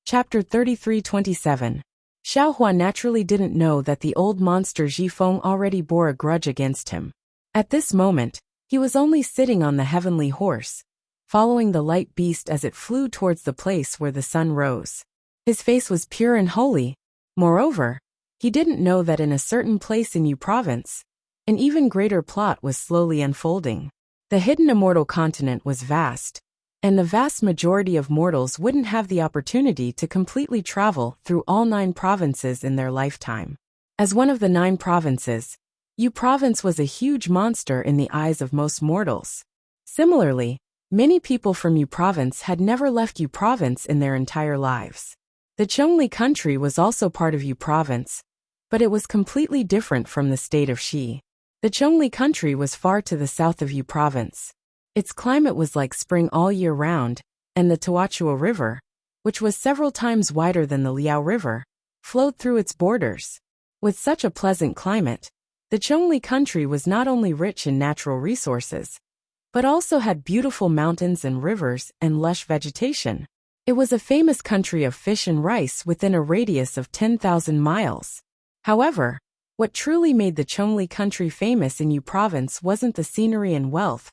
Chapter 33-27. Xiaohua naturally didn't know that the old monster Zhifeng already bore a grudge against him. At this moment, he was only sitting on the heavenly horse, following the light beast as it flew towards the place where the sun rose. His face was pure and holy. Moreover, he didn't know that in a certain place in Yu province, an even greater plot was slowly unfolding. The hidden immortal continent was vast, and the vast majority of mortals wouldn't have the opportunity to completely travel through all 9 provinces in their lifetime. As one of the 9 provinces, Yu province was a huge monster in the eyes of most mortals. Similarly, many people from Yu province had never left Yu province in their entire lives. The Chongli country was also part of Yu province, but it was completely different from the state of Xi. The Chongli country was far to the south of Yu province. Its climate was like spring all year round, and the Tuachua River, which was several times wider than the Liao River, flowed through its borders. With such a pleasant climate, the Chongli country was not only rich in natural resources, but also had beautiful mountains and rivers and lush vegetation. It was a famous country of fish and rice within a radius of 10,000 miles. However, what truly made the Chongli country famous in Yu province wasn't the scenery and wealth,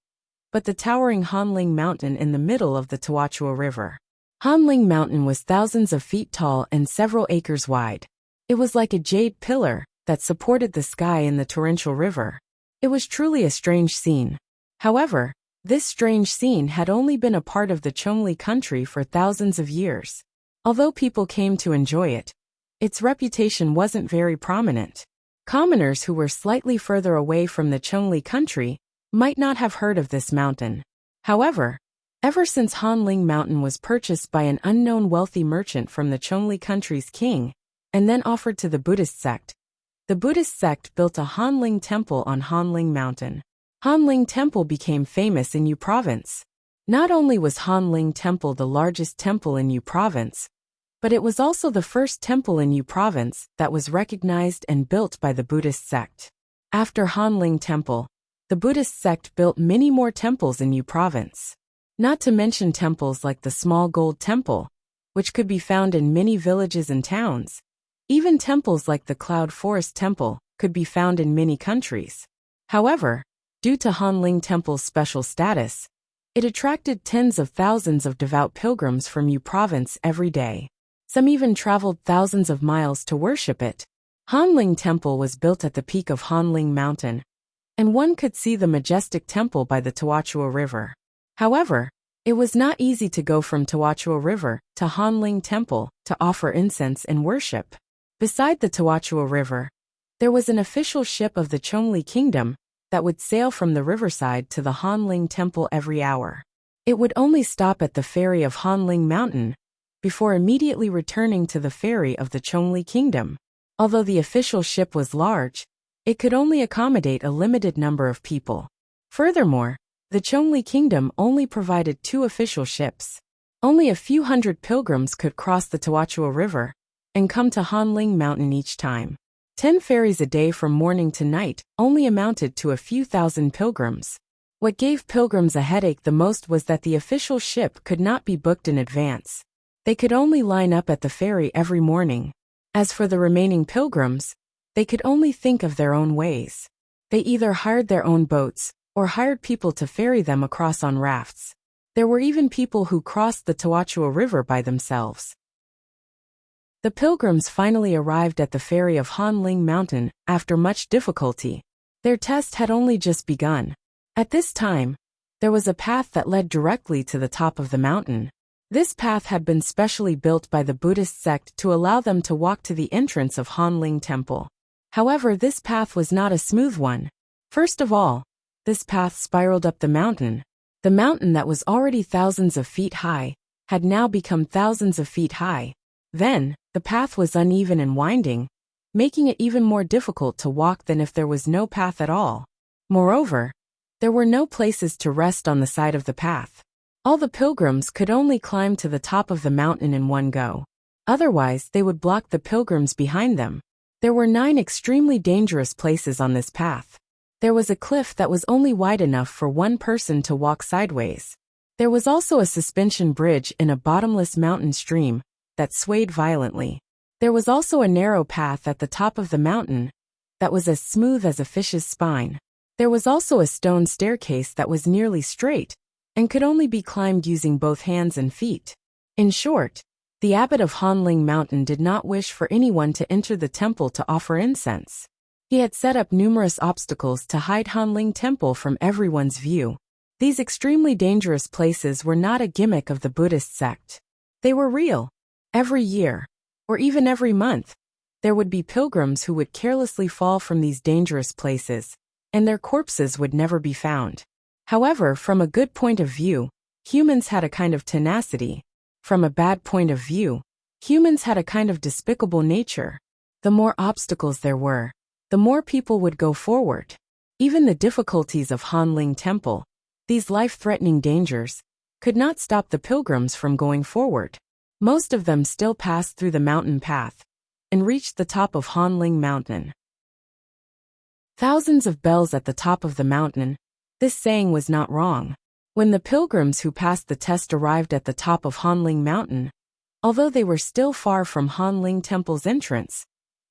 but the towering Hanling Mountain in the middle of the Tuachua River. Hanling Mountain was thousands of feet tall and several acres wide. It was like a jade pillar that supported the sky in the torrential river. It was truly a strange scene. However, this strange scene had only been a part of the Chongli country for thousands of years. Although people came to enjoy it, its reputation wasn't very prominent. Commoners who were slightly further away from the Chongli country might not have heard of this mountain. However, ever since Hanling Mountain was purchased by an unknown wealthy merchant from the Chongli country's king, and then offered to the Buddhist sect, the Buddhist sect built a Hanling temple on Hanling Mountain. Hanling Temple became famous in Yu province. Not only was Hanling Temple the largest temple in Yu province, but it was also the first temple in Yu province that was recognized and built by the Buddhist sect. After Hanling Temple, the Buddhist sect built many more temples in Yu province. Not to mention temples like the Small Gold Temple, which could be found in many villages and towns. Even temples like the Cloud Forest Temple could be found in many countries. However, due to Hanling Temple's special status, it attracted tens of thousands of devout pilgrims from Yu province every day. Some even traveled thousands of miles to worship it. Hanling Temple was built at the peak of Hanling Mountain, and one could see the majestic temple by the Tuachua River. However, it was not easy to go from Tuachua River to Hanling Temple to offer incense and worship. Beside the Tuachua River, there was an official ship of the Chongli Kingdom that would sail from the riverside to the Hanling Temple every hour. It would only stop at the ferry of Hanling Mountain, before immediately returning to the ferry of the Chongli Kingdom. Although the official ship was large, it could only accommodate a limited number of people. Furthermore, the Chongli Kingdom only provided 2 official ships. Only a few hundred pilgrims could cross the Tuachua River and come to Hanling Mountain each time. 10 ferries a day from morning to night only amounted to a few thousand pilgrims. What gave pilgrims a headache the most was that the official ship could not be booked in advance. They could only line up at the ferry every morning. As for the remaining pilgrims, they could only think of their own ways. They either hired their own boats or hired people to ferry them across on rafts. There were even people who crossed the Tuachua River by themselves. The pilgrims finally arrived at the ferry of Hanling Mountain after much difficulty. Their test had only just begun. At this time, there was a path that led directly to the top of the mountain. This path had been specially built by the Buddhist sect to allow them to walk to the entrance of Hanling Temple. However, this path was not a smooth one. First of all, this path spiraled up the mountain. The mountain that was already thousands of feet high had now become thousands of feet high. Then, the path was uneven and winding, making it even more difficult to walk than if there was no path at all. Moreover, there were no places to rest on the side of the path. All the pilgrims could only climb to the top of the mountain in one go. Otherwise, they would block the pilgrims behind them. There were 9 extremely dangerous places on this path. There was a cliff that was only wide enough for one person to walk sideways. There was also a suspension bridge in a bottomless mountain stream, that swayed violently. There was also a narrow path at the top of the mountain that was as smooth as a fish's spine. There was also a stone staircase that was nearly straight and could only be climbed using both hands and feet. In short, the abbot of Hanling Mountain did not wish for anyone to enter the temple to offer incense. He had set up numerous obstacles to hide Hanling Temple from everyone's view. These extremely dangerous places were not a gimmick of the Buddhist sect. They were real. Every year, or even every month, there would be pilgrims who would carelessly fall from these dangerous places, and their corpses would never be found. However, from a good point of view, humans had a kind of tenacity. From a bad point of view, humans had a kind of despicable nature. The more obstacles there were, the more people would go forward. Even the difficulties of Hanling Temple, these life-threatening dangers, could not stop the pilgrims from going forward. Most of them still passed through the mountain path and reached the top of Hanling Mountain. Thousands of bells at the top of the mountain. This saying was not wrong. When the pilgrims who passed the test arrived at the top of Hanling Mountain, although they were still far from Hanling Temple's entrance,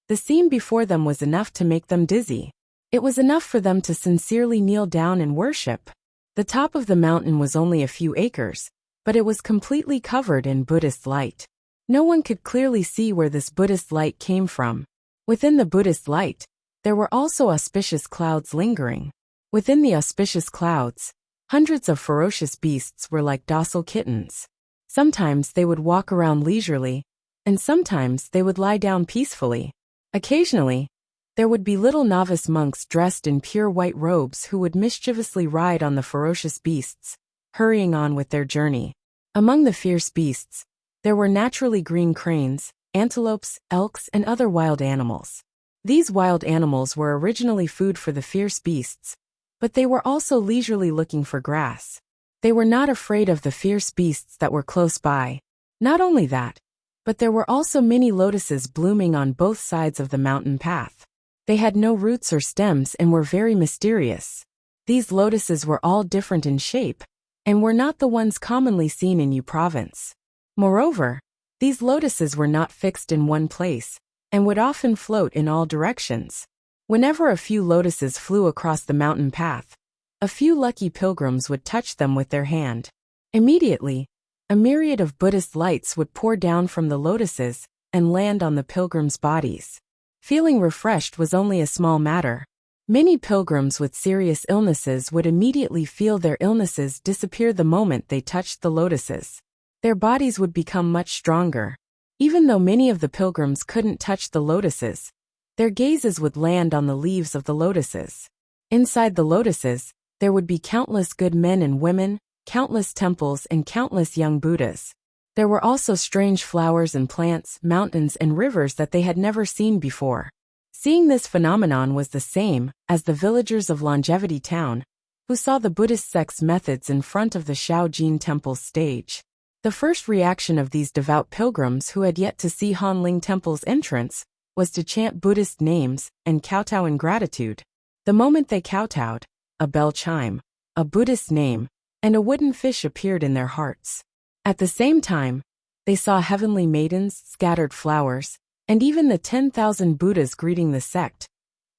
the scene before them was enough to make them dizzy. It was enough for them to sincerely kneel down and worship. The top of the mountain was only a few acres, but it was completely covered in Buddhist light. No one could clearly see where this Buddhist light came from. Within the Buddhist light, there were also auspicious clouds lingering. Within the auspicious clouds, hundreds of ferocious beasts were like docile kittens. Sometimes they would walk around leisurely, and sometimes they would lie down peacefully. Occasionally, there would be little novice monks dressed in pure white robes who would mischievously ride on the ferocious beasts, hurrying on with their journey. Among the fierce beasts, there were naturally green cranes, antelopes, elks, and other wild animals. These wild animals were originally food for the fierce beasts, but they were also leisurely looking for grass. They were not afraid of the fierce beasts that were close by. Not only that, but there were also many lotuses blooming on both sides of the mountain path. They had no roots or stems and were very mysterious. These lotuses were all different in shape, and were not the ones commonly seen in Yu Province. Moreover, these lotuses were not fixed in one place, and would often float in all directions. Whenever a few lotuses flew across the mountain path, a few lucky pilgrims would touch them with their hand. Immediately, a myriad of Buddhist lights would pour down from the lotuses and land on the pilgrims' bodies. Feeling refreshed was only a small matter. Many pilgrims with serious illnesses would immediately feel their illnesses disappear the moment they touched the lotuses. Their bodies would become much stronger. Even though many of the pilgrims couldn't touch the lotuses, their gazes would land on the leaves of the lotuses. Inside the lotuses, there would be countless good men and women, countless temples, and countless young Buddhas. There were also strange flowers and plants, mountains, and rivers that they had never seen before. Seeing this phenomenon was the same as the villagers of Longevity Town, who saw the Buddhist sect's methods in front of the Shaojin Temple's stage. The first reaction of these devout pilgrims who had yet to see Hanling Temple's entrance was to chant Buddhist names and kowtow in gratitude. The moment they kowtowed, a bell chime, a Buddhist name, and a wooden fish appeared in their hearts. At the same time, they saw heavenly maidens, scattered flowers, and even the 10,000 Buddhas greeting the sect.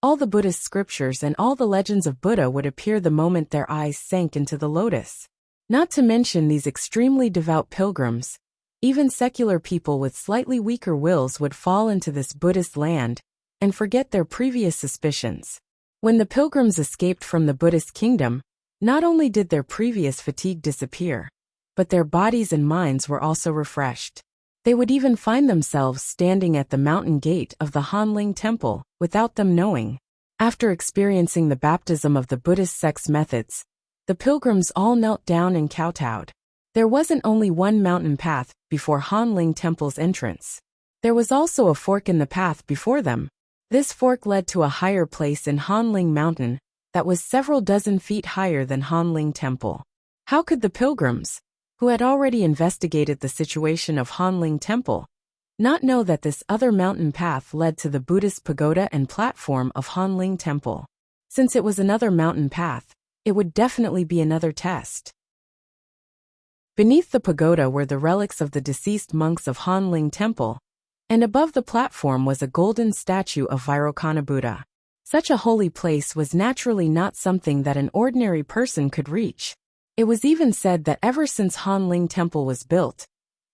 All the Buddhist scriptures and all the legends of Buddha would appear the moment their eyes sank into the lotus. Not to mention these extremely devout pilgrims, even secular people with slightly weaker wills would fall into this Buddhist land and forget their previous suspicions. When the pilgrims escaped from the Buddhist kingdom, not only did their previous fatigue disappear, but their bodies and minds were also refreshed. They would even find themselves standing at the mountain gate of the Hanling Temple without them knowing. After experiencing the baptism of the Buddhist sect's methods, the pilgrims all knelt down and kowtowed. There wasn't only one mountain path before Hanling Temple's entrance. There was also a fork in the path before them. This fork led to a higher place in Hanling Mountain that was several dozen feet higher than Hanling Temple. How could the pilgrims, who had already investigated the situation of Hanling Temple, not know that this other mountain path led to the Buddhist pagoda and platform of Hanling Temple? Since it was another mountain path, it would definitely be another test. Beneath the pagoda were the relics of the deceased monks of Hanling Temple, and above the platform was a golden statue of Vairocana Buddha. Such a holy place was naturally not something that an ordinary person could reach. It was even said that ever since Hanling Temple was built,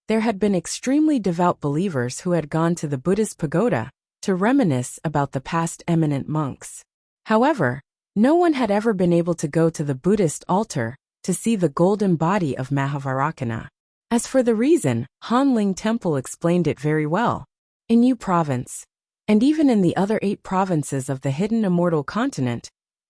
there had been extremely devout believers who had gone to the Buddhist pagoda to reminisce about the past eminent monks. However, no one had ever been able to go to the Buddhist altar to see the golden body of Mahavairocana. As for the reason, Hanling Temple explained it very well. In Yu Province, and even in the other 8 provinces of the hidden immortal continent,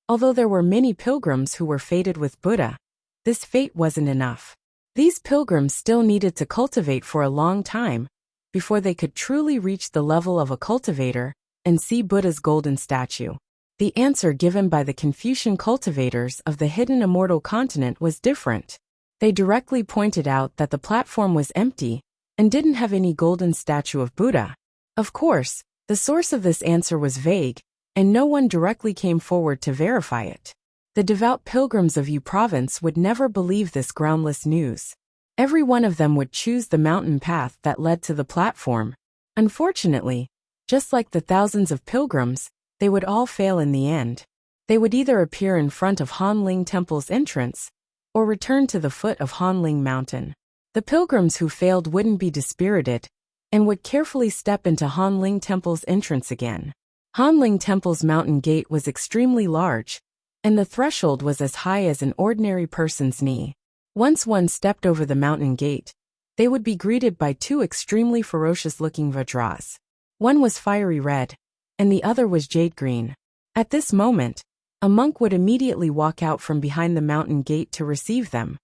although there were many pilgrims who were fated with Buddha, this fate wasn't enough. These pilgrims still needed to cultivate for a long time before they could truly reach the level of a cultivator and see Buddha's golden statue. The answer given by the Confucian cultivators of the hidden immortal continent was different. They directly pointed out that the platform was empty and didn't have any golden statue of Buddha. Of course, the source of this answer was vague, and no one directly came forward to verify it. The devout pilgrims of Yu Province would never believe this groundless news. Every one of them would choose the mountain path that led to the platform. Unfortunately, just like the thousands of pilgrims, they would all fail in the end. They would either appear in front of Hanling Temple's entrance, or return to the foot of Hanling Mountain. The pilgrims who failed wouldn't be dispirited, and would carefully step into Hanling Temple's entrance again. Hanling Temple's mountain gate was extremely large, and the threshold was as high as an ordinary person's knee. Once one stepped over the mountain gate, they would be greeted by 2 extremely ferocious-looking Vajras. One was fiery red, and the other was jade green. At this moment, a monk would immediately walk out from behind the mountain gate to receive them.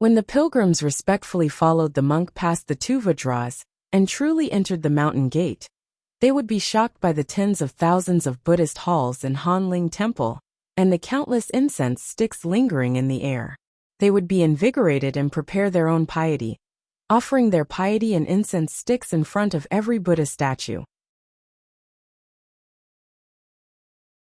When the pilgrims respectfully followed the monk past the 2 Vajras and truly entered the mountain gate, they would be shocked by the tens of thousands of Buddhist halls in Hanling Temple and the countless incense sticks lingering in the air. They would be invigorated and prepare their own piety, offering their piety and incense sticks in front of every Buddha statue.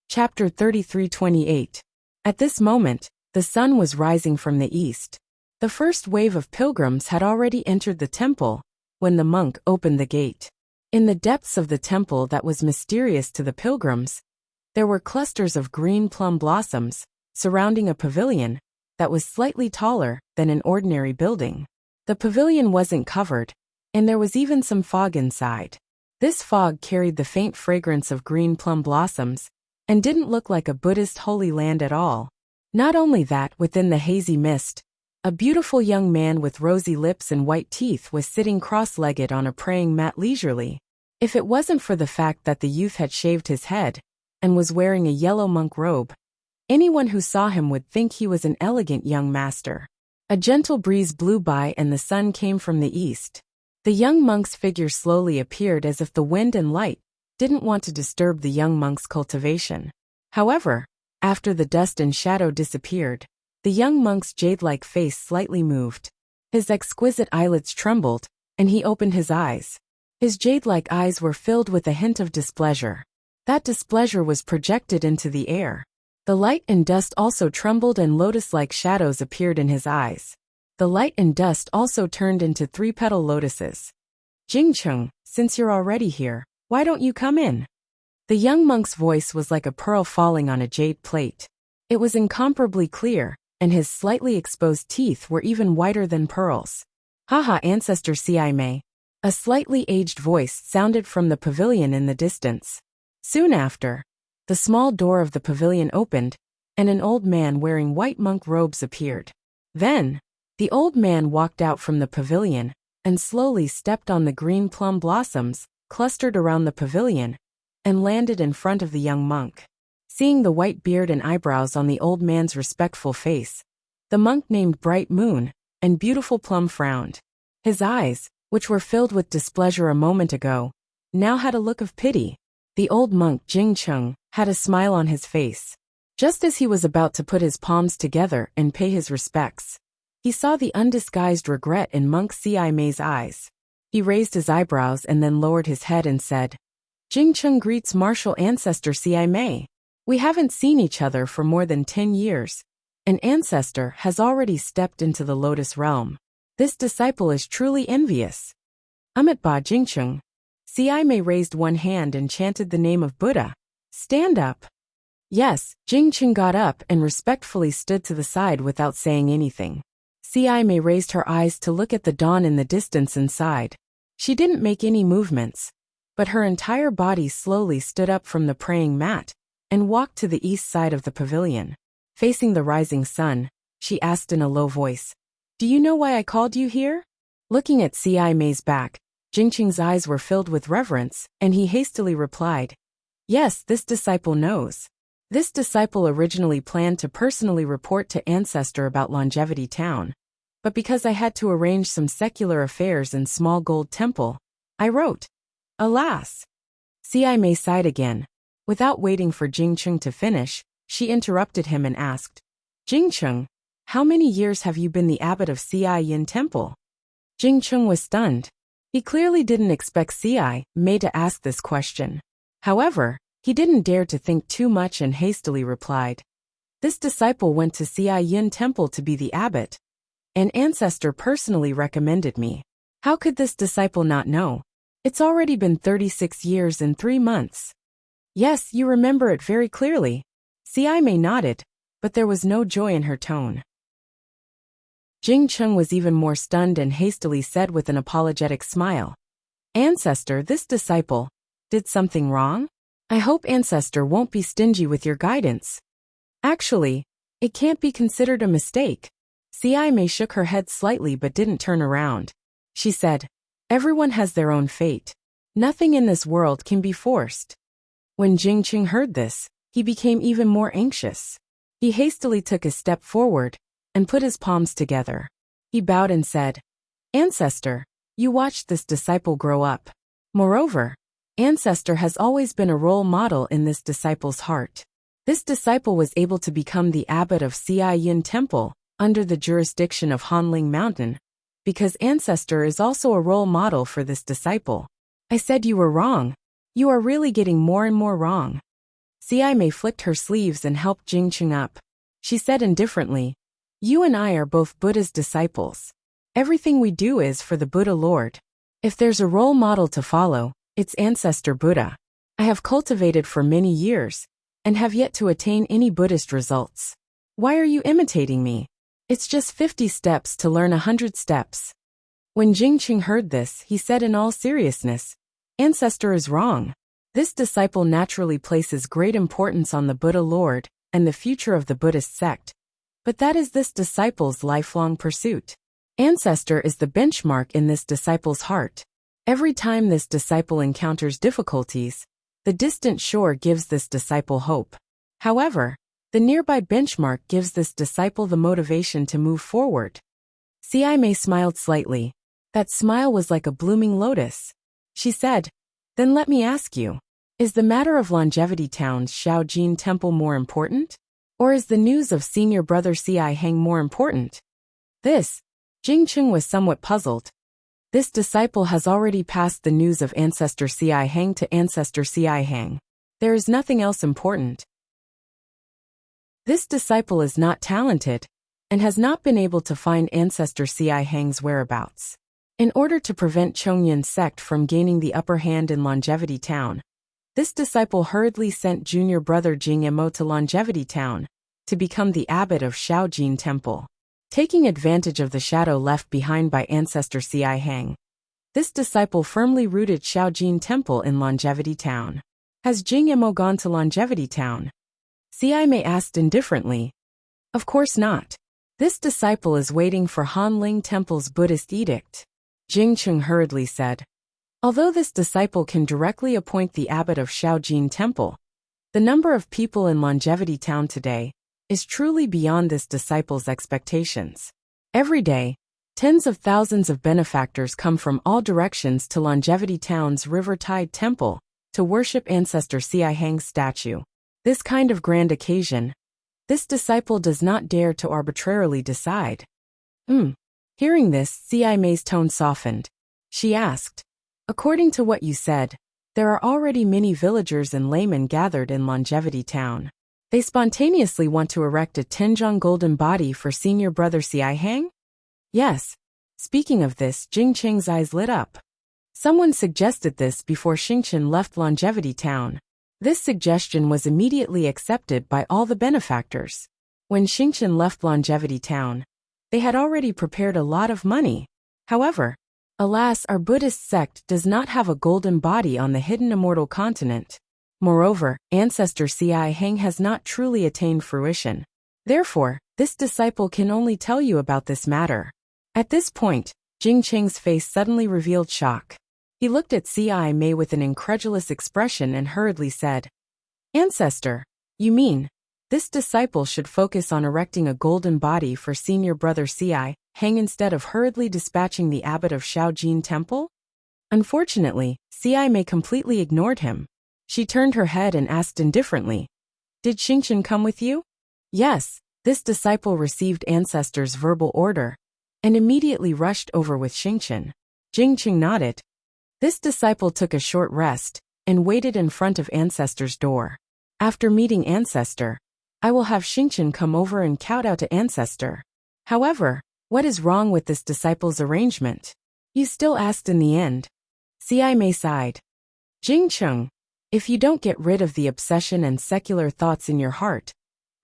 Chapter 33:28. At this moment, the sun was rising from the east. The first wave of pilgrims had already entered the temple when the monk opened the gate. In the depths of the temple that was mysterious to the pilgrims, there were clusters of green plum blossoms surrounding a pavilion that was slightly taller than an ordinary building. The pavilion wasn't covered, and there was even some fog inside. This fog carried the faint fragrance of green plum blossoms and didn't look like a Buddhist holy land at all. Not only that, within the hazy mist, a beautiful young man with rosy lips and white teeth was sitting cross-legged on a praying mat leisurely. If it wasn't for the fact that the youth had shaved his head and was wearing a yellow monk robe, anyone who saw him would think he was an elegant young master. A gentle breeze blew by and the sun came from the east. The young monk's figure slowly appeared as if the wind and light didn't want to disturb the young monk's cultivation. However, after the dust and shadow disappeared, the young monk's jade-like face slightly moved. His exquisite eyelids trembled, and he opened his eyes. His jade-like eyes were filled with a hint of displeasure. That displeasure was projected into the air. The light and dust also trembled and lotus-like shadows appeared in his eyes. The light and dust also turned into 3-petal lotuses. "Jingcheng, since you're already here, why don't you come in?" The young monk's voice was like a pearl falling on a jade plate. It was incomparably clear, and his slightly exposed teeth were even whiter than pearls. "Haha, ancestor Siai. A slightly aged voice sounded from the pavilion in the distance. Soon after, the small door of the pavilion opened, and an old man wearing white monk robes appeared. Then, the old man walked out from the pavilion and slowly stepped on the green plum blossoms clustered around the pavilion and landed in front of the young monk. Seeing the white beard and eyebrows on the old man's respectful face, the monk named Bright Moon and Beautiful Plum frowned. His eyes, which were filled with displeasure a moment ago, now had a look of pity. The old monk Jingcheng had a smile on his face. Just as he was about to put his palms together and pay his respects, he saw the undisguised regret in monk Siai's eyes. He raised his eyebrows and then lowered his head and said, "Jingcheng greets martial ancestor Siai. We haven't seen each other for more than 10 years, An ancestor has already stepped into the lotus realm. This disciple is truly envious. Amit Ba Jingcheng. May raised one hand and chanted the name of Buddha. Stand up. Yes, Jingcheng got up and respectfully stood to the side without saying anything. May raised her eyes to look at the dawn in the distance and sighed. She didn't make any movements, but her entire body slowly stood up from the praying mat and walked to the east side of the pavilion. Facing the rising sun, she asked in a low voice, "Do you know why I called you here?" Looking at May's back, Jingcheng's eyes were filled with reverence, and he hastily replied, "Yes, this disciple knows." This disciple originally planned to personally report to Ancestor about Longevity Town, but because I had to arrange some secular affairs in Small Gold Temple, I wrote. Alas! May sighed again. Without waiting for Jingcheng to finish, she interrupted him and asked, "Jingcheng, how many years have you been the abbot of Yin Temple?" Jingcheng was stunned. He clearly didn't expect May to ask this question. However, he didn't dare to think too much and hastily replied, "This disciple went to Yin Temple to be the abbot. An ancestor personally recommended me. How could this disciple not know? It's already been 36 years and 3 months. Yes, you remember it very clearly." May nodded, but there was no joy in her tone. Jingcheng was even more stunned and hastily said with an apologetic smile, "Ancestor, this disciple did something wrong? I hope Ancestor won't be stingy with your guidance." "Actually, it can't be considered a mistake." May shook her head slightly but didn't turn around. She said, "Everyone has their own fate. Nothing in this world can be forced." When Jingcheng heard this, he became even more anxious. He hastily took a step forward and put his palms together. He bowed and said, "Ancestor, you watched this disciple grow up. Moreover, Ancestor has always been a role model in this disciple's heart. This disciple was able to become the abbot of Yin Temple under the jurisdiction of Hanling Mountain, because Ancestor is also a role model for this disciple." "I said you were wrong. You are really getting more and more wrong." May flicked her sleeves and helped Jingcheng up. She said indifferently, "You and I are both Buddha's disciples. Everything we do is for the Buddha Lord. If there's a role model to follow, it's Ancestor Buddha. I have cultivated for many years, and have yet to attain any Buddhist results. Why are you imitating me? It's just 50 steps to learn 100 steps." When Jingcheng heard this, he said in all seriousness, "Ancestor is wrong. This disciple naturally places great importance on the Buddha Lord and the future of the Buddhist sect, but that is this disciple's lifelong pursuit. Ancestor is the benchmark in this disciple's heart. Every time this disciple encounters difficulties, the distant shore gives this disciple hope. However, the nearby benchmark gives this disciple the motivation to move forward." May smiled slightly. That smile was like a blooming lotus. She said, "Then let me ask you, is the matter of Longevity Town's Yin Temple more important? Or is the news of senior brother Hang more important?" Jingcheng was somewhat puzzled. This disciple has already passed the news of Ancestor Hang to Ancestor Hang. There is nothing else important. This disciple is not talented, and has not been able to find Ancestor Hang's whereabouts. In order to prevent Chongyun's sect from gaining the upper hand in Longevity Town, this disciple hurriedly sent junior brother Jingmo to Longevity Town to become the abbot of Yin Temple. Taking advantage of the shadow left behind by Ancestor Hang, this disciple firmly rooted Yin Temple in Longevity Town. Has Jingmo gone to Longevity Town? May asked indifferently. Of course not. This disciple is waiting for Hanling Temple's Buddhist edict. Jingcheng hurriedly said. Although this disciple can directly appoint the abbot of Yin Temple, the number of people in Longevity Town today is truly beyond this disciple's expectations. Every day, tens of thousands of benefactors come from all directions to Longevity Town's Rivertide Temple to worship Ancestor Hang's statue. This kind of grand occasion, this disciple does not dare to arbitrarily decide. Hearing this, May's tone softened. She asked, "According to what you said, there are already many villagers and laymen gathered in Longevity Town. They spontaneously want to erect a Tianzhong golden body for senior brother Xi Hang? Yes. Speaking of this, Jing Qing's eyes lit up. Someone suggested this before Xingchen left Longevity Town. This suggestion was immediately accepted by all the benefactors. When Xingchen left Longevity Town, they had already prepared a lot of money. However, alas, our Buddhist sect does not have a golden body on the hidden immortal continent. Moreover, ancestor Xi Hang has not truly attained fruition. Therefore, this disciple can only tell you about this matter. At this point, Jing Qing's face suddenly revealed shock. He looked at Ci Mei with an incredulous expression and hurriedly said, "Ancestor, you mean, this disciple should focus on erecting a golden body for senior brother Ci Hang instead of hurriedly dispatching the abbot of Shaojin Temple?" Unfortunately, Ci Mei completely ignored him. She turned her head and asked indifferently, "Did Xingchen come with you?" Yes, this disciple received ancestor's verbal order and immediately rushed over with Xingchen. Jing Qing nodded. This disciple took a short rest and waited in front of ancestor's door. After meeting ancestor, I will have Xingchen come over and kowtow to ancestor. However, what is wrong with this disciple's arrangement? You still asked in the end. Ci Mei sighed. Jing Qing, if you don't get rid of the obsession and secular thoughts in your heart,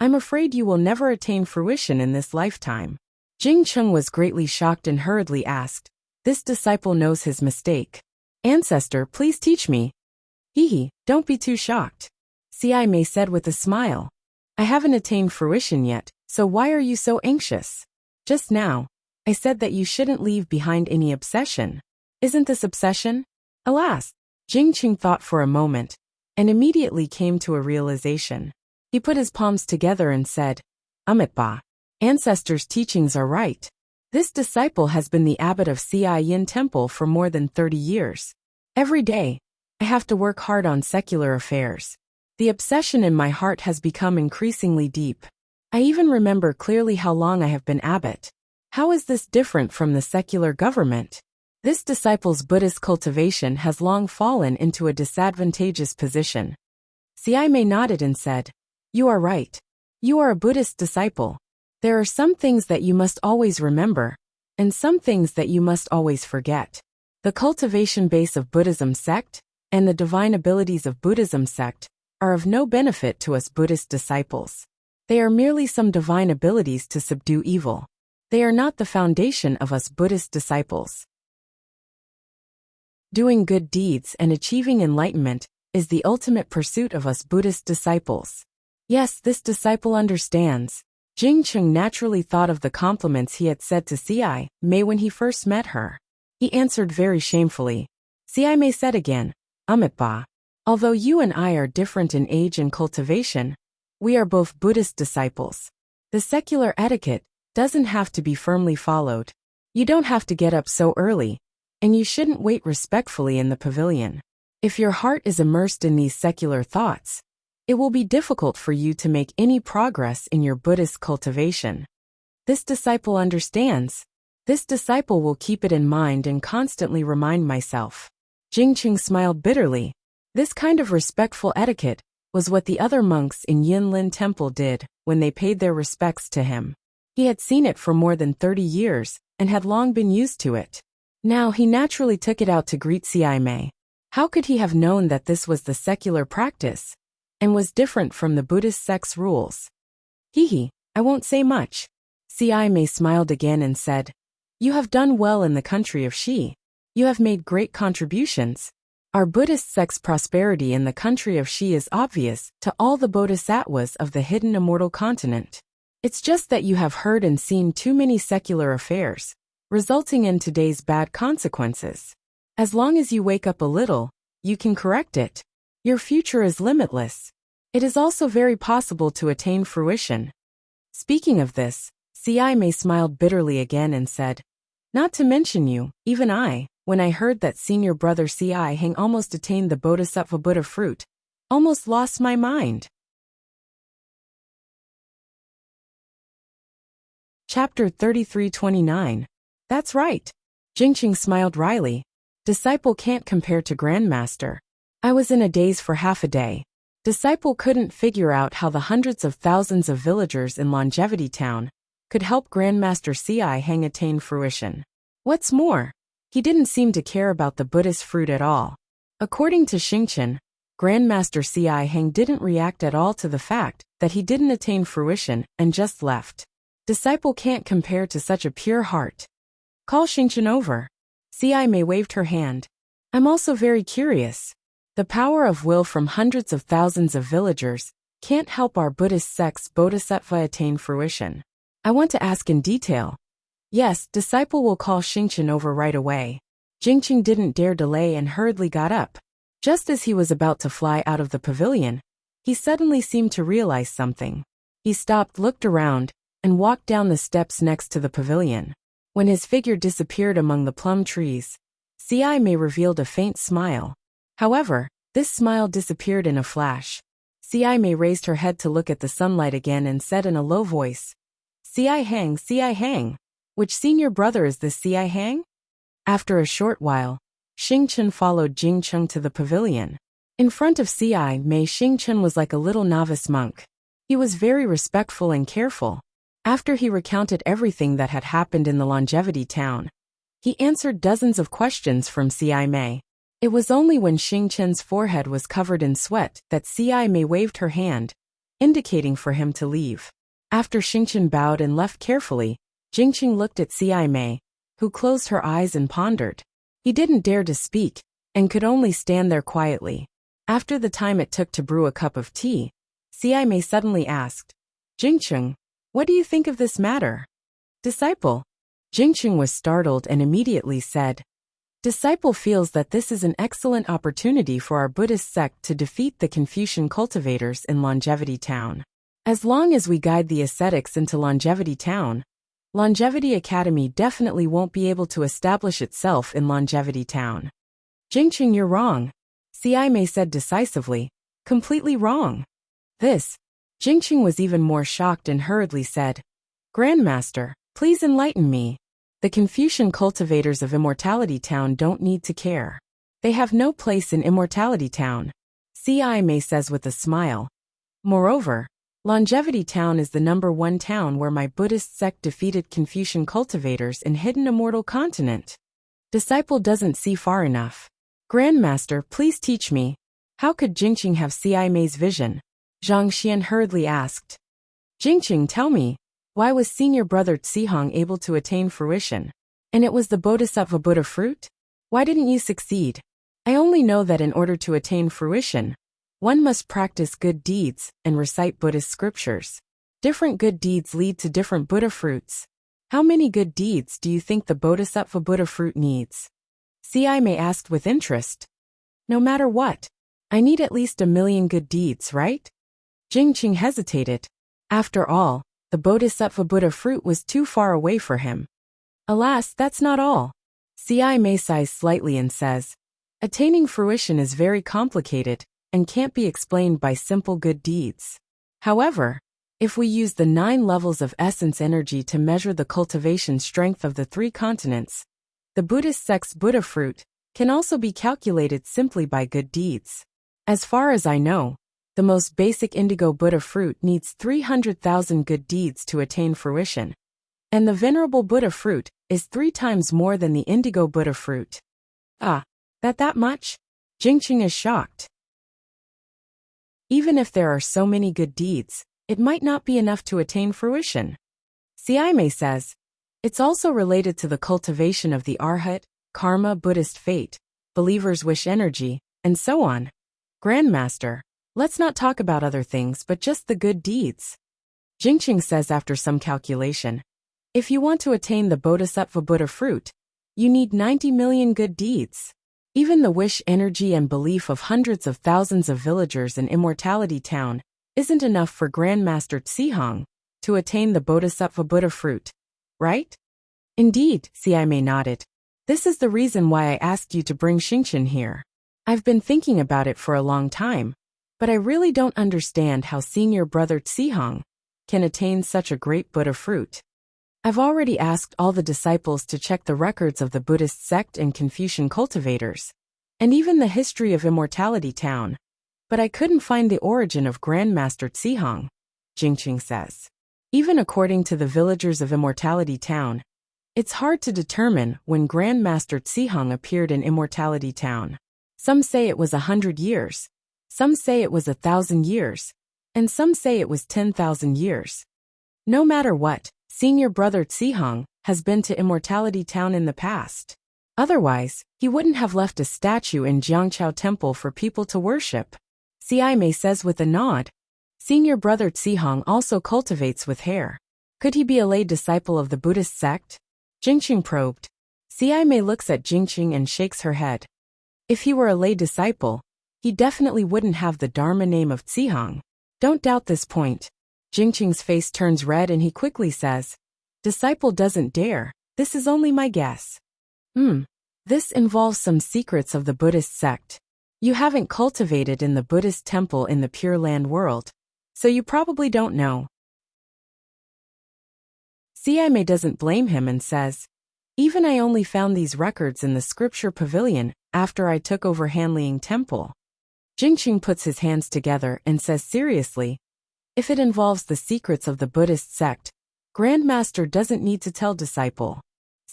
I'm afraid you will never attain fruition in this lifetime. Jing Qing was greatly shocked and hurriedly asked, "This disciple knows his mistake. Ancestor, please teach me." Hee, don't be too shocked. Ci Mei said with a smile. I haven't attained fruition yet, so why are you so anxious? Just now, I said that you shouldn't leave behind any obsession. Isn't this obsession? Alas! Jing Qing thought for a moment, and immediately came to a realization. He put his palms together and said, Amitba, ancestors' teachings are right. This disciple has been the abbot of Yin Temple for more than 30 years. Every day, I have to work hard on secular affairs. The obsession in my heart has become increasingly deep. I even remember clearly how long I have been abbot. How is this different from the secular government? This disciple's Buddhist cultivation has long fallen into a disadvantageous position. Ci Mei nodded and said, You are right. You are a Buddhist disciple. There are some things that you must always remember, and some things that you must always forget. The cultivation base of Buddhism sect, and the divine abilities of Buddhism sect, are of no benefit to us Buddhist disciples. They are merely some divine abilities to subdue evil. They are not the foundation of us Buddhist disciples. Doing good deeds and achieving enlightenment is the ultimate pursuit of us Buddhist disciples. Yes, this disciple understands. Jing Qing naturally thought of the compliments he had said to Ci Mei when he first met her. He answered very shamefully. Ci Mei said again, Amitba, although you and I are different in age and cultivation, we are both Buddhist disciples. The secular etiquette doesn't have to be firmly followed. You don't have to get up so early, and you shouldn't wait respectfully in the pavilion. If your heart is immersed in these secular thoughts, it will be difficult for you to make any progress in your Buddhist cultivation. This disciple understands. This disciple will keep it in mind and constantly remind myself. Jing Qing smiled bitterly. This kind of respectful etiquette was what the other monks in Yinlin Temple did when they paid their respects to him. He had seen it for more than 30 years and had long been used to it. Now he naturally took it out to greet Ci Mei. How could he have known that this was the secular practice and was different from the Buddhist sect's rules? I won't say much. Ci Mei smiled again and said, You have done well in the country of Shi. You have made great contributions. Our Buddhist sect's prosperity in the country of Shi is obvious to all the bodhisattvas of the hidden immortal continent. It's just that you have heard and seen too many secular affairs, resulting in today's bad consequences. As long as you wake up a little, you can correct it. Your future is limitless. It is also very possible to attain fruition. Speaking of this, Ci Mei smiled bitterly again and said, Not to mention you, even I, when I heard that senior brother Ci Hang almost attained the Bodhisattva Buddha fruit, almost lost my mind. Chapter 33-29. That's right. Jing Qing smiled wryly. Disciple can't compare to grandmaster. I was in a daze for half a day. Disciple couldn't figure out how the hundreds of thousands of villagers in Longevity Town could help Grandmaster Hang attain fruition. What's more, he didn't seem to care about the Buddhist fruit at all. According to Xingqian, Grandmaster Hang didn't react at all to the fact that he didn't attain fruition and just left. Disciple can't compare to such a pure heart. Call Xingqian over. May waved her hand. I'm also very curious. The power of will from hundreds of thousands of villagers can't help our Buddhist sect's bodhisattva attain fruition. I want to ask in detail. Yes, Disciple will call Xingqian over right away. Jingqing didn't dare delay and hurriedly got up. Just as he was about to fly out of the pavilion, he suddenly seemed to realize something. He stopped, looked around, and walked down the steps next to the pavilion. When his figure disappeared among the plum trees, May revealed a faint smile. However, this smile disappeared in a flash. May raised her head to look at the sunlight again and said in a low voice, Hang. Which senior brother is this Hang? After a short while, Xingqian followed Jingcheng to the pavilion. In front of May, Xingqian was like a little novice monk. He was very respectful and careful. After he recounted everything that had happened in the Longevity Town, he answered dozens of questions from May. It was only when Xingqian's forehead was covered in sweat that May waved her hand, indicating for him to leave. After Xingqian bowed and left carefully, Jingqing looked at May, who closed her eyes and pondered. He didn't dare to speak, and could only stand there quietly. After the time it took to brew a cup of tea, May suddenly asked, Jingqing, what do you think of this matter? Disciple. Jingqing was startled and immediately said, Disciple feels that this is an excellent opportunity for our Buddhist sect to defeat the Confucian cultivators in Longevity Town. As long as we guide the ascetics into Longevity Town, Longevity Academy definitely won't be able to establish itself in Longevity Town. Jingqing, you're wrong. May said decisively, completely wrong. Jingqing was even more shocked and hurriedly said, Grandmaster, please enlighten me. The Confucian cultivators of Immortality Town don't need to care. They have no place in Immortality Town. May says with a smile. Moreover, Longevity Town is the #1 town where my Buddhist sect defeated Confucian cultivators in Hidden Immortal Continent. Disciple doesn't see far enough. Grandmaster, please teach me. How could Jingqing have May's vision? Zhang Xian hurriedly asked. Jingqing, tell me, why was senior brother Hang able to attain fruition? And it was the Bodhisattva Buddha fruit? Why didn't you succeed? I only know that in order to attain fruition, one must practice good deeds and recite Buddhist scriptures. Different good deeds lead to different Buddha fruits. How many good deeds do you think the Bodhisattva Buddha fruit needs? May asked with interest. No matter what, I need at least 1,000,000 good deeds, right? Jingqing hesitated. After all, the Bodhisattva Buddha fruit was too far away for him. Alas, that's not all. May sighs slightly and says, attaining fruition is very complicated and can't be explained by simple good deeds. However, if we use the 9 levels of essence energy to measure the cultivation strength of the 3 continents, the Buddhist sect's Buddha fruit can also be calculated simply by good deeds. As far as I know, the most basic indigo Buddha fruit needs 300,000 good deeds to attain fruition, and the venerable Buddha fruit is 3 times more than the indigo Buddha fruit. Ah, that much? Jingqing is shocked. Even if there are so many good deeds, it might not be enough to attain fruition. May says, it's also related to the cultivation of the Arhat, karma, Buddhist fate, believer's wish energy, and so on. Grandmaster, let's not talk about other things but just the good deeds. Jingqing says after some calculation, if you want to attain the Bodhisattva Buddha fruit, you need 90 million good deeds. Even the wish energy and belief of hundreds of thousands of villagers in Immortality Town isn't enough for Grandmaster Hang to attain the Bodhisattva Buddha fruit, right? Indeed, May nodded. This is the reason why I asked you to bring Xingqian here. I've been thinking about it for a long time, but I really don't understand how senior brother Hang can attain such a great Buddha fruit. I've already asked all the disciples to check the records of the Buddhist sect and Confucian cultivators, and even the history of Immortality Town, But I couldn't find the origin of Grandmaster Zihong, Jingqing says. Even according to the villagers of Immortality Town, it's hard to determine when Grandmaster Zihong appeared in Immortality Town. Some say it was 100 years, some say it was 1,000 years, and some say it was 10,000 years. No matter what, senior brother Zihong has been to Immortality Town in the past. Otherwise, he wouldn't have left a statue in Jiangqiao Temple for people to worship. Xiaimei says with a nod. Senior brother Zihong also cultivates with hair. Could he be a lay disciple of the Buddhist sect? Jingqing probed. Xiaimei looks at Jingqing and shakes her head. If he were a lay disciple, he definitely wouldn't have the Dharma name of Zihong. Don't doubt this point. Jingqing's face turns red and he quickly says, disciple doesn't dare, this is only my guess. This involves some secrets of the Buddhist sect. You haven't cultivated in the Buddhist temple in the Pure Land world, so you probably don't know. Xiaimei doesn't blame him and says, even I only found these records in the scripture pavilion after I took over Hanliang Temple. Jingqing puts his hands together and says seriously, if it involves the secrets of the Buddhist sect, Grandmaster doesn't need to tell disciple.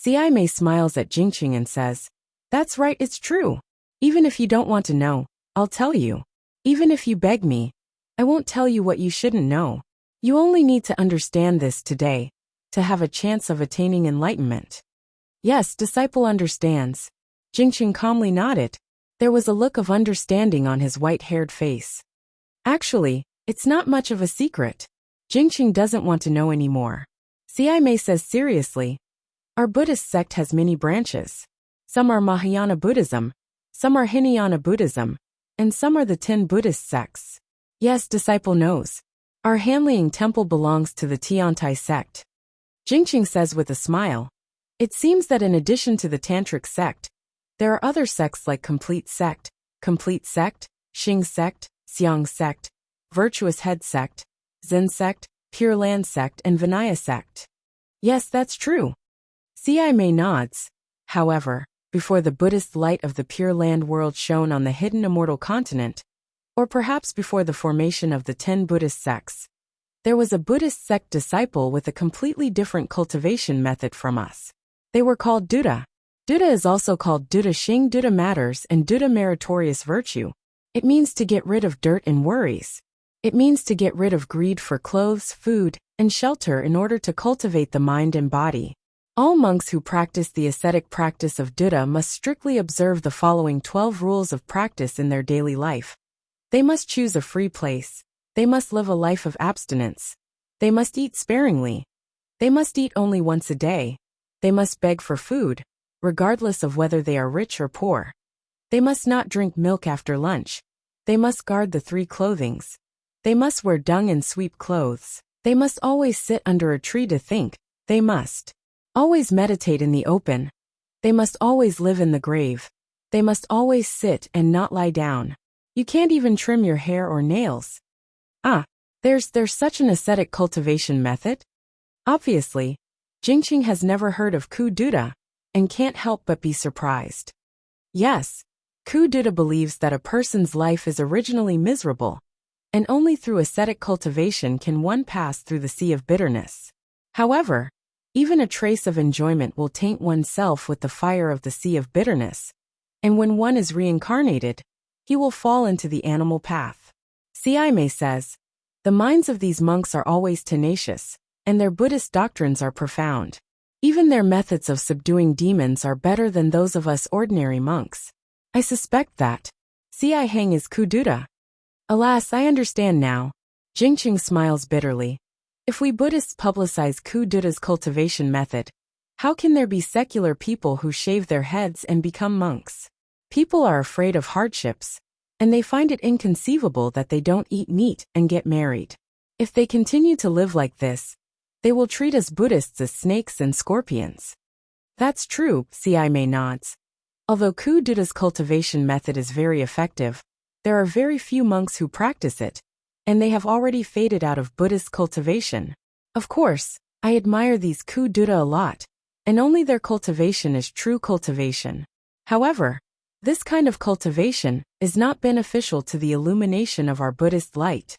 Xiaimei smiles at Jingqing and says, that's right, it's true. Even if you don't want to know, I'll tell you. Even if you beg me, I won't tell you what you shouldn't know. You only need to understand this today, to have a chance of attaining enlightenment. Yes, disciple understands. Jingqing calmly nodded. There was a look of understanding on his white-haired face. Actually, it's not much of a secret. Jingqing doesn't want to know anymore. Xiaimei says seriously, our Buddhist sect has many branches. Some are Mahayana Buddhism, some are Hinayana Buddhism, and some are the 10 Buddhist sects. Yes, disciple knows. Our Hanliang Temple belongs to the Tiantai sect. Jingqing says with a smile. It seems that in addition to the Tantric sect, there are other sects like Complete Sect, Xing Sect, Xiang Sect, Virtuous Head Sect, Zen Sect, Pure Land Sect, and Vinaya Sect. Yes, that's true. Xiaimei nods. However, before the Buddhist light of the Pure Land world shone on the hidden immortal continent, or perhaps before the formation of the 10 Buddhist sects, there was a Buddhist sect disciple with a completely different cultivation method from us. They were called Duda. Duda is also called Duda Xing, Duda Matters, and Duda Meritorious Virtue. It means to get rid of dirt and worries. It means to get rid of greed for clothes, food, and shelter in order to cultivate the mind and body. All monks who practice the ascetic practice of Duda must strictly observe the following 12 rules of practice in their daily life. They must choose a free place. They must live a life of abstinence. They must eat sparingly. They must eat only once a day. They must beg for food, regardless of whether they are rich or poor. They must not drink milk after lunch. They must guard the 3 clothings. They must wear dung and sweep clothes. They must always sit under a tree to think. They must always meditate in the open. They must always live in the grave. They must always sit and not lie down. You can't even trim your hair or nails. There's such an ascetic cultivation method? Obviously, Jingqing has never heard of Ku Duda, and can't help but be surprised. Yes, Ku Duda believes that a person's life is originally miserable, and only through ascetic cultivation can one pass through the sea of bitterness. However, even a trace of enjoyment will taint oneself with the fire of the sea of bitterness, and when one is reincarnated, he will fall into the animal path. Xiaimei says, the minds of these monks are always tenacious, and their Buddhist doctrines are profound. Even their methods of subduing demons are better than those of us ordinary monks. I suspect that Xi Heng is Ku Duda. Alas, I understand now. Jingqing smiles bitterly. If we Buddhists publicize Ku Duda's cultivation method, how can there be secular people who shave their heads and become monks? People are afraid of hardships, and they find it inconceivable that they don't eat meat and get married. If they continue to live like this, they will treat us Buddhists as snakes and scorpions. That's true, Xiaimei nods. Although Ku Duda's cultivation method is very effective, there are very few monks who practice it, and they have already faded out of Buddhist cultivation. Of course, I admire these Ku Duda a lot, and only their cultivation is true cultivation. However, This kind of cultivation is not beneficial to the illumination of our Buddhist light.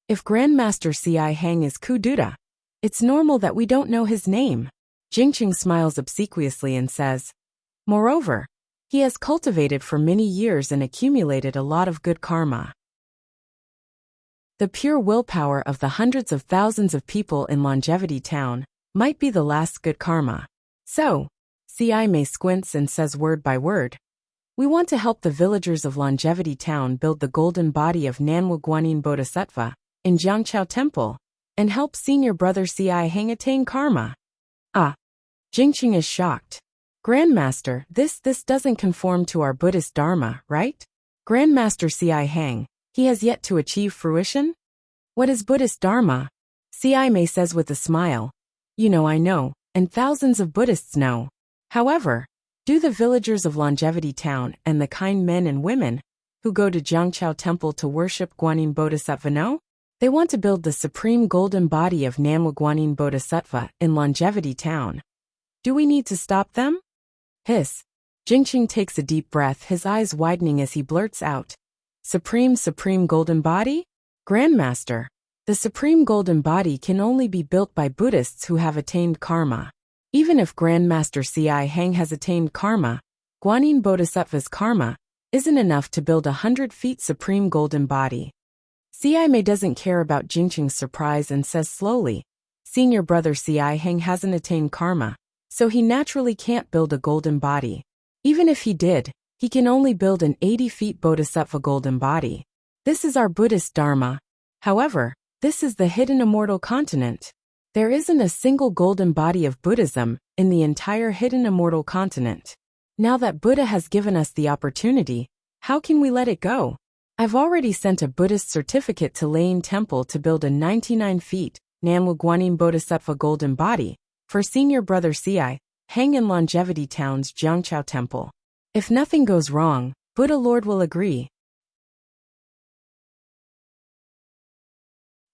If Grandmaster C.I. Hang is Kuduta, it's normal that we don't know his name. Jingqing smiles obsequiously and says, moreover, he has cultivated for many years and accumulated a lot of good karma. The pure willpower of the hundreds of thousands of people in Longevity Town might be the last good karma. So, C.I. May squints and says word by word, we want to help the villagers of Longevity Town build the golden body of Nanwa Guanyin Bodhisattva in Jiangqiao Temple, and help senior brother C.I. Hang attain karma. Ah. Jingqing is shocked. Grandmaster, this doesn't conform to our Buddhist Dharma, right? Grandmaster C.I. Hang, he has yet to achieve fruition? What is Buddhist Dharma? C.I. May says with a smile. You know I know, and thousands of Buddhists know. However, do the villagers of Longevity Town and the kind men and women who go to Jiangqiao Temple to worship Guanyin Bodhisattva know? They want to build the supreme golden body of Nanwa Guanyin Bodhisattva in Longevity Town. Do we need to stop them? Hiss. Jingqing takes a deep breath, his eyes widening as he blurts out. Supreme golden body? Grandmaster, the supreme golden body can only be built by Buddhists who have attained karma. Even if Grandmaster C.I. Hang has attained karma, Guanyin Bodhisattva's karma isn't enough to build 100 feet supreme golden body. C.I. May doesn't care about Jingqing's surprise and says slowly, senior brother C.I. Hang hasn't attained karma, so he naturally can't build a golden body. Even if he did, he can only build an 80 feet bodhisattva golden body. This is our Buddhist Dharma. However, this is the hidden immortal continent. There isn't a single golden body of Buddhism in the entire hidden immortal continent. Now that Buddha has given us the opportunity, how can we let it go? I've already sent a Buddhist certificate to Lane Temple to build a 99 feet Nanwa Guanyin Bodhisattva golden body for senior brother C.I. Hang in Longevity Town's Jiangqiao Temple. If nothing goes wrong, Buddha Lord will agree.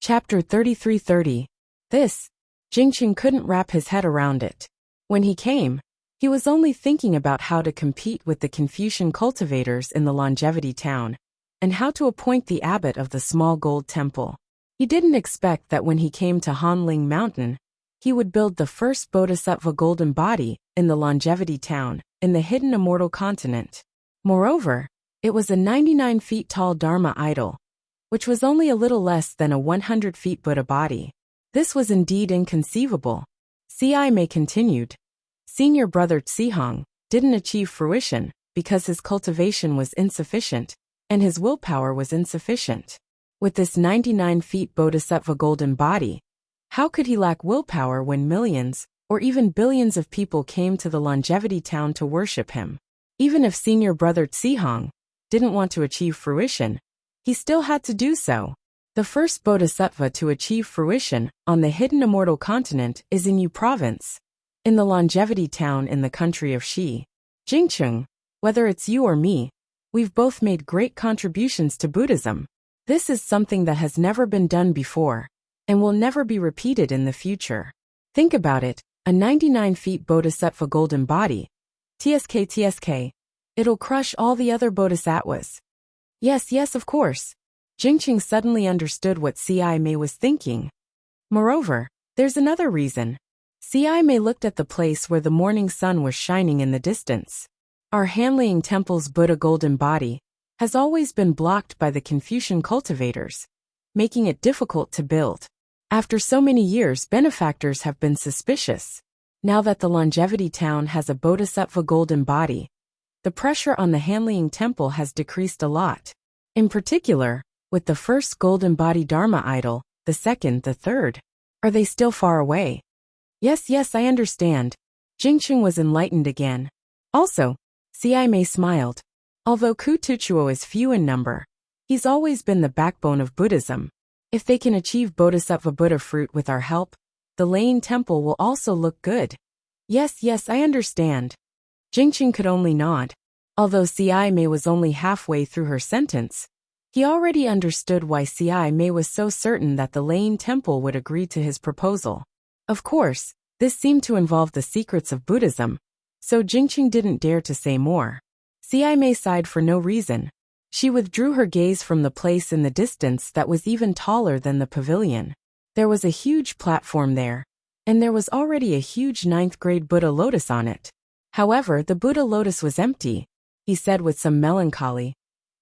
Chapter 3330. This, Jingqing couldn't wrap his head around it. When he came, he was only thinking about how to compete with the Confucian cultivators in the Longevity Town, and how to appoint the abbot of the small gold temple. He didn't expect that when he came to Hanling Mountain, he would build the first bodhisattva golden body in the Longevity Town, in the hidden immortal continent. Moreover, it was a 99 feet tall Dharma idol, which was only a little less than a 100 feet Buddha body. This was indeed inconceivable. C.I. May continued. Senior brother Tsihong didn't achieve fruition because his cultivation was insufficient, and his willpower was insufficient. With this 99 feet bodhisattva golden body, how could he lack willpower when millions, or even billions of people came to the Longevity Town to worship him? Even if senior brother Tsihong didn't want to achieve fruition, he still had to do so. The first bodhisattva to achieve fruition on the hidden immortal continent is in Yu Province, in the Longevity Town in the country of Shi. Jingqing, whether it's you or me, we've both made great contributions to Buddhism. This is something that has never been done before, and will never be repeated in the future. Think about it, a 99 feet bodhisattva golden body. TSK. It'll crush all the other bodhisattvas. Yes, of course. Jingqing suddenly understood what C.I. May was thinking. Moreover, there's another reason. C.I. May looked at the place where the morning sun was shining in the distance. Our Hanling Temple's Buddha golden body has always been blocked by the Confucian cultivators, making it difficult to build. After so many years, benefactors have been suspicious. Now that the Longevity Town has a bodhisattva golden body, the pressure on the Hanling Temple has decreased a lot. In particular, with the first golden body Dharma idol, the second, the third. Are they still far away? Yes, I understand. Jingqing was enlightened again. Also, C.I. May smiled. Although Kutuchuo is few in number, he's always been the backbone of Buddhism. If they can achieve Bodhisattva Buddha fruit with our help, the Lane Temple will also look good. Yes, I understand. Jingqing could only nod. Although C.I. May was only halfway through her sentence, he already understood why C.I. May was so certain that the Lane Temple would agree to his proposal. Of course, this seemed to involve the secrets of Buddhism, so Jingqing didn't dare to say more. Xi Mei sighed for no reason. She withdrew her gaze from the place in the distance that was even taller than the pavilion. There was a huge platform there, and there was already a huge ninth-grade Buddha lotus on it. However, the Buddha lotus was empty, he said with some melancholy.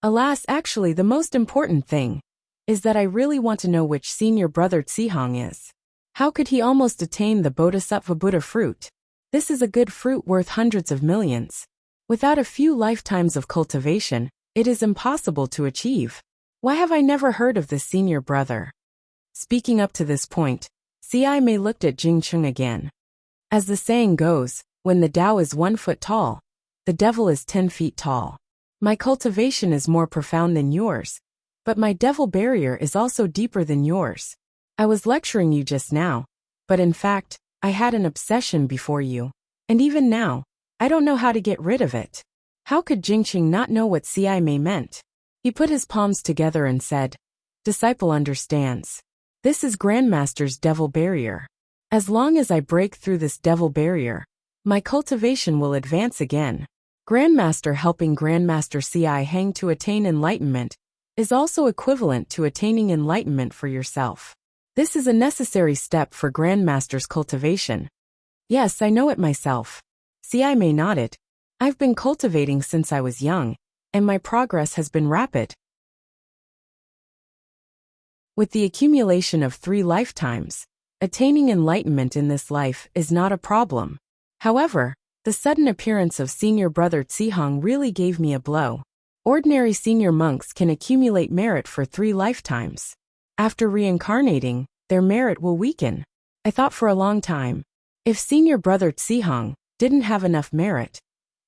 Alas, actually the most important thing is that I really want to know which senior brother Zihong is. How could he almost attain the Bodhisattva Buddha fruit? This is a good fruit worth hundreds of millions. Without a few lifetimes of cultivation, it is impossible to achieve. Why have I never heard of this senior brother? Speaking up to this point, Xi Mei looked at Jingcheng again. As the saying goes, when the Tao is 1 foot tall, the devil is 10 feet tall. My cultivation is more profound than yours, but my devil barrier is also deeper than yours. I was lecturing you just now, but in fact, I had an obsession before you, and even now, I don't know how to get rid of it. How could Jingcheng not know what Xi Mei meant? He put his palms together and said, "Disciple understands. This is Grandmaster's devil barrier. As long as I break through this devil barrier, my cultivation will advance again." Grandmaster helping Grandmaster Ci Hang to attain enlightenment is also equivalent to attaining enlightenment for yourself. This is a necessary step for Grandmaster's cultivation. Yes, I know it myself. Ci Mei nodded. I've been cultivating since I was young, and my progress has been rapid. With the accumulation of 3 lifetimes, attaining enlightenment in this life is not a problem. However, the sudden appearance of senior brother Zihong really gave me a blow. Ordinary senior monks can accumulate merit for 3 lifetimes. After reincarnating, their merit will weaken. I thought for a long time, if senior brother Zihong didn't have enough merit,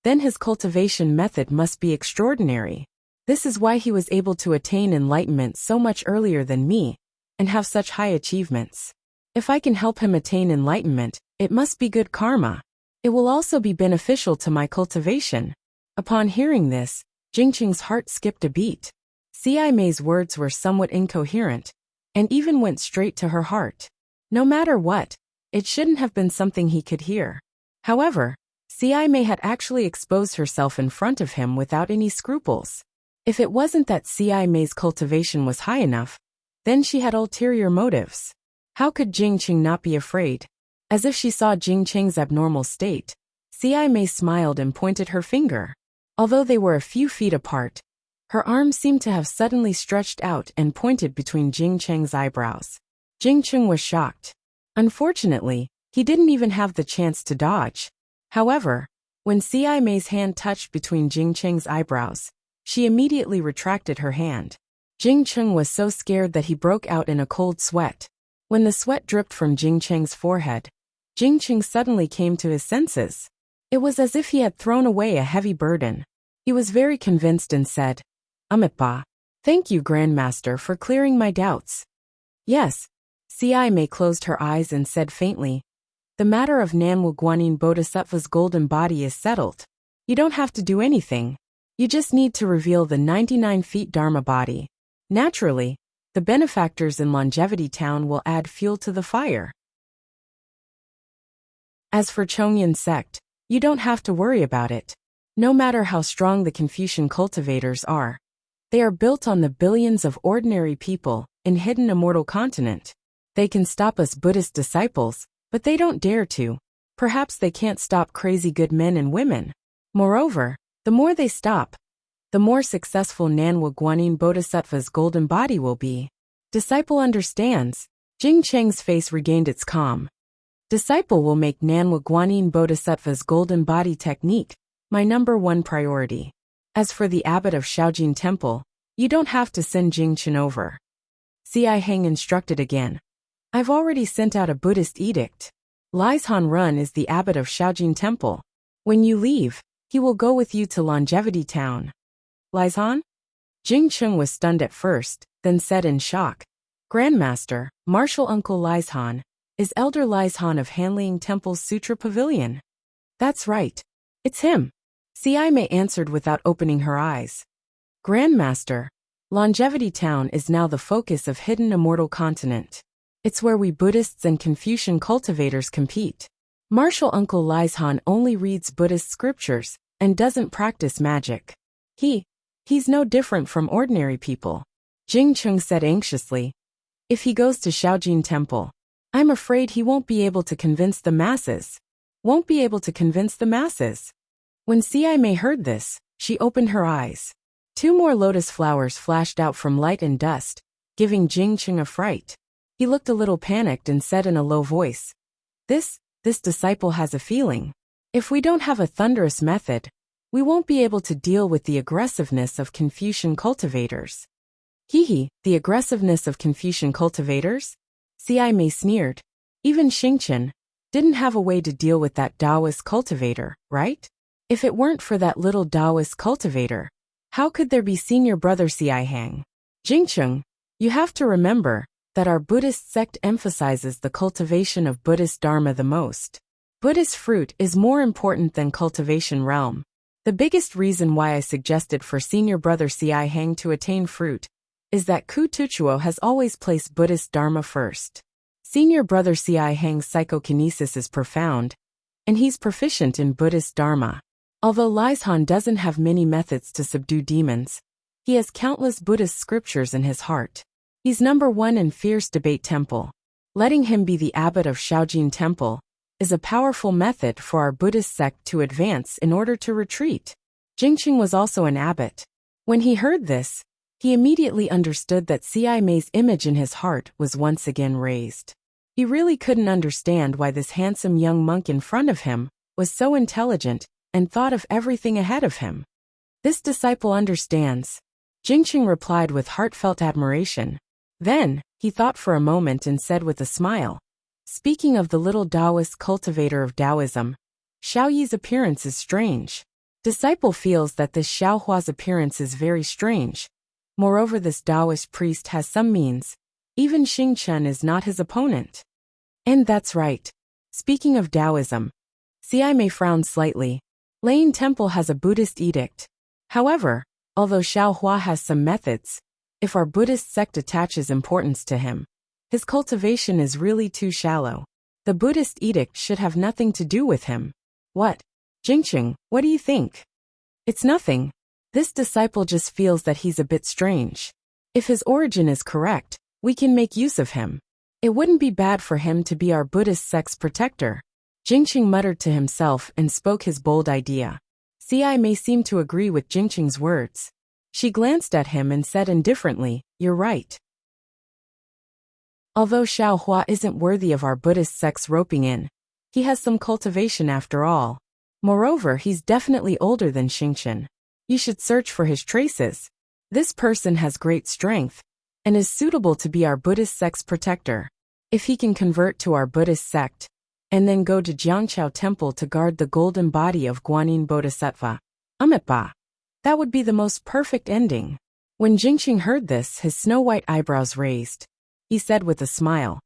then his cultivation method must be extraordinary. This is why he was able to attain enlightenment so much earlier than me, and have such high achievements. If I can help him attain enlightenment, it must be good karma. It will also be beneficial to my cultivation. Upon hearing this, Jingcheng's heart skipped a beat. Ci Mei's words were somewhat incoherent, and even went straight to her heart. No matter what, it shouldn't have been something he could hear. However, Ci Mei had actually exposed herself in front of him without any scruples. If it wasn't that Ci Mei's cultivation was high enough, then she had ulterior motives. How could Jingcheng not be afraid? As if she saw Jingcheng's abnormal state, Ci Mei smiled and pointed her finger. Although they were a few feet apart, her arm seemed to have suddenly stretched out and pointed between Jingcheng's eyebrows. Jingcheng was shocked. Unfortunately, he didn't even have the chance to dodge. However, when Ci Mei's hand touched between Jingcheng's eyebrows, she immediately retracted her hand. Jingcheng was so scared that he broke out in a cold sweat. When the sweat dripped from Jingcheng's forehead, Jingcheng suddenly came to his senses. It was as if he had thrown away a heavy burden. He was very convinced and said, "Amipa, thank you, Grandmaster, for clearing my doubts." Yes. Ci Mei closed her eyes and said faintly, "The matter of Nanwu Guanyin Bodhisattva's golden body is settled. You don't have to do anything. You just need to reveal the 99 feet Dharma body. Naturally, the benefactors in Longevity Town will add fuel to the fire. As for Chongyan sect, you don't have to worry about it. No matter how strong the Confucian cultivators are, they are built on the billions of ordinary people in hidden immortal continent. They can stop us Buddhist disciples, but they don't dare to. Perhaps they can't stop crazy good men and women. Moreover, the more they stop, the more successful Nanwu Guanyin Bodhisattva's golden body will be." Disciple understands. Jingcheng's face regained its calm. Disciple will make Nanwu Guanyin Bodhisattva's golden body technique my #1 priority. As for the abbot of Shaojin Temple, you don't have to send Jingchen over. Ci Hang instructed again. I've already sent out a Buddhist edict. Lizhan Run is the abbot of Shaojin Temple. When you leave, he will go with you to Longevity Town. Lizhan? Jingcheng was stunned at first, then said in shock, Grandmaster, Martial Uncle Lizhan, is Elder Lizhan of Hanliang Temple's Sutra Pavilion. That's right. It's him. Ci Mei answered without opening her eyes. Grandmaster, Longevity Town is now the focus of hidden immortal continent. It's where we Buddhists and Confucian cultivators compete. Martial Uncle Lizhan only reads Buddhist scriptures and doesn't practice magic. He's no different from ordinary people. Jingcheng said anxiously. If he goes to Shaojin Temple, I'm afraid he won't be able to convince the masses. Won't be able to convince the masses. When Xi Mei heard this, she opened her eyes. 2 more lotus flowers flashed out from light and dust, giving Jingcheng a fright. He looked a little panicked and said in a low voice, This disciple has a feeling. If we don't have a thunderous method, we won't be able to deal with the aggressiveness of Confucian cultivators. The aggressiveness of Confucian cultivators? Xi Mei sneered. Even Xingchen didn't have a way to deal with that Taoist cultivator, right? If it weren't for that little Taoist cultivator, how could there be senior brother Xi Hang? Jingcheng, you have to remember that our Buddhist sect emphasizes the cultivation of Buddhist Dharma the most. Buddhist fruit is more important than cultivation realm. The biggest reason why I suggested for senior brother Xi Hang to attain fruit is that Ku Tuchuo has always placed Buddhist Dharma first. Senior brother Xi Hang's psychokinesis is profound, and he's proficient in Buddhist Dharma. Although Lieshan doesn't have many methods to subdue demons, he has countless Buddhist scriptures in his heart. He's number 1 in fierce debate temple. Letting him be the abbot of Shaojin Temple is a powerful method for our Buddhist sect to advance in order to retreat. Jingcheng was also an abbot. When he heard this, he immediately understood that Xi Mei's image in his heart was once again raised. He really couldn't understand why this handsome young monk in front of him was so intelligent and thought of everything ahead of him. This disciple understands. Jingcheng replied with heartfelt admiration. Then, he thought for a moment and said with a smile, Speaking of the little Taoist cultivator of Taoism, Xiao Yi's appearance is strange. Disciple feels that this Xiao Hua's appearance is very strange. Moreover, this Taoist priest has some means. Even Xingchen is not his opponent. And that's right. Speaking of Taoism, Xi Mei frowned slightly. Lane Temple has a Buddhist edict. However, although Xiao Hua has some methods, if our Buddhist sect attaches importance to him, his cultivation is really too shallow. The Buddhist edict should have nothing to do with him. What? Jingcheng, what do you think? It's nothing. This disciple just feels that he's a bit strange. If his origin is correct, we can make use of him. It wouldn't be bad for him to be our Buddhist sect's protector. Jingcheng muttered to himself and spoke his bold idea. Xi Mei seemed to agree with Jingcheng's words. She glanced at him and said indifferently, You're right. Although Xiao Hua isn't worthy of our Buddhist sect's roping in, he has some cultivation after all. Moreover, he's definitely older than Xingchen. You should search for his traces. This person has great strength and is suitable to be our Buddhist sect's protector. If he can convert to our Buddhist sect, and then go to Jiangqiao Temple to guard the golden body of Guanyin Bodhisattva, Amitabha, that would be the most perfect ending. When Jingcheng heard this, his snow-white eyebrows raised. He said with a smile,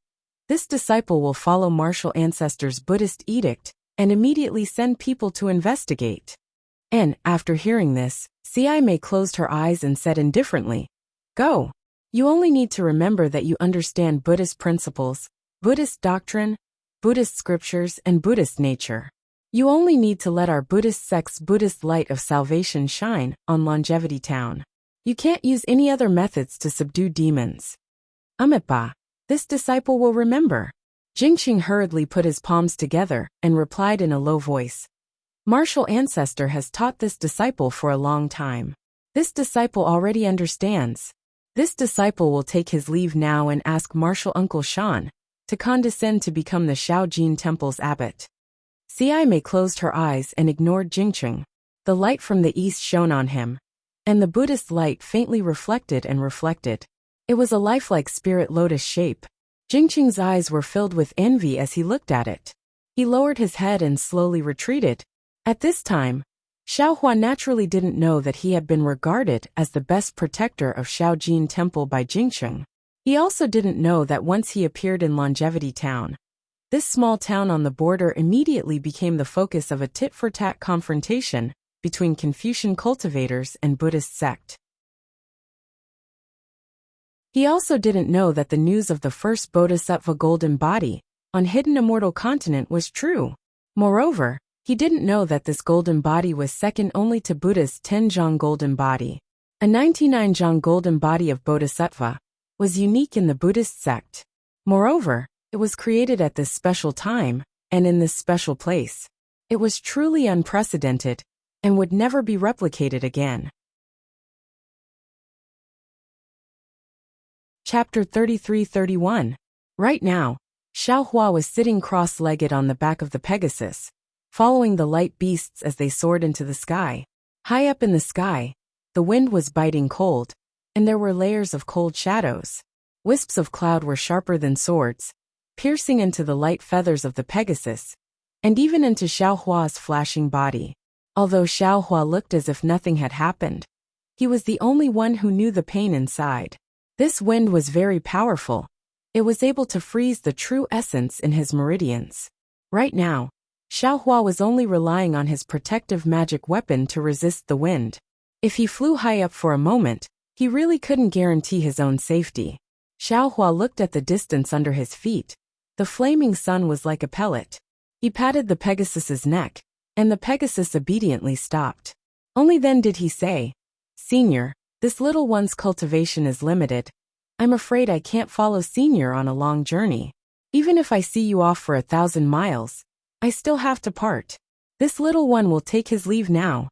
This disciple will follow martial ancestors' Buddhist edict and immediately send people to investigate. And, after hearing this, Xi Mei closed her eyes and said indifferently, Go. You only need to remember that you understand Buddhist principles, Buddhist doctrine, Buddhist scriptures, and Buddhist nature. You only need to let our Buddhist sect's Buddhist light of salvation shine on Longevity Town. You can't use any other methods to subdue demons. Amitabha, this disciple will remember. Jingcheng hurriedly put his palms together and replied in a low voice. Martial ancestor has taught this disciple for a long time. This disciple already understands. This disciple will take his leave now and ask martial uncle Shan to condescend to become the Shaojin Temple's abbot. Xi Mei closed her eyes and ignored Jingcheng. The light from the east shone on him, and the Buddhist light faintly reflected and reflected. It was a lifelike spirit lotus shape. Jingcheng's eyes were filled with envy as he looked at it. He lowered his head and slowly retreated. At this time, Xiao Hua naturally didn't know that he had been regarded as the best protector of Shaojin Temple by Jingcheng. He also didn't know that once he appeared in Longevity Town, this small town on the border immediately became the focus of a tit-for-tat confrontation between Confucian cultivators and Buddhist sect. He also didn't know that the news of the first Bodhisattva golden body on hidden immortal continent was true. Moreover, He didn't know that this golden body was second only to Buddha's 10-jhang golden body. A 99-jhang golden body of Bodhisattva was unique in the Buddhist sect. Moreover, it was created at this special time and in this special place. It was truly unprecedented and would never be replicated again. Chapter 33-31. Right now, Xiaohua was sitting cross-legged on the back of the Pegasus, following the light beasts as they soared into the sky. High up in the sky, the wind was biting cold, and there were layers of cold shadows. Wisps of cloud were sharper than swords, piercing into the light feathers of the Pegasus, and even into Xiaohua's flashing body. Although Xiaohua looked as if nothing had happened, he was the only one who knew the pain inside. This wind was very powerful. It was able to freeze the true essence in his meridians. Right now, Xiaohua was only relying on his protective magic weapon to resist the wind. If he flew high up for a moment, he really couldn't guarantee his own safety. Xiaohua looked at the distance under his feet. The flaming sun was like a pellet. He patted the Pegasus's neck, and the Pegasus obediently stopped. Only then did he say, "Senior, this little one's cultivation is limited. I'm afraid I can't follow Senior on a long journey. Even if I see you off for 1,000 miles, I still have to part. This little one will take his leave now."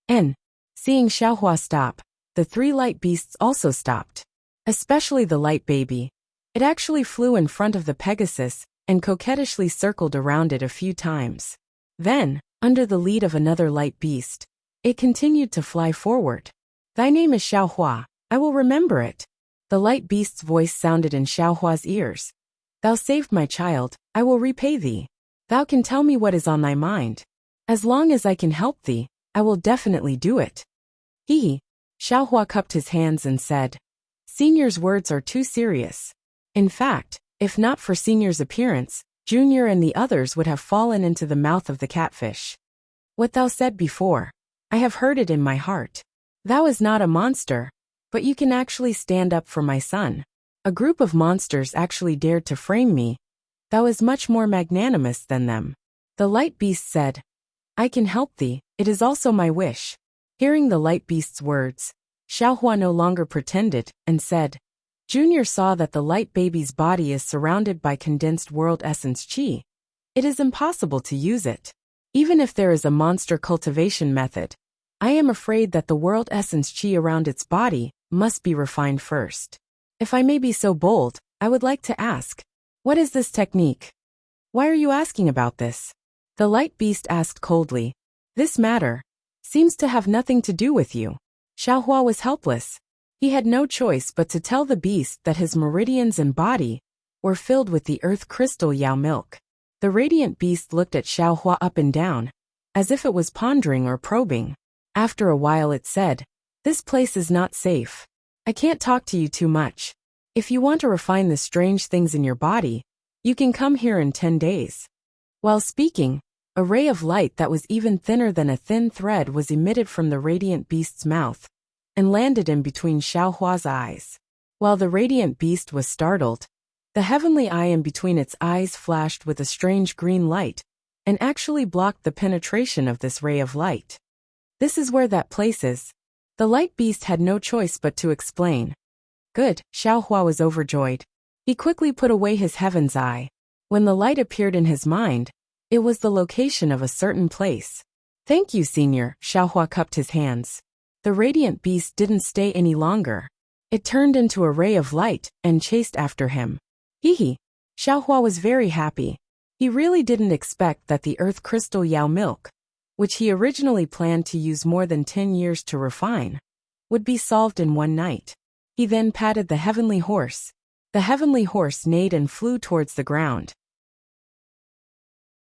And, seeing Xiaohua stop, the three light beasts also stopped. Especially the light baby. It actually flew in front of the Pegasus and coquettishly circled around it a few times. Then, under the lead of another light beast, it continued to fly forward. "Thy name is Xiaohua, I will remember it." The light beast's voice sounded in Xiaohua's ears. "Thou saved my child, I will repay thee. Thou can tell me what is on thy mind. As long as I can help thee, I will definitely do it." Xiaohua cupped his hands and said, "Senior's words are too serious. In fact, if not for Senior's appearance, Junior and the others would have fallen into the mouth of the catfish. What thou said before, I have heard it in my heart. Thou is not a monster, but you can actually stand up for my son. A group of monsters actually dared to frame me. Thou is much more magnanimous than them." The light beast said, "I can help thee, it is also my wish." Hearing the light beast's words, Xiaohua no longer pretended and said, "Junior saw that the light baby's body is surrounded by condensed world essence qi. It is impossible to use it. Even if there is a monster cultivation method, I am afraid that the world essence qi around its body must be refined first. If I may be so bold, I would like to ask, what is this technique? Why are you asking about this?" The light beast asked coldly. "This matter seems to have nothing to do with you." Xiaohua was helpless. He had no choice but to tell the beast that his meridians and body were filled with the earth crystal Yao milk. The radiant beast looked at Xiaohua up and down, as if it was pondering or probing. After a while it said, "This place is not safe. I can't talk to you too much. If you want to refine the strange things in your body, you can come here in 10 days. While speaking, a ray of light that was even thinner than a thin thread was emitted from the radiant beast's mouth and landed in between Xiaohua's eyes. While the radiant beast was startled, the heavenly eye in between its eyes flashed with a strange green light and actually blocked the penetration of this ray of light. "This is where that place is." The light beast had no choice but to explain. "Good," Xiaohua was overjoyed. He quickly put away his heaven's eye. When the light appeared in his mind, it was the location of a certain place. "Thank you, Senior," Xiaohua cupped his hands. The radiant beast didn't stay any longer. It turned into a ray of light and chased after him. Xiaohua was very happy. He really didn't expect that the earth crystal Yao milk, which he originally planned to use more than 10 years to refine, would be solved in one night. He then patted the heavenly horse. The heavenly horse neighed and flew towards the ground.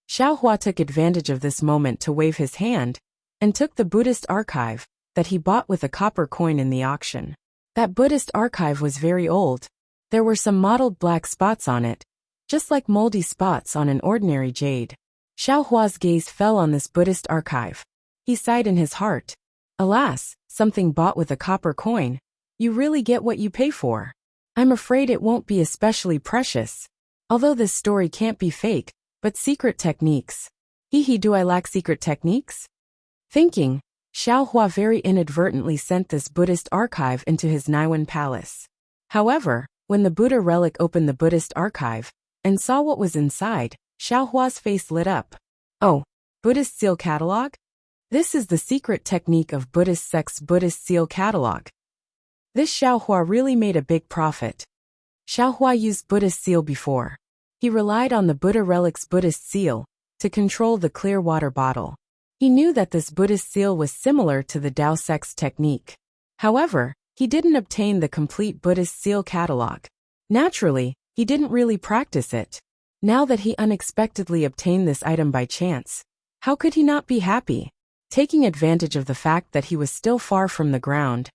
Xiaohua took advantage of this moment to wave his hand and took the Buddhist archive that he bought with a copper coin in the auction. That Buddhist archive was very old. There were some mottled black spots on it, just like moldy spots on an ordinary jade. Xiaohua's gaze fell on this Buddhist archive. He sighed in his heart. Alas, something bought with a copper coin. You really get what you pay for. I'm afraid it won't be especially precious. Although this story can't be fake, but secret techniques. Hee, do I lack secret techniques? Thinking, Xiaohua very inadvertently sent this Buddhist archive into his Naiwan palace. However, when the Buddha relic opened the Buddhist archive and saw what was inside, Xiaohua's face lit up. Oh, Buddhist seal catalog? This is the secret technique of Buddhist sect's Buddhist seal catalog. This Xiaohua really made a big profit. Xiaohua used Buddhist seal before. He relied on the Buddha relic's Buddhist seal to control the clear water bottle. He knew that this Buddhist seal was similar to the Tao sect's technique. However, he didn't obtain the complete Buddhist seal catalog. Naturally, he didn't really practice it. Now that he unexpectedly obtained this item by chance, how could he not be happy? Taking advantage of the fact that he was still far from the ground,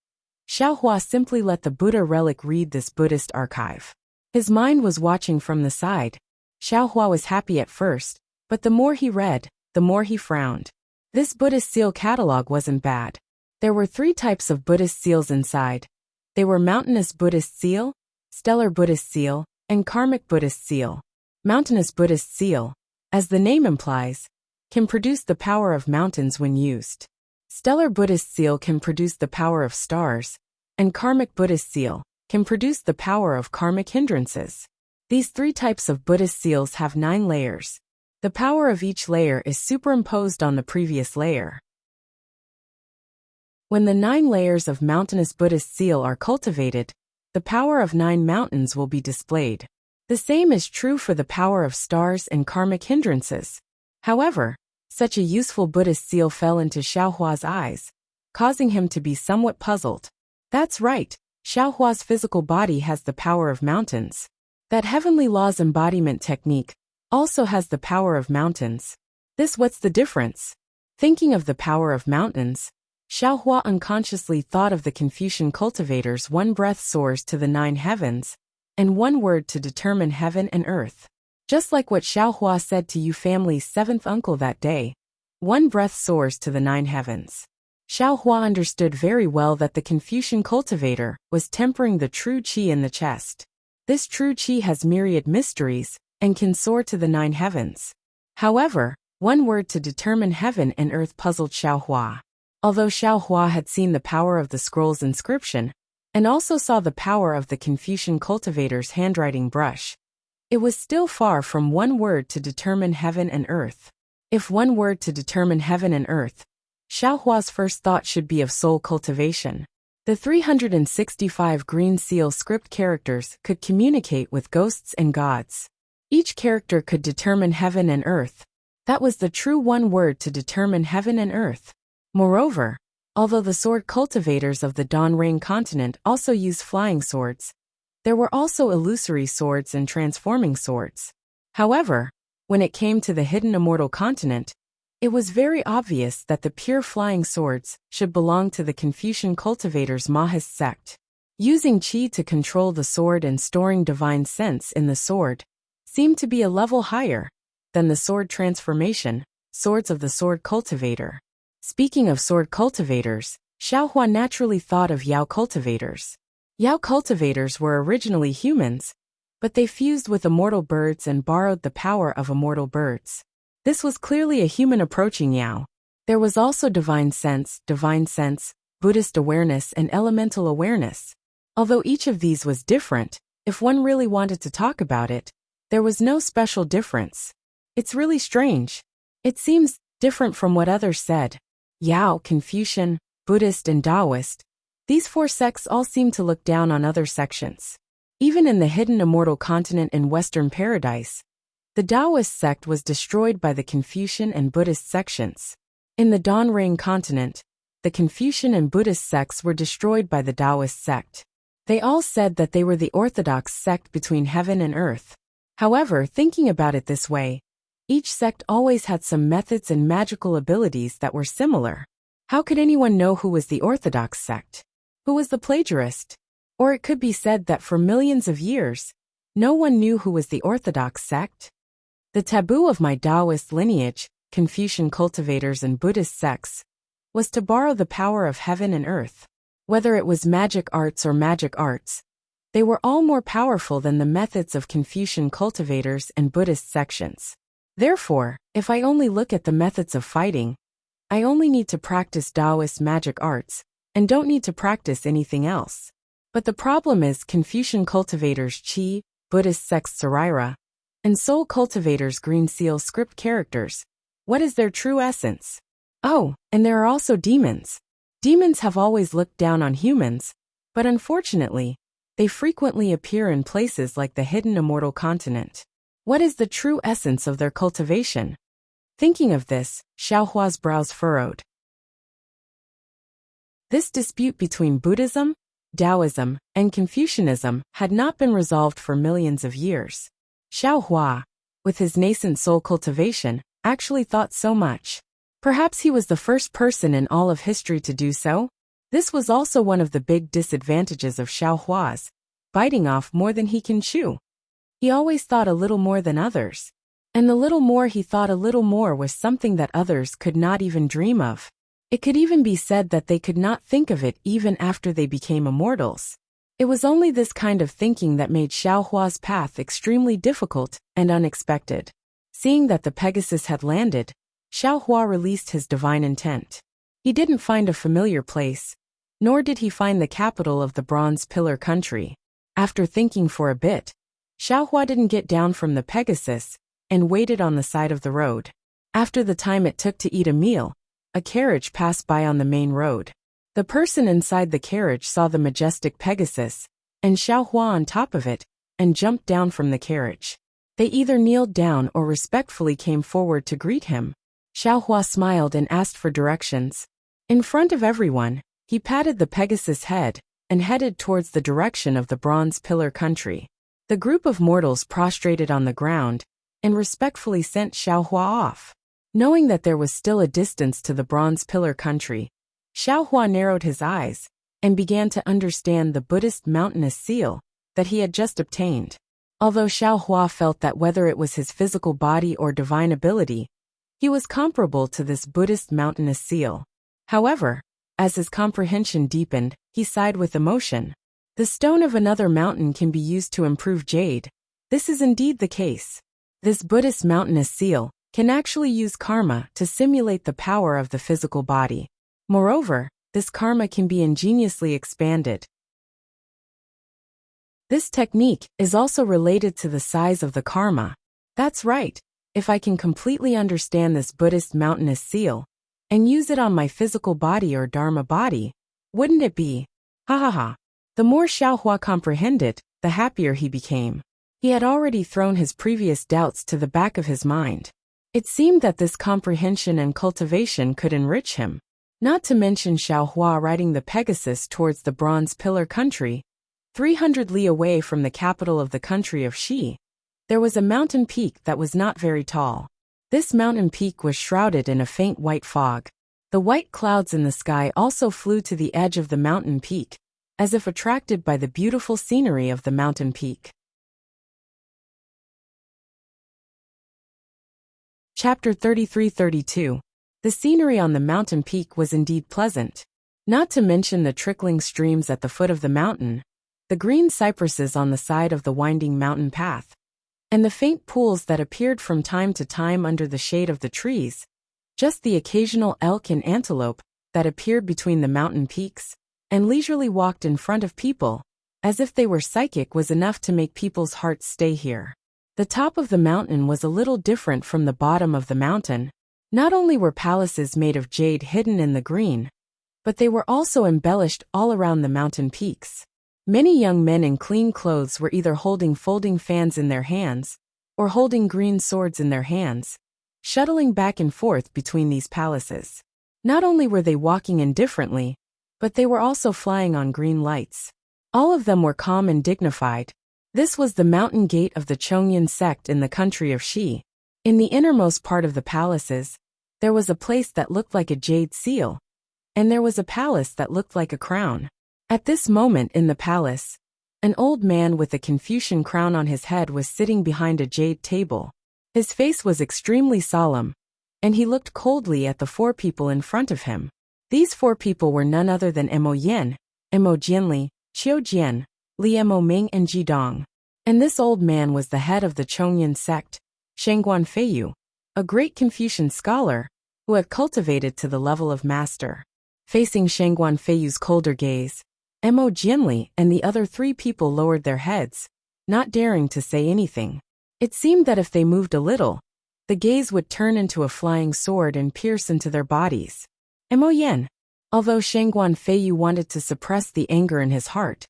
Xiaohua simply let the Buddha relic read this Buddhist archive. His mind was watching from the side. Xiaohua was happy at first, but the more he read, the more he frowned. This Buddhist seal catalog wasn't bad. There were 3 types of Buddhist seals inside. They were Mountainous Buddhist Seal, Stellar Buddhist Seal, and Karmic Buddhist Seal. Mountainous Buddhist Seal, as the name implies, can produce the power of mountains when used. Stellar Buddhist Seal can produce the power of stars, and Karmic Buddhist Seal can produce the power of karmic hindrances. These 3 types of Buddhist seals have 9 layers. The power of each layer is superimposed on the previous layer. When the 9 layers of Mountainous Buddhist Seal are cultivated, the power of 9 mountains will be displayed. The same is true for the power of stars and karmic hindrances. However, such a useful Buddhist seal fell into Xiaohua's eyes, causing him to be somewhat puzzled. That's right, Xiaohua's physical body has the power of mountains. That heavenly laws embodiment technique also has the power of mountains. What's the difference? Thinking of the power of mountains, Xiaohua unconsciously thought of the Confucian cultivator's 1 breath soars to the 9 heavens, and 1 word to determine heaven and earth. Just like what Xiaohua said to Yu family's 7th uncle that day, 1 breath soars to the 9 heavens. Xiaohua understood very well that the Confucian cultivator was tempering the true qi in the chest. This true qi has myriad mysteries and can soar to the 9 heavens. However, 1 word to determine heaven and earth puzzled Xiaohua. Although Xiaohua had seen the power of the scroll's inscription, and also saw the power of the Confucian cultivator's handwriting brush, it was still far from 1 word to determine heaven and earth. If 1 word to determine heaven and earth, Xiaohua's first thought should be of soul cultivation. The 365 green seal script characters could communicate with ghosts and gods. Each character could determine heaven and earth. That was the true 1 word to determine heaven and earth. Moreover, although the sword cultivators of the Donrain continent also used flying swords, there were also illusory swords and transforming swords. However, when it came to the hidden immortal continent, it was very obvious that the pure flying swords should belong to the Confucian cultivators' Mahist sect. Using qi to control the sword and storing divine sense in the sword seemed to be a level higher than the sword transformation, swords of the sword cultivator. Speaking of sword cultivators, Xiaohua naturally thought of Yao cultivators. Yao cultivators were originally humans, but they fused with immortal birds and borrowed the power of immortal birds. This was clearly a human approaching Yao. There was also divine sense, Buddhist awareness and elemental awareness. Although each of these was different, if one really wanted to talk about it, there was no special difference. It's really strange. It seems different from what others said. Yao, Confucian, Buddhist and Taoist, these 4 sects all seem to look down on other sections. Even in the hidden immortal continent in Western Paradise, the Taoist sect was destroyed by the Confucian and Buddhist sections. In the Donrain continent, the Confucian and Buddhist sects were destroyed by the Taoist sect. They all said that they were the orthodox sect between heaven and earth. However, thinking about it this way, each sect always had some methods and magical abilities that were similar. How could anyone know who was the orthodox sect? Who was the plagiarist? Or it could be said that for millions of years, no one knew who was the orthodox sect. The taboo of my Taoist lineage, Confucian cultivators and Buddhist sects, was to borrow the power of heaven and earth. Whether it was magic arts or magic arts, they were all more powerful than the methods of Confucian cultivators and Buddhist sections. Therefore, if I only look at the methods of fighting, I only need to practice Taoist magic arts, and don't need to practice anything else. But the problem is Confucian cultivators Qi, Buddhist sects Saraira, and Soul cultivators Green Seal script characters. What is their true essence? Oh, and there are also demons. Demons have always looked down on humans, but unfortunately, they frequently appear in places like the hidden immortal continent. What is the true essence of their cultivation? Thinking of this, Xiaohua's brows furrowed. This dispute between Buddhism, Taoism, and Confucianism had not been resolved for millions of years. Xiaohua, with his nascent soul cultivation, actually thought so much. Perhaps he was the first person in all of history to do so? This was also one of the big disadvantages of Xiaohua's, biting off more than he can chew. He always thought a little more than others. And the little more he thought a little more was something that others could not even dream of. It could even be said that they could not think of it even after they became immortals. It was only this kind of thinking that made Xiaohua's path extremely difficult and unexpected. Seeing that the Pegasus had landed, Xiaohua released his divine intent. He didn't find a familiar place, nor did he find the capital of the Bronze Pillar country. After thinking for a bit, Xiaohua didn't get down from the Pegasus and waited on the side of the road. After the time it took to eat a meal, a carriage passed by on the main road. The person inside the carriage saw the majestic Pegasus, and Xiaohua on top of it, and jumped down from the carriage. They either kneeled down or respectfully came forward to greet him. Xiaohua smiled and asked for directions. In front of everyone, he patted the Pegasus' head and headed towards the direction of the Bronze Pillar country. The group of mortals prostrated on the ground and respectfully sent Xiaohua off. Knowing that there was still a distance to the Bronze Pillar country, Xiaohua narrowed his eyes and began to understand the Buddhist mountainous seal that he had just obtained. Although Xiaohua felt that whether it was his physical body or divine ability, he was comparable to this Buddhist mountainous seal. However, as his comprehension deepened, he sighed with emotion. The stone of another mountain can be used to improve jade. This is indeed the case. This Buddhist mountainous seal can actually use karma to simulate the power of the physical body. Moreover, this karma can be ingeniously expanded. This technique is also related to the size of the karma. That's right. If I can completely understand this Buddhist mountainous seal and use it on my physical body or dharma body, wouldn't it be? Ha ha ha. The more Xiaohua comprehended, the happier he became. He had already thrown his previous doubts to the back of his mind. It seemed that this comprehension and cultivation could enrich him. Not to mention Xiaohua riding the Pegasus towards the Bronze Pillar country, 300 li away from the capital of the country of Xi. There was a mountain peak that was not very tall. This mountain peak was shrouded in a faint white fog. The white clouds in the sky also flew to the edge of the mountain peak, as if attracted by the beautiful scenery of the mountain peak. Chapter 33-32. The scenery on the mountain peak was indeed pleasant. Not to mention the trickling streams at the foot of the mountain, the green cypresses on the side of the winding mountain path, and the faint pools that appeared from time to time under the shade of the trees, just the occasional elk and antelope that appeared between the mountain peaks and leisurely walked in front of people, as if they were psychic, was enough to make people's hearts stay here. The top of the mountain was a little different from the bottom of the mountain. Not only were palaces made of jade hidden in the green, but they were also embellished all around the mountain peaks. Many young men in clean clothes were either holding folding fans in their hands or holding green swords in their hands, shuttling back and forth between these palaces. Not only were they walking indifferently, but they were also flying on green lights. All of them were calm and dignified. This was the mountain gate of the Chongyan sect in the country of Xi. In the innermost part of the palaces, there was a place that looked like a jade seal, and there was a palace that looked like a crown. At this moment in the palace, an old man with a Confucian crown on his head was sitting behind a jade table. His face was extremely solemn, and he looked coldly at the four people in front of him. These four people were none other than Mo Yin, Mo Jianli, Qiu Jian, Li Mo Ming, and Ji Dong. And this old man was the head of the Chongyan sect, Shangguan Feiyu, a great Confucian scholar, who had cultivated to the level of master. Facing Shangguan Feiyu's colder gaze, Mo Jianli and the other 3 people lowered their heads, not daring to say anything. It seemed that if they moved a little, the gaze would turn into a flying sword and pierce into their bodies. Mo Yan. Although Shangguan Feiyu wanted to suppress the anger in his heart,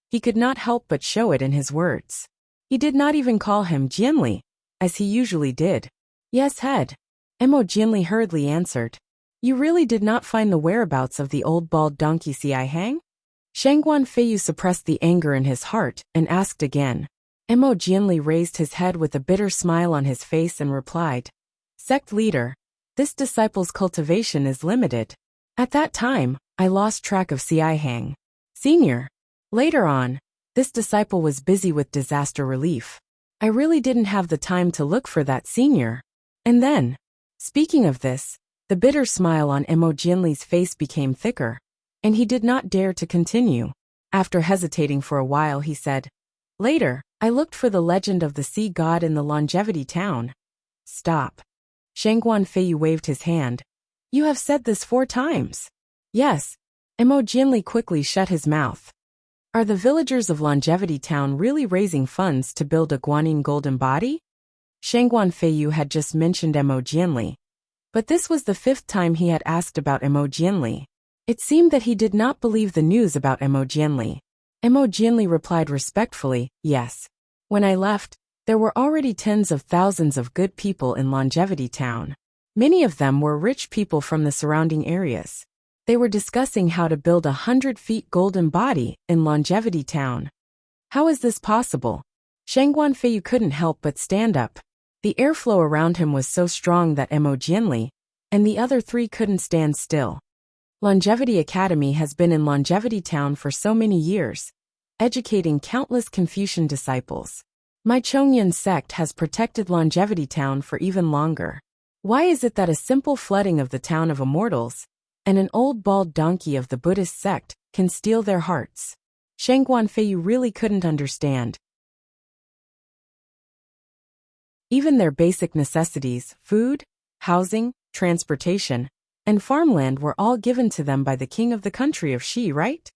he could not help but show it in his words. He did not even call him Jianli, as he usually did. Yes, head. Mo Jianli hurriedly answered. You really did not find the whereabouts of the old bald donkey Xi Hang? Shangguan Feiyu suppressed the anger in his heart and asked again. Mo Jianli raised his head with a bitter smile on his face and replied, Sect leader, this disciple's cultivation is limited. At that time, I lost track of Xi Hang. Senior. Later on, this disciple was busy with disaster relief. I really didn't have the time to look for that senior. And then, speaking of this, the bitter smile on Mo Jianli's face became thicker, and he did not dare to continue. After hesitating for a while, he said, Later, I looked for the legend of the sea god in the Longevity town. Stop. Shangguan Feiyu waved his hand. You have said this 4 times. Yes. Mo Jianli quickly shut his mouth. Are the villagers of Longevity town really raising funds to build a Guanyin golden body? Shangguan Feiyu had just mentioned Mo Jianli, but this was the 5th time he had asked about Mo Jianli. It seemed that he did not believe the news about Mo Jianli. Mo Jianli replied respectfully, Yes. When I left, there were already tens of thousands of good people in Longevity town. Many of them were rich people from the surrounding areas. They were discussing how to build 100-feet golden body in Longevity town. How is this possible? Shangguan Feiyu couldn't help but stand up. The airflow around him was so strong that Mo Jianli and the other 3 couldn't stand still. Longevity Academy has been in Longevity town for so many years, educating countless Confucian disciples. My Chongyan sect has protected Longevity town for even longer. Why is it that a simple flooding of the town of immortals and an old bald donkey of the Buddhist sect can steal their hearts? Shangguan Feiyu really couldn't understand. Even their basic necessities, food, housing, transportation, and farmland were all given to them by the king of the country of Xi, right?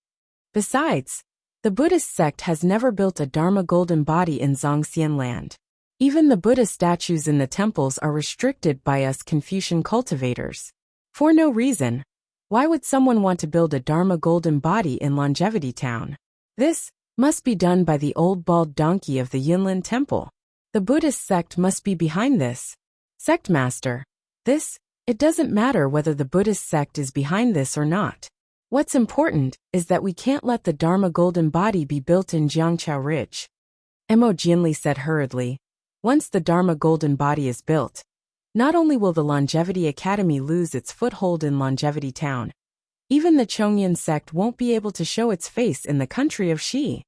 Besides, the Buddhist sect has never built a Dharma golden body in Zhongxian land. Even the Buddha statues in the temples are restricted by us Confucian cultivators. For no reason. Why would someone want to build a Dharma golden body in Longevity town? This must be done by the old bald donkey of the Yunlin temple. The Buddhist sect must be behind this. Sect master. It doesn't matter whether the Buddhist sect is behind this or not. What's important is that we can't let the Dharma golden body be built in Jiangqiao Ridge. Mo Jianli said hurriedly. Once the Dharma golden body is built, not only will the Longevity Academy lose its foothold in Longevity town, even the Chongyan sect won't be able to show its face in the country of Xi.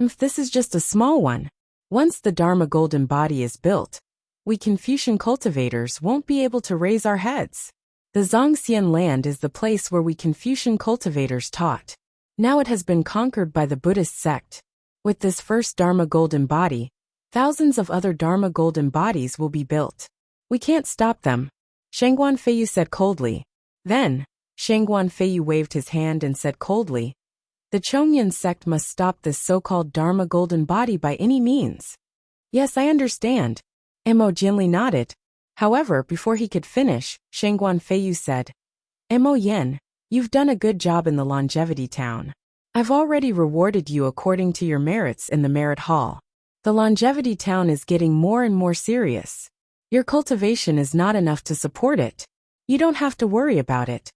If this is just a small one, once the Dharma golden body is built, we Confucian cultivators won't be able to raise our heads. The Zhongxian land is the place where we Confucian cultivators taught. Now it has been conquered by the Buddhist sect. With this first Dharma golden body, thousands of other Dharma golden bodies will be built. We can't stop them, Shangguan Feiyu said coldly. Then, Shangguan Feiyu waved his hand and said coldly, the Chongyan sect must stop this so-called Dharma golden body by any means. Yes, I understand. Mo Jianli nodded. However, before he could finish, Shangguan Feiyu said, Mo Yan, you've done a good job in the Longevity town. I've already rewarded you according to your merits in the merit hall. The Longevity town is getting more and more serious. Your cultivation is not enough to support it. You don't have to worry about it.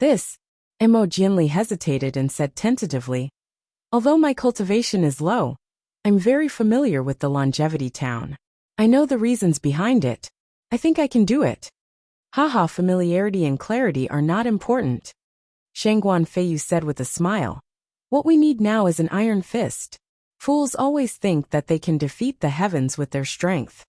Mo Jianli hesitated and said tentatively, although my cultivation is low, I'm very familiar with the Longevity town. I know the reasons behind it. I think I can do it. Haha, familiarity and clarity are not important. Shangguan Feiyu said with a smile. What we need now is an iron fist. Fools always think that they can defeat the heavens with their strength.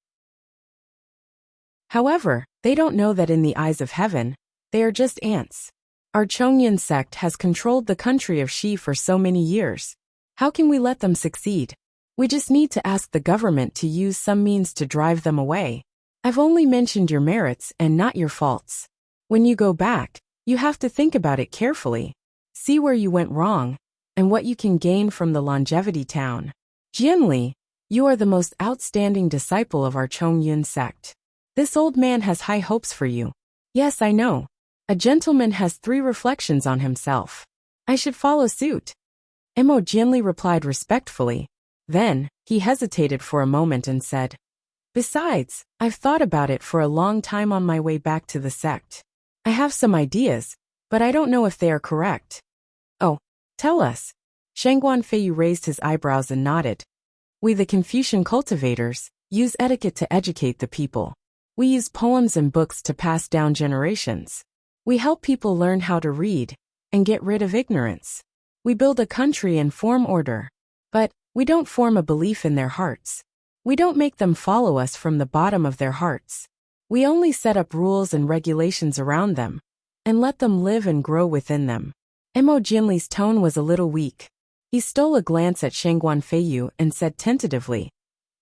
However, they don't know that in the eyes of heaven, they are just ants. Our Chongyan sect has controlled the country of Xi for so many years. How can we let them succeed? We just need to ask the government to use some means to drive them away. I've only mentioned your merits and not your faults. When you go back, you have to think about it carefully. See where you went wrong, and what you can gain from the longevity town. Jianli, you are the most outstanding disciple of our Chongyun sect. This old man has high hopes for you. Yes, I know. A gentleman has 3 reflections on himself. I should follow suit. Mo Jianli replied respectfully. Then, he hesitated for a moment and said, Besides, I've thought about it for a long time on my way back to the sect. I have some ideas, but I don't know if they are correct. Oh, tell us. Shangguan Feiyu raised his eyebrows and nodded. We, the Confucian cultivators, use etiquette to educate the people. We use poems and books to pass down generations. We help people learn how to read and get rid of ignorance. We build a country and form order. But we don't form a belief in their hearts. We don't make them follow us from the bottom of their hearts. We only set up rules and regulations around them and let them live and grow within them. Mo Jinli's tone was a little weak. He stole a glance at Shangguan Feiyu and said tentatively,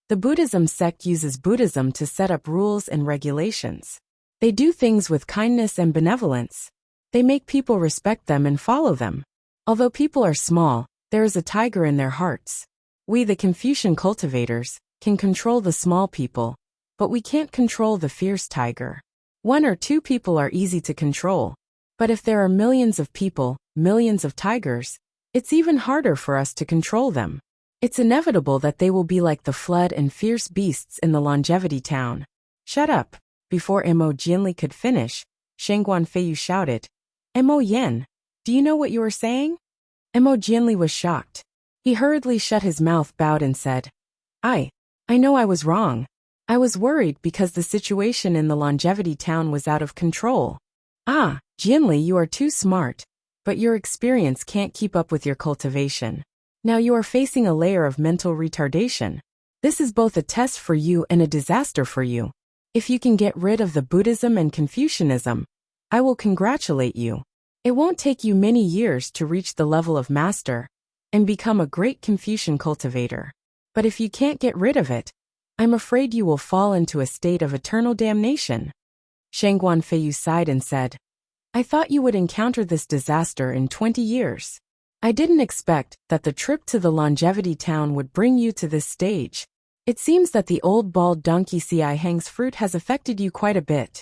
The Buddhism sect uses Buddhism to set up rules and regulations. They do things with kindness and benevolence. They make people respect them and follow them. Although people are small, there is a tiger in their hearts. We, the Confucian cultivators, can control the small people, but we can't control the fierce tiger. 1 or 2 people are easy to control, but if there are millions of people, millions of tigers, it's even harder for us to control them. It's inevitable that they will be like the flood and fierce beasts in the longevity town. Shut up. Before Mo Jianli could finish, Shangguan Feiyu shouted, Mo Yen, do you know what you are saying? Mo Jianli was shocked. He hurriedly shut his mouth, bowed and said, I know I was wrong. I was worried because the situation in the longevity town was out of control. Jianli, you are too smart, but your experience can't keep up with your cultivation. Now you are facing a layer of mental retardation. This is both a test for you and a disaster for you. If you can get rid of the Buddhism and Confucianism, I will congratulate you. It won't take you many years to reach the level of master and become a great Confucian cultivator. But if you can't get rid of it, I'm afraid you will fall into a state of eternal damnation. Shangguan Feiyu sighed and said, I thought you would encounter this disaster in 20 years. I didn't expect that the trip to the longevity town would bring you to this stage. It seems that the old bald donkey Ci Hang's fruit has affected you quite a bit.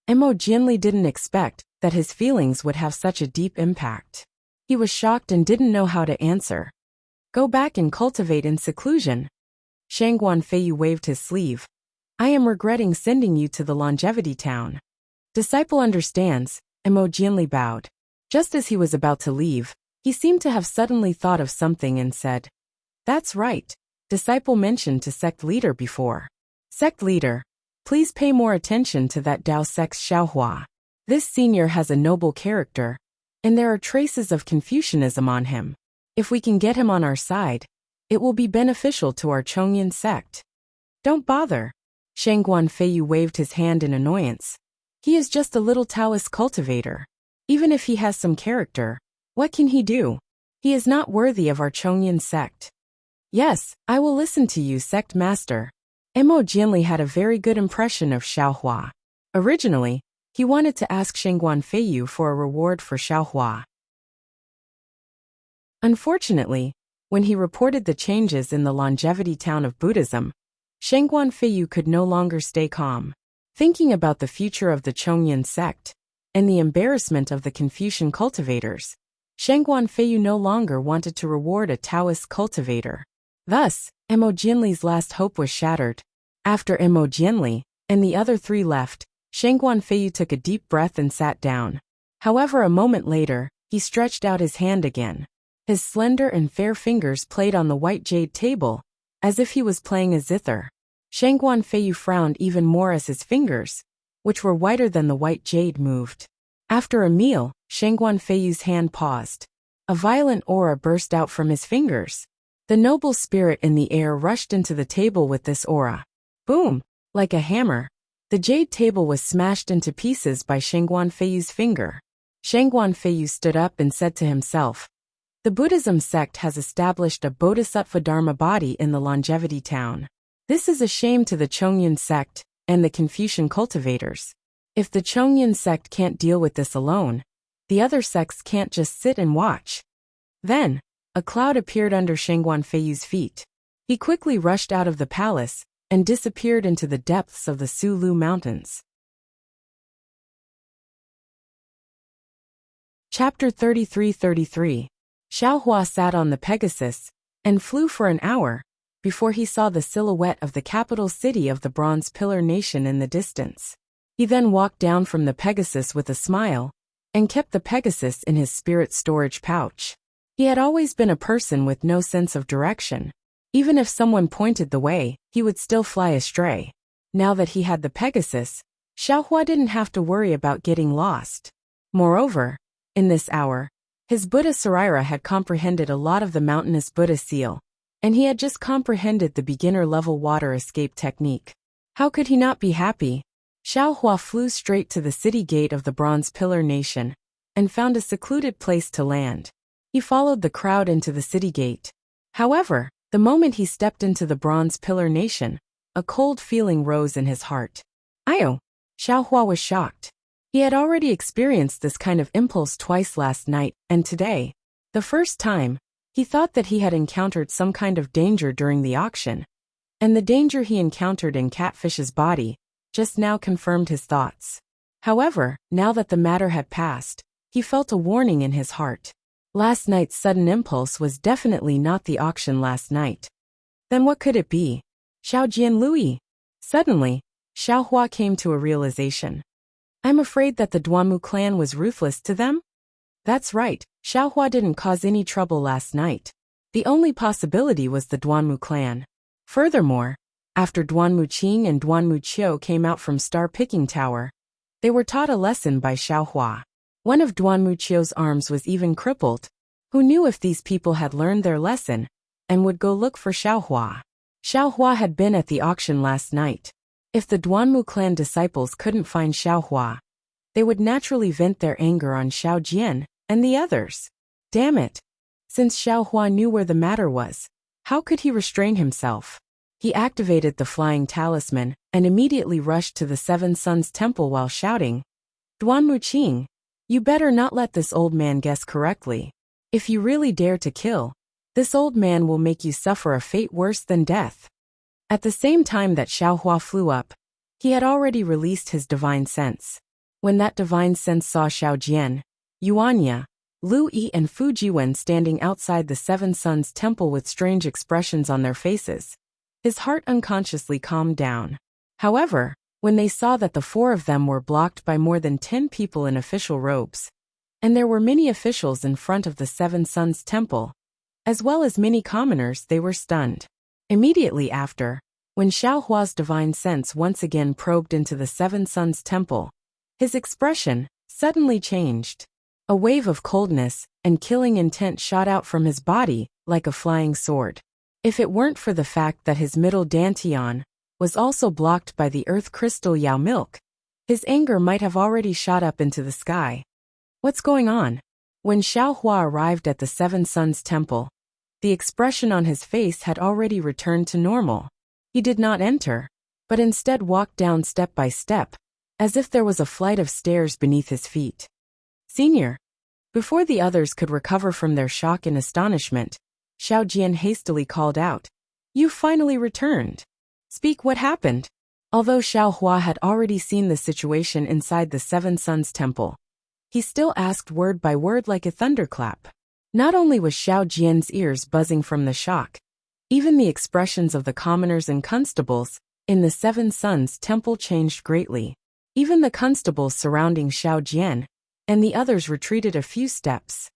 Mo Jianli didn't expect that his feelings would have such a deep impact. He was shocked and didn't know how to answer. Go back and cultivate in seclusion. Shangguan Feiyu waved his sleeve. I am regretting sending you to the longevity town. Disciple understands, Mo Jianli bowed. Just as he was about to leave, he seemed to have suddenly thought of something and said, That's right. Disciple mentioned to sect leader before. Sect leader, please pay more attention to that Dao sect's Xiaohua. This senior has a noble character, and there are traces of Confucianism on him. If we can get him on our side, it will be beneficial to our Chongyun sect. Don't bother. Shangguan Feiyu waved his hand in annoyance. He is just a little Taoist cultivator. Even if he has some character, what can he do? He is not worthy of our Chongyun sect. Yes, I will listen to you, sect master. Mo Jianli had a very good impression of Xiaohua. Originally, he wanted to ask Shangguan Feiyu for a reward for Xiaohua. Unfortunately, when he reported the changes in the longevity town of Buddhism, Shangguan Feiyu could no longer stay calm. Thinking about the future of the Chongyun sect and the embarrassment of the Confucian cultivators, Shangguan Feiyu no longer wanted to reward a Taoist cultivator. Thus, Mo Jianli's last hope was shattered. After Mo Jianli and the other 3 left, Shangguan Feiyu took a deep breath and sat down. However, a moment later, he stretched out his hand again. His slender and fair fingers played on the white jade table, as if he was playing a zither. Shangguan Feiyu frowned even more as his fingers, which were whiter than the white jade, moved. After a meal, Shangguan Feiyu's hand paused. A violent aura burst out from his fingers. The noble spirit in the air rushed into the table with this aura. Boom! Like a hammer, the jade table was smashed into pieces by Shangguan Feiyu's finger. Shangguan Feiyu stood up and said to himself, The Buddhism sect has established a Bodhisattva Dharma body in the longevity town. This is a shame to the Chongyun sect and the Confucian cultivators. If the Chongyan sect can't deal with this alone, the other sects can't just sit and watch. Then, a cloud appeared under Shengguan Feiyu's feet. He quickly rushed out of the palace and disappeared into the depths of the Sulu Mountains. Chapter 33-33. Xiaohua sat on the Pegasus and flew for an hour before he saw the silhouette of the capital city of the Bronze Pillar Nation in the distance. He then walked down from the Pegasus with a smile and kept the Pegasus in his spirit storage pouch. He had always been a person with no sense of direction. Even if someone pointed the way, he would still fly astray. Now that he had the Pegasus, Xiaohua didn't have to worry about getting lost. Moreover, in this hour, his Buddha Saraira had comprehended a lot of the mountainous Buddha seal, and he had just comprehended the beginner-level water escape technique. How could he not be happy? Xiaohua flew straight to the city gate of the Bronze Pillar Nation and found a secluded place to land. He followed the crowd into the city gate. However, the moment he stepped into the Bronze Pillar Nation, a cold feeling rose in his heart. Ayo! Xiaohua was shocked. He had already experienced this kind of impulse twice last night, and today, the first time, he thought that he had encountered some kind of danger during the auction, and the danger he encountered in Catfish's body just now confirmed his thoughts. However, now that the matter had passed, he felt a warning in his heart. Last night's sudden impulse was definitely not the auction last night. Then what could it be? Xiao Jianlui? Suddenly, Xiaohua came to a realization. I'm afraid that the Duanmu clan was ruthless to them? That's right, Xiaohua didn't cause any trouble last night. The only possibility was the Duanmu clan. Furthermore, after Duanmu Qing and Duanmu Qiu came out from Star Picking Tower, they were taught a lesson by Xiaohua. One of Duanmu Qiu's arms was even crippled. Who knew if these people had learned their lesson and would go look for Xiaohua? Xiaohua had been at the auction last night. If the Duanmu clan disciples couldn't find Xiaohua, they would naturally vent their anger on Xiao Jian and the others. Damn it! Since Xiaohua knew where the matter was, how could he restrain himself? He activated the flying talisman and immediately rushed to the Seven Suns Temple while shouting, Duanmu Qing, you better not let this old man guess correctly. If you really dare to kill, this old man will make you suffer a fate worse than death. At the same time that Xiaohua flew up, he had already released his divine sense. When that divine sense saw Xiao Jian, Yuanya, Lu Yi and Fu Jiwen standing outside the Seven Suns Temple with strange expressions on their faces, his heart unconsciously calmed down. However, when they saw that the four of them were blocked by more than 10 people in official robes, and there were many officials in front of the Seven Suns Temple, as well as many commoners, they were stunned. Immediately after, when Xiaohua's divine sense once again probed into the Seven Suns Temple, his expression suddenly changed. A wave of coldness and killing intent shot out from his body like a flying sword. If it weren't for the fact that his middle dantian was also blocked by the earth crystal Yao milk, his anger might have already shot up into the sky. What's going on? When Xiaohua arrived at the Seven Suns Temple, the expression on his face had already returned to normal. He did not enter, but instead walked down step by step, as if there was a flight of stairs beneath his feet. Senior. Before the others could recover from their shock and astonishment, Xiao Jian hastily called out, "You finally returned. Speak, what happened?" Although Xiaohua had already seen the situation inside the Seven Suns Temple, he still asked word by word like a thunderclap. Not only was Xiao Jian's ears buzzing from the shock, even the expressions of the commoners and constables in the Seven Suns Temple changed greatly. Even the constables surrounding Xiao Jian and the others retreated a few steps.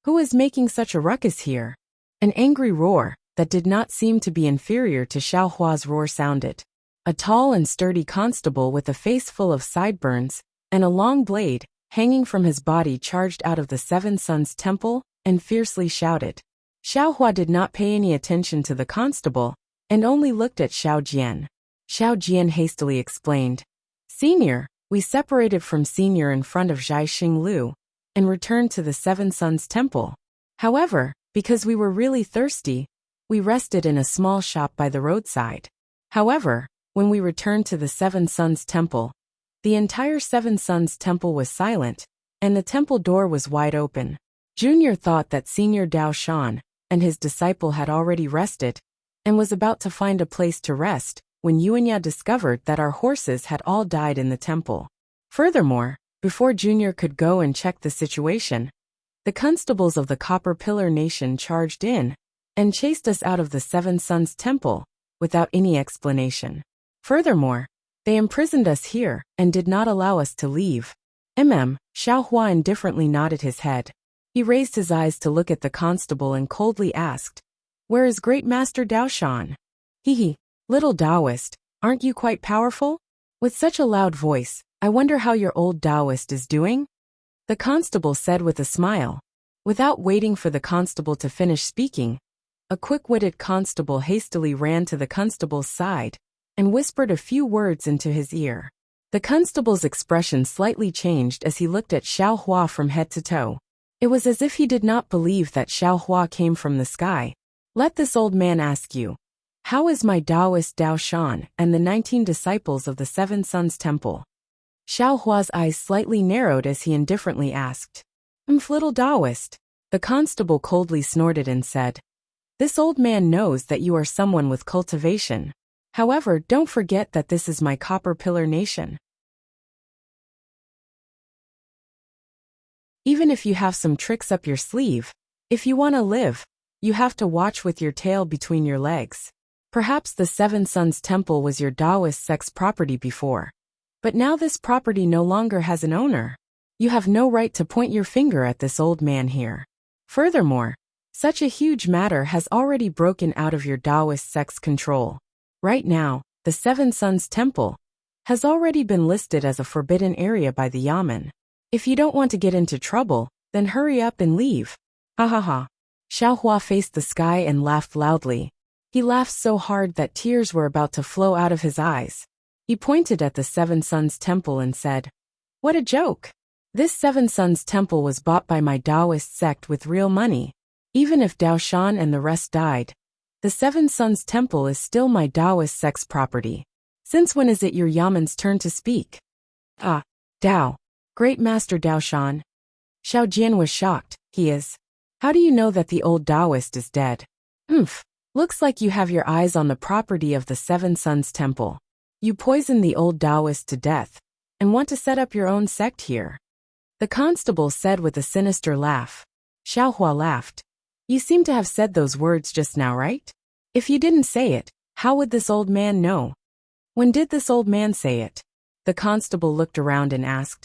Who is making such a ruckus here? An angry roar that did not seem to be inferior to Xiaohua's roar sounded. A tall and sturdy constable with a face full of sideburns and a long blade hanging from his body charged out of the Seven Suns Temple and fiercely shouted. Xiaohua did not pay any attention to the constable and only looked at Xiao Jian. Xiao Jian hastily explained, "Senior, we separated from Senior in front of Zhai Xinglu and returned to the Seven Suns Temple. However, because we were really thirsty, we rested in a small shop by the roadside. However, when we returned to the Seven Sons Temple, the entire Seven Sons Temple was silent, and the temple door was wide open. Junior thought that Senior Dao Shan and his disciple had already rested, and was about to find a place to rest, when Yuanya discovered that our horses had all died in the temple. Furthermore, before Junior could go and check the situation, the constables of the Copper Pillar Nation charged in and chased us out of the Seven Sons Temple without any explanation. Furthermore, they imprisoned us here and did not allow us to leave. Xiaohua indifferently nodded his head. He raised his eyes to look at the constable and coldly asked, "Where is Great Master Dao Shan?" "Hee, little Taoist, aren't you quite powerful? With such a loud voice, I wonder how your old Taoist is doing?" The constable said with a smile. Without waiting for the constable to finish speaking, a quick-witted constable hastily ran to the constable's side and whispered a few words into his ear. The constable's expression slightly changed as he looked at Xiaohua from head to toe. It was as if he did not believe that Xiaohua came from the sky. "Let this old man ask you, how is my Taoist Dao Shan and the 19 disciples of the Seven Sons Temple?" Xiaohua's eyes slightly narrowed as he indifferently asked, Little Taoist." The constable coldly snorted and said, "This old man knows that you are someone with cultivation. However, don't forget that this is my Copper Pillar Nation. Even if you have some tricks up your sleeve, if you want to live, you have to watch with your tail between your legs. Perhaps the Seven Sons Temple was your Taoist sect's property before, but now this property no longer has an owner. You have no right to point your finger at this old man here. Furthermore, such a huge matter has already broken out of your Taoist sect's control. Right now, the Seven Sons Temple has already been listed as a forbidden area by the Yamen. If you don't want to get into trouble, then hurry up and leave." Ha ha ha. Xiaohua faced the sky and laughed loudly. He laughed so hard that tears were about to flow out of his eyes. He pointed at the Seven Sons Temple and said, "What a joke! This Seven Sons Temple was bought by my Taoist sect with real money. Even if Dao Shan and the rest died, the Seven Sons Temple is still my Taoist sect's property. Since when is it your Yamen's turn to speak?" "Ah, Dao. Great Master Dao Shan." Xiao Jian was shocked. "He is? How do you know that the old Taoist is dead?" Looks like you have your eyes on the property of the Seven Sons Temple. You poisoned the old Taoist to death, and want to set up your own sect here," the constable said with a sinister laugh. Xiaohua laughed. "You seem to have said those words just now, right? If you didn't say it, how would this old man know?" "When did this old man say it?" The constable looked around and asked.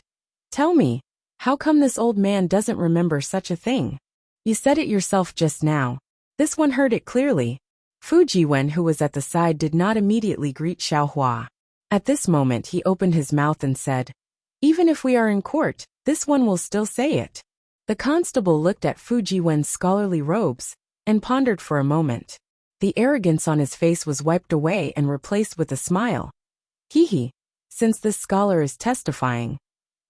"Tell me, how come this old man doesn't remember such a thing? You said it yourself just now." This one heard it clearly. Fujiwen, who was at the side, did not immediately greet Xiaohua. At this moment he opened his mouth and said, "Even if we are in court, this one will still say it." The constable looked at Fujiwen's scholarly robes and pondered for a moment. The arrogance on his face was wiped away and replaced with a smile. Hee, since this scholar is testifying,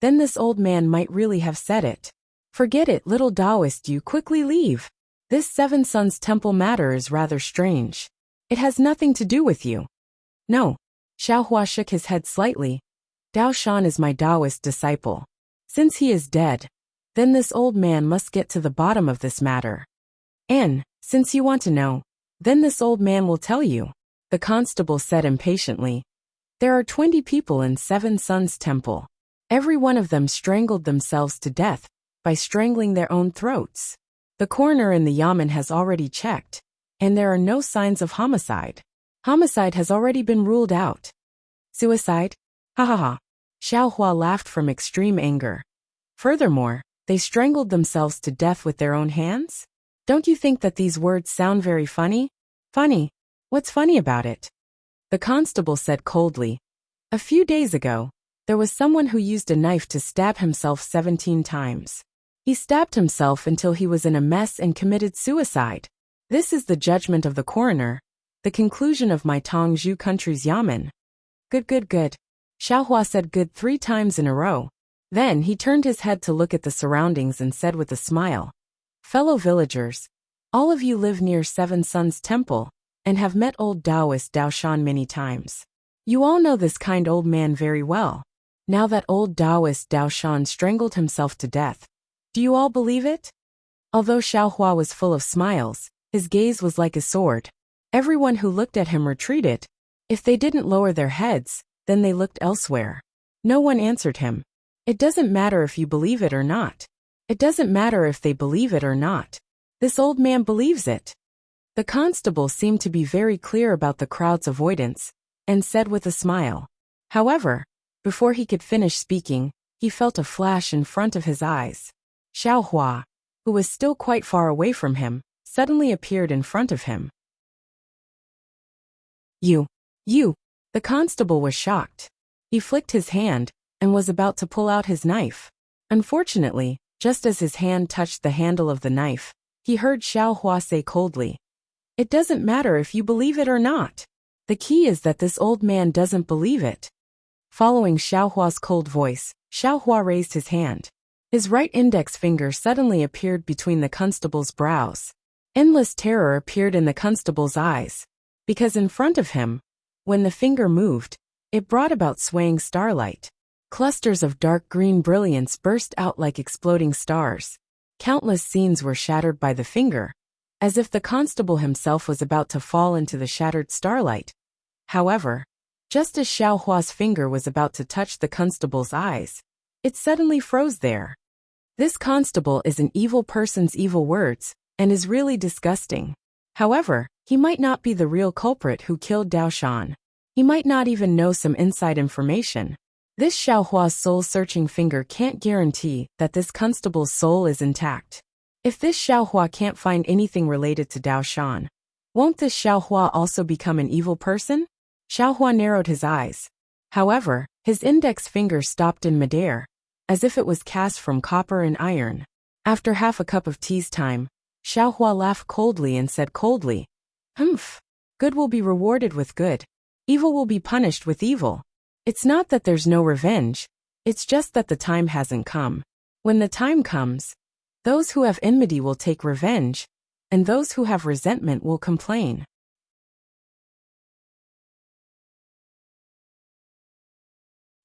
then this old man might really have said it. "Forget it, little Taoist, you quickly leave. This Seven Sons Temple matter is rather strange. It has nothing to do with you." "No." Xiaohua shook his head slightly. "Dao Shan is my Taoist disciple. Since he is dead, then this old man must get to the bottom of this matter. And, since you want to know, then this old man will tell you," the constable said impatiently. "There are 20 people in Seven Sons Temple. Every one of them strangled themselves to death by strangling their own throats. The coroner in the Yamen has already checked, and there are no signs of homicide. Homicide has already been ruled out." "Suicide? Ha ha ha." Xiaohua laughed from extreme anger. "Furthermore, they strangled themselves to death with their own hands? Don't you think that these words sound very funny?" "Funny? What's funny about it?" The constable said coldly. "A few days ago, there was someone who used a knife to stab himself 17 times. He stabbed himself until he was in a mess and committed suicide. This is the judgment of the coroner, the conclusion of my Tongzhou country's Yamen." Good. Xiaohua said good 3 times in a row. Then he turned his head to look at the surroundings and said with a smile, "Fellow villagers, all of you live near Seven Sons Temple, and have met old Taoist Dao Shan many times. You all know this kind old man very well. Now that old Taoist Dao Shan strangled himself to death. Do you all believe it? Although Xiaohua was full of smiles, his gaze was like a sword. Everyone who looked at him retreated. If they didn't lower their heads, then they looked elsewhere. No one answered him. It doesn't matter if you believe it or not. It doesn't matter if they believe it or not. This old man believes it. The constable seemed to be very clear about the crowd's avoidance, and said with a smile. However, before he could finish speaking, he felt a flash in front of his eyes. Xiaohua, who was still quite far away from him, suddenly appeared in front of him. You. The constable was shocked. He flicked his hand, and was about to pull out his knife. Unfortunately, just as his hand touched the handle of the knife, he heard Xiaohua say coldly, "It doesn't matter if you believe it or not. The key is that this old man doesn't believe it." Following Xiaohua's cold voice, Xiaohua raised his hand. His right index finger suddenly appeared between the constable's brows. Endless terror appeared in the constable's eyes, because in front of him, when the finger moved, it brought about swaying starlight. Clusters of dark green brilliance burst out like exploding stars. Countless scenes were shattered by the finger, as if the constable himself was about to fall into the shattered starlight. However, just as Xiaohua's finger was about to touch the constable's eyes, it suddenly froze there. This constable is an evil person's evil words, and is really disgusting. However, he might not be the real culprit who killed Dao Shan. He might not even know some inside information. This Xiaohua's soul-searching finger can't guarantee that this constable's soul is intact. If this Xiaohua can't find anything related to Dao Shan, won't this Xiaohua also become an evil person? Xiaohua narrowed his eyes. However, his index finger stopped in midair, as if it was cast from copper and iron. After half a cup of tea's time, Xiaohua laughed coldly and said coldly, "Humph. Good will be rewarded with good. Evil will be punished with evil. It's not that there's no revenge, it's just that the time hasn't come. When the time comes, those who have enmity will take revenge, and those who have resentment will complain."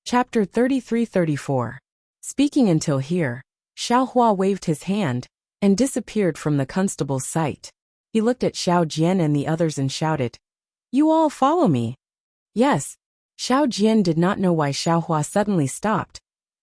Chapter 33-34. Speaking until here, Xiaohua waved his hand and disappeared from the constable's sight. He looked at Xiao Jian and the others and shouted, "You all follow me." Yes. Xiao Jian did not know why Xiaohua suddenly stopped,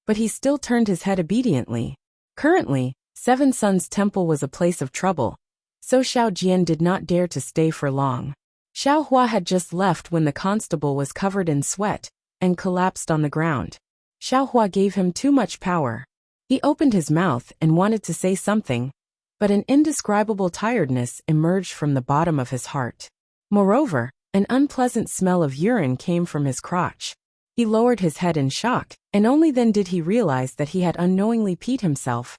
but he still turned his head obediently. Currently, Seven Suns Temple was a place of trouble, so Xiao Jian did not dare to stay for long. Xiaohua had just left when the constable was covered in sweat and collapsed on the ground. Xiaohua gave him too much power. He opened his mouth and wanted to say something, but an indescribable tiredness emerged from the bottom of his heart. Moreover, an unpleasant smell of urine came from his crotch. He lowered his head in shock, and only then did he realize that he had unknowingly peed himself.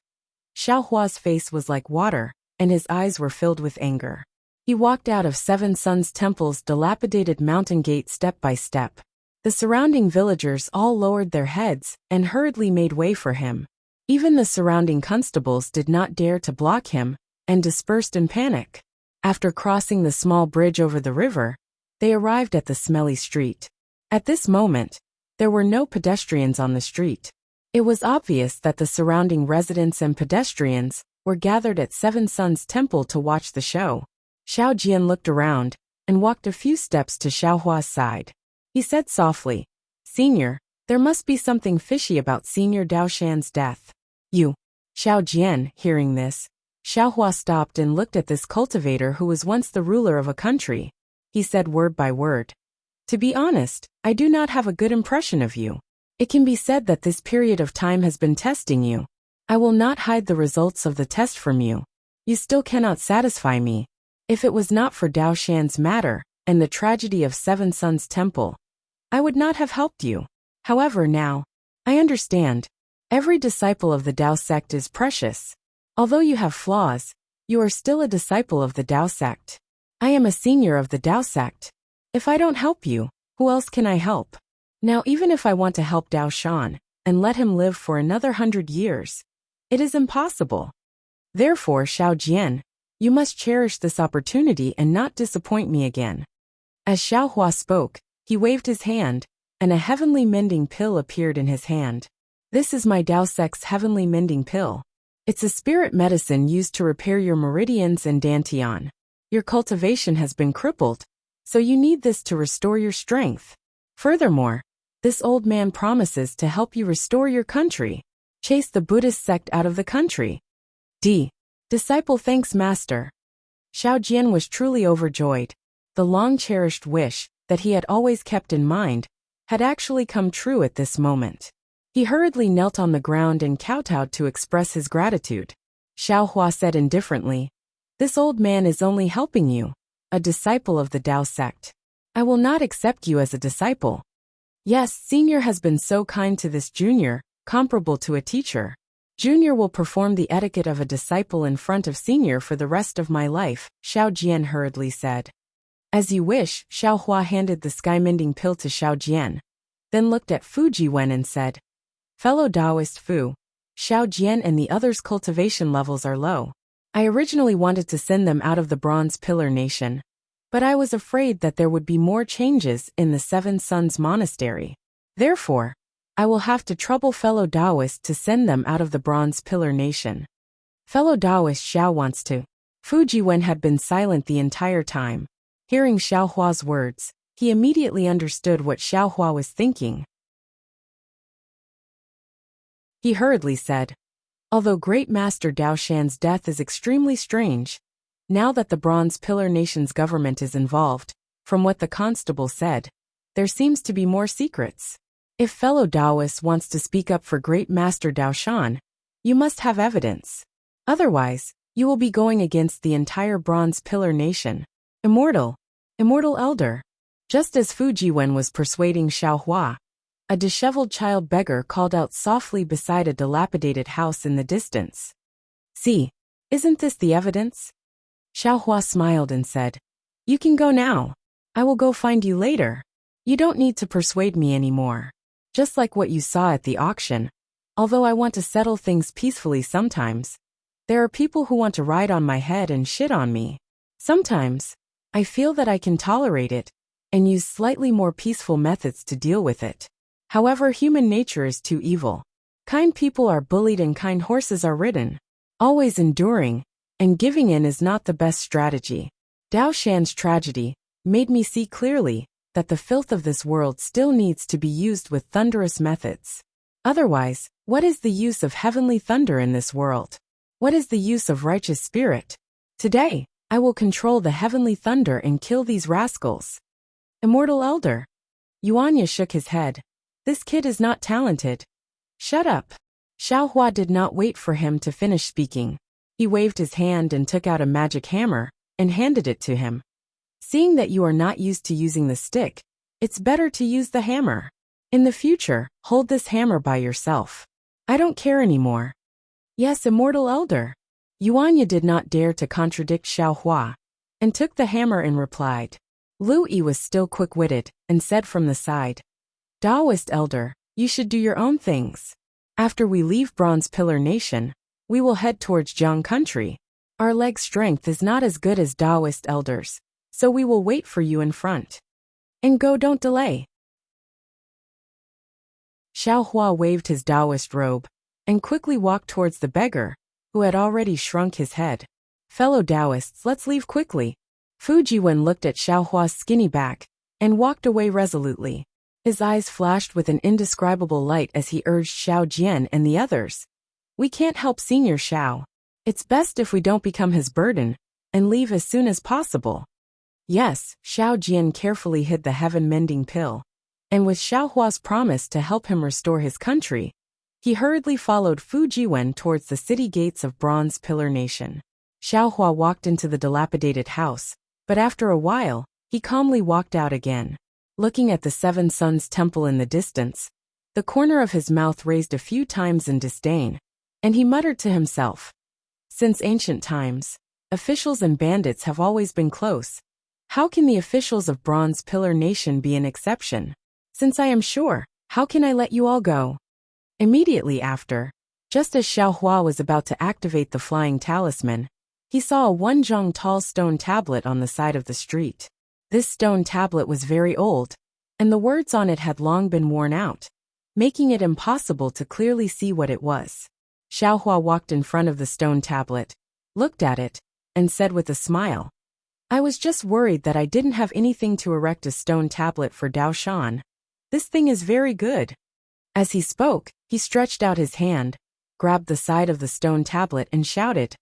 Xiaohua's face was like water, and his eyes were filled with anger. He walked out of Seven Suns Temple's dilapidated mountain gate step by step. The surrounding villagers all lowered their heads and hurriedly made way for him. Even the surrounding constables did not dare to block him, and dispersed in panic. After crossing the small bridge over the river, they arrived at the smelly street. At this moment, there were no pedestrians on the street. It was obvious that the surrounding residents and pedestrians were gathered at Seven Suns Temple to watch the show. Xiao Jian looked around and walked a few steps to Xiaohua's side. He said softly, "Senior, there must be something fishy about Senior Dao Shan's death." "You." Xiao Jian, hearing this, Xiaohua stopped and looked at this cultivator who was once the ruler of a country. He said word by word, "To be honest, I do not have a good impression of you. It can be said that this period of time has been testing you. I will not hide the results of the test from you. You still cannot satisfy me. If it was not for Dao Shan's matter and the tragedy of Seven Suns Temple, I would not have helped you. However, now, I understand. Every disciple of the Dao sect is precious. Although you have flaws, you are still a disciple of the Dao sect. I am a senior of the Dao sect. If I don't help you, who else can I help? Now even if I want to help Dao Shan and let him live for another 100 years, it is impossible. Therefore, Xiao Jian, You must cherish this opportunity and not disappoint me again. As Xiaohua spoke, he waved his hand, and a heavenly mending pill appeared in his hand. This is my Daosek's heavenly mending pill. It's a spirit medicine used to repair your meridians and dantian. Your cultivation has been crippled, so you need this to restore your strength. Furthermore, this old man promises to help you restore your country. Chase the Buddhist sect out of the country. Disciple thanks Master. Xiao Jian was truly overjoyed. The long-cherished wish that he had always kept in mind had actually come true at this moment. He hurriedly knelt on the ground and kowtowed to express his gratitude. Xiaohua said indifferently, "This old man is only helping you, a disciple of the Dao sect. I will not accept you as a disciple. Yes, Senior has been so kind to this Junior, comparable to a teacher. Junior will perform the etiquette of a disciple in front of Senior for the rest of my life," Xiao Jian hurriedly said. "As you wish," Xiaohua handed the sky-mending pill to Xiao Jian, then looked at Fu Jiwen and said, "Fellow Taoist Fu, Xiao Jian and the others' cultivation levels are low. I originally wanted to send them out of the Bronze Pillar Nation, but I was afraid that there would be more changes in the Seven Sons Monastery. Therefore, I will have to trouble fellow Taoists to send them out of the Bronze Pillar Nation. Fellow Taoist Xiao wants to." Fu Jiwen had been silent the entire time. Hearing Xiaohua's words, he immediately understood what Xiaohua was thinking. He hurriedly said, "Although Great Master Daoshan's death is extremely strange, now that the Bronze Pillar Nation's government is involved, from what the constable said, there seems to be more secrets. If fellow Taoist wants to speak up for Great Master Daoshan, you must have evidence. Otherwise, you will be going against the entire Bronze Pillar Nation. Immortal Elder." Just as Fu Jiwen was persuading Xiaohua, a disheveled child beggar called out softly beside a dilapidated house in the distance. "See, isn't this the evidence?" Xiaohua smiled and said, "You can go now. I will go find you later. You don't need to persuade me anymore. Just like what you saw at the auction, although I want to settle things peacefully sometimes, there are people who want to ride on my head and shit on me. Sometimes, I feel that I can tolerate it and use slightly more peaceful methods to deal with it. However, human nature is too evil. Kind people are bullied and kind horses are ridden. Always enduring and giving in is not the best strategy. Daoshan's tragedy made me see clearly that the filth of this world still needs to be used with thunderous methods. Otherwise, what is the use of heavenly thunder in this world? What is the use of righteous spirit? Today, I will control the heavenly thunder and kill these rascals." Immortal Elder. Yuanya shook his head. "This kid is not talented." "Shut up." Xiaohua did not wait for him to finish speaking. He waved his hand and took out a magic hammer and handed it to him. "Seeing that you are not used to using the stick, it's better to use the hammer. In the future, hold this hammer by yourself. I don't care anymore." "Yes, Immortal Elder." Yuanya did not dare to contradict Xiaohua, and took the hammer and replied. Lu Yi was still quick-witted, and said from the side, "Taoist Elder, you should do your own things. After we leave Bronze Pillar Nation, we will head towards Jiang Country. Our leg strength is not as good as Taoist Elders, so we will wait for you in front. And go, don't delay." Xiaohua waved his Taoist robe, and quickly walked towards the beggar, who had already shrunk his head. "Fellow Taoists, let's leave quickly." Fu Jiwen looked at Xiaohua's skinny back, and walked away resolutely. His eyes flashed with an indescribable light as he urged Xiao Jian and the others. "We can't help Senior Xiao. It's best if we don't become his burden, and leave as soon as possible." Yes, Xiao Jian carefully hid the heaven-mending pill, and with Xiaohua's promise to help him restore his country, he hurriedly followed Fu Jiwen towards the city gates of Bronze Pillar Nation. Xiaohua walked into the dilapidated house, but after a while, he calmly walked out again. Looking at the Seven Sons Temple in the distance, the corner of his mouth raised a few times in disdain, and he muttered to himself, "Since ancient times, officials and bandits have always been close. How can the officials of Bronze Pillar Nation be an exception? Since I am sure, how can I let you all go?" Immediately after, just as Xiaohua was about to activate the flying talisman, he saw a 1 zhang tall stone tablet on the side of the street. This stone tablet was very old, and the words on it had long been worn out, making it impossible to clearly see what it was. Xiaohua walked in front of the stone tablet, looked at it, and said with a smile, "I was just worried that I didn't have anything to erect a stone tablet for Dao Shan. This thing is very good." As he spoke, he stretched out his hand, grabbed the side of the stone tablet and shouted,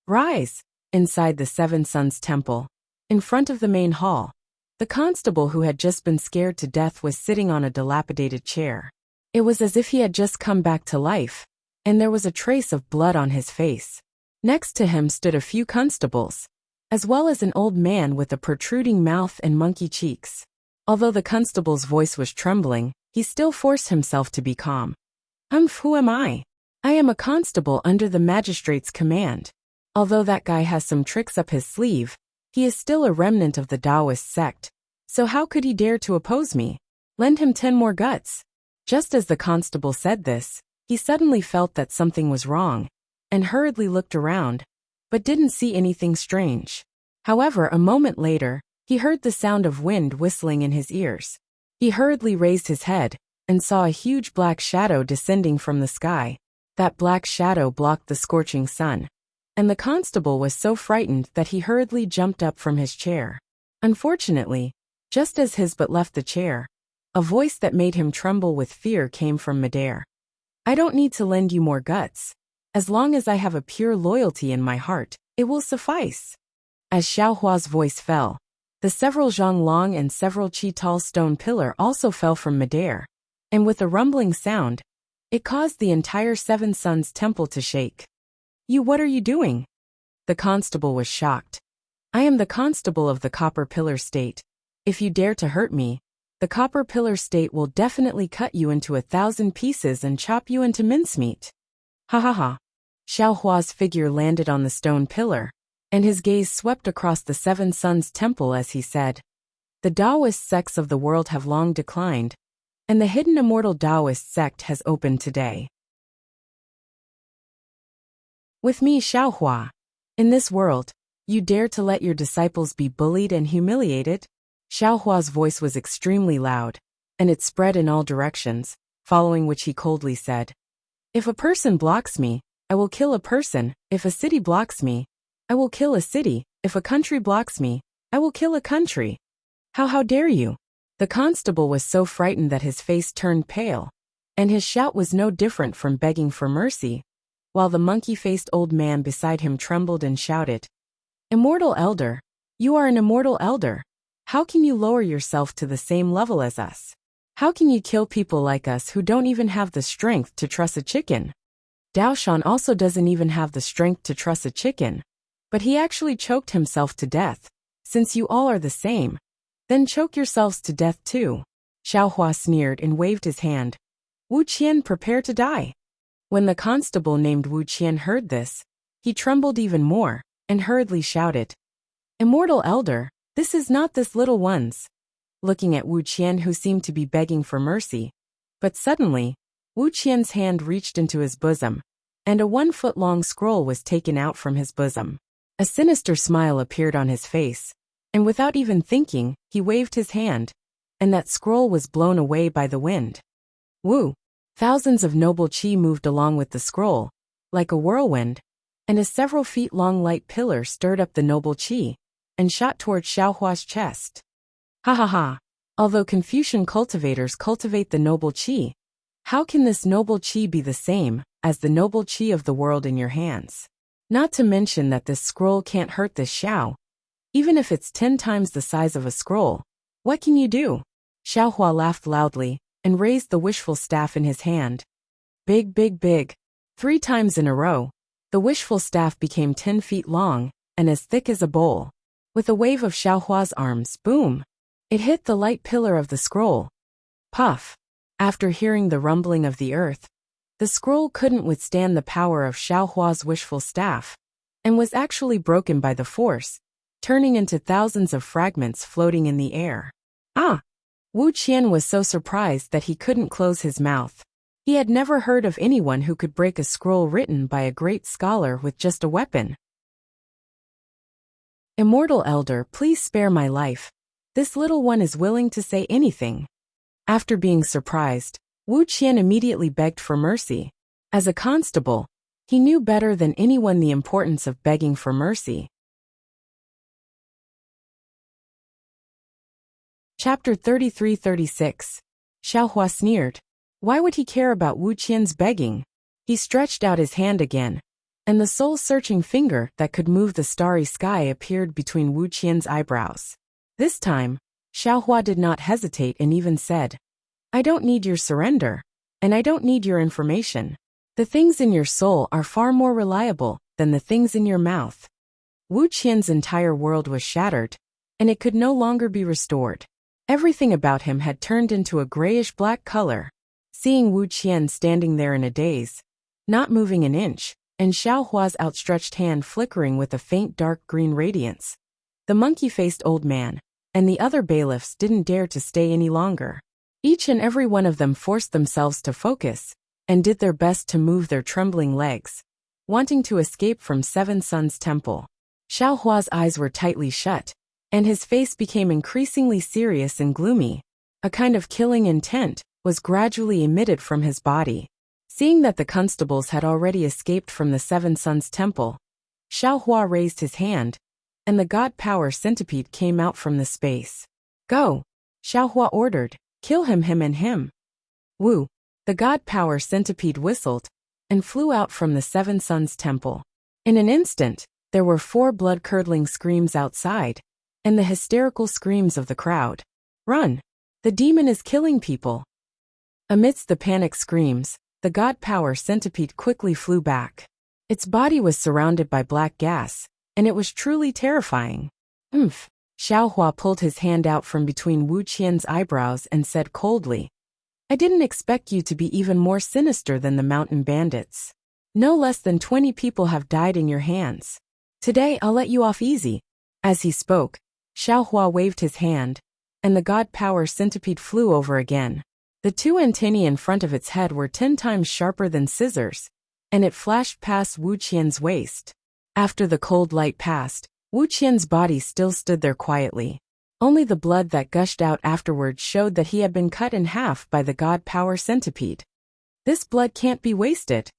"Rise!" Inside the Seven Suns Temple, in front of the main hall, the constable who had just been scared to death was sitting on a dilapidated chair. It was as if he had just come back to life, and there was a trace of blood on his face. Next to him stood a few constables, as well as an old man with a protruding mouth and monkey cheeks. Although the constable's voice was trembling, he still forced himself to be calm. Who am I? I am a constable under the magistrate's command. Although that guy has some tricks up his sleeve, he is still a remnant of the Taoist sect. So how could he dare to oppose me? Lend him 10 more guts." Just as the constable said this, he suddenly felt that something was wrong, and hurriedly looked around, but didn't see anything strange. However, a moment later, he heard the sound of wind whistling in his ears. He hurriedly raised his head, and saw a huge black shadow descending from the sky. That black shadow blocked the scorching sun, and the constable was so frightened that he hurriedly jumped up from his chair. Unfortunately, just as his but left the chair, a voice that made him tremble with fear came from midair. "I don't need to lend you more guts. As long as I have a pure loyalty in my heart, it will suffice." As Xiaohua's voice fell, the several zhang long and several qi tall stone pillar also fell from midair, and with a rumbling sound, it caused the entire Seven Suns Temple to shake. What are you doing?" The constable was shocked. "I am the constable of the Copper Pillar State. If you dare to hurt me, the Copper Pillar State will definitely cut you into 1,000 pieces and chop you into mincemeat." Ha ha ha. Xiaohua's figure landed on the stone pillar, and his gaze swept across the Seven Suns Temple as he said, "The Taoist sects of the world have long declined, and the hidden immortal Taoist sect has opened today. With me, Xiaohua. In this world, you dare to let your disciples be bullied and humiliated?" Xiaohua's voice was extremely loud, and it spread in all directions, following which he coldly said, "If a person blocks me, I will kill a person. If a city blocks me, I will kill a city. If a country blocks me, I will kill a country. How dare you?" The constable was so frightened that his face turned pale, and his shout was no different from begging for mercy, while the monkey-faced old man beside him trembled and shouted, "Immortal elder, you are an immortal elder. How can you lower yourself to the same level as us? How can you kill people like us who don't even have the strength to truss a chicken?" Dao Shan also doesn't even have the strength to truss a chicken, but he actually choked himself to death. "Since you all are the same, then choke yourselves to death too." Xiaohua sneered and waved his hand. "Wu Qian, prepare to die." When the constable named Wu Qian heard this, he trembled even more, and hurriedly shouted, "Immortal elder, this is not this little one's." Looking at Wu Qian, who seemed to be begging for mercy, but suddenly, Wu Qian's hand reached into his bosom, and a 1-foot-long scroll was taken out from his bosom. A sinister smile appeared on his face, and without even thinking, he waved his hand, and that scroll was blown away by the wind. Woo! Thousands of noble qi moved along with the scroll, like a whirlwind, and a several feet-long light pillar stirred up the noble qi, and shot toward Xiaohua's chest. Ha ha ha! Although Confucian cultivators cultivate the noble qi, how can this noble qi be the same as the noble qi of the world in your hands? Not to mention that this scroll can't hurt this Xiao. Even if it's 10 times the size of a scroll, what can you do? Xiaohua laughed loudly, and raised the wishful staff in his hand. Big, big, big. 3 times in a row, the wishful staff became 10 feet long, and as thick as a bowl. With a wave of Xiaohua's arms, boom! It hit the light pillar of the scroll. Puff! After hearing the rumbling of the earth, the scroll couldn't withstand the power of Xiaohua's wishful staff, and was actually broken by the force, turning into thousands of fragments floating in the air. Ah! Wu Qian was so surprised that he couldn't close his mouth. He had never heard of anyone who could break a scroll written by a great scholar with just a weapon. "Immortal elder, please spare my life. This little one is willing to say anything." After being surprised, Wu Qian immediately begged for mercy. As a constable, he knew better than anyone the importance of begging for mercy. Chapter 33-36. Xiaohua sneered. Why would he care about Wu Qian's begging? He stretched out his hand again, and the soul-searching finger that could move the starry sky appeared between Wu Qian's eyebrows. This time, Xiaohua did not hesitate and even said, "I don't need your surrender, and I don't need your information. The things in your soul are far more reliable than the things in your mouth." Wu Qian's entire world was shattered, and it could no longer be restored. Everything about him had turned into a grayish-black color. Seeing Wu Qian standing there in a daze, not moving an inch, and Xiaohua's outstretched hand flickering with a faint dark green radiance, the monkey-faced old man and the other bailiffs didn't dare to stay any longer. Each and every one of them forced themselves to focus and did their best to move their trembling legs, wanting to escape from Seven Suns Temple. Xiaohua's eyes were tightly shut, and his face became increasingly serious and gloomy. A kind of killing intent was gradually emitted from his body. Seeing that the constables had already escaped from the Seven Suns Temple, Xiaohua raised his hand, and the god power centipede came out from the space. "Go!" Xiaohua ordered. "Kill him and him." Wu, the god power centipede whistled, and flew out from the Seven Suns Temple. In an instant, there were 4 blood-curdling screams outside, and the hysterical screams of the crowd. "Run! The demon is killing people!" Amidst the panic screams, the god power centipede quickly flew back. Its body was surrounded by black gas, and it was truly terrifying. "Umph." Xiaohua pulled his hand out from between Wu Qian's eyebrows and said coldly, "I didn't expect you to be even more sinister than the mountain bandits. No less than 20 people have died in your hands. Today I'll let you off easy." As he spoke, Xiaohua waved his hand, and the god power centipede flew over again. The 2 antennae in front of its head were 10 times sharper than scissors, and it flashed past Wu Qian's waist. After the cold light passed, Wu Qian's body still stood there quietly. Only the blood that gushed out afterwards showed that he had been cut in half by the god power centipede. "This blood can't be wasted."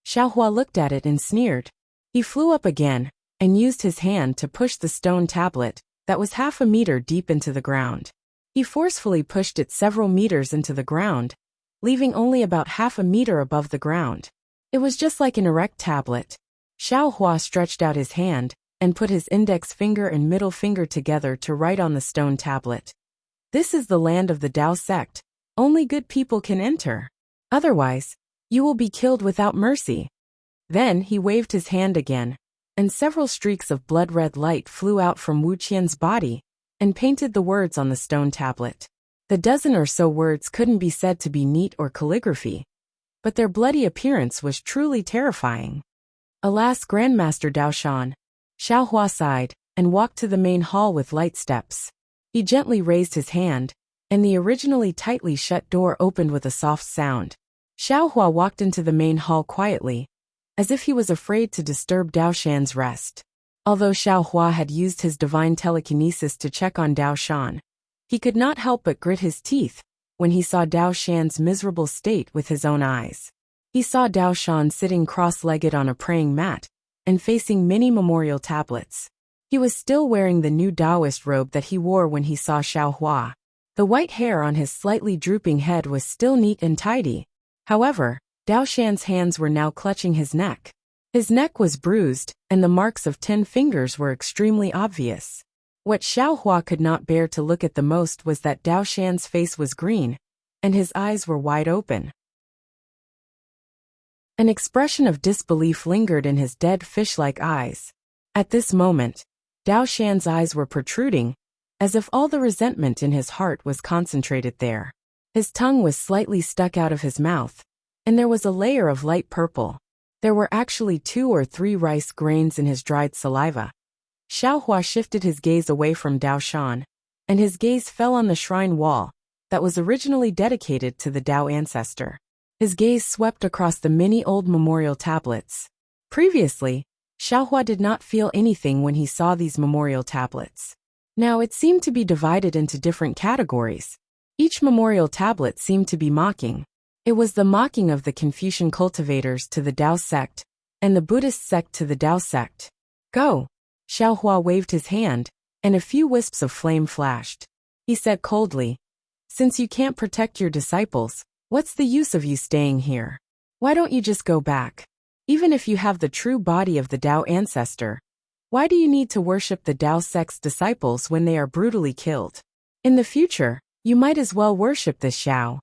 Xiaohua looked at it and sneered. He flew up again, and used his hand to push the stone tablet that was half a meter deep into the ground. He forcefully pushed it several meters into the ground, leaving only about half a meter above the ground. It was just like an erect tablet. Xiaohua stretched out his hand and put his index finger and middle finger together to write on the stone tablet. "This is the land of the Dao sect. Only good people can enter. Otherwise, you will be killed without mercy." Then he waved his hand again, and several streaks of blood-red light flew out from Wu Qian's body and painted the words on the stone tablet. The dozen or so words couldn't be said to be neat or calligraphy, but their bloody appearance was truly terrifying. "Alas, Grandmaster Daoshan." Xiaohua sighed and walked to the main hall with light steps. He gently raised his hand, and the originally tightly shut door opened with a soft sound. Xiaohua walked into the main hall quietly, as if he was afraid to disturb Daoshan's rest. Although Xiaohua had used his divine telekinesis to check on Daoshan, he could not help but grit his teeth when he saw Daoshan's miserable state with his own eyes. He saw Daoshan sitting cross-legged on a praying mat and facing many memorial tablets. He was still wearing the new Taoist robe that he wore when he saw Xiaohua. The white hair on his slightly drooping head was still neat and tidy. However, Daoshan's hands were now clutching his neck. His neck was bruised, and the marks of 10 fingers were extremely obvious. What Xiaohua could not bear to look at the most was that Daoshan's face was green, and his eyes were wide open. An expression of disbelief lingered in his dead fish-like eyes. At this moment, Daoshan's eyes were protruding, as if all the resentment in his heart was concentrated there. His tongue was slightly stuck out of his mouth, and there was a layer of light purple. There were actually 2 or 3 rice grains in his dried saliva. Xiaohua shifted his gaze away from Daoshan, and his gaze fell on the shrine wall that was originally dedicated to the Dao ancestor. His gaze swept across the many old memorial tablets. Previously, Xiaohua did not feel anything when he saw these memorial tablets. Now it seemed to be divided into different categories. Each memorial tablet seemed to be mocking. It was the mocking of the Confucian cultivators to the Dao sect, and the Buddhist sect to the Dao sect. Go! Xiaohua waved his hand, and a few wisps of flame flashed. He said coldly, "Since you can't protect your disciples, what's the use of you staying here? Why don't you just go back? Even if you have the true body of the Dao ancestor, why do you need to worship the Dao sect's disciples when they are brutally killed? In the future, you might as well worship this Xiao."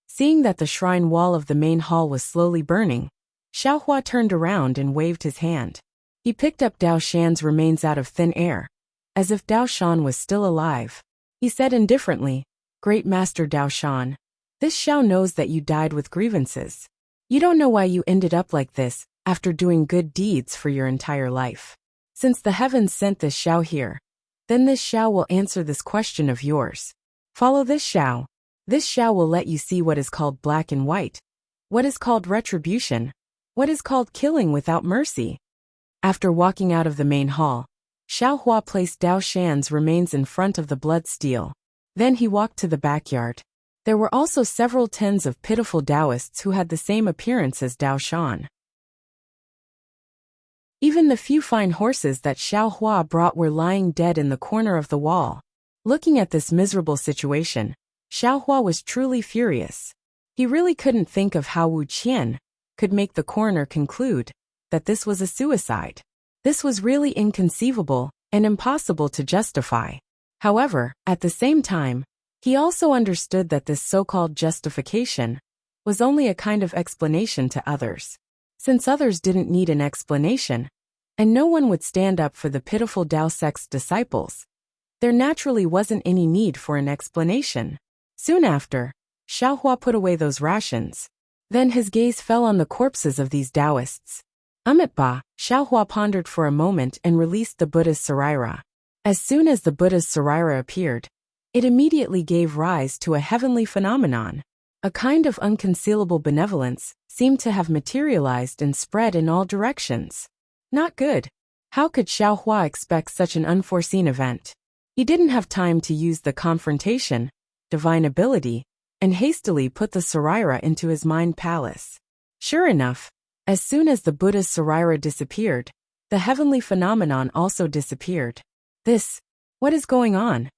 Seeing that the shrine wall of the main hall was slowly burning, Xiaohua turned around and waved his hand. He picked up Dao Shan's remains out of thin air, as if Dao Shan was still alive. He said indifferently, "Great Master Dao Shan, this Xiao knows that you died with grievances. You don't know why you ended up like this after doing good deeds for your entire life. Since the heavens sent this Xiao here, then this Xiao will answer this question of yours. Follow this Xiao. This Xiao will let you see what is called black and white, what is called retribution, what is called killing without mercy." After walking out of the main hall, Xiaohua placed Dao Shan's remains in front of the blood steel. Then he walked to the backyard. There were also several tens of pitiful Taoists who had the same appearance as Dao Shan. Even the few fine horses that Xiaohua brought were lying dead in the corner of the wall. Looking at this miserable situation, Xiaohua was truly furious. He really couldn't think of how Wu Qian could make the coroner conclude that this was a suicide. This was really inconceivable and impossible to justify. However, at the same time, he also understood that this so-called justification was only a kind of explanation to others. Since others didn't need an explanation, and no one would stand up for the pitiful Dao sect's disciples, there naturally wasn't any need for an explanation. Soon after, Xiaohua put away those rations. Then his gaze fell on the corpses of these Taoists. Amitabha, Xiaohua pondered for a moment and released the Buddha's Saraira. As soon as the Buddha's Saraira appeared, it immediately gave rise to a heavenly phenomenon. A kind of unconcealable benevolence seemed to have materialized and spread in all directions. Not good. How could Xiaohua expect such an unforeseen event? He didn't have time to use the confrontation, divine ability, and hastily put the Saraira into his mind palace. Sure enough, as soon as the Buddha's Saraira disappeared, the heavenly phenomenon also disappeared. What is going on?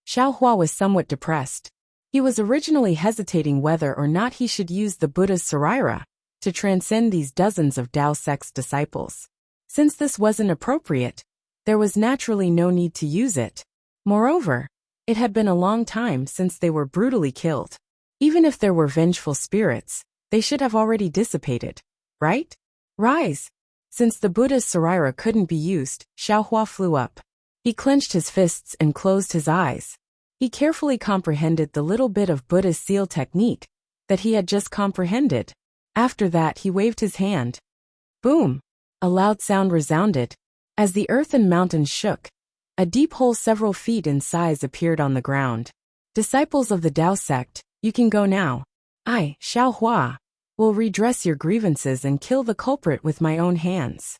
Xiaohua was somewhat depressed. He was originally hesitating whether or not he should use the Buddha's Saraira to transcend these dozens of Dao sect's disciples. Since this wasn't appropriate, there was naturally no need to use it. Moreover, it had been a long time since they were brutally killed. Even if there were vengeful spirits, they should have already dissipated, right? Rise! Since the Buddha's Saraira couldn't be used, Xiaohua flew up. He clenched his fists and closed his eyes. He carefully comprehended the little bit of Buddha's seal technique that he had just comprehended. After that he waved his hand. Boom! A loud sound resounded. As the earth and mountains shook, a deep hole several feet in size appeared on the ground. Disciples of the Dao sect, you can go now. I, Xiaohua, will redress your grievances and kill the culprit with my own hands.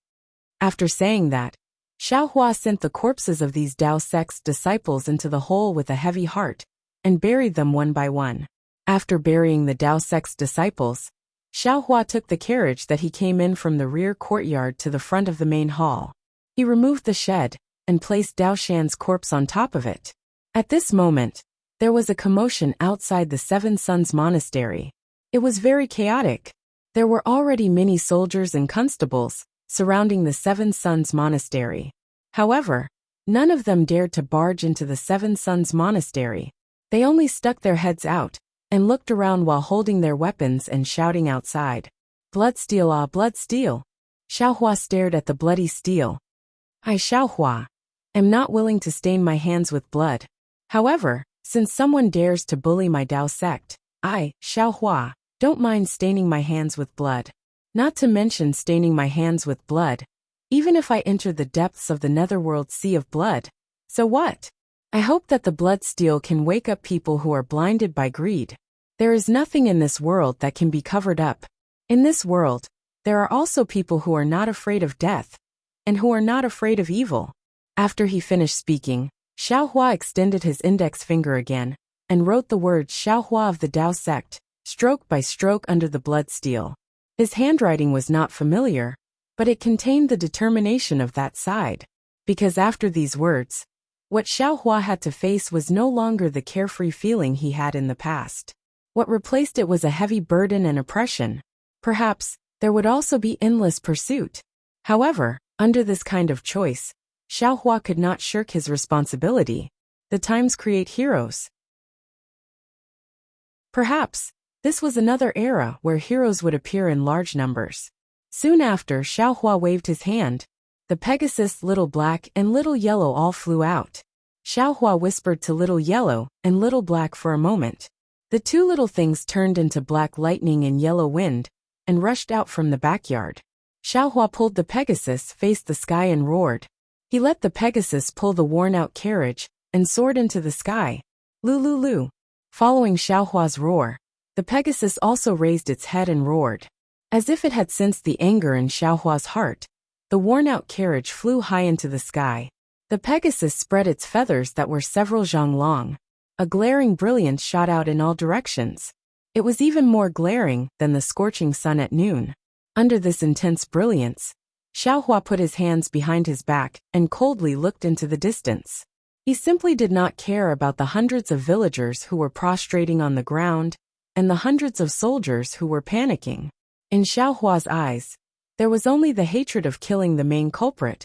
After saying that, Xiaohua sent the corpses of these Dao sect's disciples into the hole with a heavy heart, and buried them one by one. After burying the Dao sect's disciples, Xiaohua took the carriage that he came in from the rear courtyard to the front of the main hall. He removed the shed, and placed Dao Shan's corpse on top of it. At this moment, there was a commotion outside the Seven Sons Monastery. It was very chaotic. There were already many soldiers and constables surrounding the Seven Sons Monastery. However, none of them dared to barge into the Seven Sons Monastery. They only stuck their heads out and looked around while holding their weapons and shouting outside. Blood steel, ah, blood steel. Xiaohua stared at the bloody steel. I, Xiaohua, am not willing to stain my hands with blood. However, since someone dares to bully my Dao sect, I, Xiaohua, don't mind staining my hands with blood. Not to mention staining my hands with blood, even if I enter the depths of the netherworld sea of blood. So what? I hope that the blood steel can wake up people who are blinded by greed. There is nothing in this world that can be covered up. In this world, there are also people who are not afraid of death. and who are not afraid of evil. After he finished speaking, Xiaohua extended his index finger again, and wrote the words Xiaohua of the Tao sect, stroke by stroke under the blood steel. His handwriting was not familiar, but it contained the determination of that side. Because after these words, what Xiaohua had to face was no longer the carefree feeling he had in the past. What replaced it was a heavy burden and oppression. Perhaps, there would also be endless pursuit. However, under this kind of choice, Xiaohua could not shirk his responsibility. The times create heroes. Perhaps, this was another era where heroes would appear in large numbers. Soon after, Xiaohua waved his hand. The Pegasus, Little Black, and Little Yellow all flew out. Xiaohua whispered to Little Yellow and Little Black for a moment. The two little things turned into black lightning and yellow wind, and rushed out from the backyard. Xiaohua pulled the Pegasus, faced the sky and roared. He let the Pegasus pull the worn-out carriage, and soared into the sky. Lu. Following Xiaohua's roar, the Pegasus also raised its head and roared. As if it had sensed the anger in Xiaohua's heart, the worn-out carriage flew high into the sky. The Pegasus spread its feathers that were several zhang long. A glaring brilliance shot out in all directions. It was even more glaring than the scorching sun at noon. Under this intense brilliance, Xiaohua put his hands behind his back and coldly looked into the distance. He simply did not care about the hundreds of villagers who were prostrating on the ground, and the hundreds of soldiers who were panicking. In Xiaohua's eyes, there was only the hatred of killing the main culprit,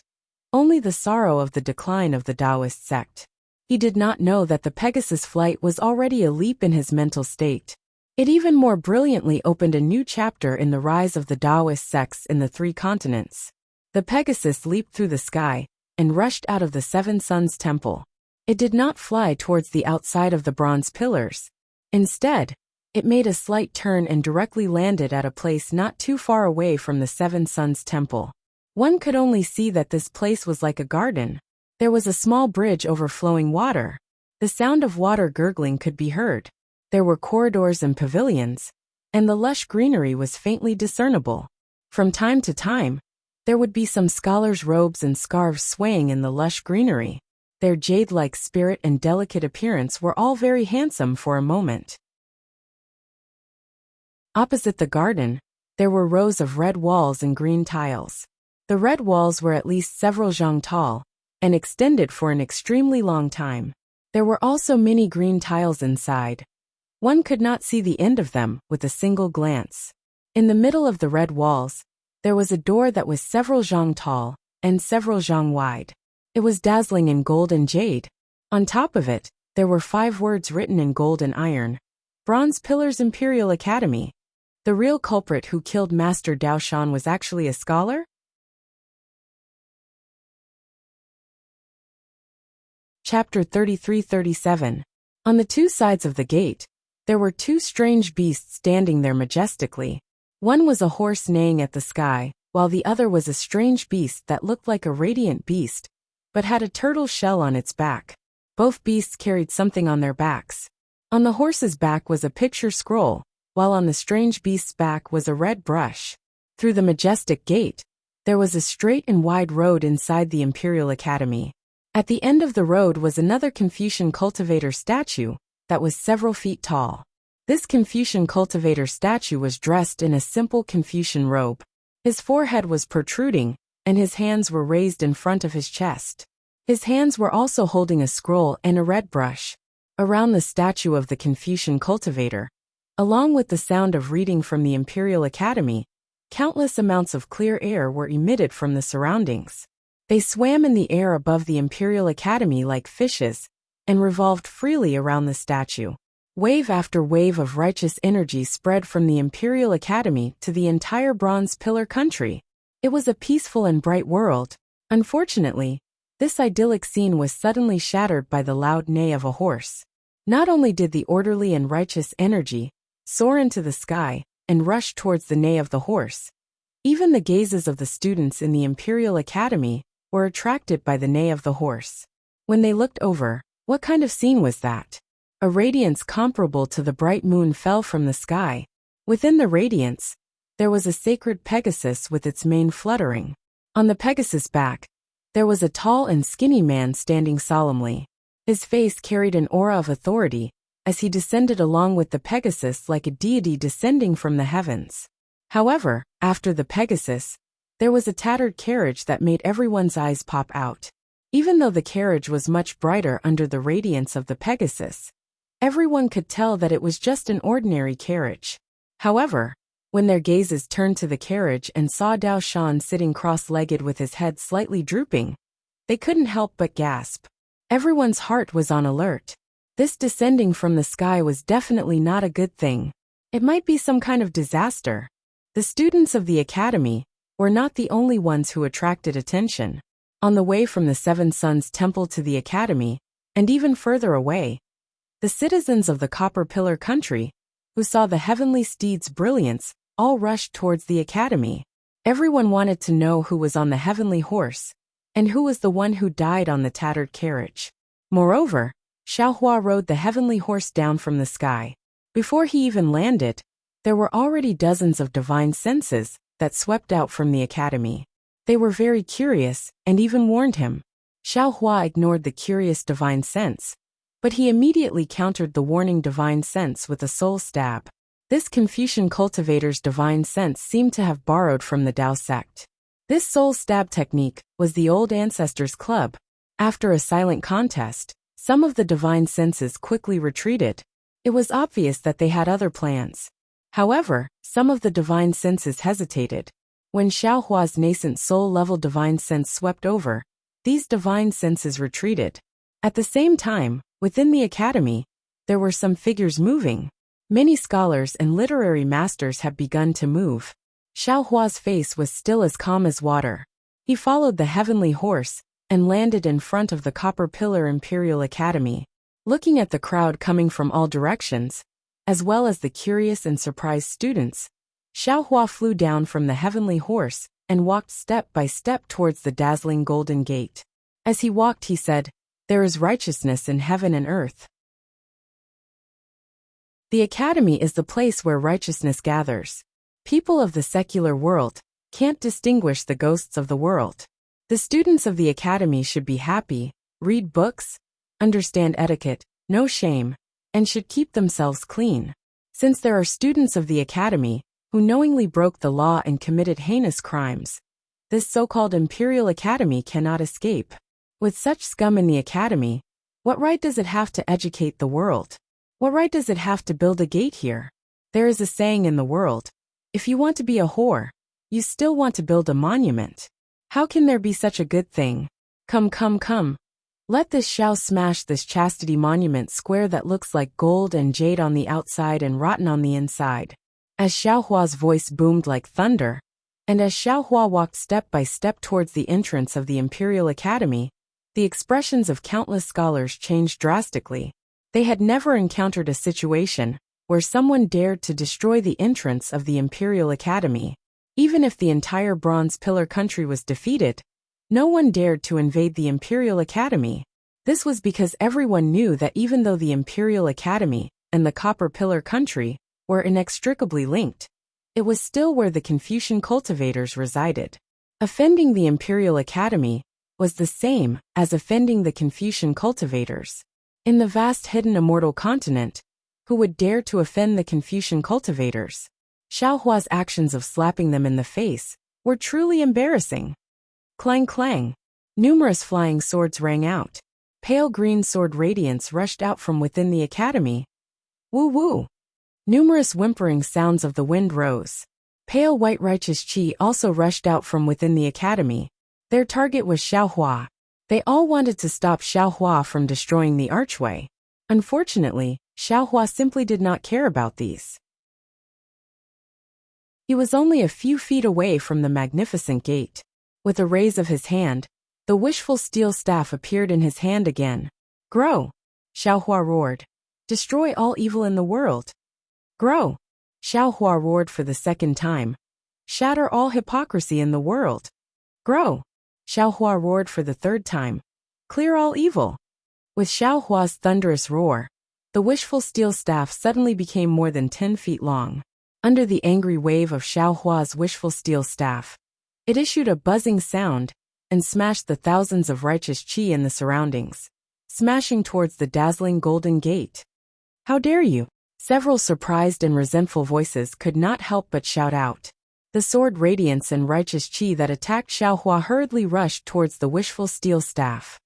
only the sorrow of the decline of the Taoist sect. He did not know that the Pegasus flight was already a leap in his mental state. It even more brilliantly opened a new chapter in the rise of the Taoist sects in the 3 continents. The Pegasus leaped through the sky and rushed out of the Seven Suns Temple. It did not fly towards the outside of the bronze pillars. Instead, it made a slight turn and directly landed at a place not too far away from the Seven Suns Temple. One could only see that this place was like a garden. There was a small bridge overflowing water. The sound of water gurgling could be heard. There were corridors and pavilions, and the lush greenery was faintly discernible. From time to time, there would be some scholars' robes and scarves swaying in the lush greenery. Their jade-like spirit and delicate appearance were all very handsome for a moment. Opposite the garden, there were rows of red walls and green tiles. The red walls were at least several zhang tall, and extended for an extremely long time. There were also many green tiles inside. One could not see the end of them with a single glance. In the middle of the red walls, there was a door that was several zhang tall and several zhang wide. It was dazzling in gold and jade. On top of it, there were 5 words written in gold and iron. Bronze Pillars Imperial Academy. The real culprit who killed Master Dao Shan was actually a scholar? Chapter 33-37. On the 2 sides of the gate, there were 2 strange beasts standing there majestically. One was a horse neighing at the sky, while the other was a strange beast that looked like a radiant beast, but had a turtle shell on its back. Both beasts carried something on their backs. On the horse's back was a picture scroll, while on the strange beast's back was a red brush. Through the majestic gate, there was a straight and wide road inside the Imperial Academy. At the end of the road was another Confucian cultivator statue that was several feet tall. This Confucian cultivator statue was dressed in a simple Confucian robe. His forehead was protruding, and his hands were raised in front of his chest. His hands were also holding a scroll and a red brush. Around the statue of the Confucian cultivator, along with the sound of reading from the Imperial Academy, countless amounts of clear air were emitted from the surroundings. They swam in the air above the Imperial Academy like fishes, and revolved freely around the statue. Wave after wave of righteous energy spread from the Imperial Academy to the entire Bronze Pillar country. It was a peaceful and bright world. Unfortunately, this idyllic scene was suddenly shattered by the loud neigh of a horse. Not only did the orderly and righteous energy soar into the sky and rush towards the neigh of the horse, even the gazes of the students in the Imperial Academy were attracted by the neigh of the horse. When they looked over, what kind of scene was that? A radiance comparable to the bright moon fell from the sky. Within the radiance, there was a sacred Pegasus with its mane fluttering. On the Pegasus' back, there was a tall and skinny man standing solemnly. His face carried an aura of authority as he descended along with the Pegasus like a deity descending from the heavens. However, after the Pegasus, there was a tattered carriage that made everyone's eyes pop out. Even though the carriage was much brighter under the radiance of the Pegasus, everyone could tell that it was just an ordinary carriage. However, when their gazes turned to the carriage and saw Dao Shan sitting cross-legged with his head slightly drooping, they couldn't help but gasp. Everyone's heart was on alert. This descending from the sky was definitely not a good thing. It might be some kind of disaster. The students of the academy were not the only ones who attracted attention. On the way from the Seven Suns Temple to the academy, and even further away, the citizens of the Copper Pillar country, who saw the heavenly steed's brilliance, all rushed towards the academy. Everyone wanted to know who was on the heavenly horse, and who was the one who died on the tattered carriage. Moreover, Xiaohua rode the heavenly horse down from the sky. Before he even landed, there were already dozens of divine senses that swept out from the academy. They were very curious and even warned him. Xiaohua ignored the curious divine sense, but he immediately countered the warning divine sense with a soul stab. This Confucian cultivator's divine sense seemed to have borrowed from the Tao sect. This soul stab technique was the old ancestors' club. After a silent contest, some of the divine senses quickly retreated. It was obvious that they had other plans. However, some of the divine senses hesitated. When Xiaohua's nascent soul-level divine sense swept over, these divine senses retreated. At the same time, within the academy, there were some figures moving. Many scholars and literary masters had begun to move. Xiaohua's face was still as calm as water. He followed the heavenly horse and landed in front of the Copper Pillar Imperial Academy. Looking at the crowd coming from all directions, as well as the curious and surprised students, Xiaohua flew down from the heavenly horse and walked step by step towards the dazzling golden gate. As he walked, he said, "There is righteousness in heaven and earth." The academy is the place where righteousness gathers. People of the secular world can't distinguish the ghosts of the world. The students of the academy should be happy, read books, understand etiquette, no shame, and should keep themselves clean. Since there are students of the academy who knowingly broke the law and committed heinous crimes, this so-called Imperial Academy cannot escape. With such scum in the academy, what right does it have to educate the world? What right does it have to build a gate here? There is a saying in the world, if you want to be a whore, you still want to build a monument. How can there be such a good thing? Come, come, come. Let this Xiao smash this chastity monument square that looks like gold and jade on the outside and rotten on the inside. As Xiaohua's voice boomed like thunder, and as Xiaohua walked step by step towards the entrance of the Imperial Academy, the expressions of countless scholars changed drastically. They had never encountered a situation where someone dared to destroy the entrance of the Imperial Academy. Even if the entire Bronze Pillar country was defeated, no one dared to invade the Imperial Academy. This was because everyone knew that even though the Imperial Academy and the Copper Pillar country were inextricably linked, it was still where the Confucian cultivators resided. Offending the Imperial Academy was the same as offending the Confucian cultivators. In the vast hidden immortal continent, who would dare to offend the Confucian cultivators? Xiaohua's actions of slapping them in the face were truly embarrassing. Clang clang. Numerous flying swords rang out. Pale green sword radiance rushed out from within the academy. Woo woo. Numerous whimpering sounds of the wind rose. Pale white righteous qi also rushed out from within the academy. Their target was Xiaohua. They all wanted to stop Xiaohua from destroying the archway. Unfortunately, Xiaohua simply did not care about these. He was only a few feet away from the magnificent gate. With a raise of his hand, the wishful steel staff appeared in his hand again. Grow! Xiaohua roared. Destroy all evil in the world. Grow! Xiaohua roared for the second time. Shatter all hypocrisy in the world. Grow! Xiaohua roared for the third time. Clear all evil. With Xiaohua's thunderous roar, the wishful steel staff suddenly became more than 10 feet long. Under the angry wave of Xiaohua's wishful steel staff, It issued a buzzing sound and smashed the thousands of righteous chi in the surroundings, smashing towards the dazzling golden gate. How dare you? Several surprised and resentful voices could not help but shout out. The sword radiance and righteous chi that attacked Xiaohua hurriedly rushed towards the wishful steel staff.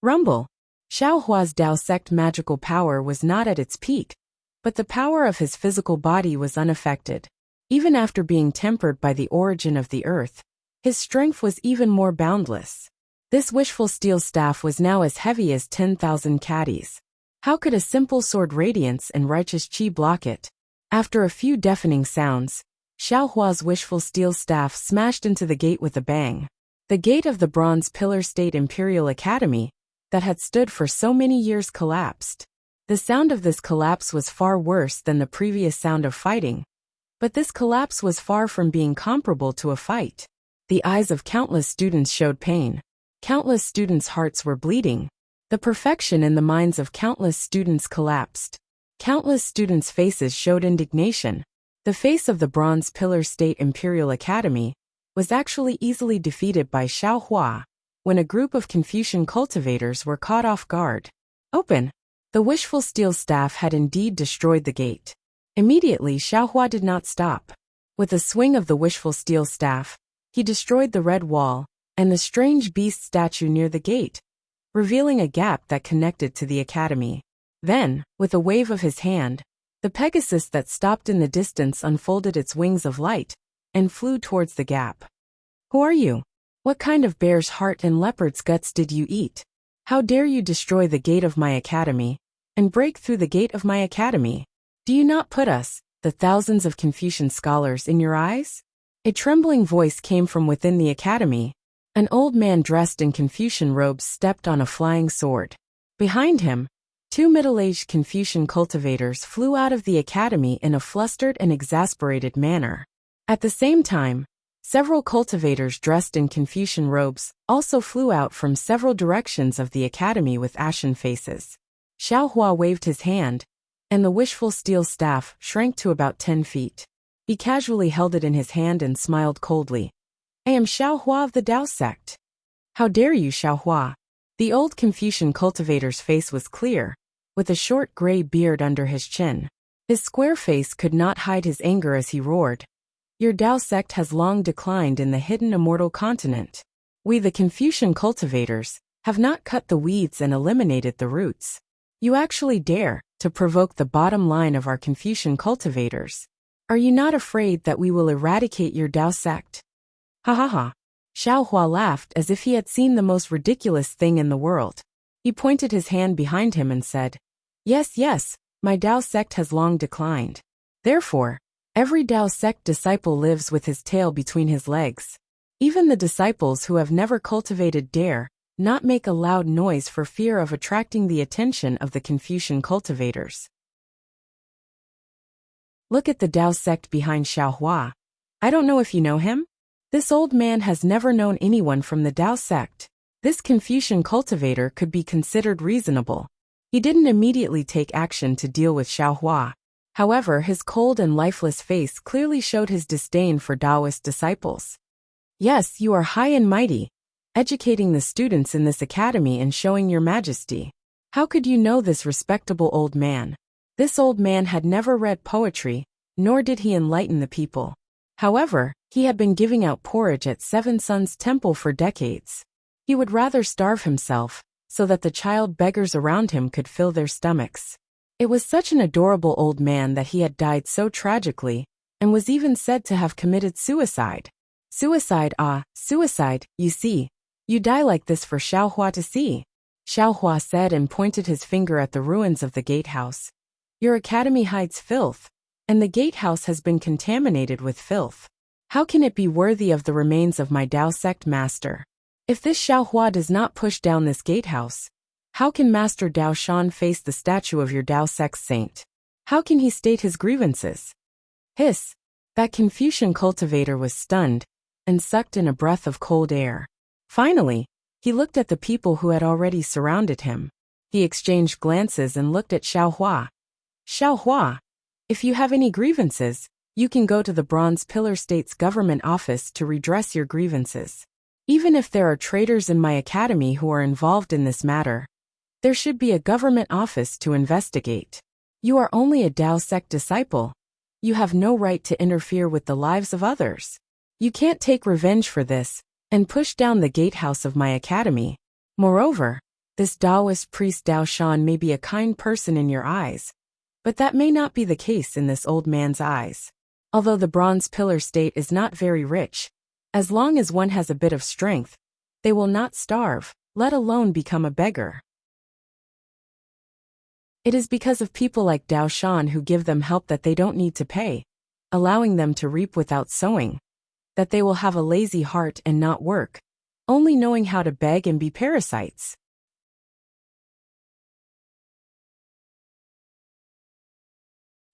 Rumble! Xiaohua's Dao sect magical power was not at its peak, but the power of his physical body was unaffected. Even after being tempered by the origin of the earth, his strength was even more boundless. This wishful steel staff was now as heavy as 10,000 caddies. How could a simple sword radiance and righteous chi block it? After a few deafening sounds, Xiaohua's wishful steel staff smashed into the gate with a bang. The gate of the Bronze Pillar State Imperial Academy, that had stood for so many years, collapsed. The sound of this collapse was far worse than the previous sound of fighting, but this collapse was far from being comparable to a fight. The eyes of countless students showed pain. Countless students' hearts were bleeding. The perfection in the minds of countless students collapsed. Countless students' faces showed indignation. The face of the Bronze Pillar State Imperial Academy was actually easily defeated by Xiaohua when a group of Confucian cultivators were caught off guard. Open! The wishful steel staff had indeed destroyed the gate. Immediately, Xiaohua did not stop. With a swing of the wishful steel staff, he destroyed the red wall and the strange beast statue near the gate, revealing a gap that connected to the academy. Then, with a wave of his hand, the Pegasus that stopped in the distance unfolded its wings of light and flew towards the gap. Who are you? What kind of bear's heart and leopard's guts did you eat? How dare you destroy the gate of my academy and break through the gate of my academy? Do you not put us, the thousands of Confucian scholars, in your eyes? A trembling voice came from within the academy. An old man dressed in Confucian robes stepped on a flying sword. Behind him, two middle-aged Confucian cultivators flew out of the academy in a flustered and exasperated manner. At the same time, several cultivators dressed in Confucian robes also flew out from several directions of the academy with ashen faces. Xiaohua waved his hand, and the wishful steel staff shrank to about 10 feet. He casually held it in his hand and smiled coldly. I am Xiaohua of the Dao sect. How dare you, Xiaohua? The old Confucian cultivator's face was clear, with a short gray beard under his chin. His square face could not hide his anger as he roared. Your Dao sect has long declined in the hidden immortal continent. We, the Confucian cultivators, have not cut the weeds and eliminated the roots. You actually dare to provoke the bottom line of our Confucian cultivators. Are you not afraid that we will eradicate your Dao sect? Ha ha ha. Xiaohua laughed as if he had seen the most ridiculous thing in the world. He pointed his hand behind him and said, Yes, my Dao sect has long declined. Therefore, every Dao sect disciple lives with his tail between his legs. Even the disciples who have never cultivated dare not make a loud noise for fear of attracting the attention of the Confucian cultivators. Look at the Dao sect behind Xiaohua. I don't know if you know him. This old man has never known anyone from the Dao sect. This Confucian cultivator could be considered reasonable. He didn't immediately take action to deal with Xiaohua. However, his cold and lifeless face clearly showed his disdain for Taoist disciples. Yes, you are high and mighty, educating the students in this academy and showing your majesty. How could you know this respectable old man? This old man had never read poetry, nor did he enlighten the people. However, he had been giving out porridge at Seven Suns Temple for decades. He would rather starve himself, so that the child beggars around him could fill their stomachs. It was such an adorable old man that he had died so tragically, and was even said to have committed suicide. Suicide, you see. You die like this for Xiaohua to see. Xiaohua said and pointed his finger at the ruins of the gatehouse. Your academy hides filth, and the gatehouse has been contaminated with filth. How can it be worthy of the remains of my Dao sect master? If this Xiaohua does not push down this gatehouse, how can Master Dao Shan face the statue of your Dao sect saint? How can he state his grievances? Hiss! That Confucian cultivator was stunned and sucked in a breath of cold air. Finally, he looked at the people who had already surrounded him. He exchanged glances and looked at Xiaohua. Xiaohua, if you have any grievances, You can go to the Bronze Pillar State's government office to redress your grievances. Even if there are traitors in my academy who are involved in this matter, there should be a government office to investigate. You are only a Tao sect disciple. You have no right to interfere with the lives of others. You can't take revenge for this and push down the gatehouse of my academy. Moreover, this Taoist priest Dao Shan may be a kind person in your eyes, but that may not be the case in this old man's eyes. Although the Bronze Pillar State is not very rich, as long as one has a bit of strength, they will not starve, let alone become a beggar. It is because of people like Dao Shan who give them help that they don't need to pay, allowing them to reap without sowing, that they will have a lazy heart and not work, only knowing how to beg and be parasites.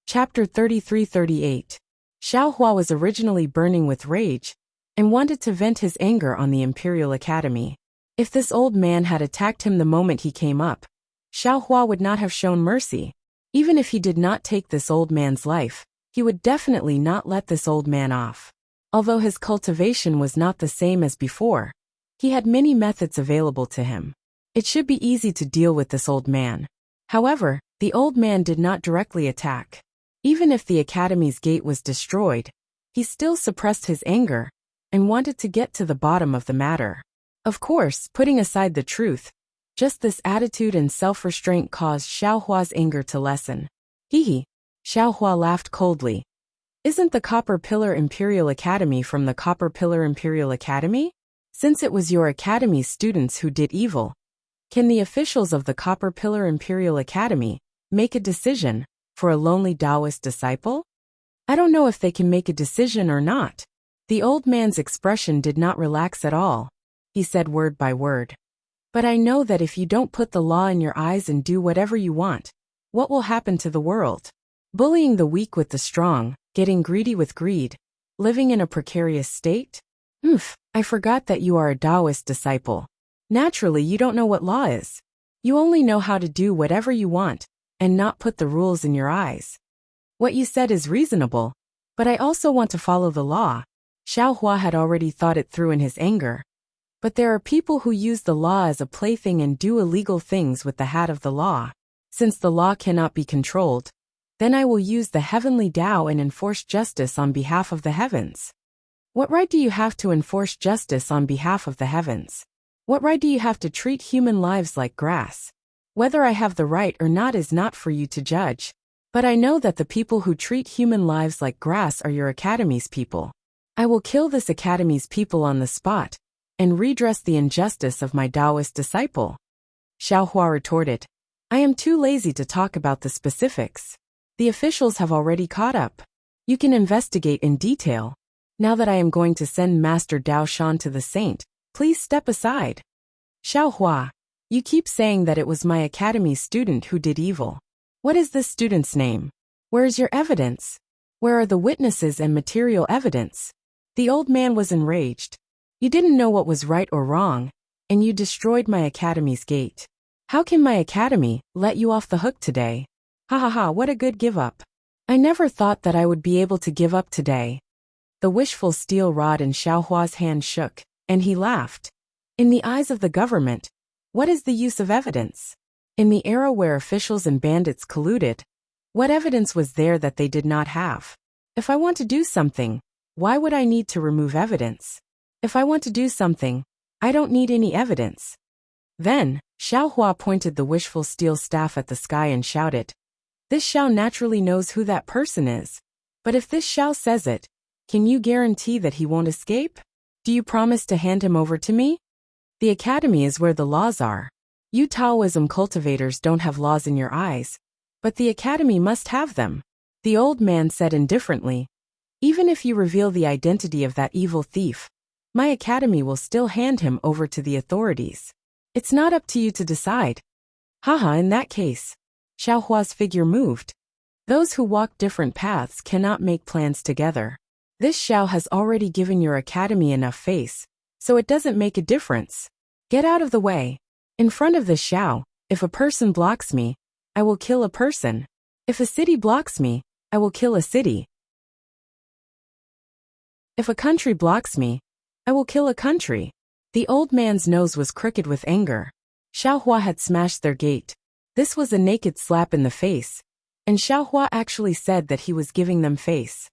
Chapter 33-38. Xiao Hua was originally burning with rage and wanted to vent his anger on the Imperial Academy. If this old man had attacked him the moment he came up, Xiao Hua would not have shown mercy. Even if he did not take this old man's life, he would definitely not let this old man off. Although his cultivation was not the same as before, he had many methods available to him. It should be easy to deal with this old man. However, the old man did not directly attack. Even if the academy's gate was destroyed, he still suppressed his anger and wanted to get to the bottom of the matter. Of course, putting aside the truth, just this attitude and self-restraint caused Xiao Hua's anger to lessen. Hee. Xiao Hua laughed coldly. Isn't the Copper Pillar Imperial Academy from the Copper Pillar Imperial Academy? Since it was your academy's students who did evil, can the officials of the Copper Pillar Imperial Academy make a decision for a lonely Taoist disciple? I don't know if they can make a decision or not. The old man's expression did not relax at all. He said word by word. But I know that if you don't put the law in your eyes and do whatever you want, what will happen to the world? Bullying the weak with the strong, getting greedy with greed, living in a precarious state? I forgot that you are a Taoist disciple. Naturally, you don't know what law is. You only know how to do whatever you want and not put the rules in your eyes. What you said is reasonable, but I also want to follow the law. Xiao Hua had already thought it through in his anger. But there are people who use the law as a plaything and do illegal things with the hat of the law. Since the law cannot be controlled, then I will use the heavenly Tao and enforce justice on behalf of the heavens. What right do you have to enforce justice on behalf of the heavens? What right do you have to treat human lives like grass? Whether I have the right or not is not for you to judge. But I know that the people who treat human lives like grass are your academy's people. I will kill this academy's people on the spot and redress the injustice of my Taoist disciple. Xiao Hua retorted. I am too lazy to talk about the specifics. The officials have already caught up. You can investigate in detail. Now that I am going to send Master Dao Shan to the saint, please step aside. Xiao Hua, you keep saying that it was my academy student who did evil. What is this student's name? Where is your evidence? Where are the witnesses and material evidence? The old man was enraged. You didn't know what was right or wrong, and you destroyed my academy's gate. How can my academy let you off the hook today? Ha ha ha, what a good give up. I never thought that I would be able to give up today. The wishful steel rod in Xiao Hua's hand shook, and he laughed. In the eyes of the government, what is the use of evidence? In the era where officials and bandits colluded, what evidence was there that they did not have? If I want to do something, why would I need to remove evidence? If I want to do something, I don't need any evidence. Then, Xiao Hua pointed the wishful steel staff at the sky and shouted. This Xiao naturally knows who that person is. But if this Xiao says it, can you guarantee that he won't escape? Do you promise to hand him over to me? The academy is where the laws are. You Taoism cultivators don't have laws in your eyes, but the academy must have them. The old man said indifferently. Even if you reveal the identity of that evil thief, my academy will still hand him over to the authorities. It's not up to you to decide. Haha, in that case. Xiao Hua's figure moved. Those who walk different paths cannot make plans together. This Xiao has already given your academy enough face, so it doesn't make a difference. Get out of the way. In front of this Xiao, if a person blocks me, I will kill a person. If a city blocks me, I will kill a city. If a country blocks me, I will kill a country. The old man's nose was crooked with anger. Xiaohua had smashed their gate. This was a naked slap in the face, and Xiaohua actually said that he was giving them face.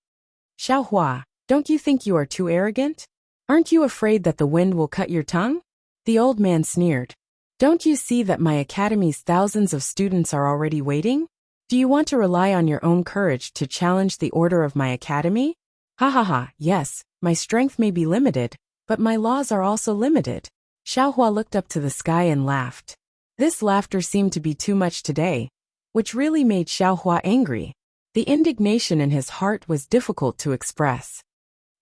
Xiaohua, don't you think you are too arrogant? Aren't you afraid that the wind will cut your tongue? The old man sneered. Don't you see that my academy's thousands of students are already waiting? Do you want to rely on your own courage to challenge the order of my academy? Ha ha ha, yes, my strength may be limited, but my laws are also limited. Xiaohua looked up to the sky and laughed. This laughter seemed to be too much today, which really made Xiaohua angry. The indignation in his heart was difficult to express.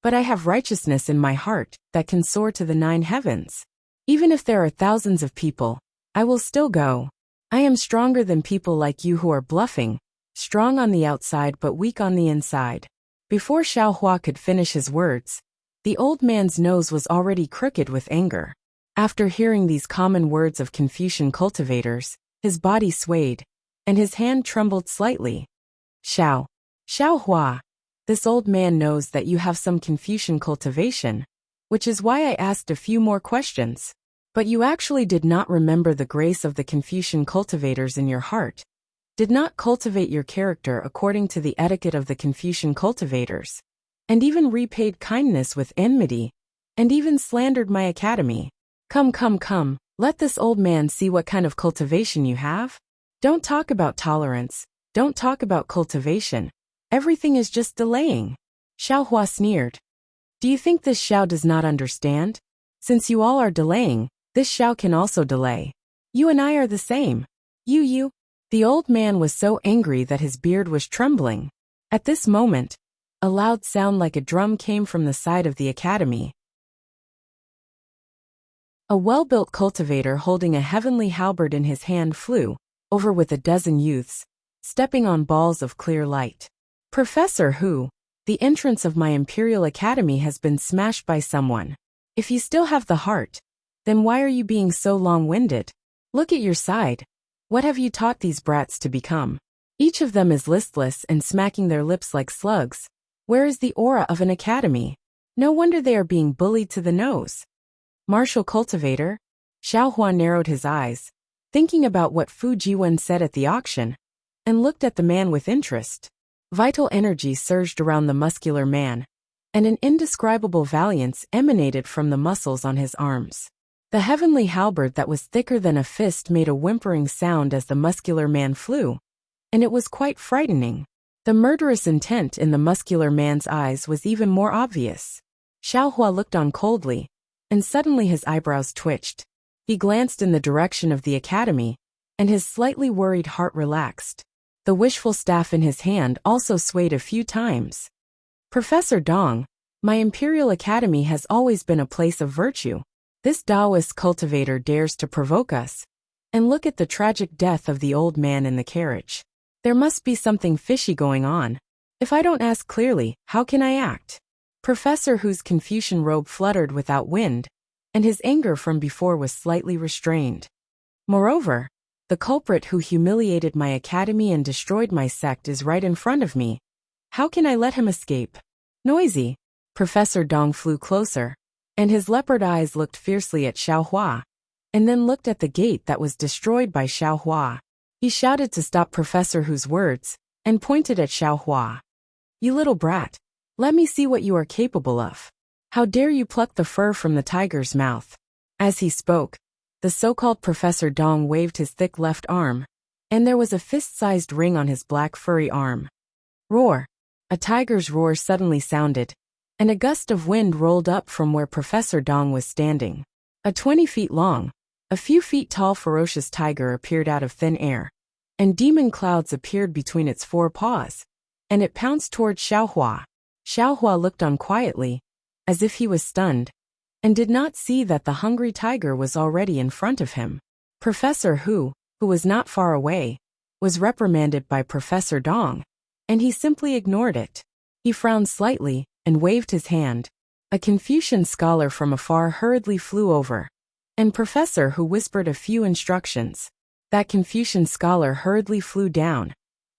But I have righteousness in my heart that can soar to the 9 heavens. Even if there are thousands of people, I will still go. I am stronger than people like you who are bluffing, strong on the outside but weak on the inside. Before Xiaohua could finish his words, the old man's nose was already crooked with anger. After hearing these common words of Confucian cultivators, his body swayed, and his hand trembled slightly. Xiaohua, this old man knows that you have some Confucian cultivation, which is why I asked a few more questions. But you actually did not remember the grace of the Confucian cultivators in your heart, did not cultivate your character according to the etiquette of the Confucian cultivators, and even repaid kindness with enmity, and even slandered my academy. Come, let this old man see what kind of cultivation you have. Don't talk about tolerance, don't talk about cultivation. Everything is just delaying. Xiaohua sneered. Do you think this Xiao does not understand? Since you all are delaying, this Xiao can also delay. You and I are the same. You. The old man was so angry that his beard was trembling. At this moment, a loud sound like a drum came from the side of the academy. A well-built cultivator holding a heavenly halberd in his hand flew over with a dozen youths, stepping on balls of clear light. Professor Hu, the entrance of my Imperial Academy has been smashed by someone. If you still have the heart, then why are you being so long-winded? Look at your side. What have you taught these brats to become? Each of them is listless and smacking their lips like slugs. Where is the aura of an academy? No wonder they are being bullied to the nose. Martial cultivator? Xiaohua narrowed his eyes, thinking about what Fu Jiwen said at the auction, and looked at the man with interest. Vital energy surged around the muscular man, and an indescribable valiance emanated from the muscles on his arms. The heavenly halberd that was thicker than a fist made a whimpering sound as the muscular man flew, and it was quite frightening. The murderous intent in the muscular man's eyes was even more obvious. Xiaohua looked on coldly, and suddenly his eyebrows twitched. He glanced in the direction of the academy, and his slightly worried heart relaxed. The wishful staff in his hand also swayed a few times. Professor Dong, my Imperial Academy has always been a place of virtue. This Taoist cultivator dares to provoke us. And look at the tragic death of the old man in the carriage. There must be something fishy going on. If I don't ask clearly, how can I act? Professor Hu's Confucian robe fluttered without wind, and his anger from before was slightly restrained. Moreover, the culprit who humiliated my academy and destroyed my sect is right in front of me. How can I let him escape? Noisy. Professor Dong flew closer, and his leopard eyes looked fiercely at Xiaohua, and then looked at the gate that was destroyed by Xiaohua. He shouted to stop Professor Hu's words, and pointed at Xiaohua. You little brat, let me see what you are capable of. How dare you pluck the fur from the tiger's mouth? As he spoke, the so-called Professor Dong waved his thick left arm, and there was a fist-sized ring on his black furry arm. Roar! A tiger's roar suddenly sounded, and a gust of wind rolled up from where Professor Dong was standing. A 20 feet long, a few feet tall ferocious tiger appeared out of thin air, and demon clouds appeared between its 4 paws, and it pounced towards Xiaohua. Xiaohua looked on quietly, as if he was stunned, and did not see that the hungry tiger was already in front of him. Professor Hu, who was not far away, was reprimanded by Professor Dong, and he simply ignored it. He frowned slightly, and waved his hand. A Confucian scholar from afar hurriedly flew over, and Professor Hu whispered a few instructions. That Confucian scholar hurriedly flew down,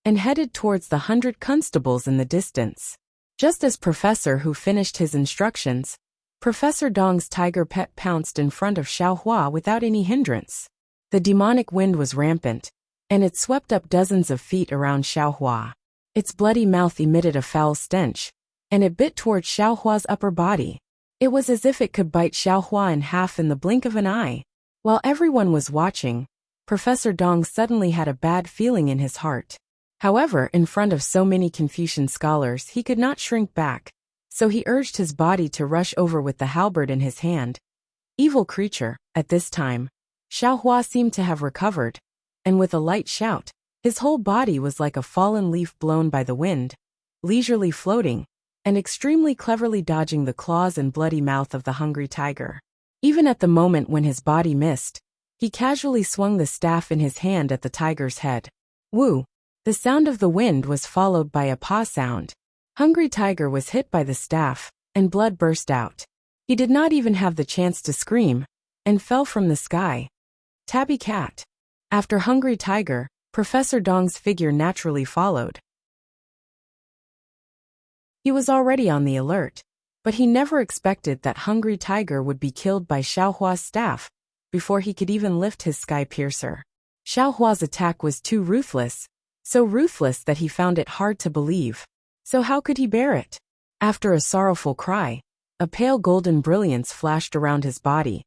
and headed towards the 100 constables in the distance. Just as Professor Hu finished his instructions, Professor Dong's tiger pet pounced in front of Xiaohua without any hindrance. The demonic wind was rampant, and it swept up dozens of feet around Xiaohua. Its bloody mouth emitted a foul stench, and it bit towards Xiaohua's upper body. It was as if it could bite Xiaohua in half in the blink of an eye. While everyone was watching, Professor Dong suddenly had a bad feeling in his heart. However, in front of so many Confucian scholars, he could not shrink back, so he urged his body to rush over with the halberd in his hand. Evil creature, at this time, Xiaohua seemed to have recovered, and with a light shout, his whole body was like a fallen leaf blown by the wind, leisurely floating, and extremely cleverly dodging the claws and bloody mouth of the hungry tiger. Even at the moment when his body missed, he casually swung the staff in his hand at the tiger's head. Woo! The sound of the wind was followed by a paw sound. Hungry Tiger was hit by the staff, and blood burst out. He did not even have the chance to scream, and fell from the sky. Tabby cat. After Hungry Tiger, Professor Dong's figure naturally followed. He was already on the alert, but he never expected that Hungry Tiger would be killed by Xiaohua's staff before he could even lift his sky piercer. Xiaohua's attack was too ruthless, so ruthless that he found it hard to believe. So how could he bear it? After a sorrowful cry, a pale golden brilliance flashed around his body,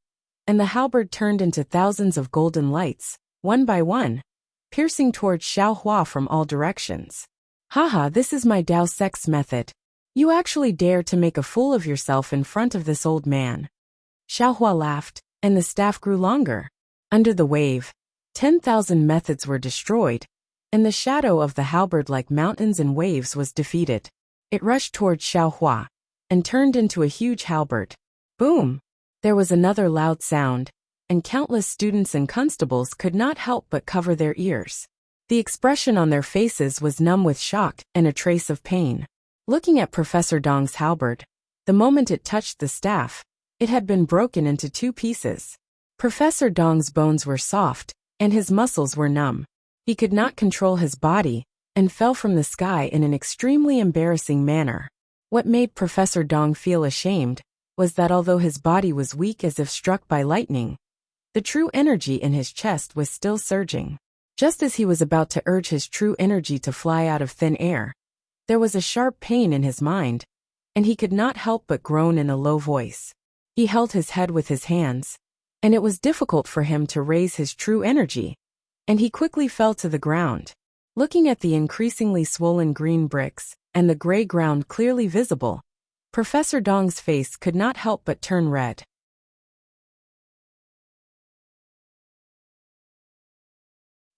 and the halberd turned into thousands of golden lights, one by one, piercing towards Xiaohua from all directions. Haha, this is my Dao sex method. You actually dare to make a fool of yourself in front of this old man. Xiaohua laughed, and the staff grew longer. Under the wave, 10,000 methods were destroyed, and the shadow of the halberd like mountains and waves was defeated. It rushed towards Xiaohua, and turned into a huge halberd. Boom! There was another loud sound, and countless students and constables could not help but cover their ears. The expression on their faces was numb with shock and a trace of pain. Looking at Professor Dong's halberd, the moment it touched the staff, it had been broken into 2 pieces. Professor Dong's bones were soft, and his muscles were numb. He could not control his body, and fell from the sky in an extremely embarrassing manner. What made Professor Dong feel ashamed was that although his body was weak as if struck by lightning, the true energy in his chest was still surging. Just as he was about to urge his true energy to fly out of thin air, there was a sharp pain in his mind, and he could not help but groan in a low voice. He held his head with his hands, and it was difficult for him to raise his true energy, and he quickly fell to the ground. Looking at the increasingly swollen green bricks, and the gray ground clearly visible, Professor Dong's face could not help but turn red.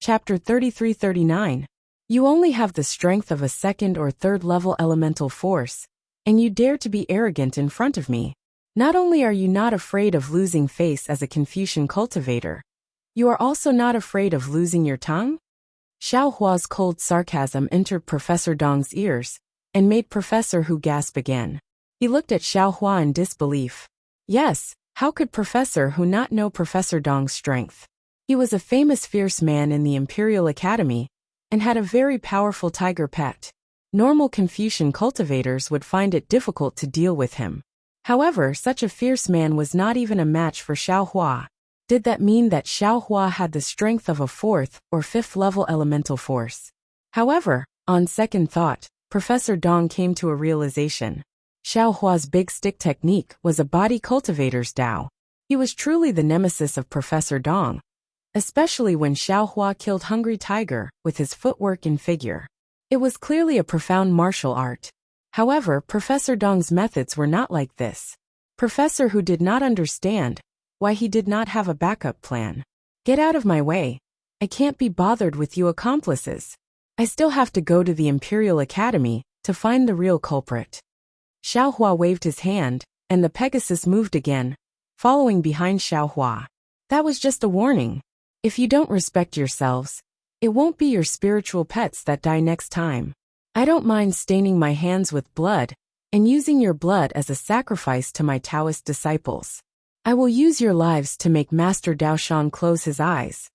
Chapter 33-39. You only have the strength of a 2nd or 3rd level elemental force, and you dare to be arrogant in front of me. Not only are you not afraid of losing face as a Confucian cultivator, you are also not afraid of losing your tongue? Xiaohua's cold sarcasm entered Professor Dong's ears, and made Professor Hu gasp again. He looked at Xiaohua in disbelief. Yes, how could Professor Hu not know Professor Dong's strength? He was a famous fierce man in the Imperial Academy, and had a very powerful tiger pet. Normal Confucian cultivators would find it difficult to deal with him. However, such a fierce man was not even a match for Xiaohua. Did that mean that Xiaohua had the strength of a 4th or 5th level elemental force? However, on second thought, Professor Dong came to a realization. Xiaohua's big stick technique was a body cultivator's Dao. He was truly the nemesis of Professor Dong, especially when Xiaohua killed Hungry Tiger with his footwork and figure. It was clearly a profound martial art. However, Professor Dong's methods were not like this. Professor Hu did not understand why he did not have a backup plan. Get out of my way. I can't be bothered with you accomplices. I still have to go to the Imperial Academy to find the real culprit. Xiaohua waved his hand, and the Pegasus moved again, following behind Xiaohua. That was just a warning. If you don't respect yourselves, it won't be your spiritual pets that die next time. I don't mind staining my hands with blood, and using your blood as a sacrifice to my Taoist disciples. I will use your lives to make Master Daoshan close his eyes.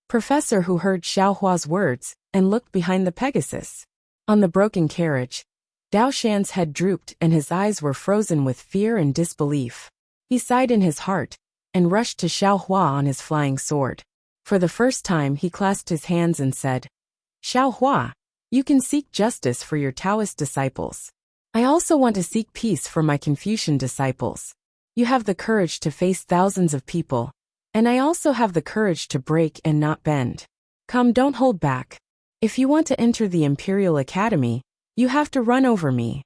Professor Hu heard Xiaohua's words, and looked behind the Pegasus. On the broken carriage, Dao Shan's head drooped and his eyes were frozen with fear and disbelief. He sighed in his heart and rushed to Xiao Hua on his flying sword. For the first time he clasped his hands and said, "Xiao Hua, you can seek justice for your Taoist disciples. I also want to seek peace for my Confucian disciples. You have the courage to face thousands of people, and I also have the courage to break and not bend. Come, don't hold back. If you want to enter the Imperial Academy, you have to run over me."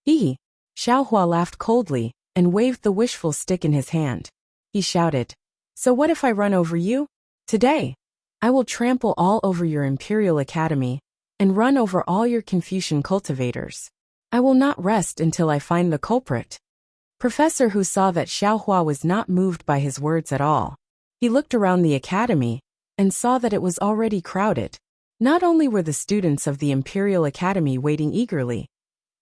Hee. Xiao Hua laughed coldly and waved the wishful stick in his hand. He shouted, "So what if I run over you? Today, I will trample all over your Imperial Academy and run over all your Confucian cultivators. I will not rest until I find the culprit." Professor Hu saw that Xiao Hua was not moved by his words at all. He looked around the academy and saw that it was already crowded. Not only were the students of the Imperial Academy waiting eagerly,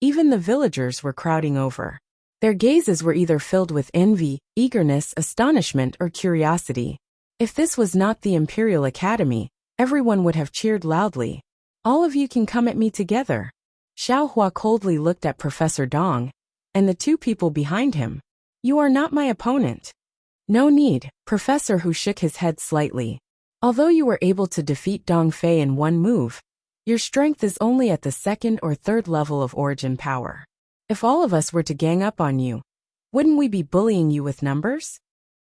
even the villagers were crowding over. Their gazes were either filled with envy, eagerness, astonishment, or curiosity. If this was not the Imperial Academy, everyone would have cheered loudly. "All of you can come at me together." Xiao Hua coldly looked at Professor Dong and the two people behind him. "You are not my opponent." "No need." Professor Hu shook his head slightly. "Although you were able to defeat Dong Fei in one move, your strength is only at the second or third level of origin power. If all of us were to gang up on you, wouldn't we be bullying you with numbers?"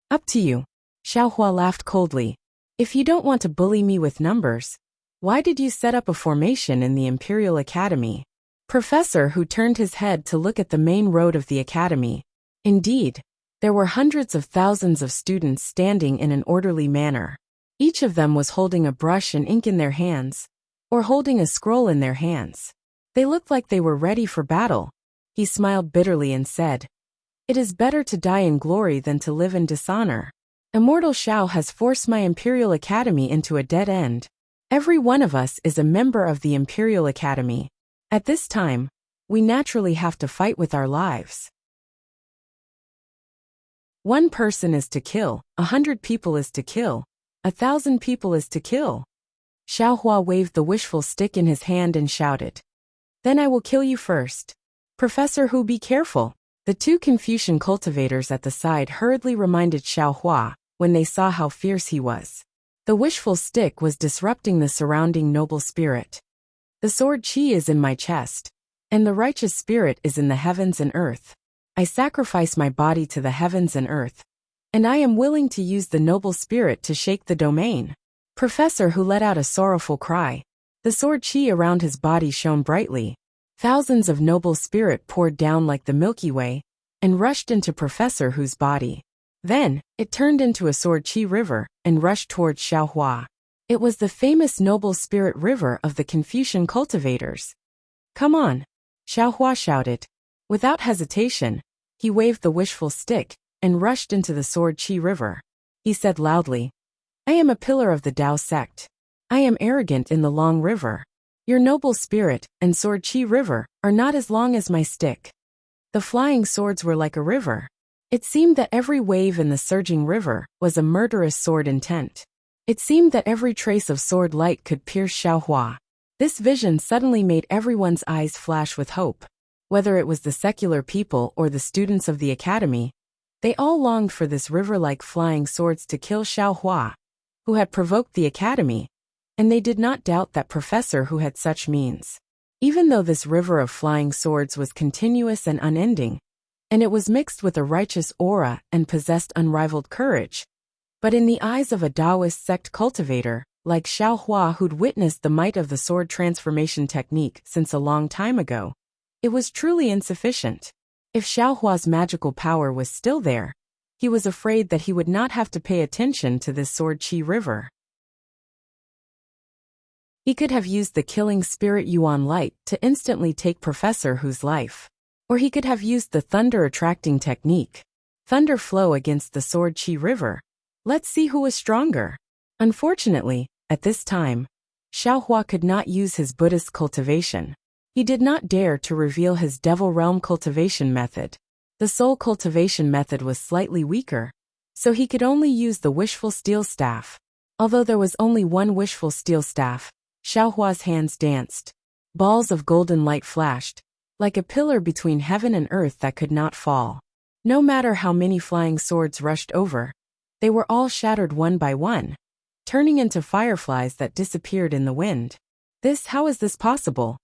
"Up to you." Xiao Hua laughed coldly. "If you don't want to bully me with numbers, why did you set up a formation in the Imperial Academy?" Professor Hu turned his head to look at the main road of the academy. Indeed, there were hundreds of thousands of students standing in an orderly manner. Each of them was holding a brush and ink in their hands, or holding a scroll in their hands. They looked like they were ready for battle. He smiled bitterly and said, "It is better to die in glory than to live in dishonor. Immortal Xiao has forced my Imperial Academy into a dead end. Every one of us is a member of the Imperial Academy. At this time, we naturally have to fight with our lives. One person is to kill, 100 people is to kill, 1,000 people is to kill." Xiao Hua waved the wishful stick in his hand and shouted, "Then I will kill you first. Professor Hu, be careful." The two Confucian cultivators at the side hurriedly reminded Xiao Hua when they saw how fierce he was. The wishful stick was disrupting the surrounding noble spirit. "The sword qi is in my chest, and the righteous spirit is in the heavens and earth. I sacrifice my body to the heavens and earth, and I am willing to use the noble spirit to shake the domain." Professor Hu let out a sorrowful cry. The sword qi around his body shone brightly. Thousands of noble spirit poured down like the Milky Way and rushed into Professor Hu's body. Then, it turned into a sword qi river and rushed towards Xiao Hua. It was the famous noble spirit river of the Confucian cultivators. "Come on!" Xiao Hua shouted. Without hesitation, he waved the wishful stick and rushed into the sword qi river. He said loudly, "I am a pillar of the Dao sect. I am arrogant in the long river. Your noble spirit and sword qi river are not as long as my stick." The flying swords were like a river. It seemed that every wave in the surging river was a murderous sword intent. It seemed that every trace of sword light could pierce Xiao Hua. This vision suddenly made everyone's eyes flash with hope. Whether it was the secular people or the students of the academy, they all longed for this river-like flying swords to kill Xiao Hua, who had provoked the academy, and they did not doubt that Professor Hu had such means. Even though this river of flying swords was continuous and unending, and it was mixed with a righteous aura and possessed unrivaled courage, but in the eyes of a Taoist sect cultivator, like Xiao Hua who'd witnessed the might of the sword transformation technique since a long time ago, it was truly insufficient. If Xiao Hua's magical power was still there, he was afraid that he would not have to pay attention to this sword qi river. He could have used the killing spirit Yuan light to instantly take Professor Hu's life. Or he could have used the thunder attracting technique. Thunder flow against the sword qi river. Let's see who was stronger. Unfortunately, at this time, Xiao Hua could not use his Buddhist cultivation. He did not dare to reveal his Devil Realm cultivation method. The soul cultivation method was slightly weaker, so he could only use the wishful steel staff. Although there was only one wishful steel staff, Xiao Hua's hands danced. Balls of golden light flashed, like a pillar between heaven and earth that could not fall. No matter how many flying swords rushed over, they were all shattered one by one, turning into fireflies that disappeared in the wind. How is this possible?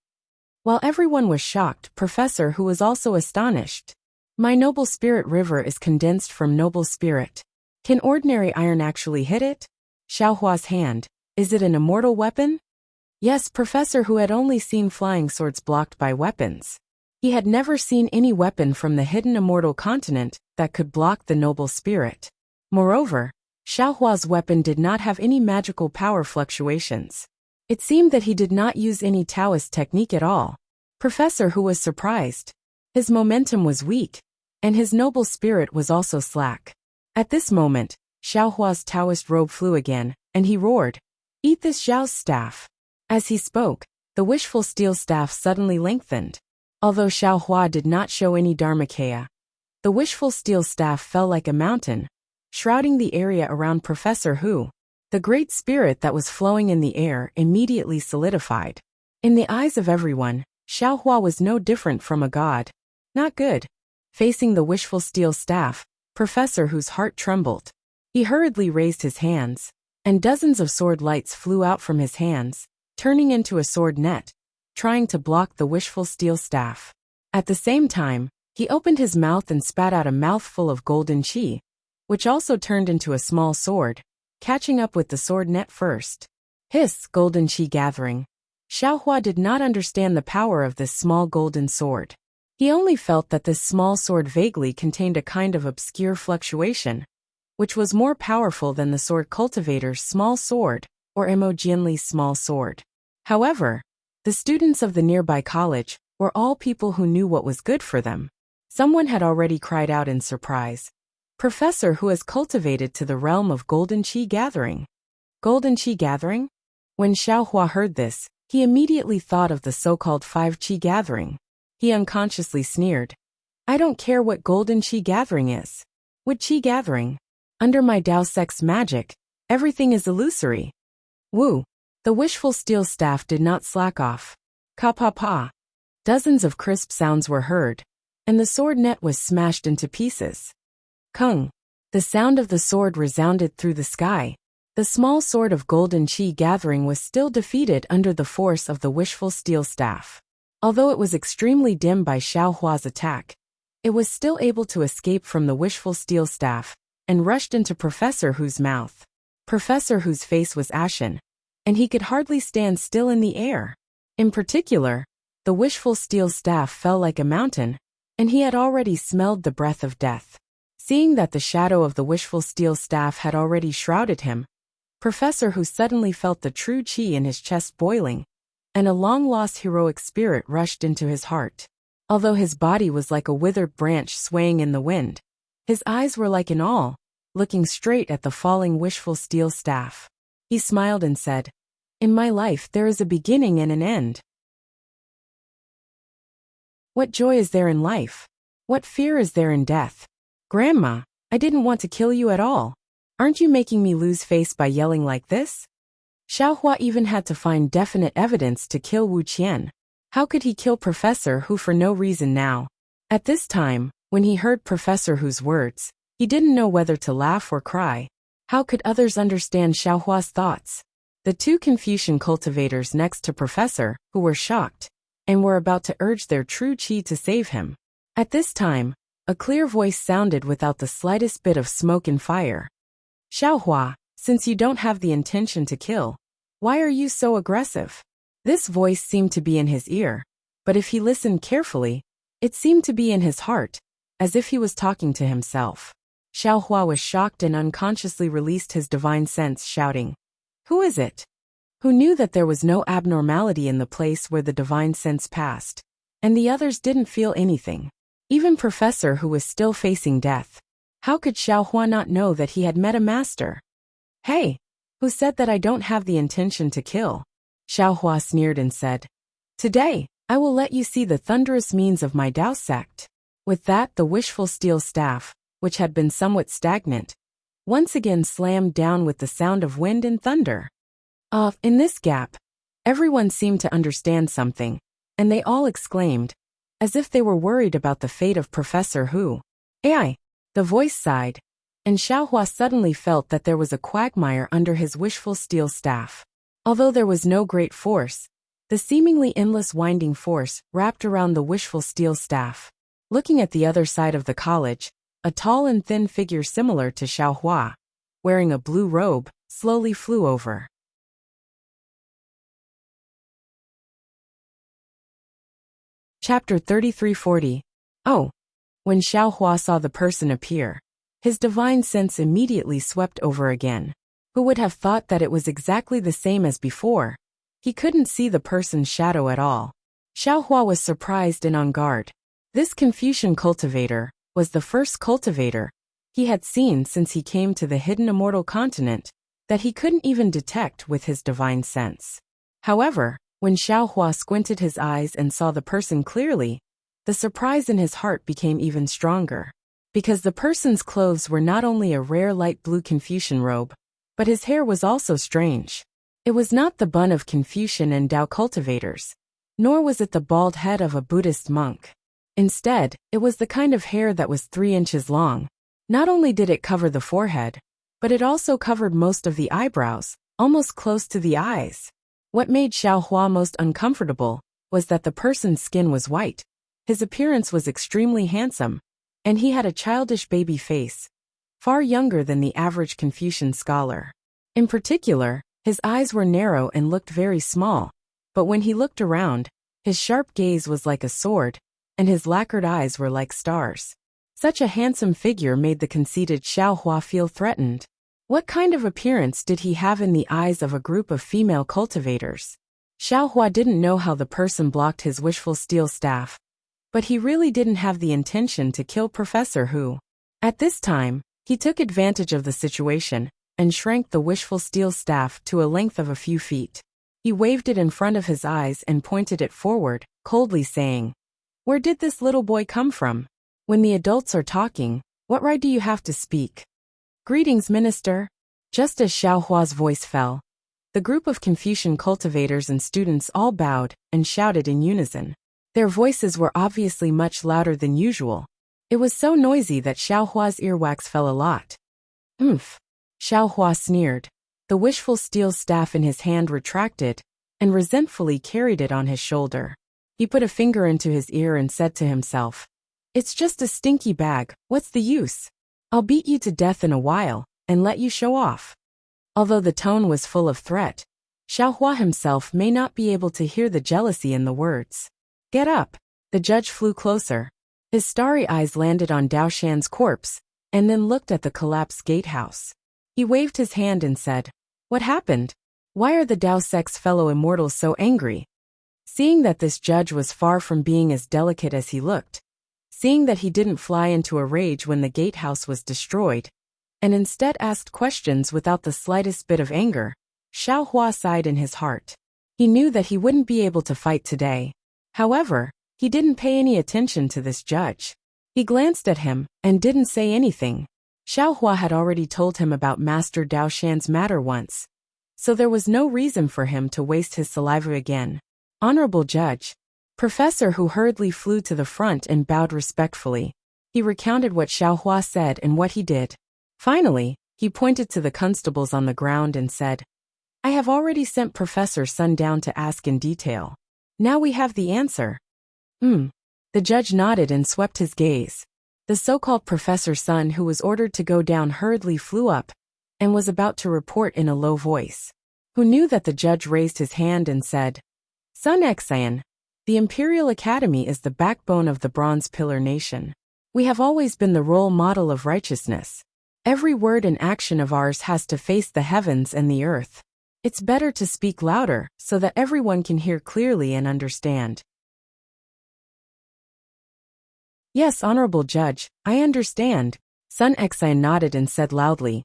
While everyone was shocked, Professor Who was also astonished. My noble spirit river is condensed from noble spirit. Can ordinary iron actually hit it? Xiaohua's hand. Is it an immortal weapon? Yes, Professor Who had only seen flying swords blocked by weapons. He had never seen any weapon from the hidden immortal continent that could block the noble spirit. Moreover, Xiaohua's weapon did not have any magical power fluctuations. It seemed that he did not use any Taoist technique at all. Professor Who was surprised. His momentum was weak, and his noble spirit was also slack. At this moment, Xiaohua's Taoist robe flew again, and he roared, "Eat this Xiao's staff." As he spoke, the wishful steel staff suddenly lengthened. Although Xiaohua did not show any dharmakaya, the wishful steel staff fell like a mountain, shrouding the area around Professor Who. The great spirit that was flowing in the air immediately solidified. In the eyes of everyone, Xiaohua was no different from a god. Not good. Facing the wishful steel staff, Professor Whose heart trembled. He hurriedly raised his hands, and dozens of sword lights flew out from his hands, turning into a sword net, trying to block the wishful steel staff. At the same time, he opened his mouth and spat out a mouthful of golden qi, which also turned into a small sword, catching up with the sword net first. Hiss, golden qi gathering. Xiaohua did not understand the power of this small golden sword. He only felt that this small sword vaguely contained a kind of obscure fluctuation, which was more powerful than the sword cultivator's small sword, or Imogenli's small sword. However, the students of the nearby college were all people who knew what was good for them. Someone had already cried out in surprise. Professor Who has cultivated to the realm of golden qi gathering. Golden qi gathering? When Xiaohua heard this, he immediately thought of the so-called 5 qi gathering. He unconsciously sneered. I don't care what golden qi gathering is. What qi gathering? Under my Dao Sect's magic, everything is illusory. Woo! The wishful steel staff did not slack off. Ka-pa-pa. Dozens of crisp sounds were heard, and the sword net was smashed into pieces. Kung. The sound of the sword resounded through the sky. The small sword of golden qi gathering was still defeated under the force of the wishful steel staff. Although it was extremely dim by Xiaohua's attack, it was still able to escape from the wishful steel staff, and rushed into Professor Who's mouth. Professor Who's face was ashen, and he could hardly stand still in the air. In particular, the wishful steel staff fell like a mountain, and he had already smelled the breath of death. Seeing that the shadow of the wishful steel staff had already shrouded him, Professor Who suddenly felt the true qi in his chest boiling, and a long-lost heroic spirit rushed into his heart. Although his body was like a withered branch swaying in the wind, his eyes were like an awl, looking straight at the falling wishful steel staff. He smiled and said, "In my life there is a beginning and an end. What joy is there in life? What fear is there in death? Grandma, I didn't want to kill you at all. Aren't you making me lose face by yelling like this?" Xiaohua even had to find definite evidence to kill Wu Qian. How could he kill Professor Who for no reason now? At this time, when he heard Professor Who's words, he didn't know whether to laugh or cry. How could others understand Xiaohua's thoughts? The two Confucian cultivators next to Professor Who were shocked, and were about to urge their true qi to save him. At this time, a clear voice sounded without the slightest bit of smoke and fire. Xiaohua, since you don't have the intention to kill, why are you so aggressive? This voice seemed to be in his ear, but if he listened carefully, it seemed to be in his heart, as if he was talking to himself. Xiaohua was shocked and unconsciously released his divine sense, shouting, "Who is it?" Who knew that there was no abnormality in the place where the divine sense passed, and the others didn't feel anything. Even Professor Who was still facing death. How could Xiaohua not know that he had met a master? Hey, who said that I don't have the intention to kill? Xiaohua sneered and said, "Today, I will let you see the thunderous means of my Dao sect." With that, the wishful steel staff, which had been somewhat stagnant, once again slammed down with the sound of wind and thunder. In this gap, everyone seemed to understand something, and they all exclaimed, as if they were worried about the fate of Professor Hu. AI. The voice sighed, and Xiaohua suddenly felt that there was a quagmire under his wishful steel staff. Although there was no great force, the seemingly endless winding force wrapped around the wishful steel staff. Looking at the other side of the college, a tall and thin figure similar to Xiaohua, wearing a blue robe, slowly flew over. Chapter 3340. Oh. When Xiaohua saw the person appear, his divine sense immediately swept over again. Who would have thought that it was exactly the same as before? He couldn't see the person's shadow at all. Xiaohua was surprised and on guard. This Confucian cultivator was the first cultivator he had seen since he came to the hidden immortal continent that he couldn't even detect with his divine sense. However, when Xiaohua squinted his eyes and saw the person clearly, the surprise in his heart became even stronger. Because the person's clothes were not only a rare light blue Confucian robe, but his hair was also strange. It was not the bun of Confucian and Tao cultivators, nor was it the bald head of a Buddhist monk. Instead, it was the kind of hair that was 3 inches long. Not only did it cover the forehead, but it also covered most of the eyebrows, almost close to the eyes. What made Xiaohua most uncomfortable was that the person's skin was white. His appearance was extremely handsome, and he had a childish baby face, far younger than the average Confucian scholar. In particular, his eyes were narrow and looked very small, but when he looked around, his sharp gaze was like a sword, and his lacquered eyes were like stars. Such a handsome figure made the conceited Xiaohua feel threatened. What kind of appearance did he have in the eyes of a group of female cultivators? Xiaohua didn't know how the person blocked his wishful steel staff, but he really didn't have the intention to kill Professor Hu. At this time, he took advantage of the situation and shrank the wishful steel staff to a length of a few feet. He waved it in front of his eyes and pointed it forward, coldly saying, "Where did this little boy come from? When the adults are talking, what right do you have to speak?" "Greetings, Minister." Just as Xiaohua's voice fell, the group of Confucian cultivators and students all bowed and shouted in unison. Their voices were obviously much louder than usual. It was so noisy that Xiaohua's earwax fell a lot. "Oomph." Xiaohua sneered. The wishful steel staff in his hand retracted, and resentfully carried it on his shoulder. He put a finger into his ear and said to himself, "It's just a stinky bag, what's the use? I'll beat you to death in a while, and let you show off." Although the tone was full of threat, Xiaohua himself may not be able to hear the jealousy in the words. "Get up." The judge flew closer. His starry eyes landed on Dao Shan's corpse, and then looked at the collapsed gatehouse. He waved his hand and said, "What happened? Why are the Dao sect's fellow immortals so angry?" Seeing that this judge was far from being as delicate as he looked, seeing that he didn't fly into a rage when the gatehouse was destroyed, and instead asked questions without the slightest bit of anger, Xiaohua sighed in his heart. He knew that he wouldn't be able to fight today. However, he didn't pay any attention to this judge. He glanced at him and didn't say anything. Xiaohua had already told him about Master Dao Shan's matter once, so there was no reason for him to waste his saliva again. "Honorable Judge." Professor Hu hurriedly flew to the front and bowed respectfully. He recounted what Xiaohua said and what he did. Finally, he pointed to the constables on the ground and said, "I have already sent Professor Sun down to ask in detail. Now we have the answer." The judge nodded and swept his gaze. The so-called Professor Sun, who was ordered to go down, hurriedly flew up and was about to report in a low voice. Who knew that the judge raised his hand and said, "Sun Xian, the Imperial Academy is the backbone of the Bronze Pillar Nation. We have always been the role model of righteousness. Every word and action of ours has to face the heavens and the earth. It's better to speak louder so that everyone can hear clearly and understand." "Yes, Honorable Judge, I understand." Sun Xian nodded and said loudly,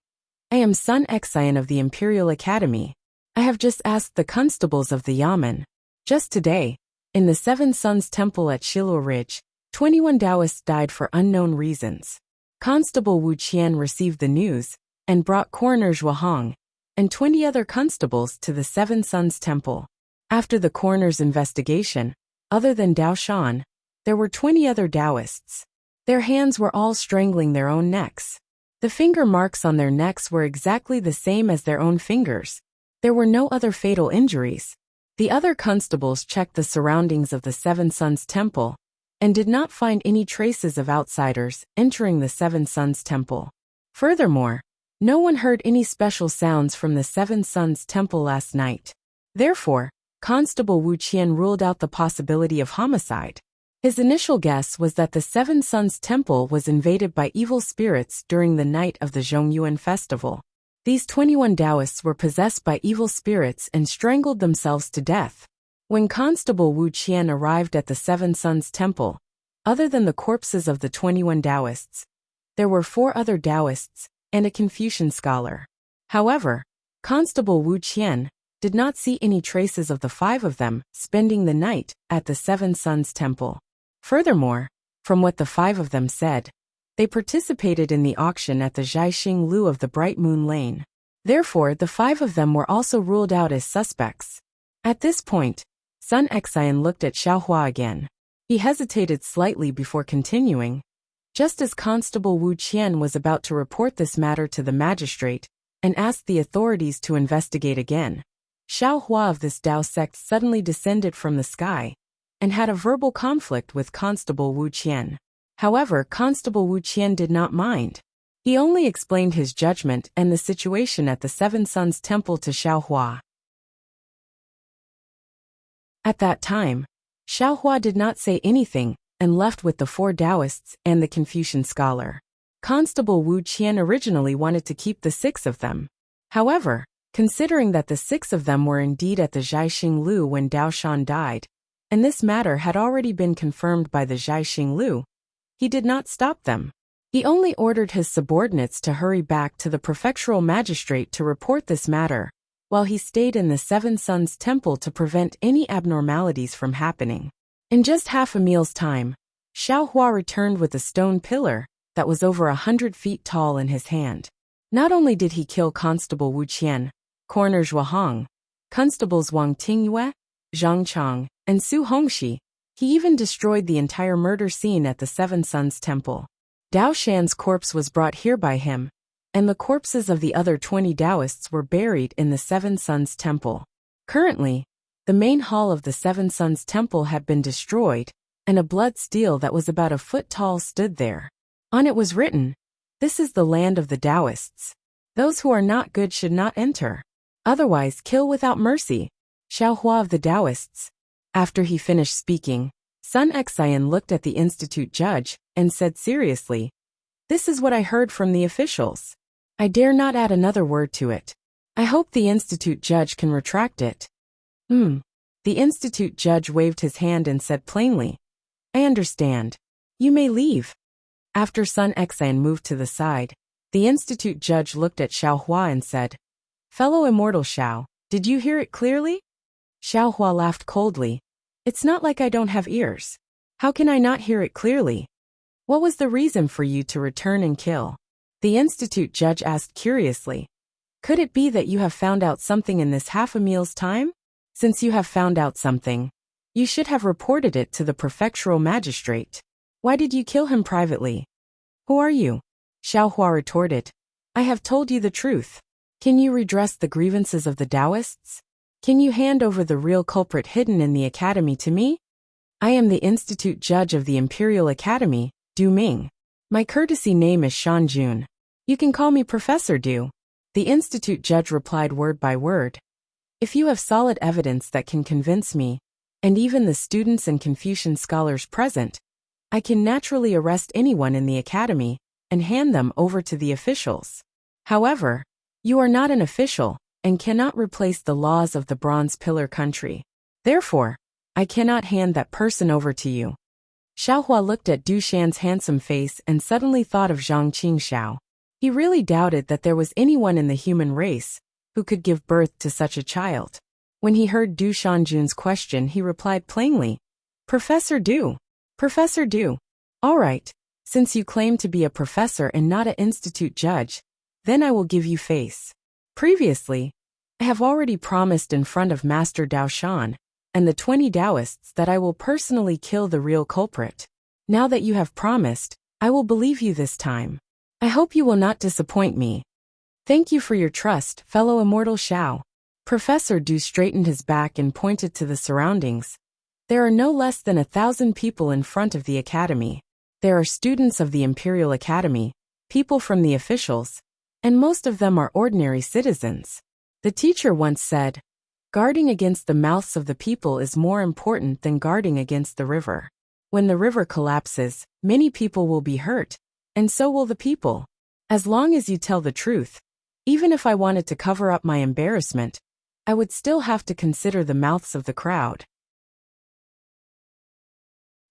"I am Sun Xian of the Imperial Academy. I have just asked the constables of the Yamen. Just today, in the Seven Suns Temple at Shilo Ridge, 21 Taoists died for unknown reasons. Constable Wu Qian received the news and brought Coroner Zhuo Hong and 20 other constables to the Seven Suns Temple. After the coroner's investigation, other than Dao Shan, there were 20 other Taoists. Their hands were all strangling their own necks. The finger marks on their necks were exactly the same as their own fingers. There were no other fatal injuries. The other constables checked the surroundings of the Seven Sons Temple and did not find any traces of outsiders entering the Seven Sons Temple. Furthermore, no one heard any special sounds from the Seven Sons Temple last night. Therefore, Constable Wu Qian ruled out the possibility of homicide. His initial guess was that the Seven Sons Temple was invaded by evil spirits during the night of the Zhongyuan festival. These 21 Taoists were possessed by evil spirits and strangled themselves to death. When Constable Wu Qian arrived at the Seven Sons Temple, other than the corpses of the 21 Taoists, there were 4 other Taoists and a Confucian scholar. However, Constable Wu Qian did not see any traces of the 5 of them spending the night at the Seven Sons Temple. Furthermore, from what the 5 of them said, they participated in the auction at the Zhaixing Lu of the Bright Moon Lane. Therefore, the 5 of them were also ruled out as suspects. At this point, Sun Xian looked at Xiaohua again. He hesitated slightly before continuing. Just as Constable Wu Qian was about to report this matter to the magistrate and ask the authorities to investigate again, Xiaohua of this Dao sect suddenly descended from the sky and had a verbal conflict with Constable Wu Qian. However, Constable Wu Qian did not mind. He only explained his judgment and the situation at the Seven Sons Temple to Xiaohua. At that time, Xiaohua did not say anything and left with the 4 Taoists and the Confucian scholar. Constable Wu Qian originally wanted to keep the 6 of them. However, considering that the 6 of them were indeed at the Zhaixing Lu when Dao Shan died, and this matter had already been confirmed by the Zhaixing Lu, he did not stop them. He only ordered his subordinates to hurry back to the prefectural magistrate to report this matter, while he stayed in the Seven Sons Temple to prevent any abnormalities from happening. In just half a meal's time, Xiaohua returned with a stone pillar that was over 100 feet tall in his hand. Not only did he kill Constable Wu Qian, Coroner Zhuo Hong, Constables Wang Tingyue, Zhang Chang, and Su Hongxi, he even destroyed the entire murder scene at the Seven Sons Temple. Dao Shan's corpse was brought here by him, and the corpses of the other 20 Taoists were buried in the Seven Sons Temple. Currently, the main hall of the Seven Sons Temple had been destroyed, and a blood stele that was about a foot tall stood there. On it was written, "This is the land of the Taoists. Those who are not good should not enter. Otherwise, kill without mercy. Xiaohua of the Taoists." After he finished speaking, Sun Xian looked at the institute judge and said seriously, "This is what I heard from the officials. I dare not add another word to it. I hope the institute judge can retract it." The institute judge waved his hand and said plainly, "I understand. You may leave." After Sun Xian moved to the side, the institute judge looked at Xiaohua and said, "Fellow immortal Xiao, did you hear it clearly?" Xiaohua laughed coldly. "It's not like I don't have ears. How can I not hear it clearly? What was the reason for you to return and kill?" The institute judge asked curiously. "Could it be that you have found out something in this half a meal's time? Since you have found out something, you should have reported it to the prefectural magistrate. Why did you kill him privately?" "Who are you?" Xiaohua retorted. "I have told you the truth. Can you redress the grievances of the Taoists? Can you hand over the real culprit hidden in the academy to me? I am the institute judge of the Imperial Academy, Du Ming. My courtesy name is Shan Jun. You can call me Professor Du." The institute judge replied word by word. "If you have solid evidence that can convince me, and even the students and Confucian scholars present, I can naturally arrest anyone in the academy and hand them over to the officials. However, you are not an official and cannot replace the laws of the Bronze Pillar country. Therefore, I cannot hand that person over to you." Xiaohua looked at Du Shan's handsome face and suddenly thought of Zhang Qingxiao. He really doubted that there was anyone in the human race who could give birth to such a child. When he heard Du Shanjun's question, he replied plainly, "Professor Du. Professor Du. All right, since you claim to be a professor and not an institute judge, then I will give you face. Previously, I have already promised in front of Master Dao Shan and the 20 Taoists that I will personally kill the real culprit. Now that you have promised, I will believe you this time. I hope you will not disappoint me. Thank you for your trust, fellow immortal Xiao. Professor Du straightened his back and pointed to the surroundings. There are no less than 1,000 people in front of the academy. There are students of the Imperial Academy, people from the officials, and most of them are ordinary citizens. The teacher once said, guarding against the mouths of the people is more important than guarding against the river. When the river collapses, many people will be hurt, and so will the people. As long as you tell the truth, even if I wanted to cover up my embarrassment, I would still have to consider the mouths of the crowd.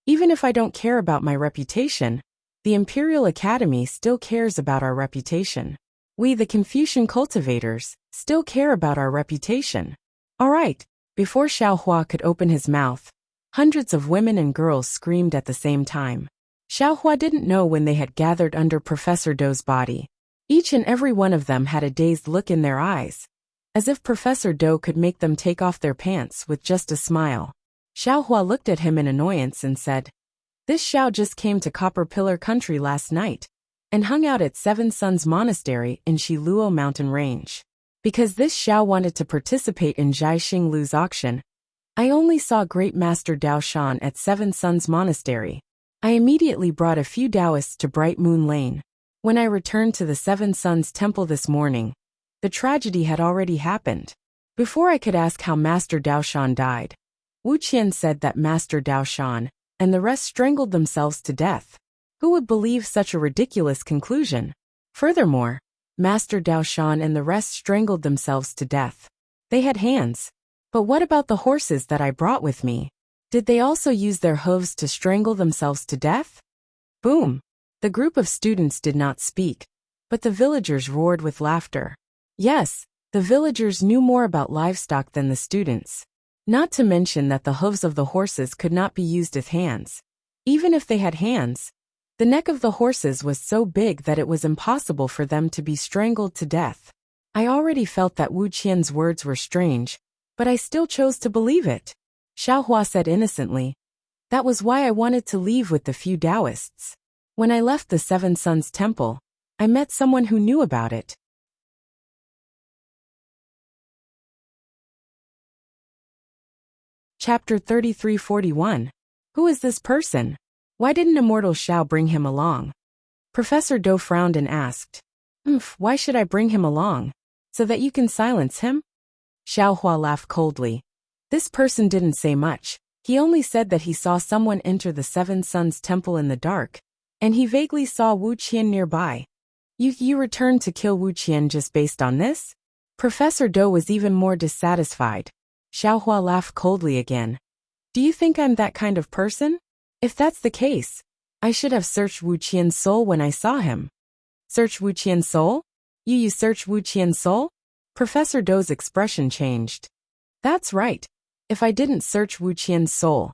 Even if I don't care about my reputation, the Imperial Academy still cares about our reputation. We, the Confucian cultivators, still care about our reputation. All right, before Xiao Hua could open his mouth, hundreds of women and girls screamed at the same time. Xiao Hua didn't know when they had gathered under Professor Dou's body. Each and every one of them had a dazed look in their eyes, as if Professor Dou could make them take off their pants with just a smile. Xiao Hua looked at him in annoyance and said, "This Xiao just came to Copper Pillar Country last night and hung out at Seven Suns Monastery in Shiluo Mountain Range. Because this Xiao wanted to participate in Jiaxing Lu's auction, I only saw Great Master Dao Shan at Seven Suns Monastery. I immediately brought a few Taoists to Bright Moon Lane. When I returned to the Seven Suns Temple this morning, the tragedy had already happened. Before I could ask how Master Dao Shan died, Wu Qian said that Master Dao Shan and the rest strangled themselves to death. Who would believe such a ridiculous conclusion? Furthermore, Master Dao Shan and the rest strangled themselves to death. They had hands. But what about the horses that I brought with me? Did they also use their hooves to strangle themselves to death?" Boom! The group of students did not speak, but the villagers roared with laughter. Yes, the villagers knew more about livestock than the students. Not to mention that the hooves of the horses could not be used as hands. Even if they had hands, the neck of the horses was so big that it was impossible for them to be strangled to death. I already felt that Wu Qian's words were strange, but I still chose to believe it. Xiao Hua said innocently, "That was why I wanted to leave with the few Taoists. When I left the Seven Suns Temple, I met someone who knew about it." Chapter 3341. Who is this person? Why didn't Immortal Xiao bring him along? Professor Dou frowned and asked, Why should I bring him along? So that you can silence him?" Xiao Hua laughed coldly. This person didn't say much. He only said that he saw someone enter the Seven Suns Temple in the dark, and he vaguely saw Wu Qian nearby. You returned to kill Wu Qian just based on this? Professor Dou was even more dissatisfied. Xiao Hua laughed coldly again. "Do you think I'm that kind of person? If that's the case, I should have searched Wu Qian's soul when I saw him." "Search Wu Qian's soul? You searched Wu Qian's soul?" Professor Dou's expression changed. "That's right. If I didn't search Wu Qian's soul,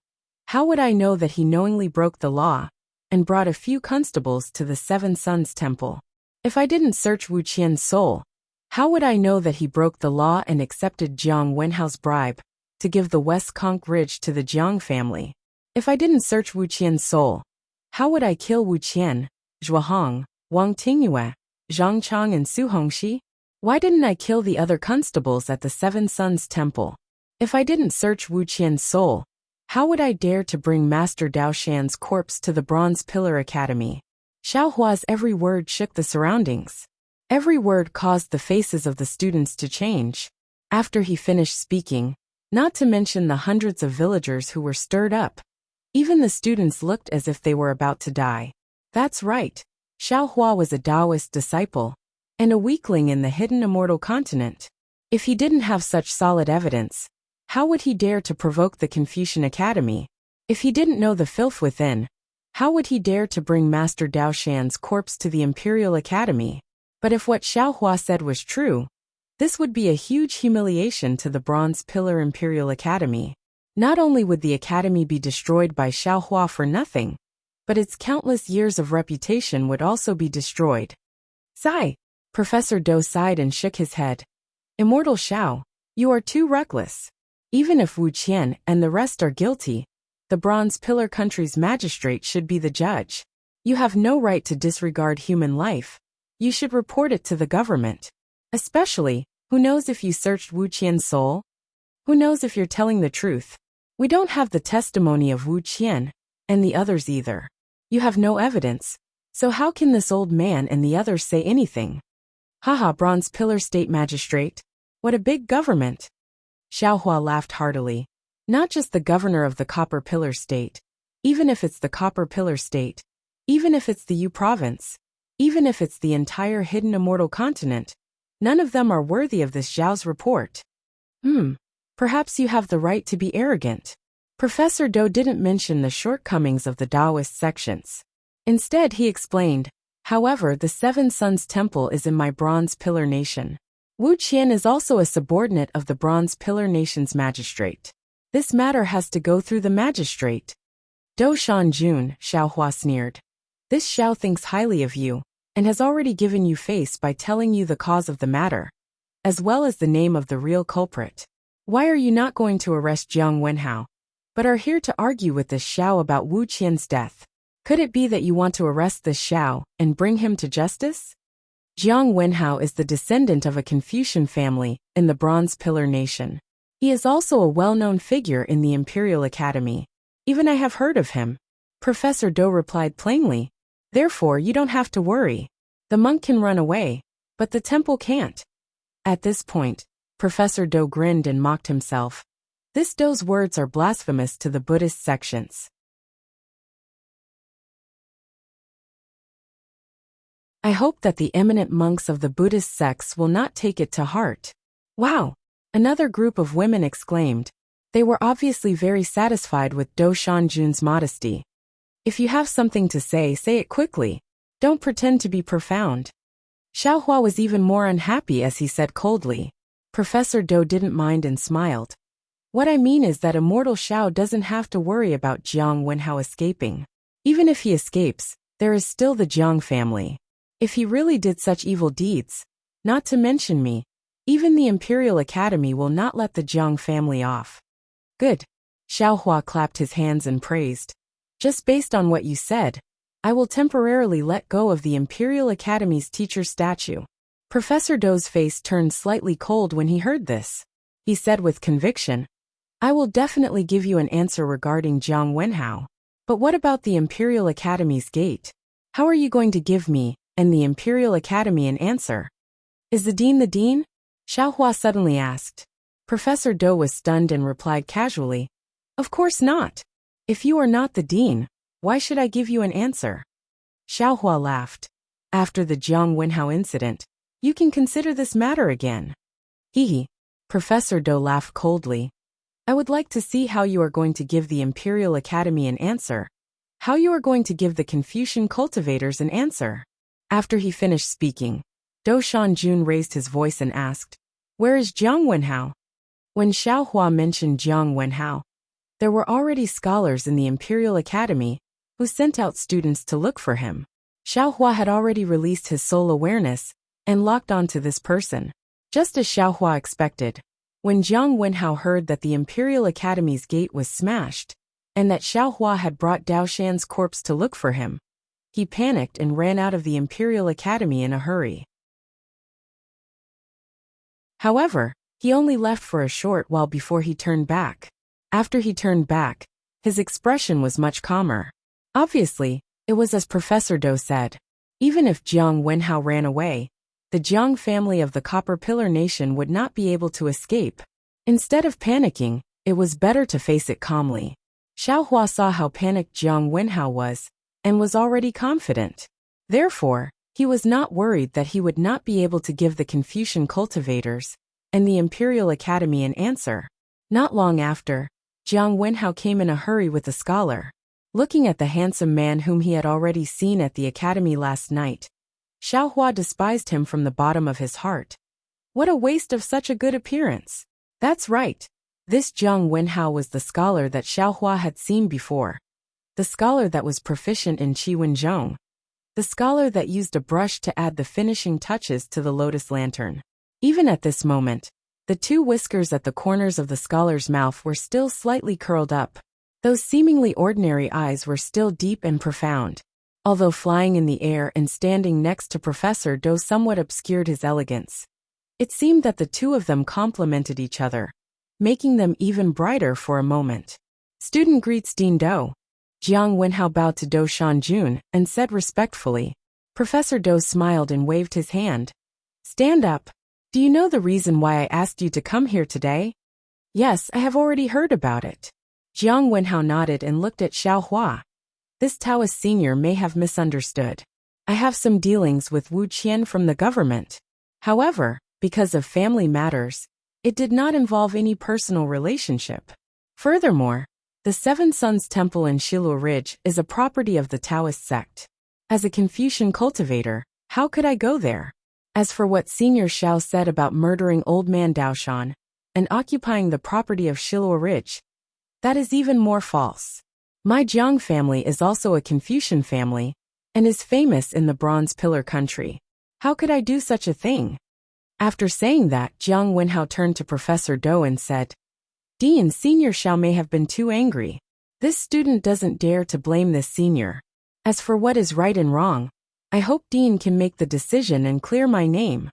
how would I know that he knowingly broke the law and brought a few constables to the Seven Suns Temple? If I didn't search Wu Qian's soul, how would I know that he broke the law and accepted Jiang Wenhao's bribe to give the West Conch Ridge to the Jiang family? If I didn't search Wu Qian's soul, how would I kill Wu Qian, Zhuahong, Wang Tingyue, Zhang Chang and Su Hongxi? Why didn't I kill the other constables at the Seven Suns Temple? If I didn't search Wu Qian's soul, how would I dare to bring Master Dao Shan's corpse to the Bronze Pillar Academy?" Xiao Hua's every word shook the surroundings. Every word caused the faces of the students to change. After he finished speaking, not to mention the hundreds of villagers who were stirred up, even the students looked as if they were about to die. That's right. Xiao Hua was a Taoist disciple, and a weakling in the hidden immortal continent. If he didn't have such solid evidence, how would he dare to provoke the Confucian Academy? If he didn't know the filth within, how would he dare to bring Master Dao Shan's corpse to the Imperial Academy? But if what Xiao Hua said was true, this would be a huge humiliation to the Bronze Pillar Imperial Academy. Not only would the academy be destroyed by Xiao Hua for nothing, but its countless years of reputation would also be destroyed. Sigh! Professor Dou sighed and shook his head. "Immortal Xiao, you are too reckless. Even if Wu Qian and the rest are guilty, the Bronze Pillar country's magistrate should be the judge. You have no right to disregard human life. You should report it to the government. Especially, who knows if you searched Wu Qian's soul? Who knows if you're telling the truth? We don't have the testimony of Wu Qian, and the others either. You have no evidence, so how can this old man and the others say anything? Haha, Bronze Pillar State Magistrate. What a big government. Xiaohua laughed heartily. Not just the governor of the Copper Pillar State. Even if it's the Copper Pillar State. Even if it's the Yu Province. Even if it's the entire hidden immortal continent. None of them are worthy of this Zhao's report. Perhaps you have the right to be arrogant. Professor Dou didn't mention the shortcomings of the Taoist sections. Instead, he explained, however, the Seven Suns Temple is in my Bronze Pillar Nation. Wu Qian is also a subordinate of the Bronze Pillar Nation's magistrate. This matter has to go through the magistrate. Dou Shanjun, Xiaohua sneered. This Xiao thinks highly of you, and has already given you face by telling you the cause of the matter, as well as the name of the real culprit. Why are you not going to arrest Jiang Wenhao, but are here to argue with this Xiao about Wu Qian's death? Could it be that you want to arrest this Xiao and bring him to justice? Jiang Wenhao is the descendant of a Confucian family in the Bronze Pillar Nation. He is also a well-known figure in the Imperial Academy. Even I have heard of him. Professor Dou replied plainly. Therefore, you don't have to worry. The monk can run away, but the temple can't. At this point, Professor Dou grinned and mocked himself. This Dou's words are blasphemous to the Buddhist sections. I hope that the eminent monks of the Buddhist sects will not take it to heart. Wow! Another group of women exclaimed. They were obviously very satisfied with Dou Shanjun's modesty. If you have something to say it quickly. Don't pretend to be profound. Xiaohua was even more unhappy as he said coldly. Professor Dou didn't mind and smiled. What I mean is that immortal Xiao doesn't have to worry about Jiang Wenhao escaping. Even if he escapes, there is still the Jiang family. If he really did such evil deeds, not to mention me, even the Imperial Academy will not let the Jiang family off. Good. Xiaohua clapped his hands and praised. Just based on what you said, I will temporarily let go of the Imperial Academy's teacher statue. Professor Dou's face turned slightly cold when he heard this. He said with conviction, I will definitely give you an answer regarding Jiang Wenhao. But what about the Imperial Academy's gate? How are you going to give me, and the Imperial Academy, an answer? Is the dean the dean? Xiaohua suddenly asked. Professor Dou was stunned and replied casually, Of course not. If you are not the dean, why should I give you an answer? Xiaohua laughed. After the Jiang Wenhao incident, you can consider this matter again. Hee. Professor Dou laughed coldly. I would like to see how you are going to give the Imperial Academy an answer. How you are going to give the Confucian cultivators an answer. After he finished speaking, Dou Shanjun raised his voice and asked, Where is Jiang Wenhao? When Xiaohua mentioned Jiang Wenhao, there were already scholars in the Imperial Academy who sent out students to look for him. Xiaohua had already released his soul awareness and locked onto this person. Just as Xiaohua expected, when Jiang Wenhao heard that the Imperial Academy's gate was smashed and that Xiaohua had brought Dao Shan's corpse to look for him, he panicked and ran out of the Imperial Academy in a hurry. However, he only left for a short while before he turned back. After he turned back, his expression was much calmer. Obviously, it was as Professor Dou said. Even if Jiang Wenhao ran away, the Jiang family of the Copper Pillar Nation would not be able to escape. Instead of panicking, it was better to face it calmly. Xiaohua saw how panicked Jiang Wenhao was, and was already confident. Therefore, he was not worried that he would not be able to give the Confucian cultivators and the Imperial Academy an answer. Not long after, Jiang Wenhao came in a hurry with a scholar. Looking at the handsome man whom he had already seen at the academy last night, Xiaohua despised him from the bottom of his heart. What a waste of such a good appearance. That's right. This Jiang Wenhao was the scholar that Xiaohua had seen before. The scholar that was proficient in Qi Wenzhong. The scholar that used a brush to add the finishing touches to the lotus lantern. Even at this moment, The two whiskers at the corners of the scholar's mouth were still slightly curled up. Those seemingly ordinary eyes were still deep and profound. Although flying in the air and standing next to Professor Do somewhat obscured his elegance, it seemed that the two of them complemented each other, making them even brighter for a moment. Student greets Dean Do. Jiang Wenhao bowed to Do Shanjun and said respectfully. Professor Do smiled and waved his hand. Stand up. Do you know the reason why I asked you to come here today? Yes, I have already heard about it. Jiang Wenhao nodded and looked at Xiao Hua. This Taoist senior may have misunderstood. I have some dealings with Wu Qian from the government. However, because of family matters, it did not involve any personal relationship. Furthermore, the Seven Suns Temple in Shilua Ridge is a property of the Taoist sect. As a Confucian cultivator, how could I go there? As for what Senior Xiao said about murdering old man Daoshan and occupying the property of Shilua Ridge, that is even more false. My Jiang family is also a Confucian family and is famous in the Bronze Pillar country. How could I do such a thing? After saying that, Jiang Wenhao turned to Professor Do and said, Dean, Senior Xiao may have been too angry. This student doesn't dare to blame this senior. As for what is right and wrong, I hope Dean can make the decision and clear my name.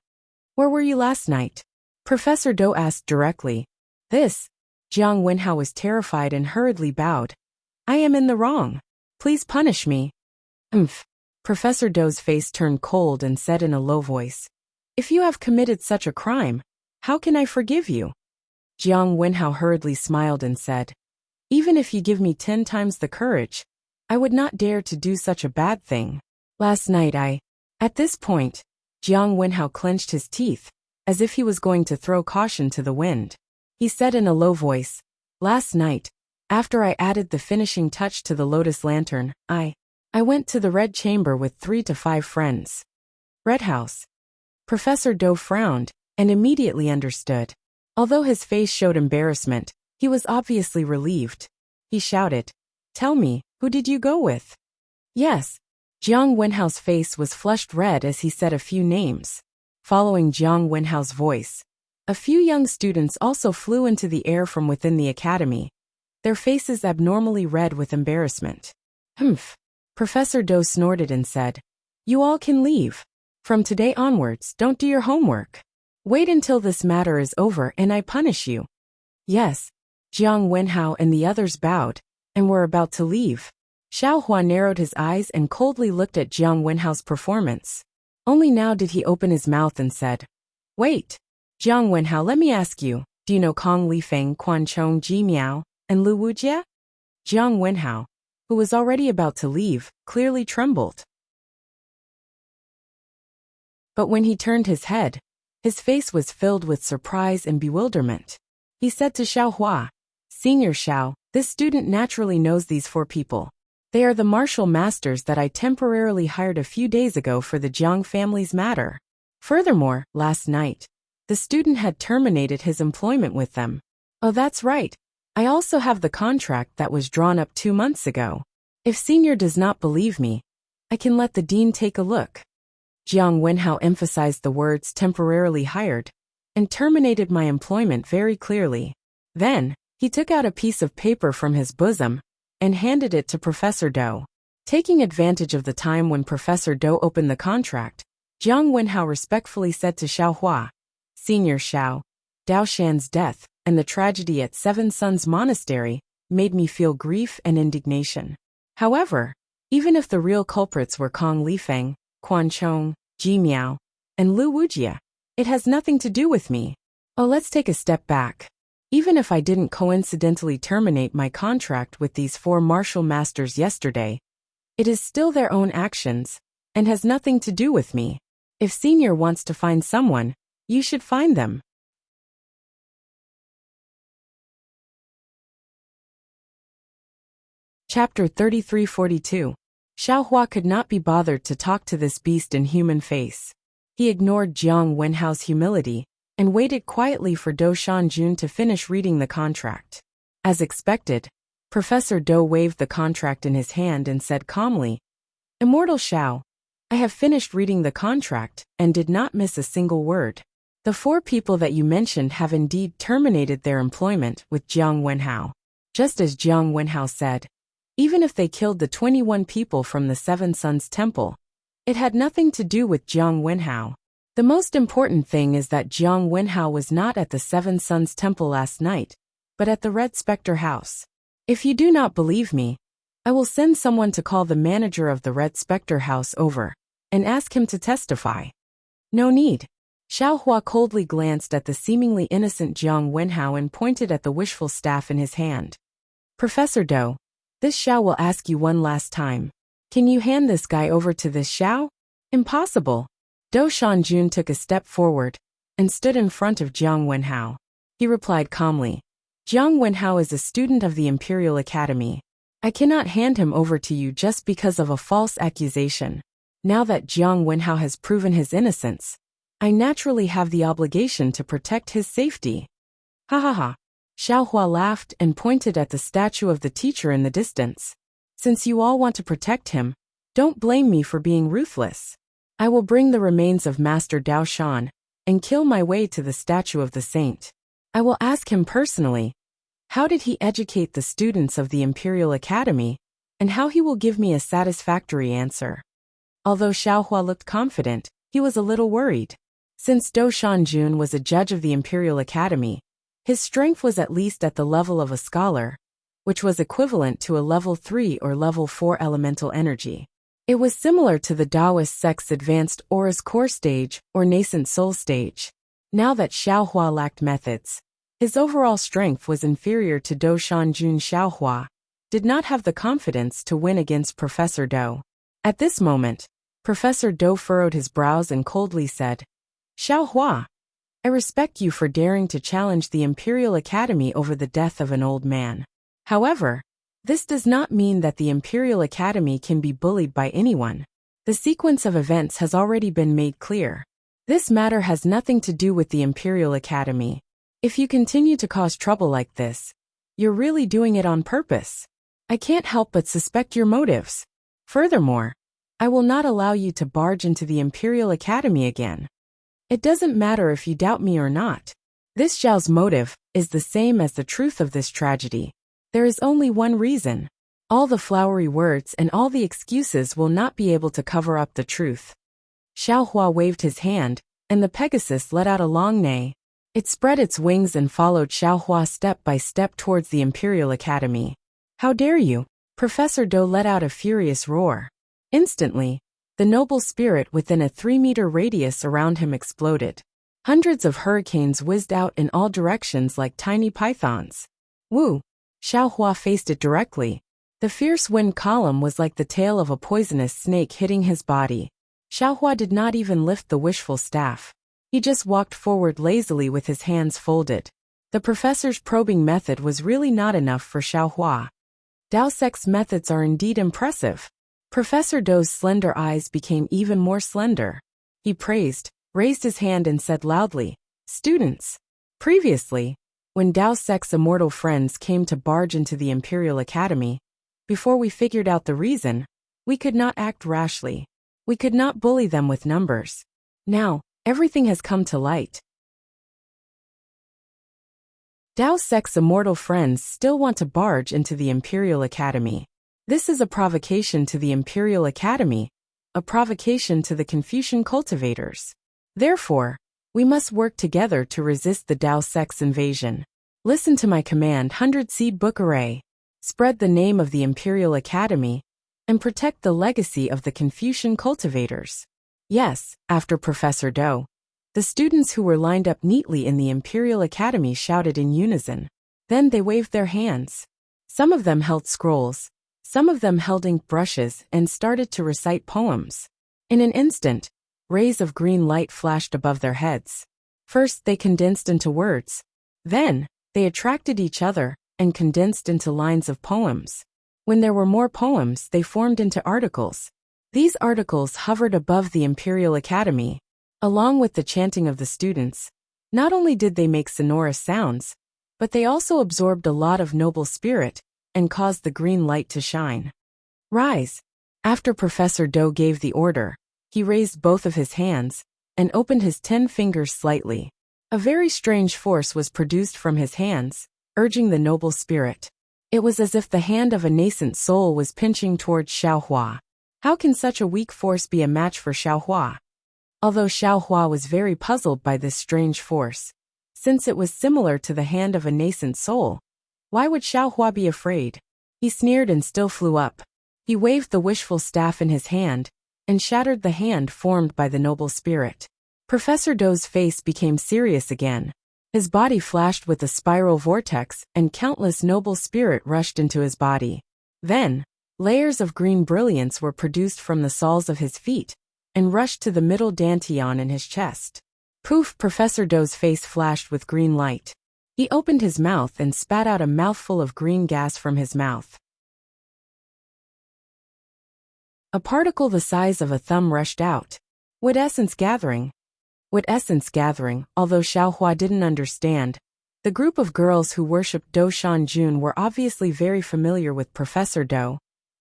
Where were you last night? Professor Do asked directly. Jiang Wenhao was terrified and hurriedly bowed. I am in the wrong. Please punish me. Professor Do's face turned cold and said in a low voice, If you have committed such a crime, how can I forgive you? Jiang Wenhao hurriedly smiled and said, Even if you give me 10 times the courage, I would not dare to do such a bad thing. Last night At this point, Jiang Wenhao clenched his teeth, as if he was going to throw caution to the wind. He said in a low voice, Last night, after I added the finishing touch to the lotus lantern, I went to the Red Chamber with 3 to 5 friends. Red House. Professor Do frowned and immediately understood. Although his face showed embarrassment, he was obviously relieved. He shouted, Tell me, who did you go with? Yes. Jiang Wenhao's face was flushed red as he said a few names. Following Jiang Wenhao's voice, a few young students also flew into the air from within the academy, their faces abnormally red with embarrassment. Professor Do snorted and said, You all can leave. From today onwards, don't do your homework. Wait until this matter is over and I punish you. Yes. Jiang Wenhao and the others bowed and were about to leave. Xiao Hua narrowed his eyes and coldly looked at Jiang Wenhao's performance. Only now did he open his mouth and said, Wait. Jiang Wenhao, let me ask you, do you know Kong Lifeng, Quan Chong Ji Miao, and Lu Wujie? Jiang Wenhao, who was already about to leave, clearly trembled. But when he turned his head, his face was filled with surprise and bewilderment. He said to Xiao Hua, Senior Xiao, this student naturally knows these 4 people. They are the martial masters that I temporarily hired a few days ago for the Jiang family's matter. Furthermore, last night, the student had terminated his employment with them. Oh, that's right. I also have the contract that was drawn up 2 months ago. If Senior does not believe me, I can let the dean take a look. Jiang Wenhao emphasized the words temporarily hired and terminated my employment very clearly. Then, he took out a piece of paper from his bosom and handed it to Professor Do. Taking advantage of the time when Professor Do opened the contract, Jiang Wenhao respectfully said to Xiao Hua, Senior Xiao, Daoshan's death and the tragedy at Seven Suns Monastery made me feel grief and indignation. However, even if the real culprits were Kong Lifeng, Quan Chong, Ji Miao, and Lu Wujie, it has nothing to do with me. Oh, let's take a step back. Even if I didn't coincidentally terminate my contract with these 4 martial masters yesterday, it is still their own actions and has nothing to do with me. If Senior wants to find someone, you should find them. Chapter 3342. Xiao Hua could not be bothered to talk to this beast in human face. He ignored Jiang Wenhao's humility and waited quietly for Do Shanjun to finish reading the contract. As expected, Professor Do waved the contract in his hand and said calmly, Immortal Xiao, I have finished reading the contract and did not miss a single word. The 4 people that you mentioned have indeed terminated their employment with Jiang Wenhao. Just as Jiang Wenhao said, even if they killed the 21 people from the Seven Sons Temple, it had nothing to do with Jiang Wenhao. The most important thing is that Jiang Wenhao was not at the Seven Sons Temple last night, but at the Red Spectre House. If you do not believe me, I will send someone to call the manager of the Red Spectre House over and ask him to testify. No need. Xiaohua coldly glanced at the seemingly innocent Jiang Wenhao and pointed at the wishful staff in his hand. Professor Dou, this Xiao will ask you one last time. Can you hand this guy over to this Xiao? Impossible. Dou Shanjun took a step forward and stood in front of Jiang Wenhao. He replied calmly, Jiang Wenhao is a student of the Imperial Academy. I cannot hand him over to you just because of a false accusation. Now that Jiang Wenhao has proven his innocence, I naturally have the obligation to protect his safety. Ha ha ha. Xiaohua laughed and pointed at the statue of the teacher in the distance. Since you all want to protect him, don't blame me for being ruthless. I will bring the remains of Master Dao Shan and kill my way to the statue of the saint. I will ask him personally, how did he educate the students of the Imperial Academy, and how he will give me a satisfactory answer. Although Xiaohua looked confident, he was a little worried. Since Dou Shanjun was a judge of the Imperial Academy, his strength was at least at the level of a scholar, which was equivalent to a level 3 or level 4 elemental energy. It was similar to the Taoist sect's advanced Aura's core stage or nascent soul stage. Now that Xiaohua lacked methods, his overall strength was inferior to Dou Shanjun. Xiaohua did not have the confidence to win against Professor Dou. At this moment, Professor Dou furrowed his brows and coldly said, Xiaohua, I respect you for daring to challenge the Imperial Academy over the death of an old man. However, this does not mean that the Imperial Academy can be bullied by anyone. The sequence of events has already been made clear. This matter has nothing to do with the Imperial Academy. If you continue to cause trouble like this, you're really doing it on purpose. I can't help but suspect your motives. Furthermore, I will not allow you to barge into the Imperial Academy again. It doesn't matter if you doubt me or not. This Zhao's motive is the same as the truth of this tragedy. There is only one reason. All the flowery words and all the excuses will not be able to cover up the truth. Xiaohua waved his hand, and the Pegasus let out a long neigh. It spread its wings and followed Xiaohua step by step towards the Imperial Academy. How dare you? Professor Dou let out a furious roar. Instantly, the noble spirit within a 3-meter radius around him exploded. Hundreds of hurricanes whizzed out in all directions like tiny pythons. Woo! Xiaohua faced it directly. The fierce wind column was like the tail of a poisonous snake hitting his body. Xiaohua did not even lift the wishful staff. He just walked forward lazily with his hands folded. The professor's probing method was really not enough for Xiaohua. Dao Sec's methods are indeed impressive. Professor Dou's slender eyes became even more slender. He praised, raised his hand and said loudly, Students! Previously, when Dao Sec's immortal friends came to barge into the Imperial Academy, before we figured out the reason, we could not act rashly. We could not bully them with numbers. Now, everything has come to light. Dao Sec's immortal friends still want to barge into the Imperial Academy. This is a provocation to the Imperial Academy, a provocation to the Confucian cultivators. Therefore, we must work together to resist the Dao Sec's invasion. Listen to my command, 100-seed book array. Spread the name of the Imperial Academy and protect the legacy of the Confucian cultivators. Yes, after Professor Dou, the students who were lined up neatly in the Imperial Academy shouted in unison. Then they waved their hands. Some of them held scrolls, some of them held ink brushes and started to recite poems. In an instant, rays of green light flashed above their heads. First they condensed into words. Then, they attracted each other and condensed into lines of poems. When there were more poems, they formed into articles. These articles hovered above the Imperial Academy. Along with the chanting of the students, not only did they make sonorous sounds, but they also absorbed a lot of noble spirit and caused the green light to shine. Rise! After Professor Dou gave the order, he raised both of his hands and opened his 10 fingers slightly. A very strange force was produced from his hands, urging the noble spirit. It was as if the hand of a nascent soul was pinching towards Xiaohua. How can such a weak force be a match for Xiaohua? Although Xiaohua was very puzzled by this strange force, since it was similar to the hand of a nascent soul, why would Xiaohua be afraid? He sneered and still flew up. He waved the wishful staff in his hand, and shattered the hand formed by the noble spirit. Professor Dou's face became serious again. His body flashed with a spiral vortex, and countless noble spirit rushed into his body. Then, layers of green brilliance were produced from the soles of his feet, and rushed to the middle dantian in his chest. Poof! Professor Dou's face flashed with green light. He opened his mouth and spat out a mouthful of green gas from his mouth. A particle the size of a thumb rushed out. Wood essence gathering. Wood essence gathering. Although Xiaohua didn't understand, the group of girls who worshipped Dou Shanjun were obviously very familiar with Professor Dou,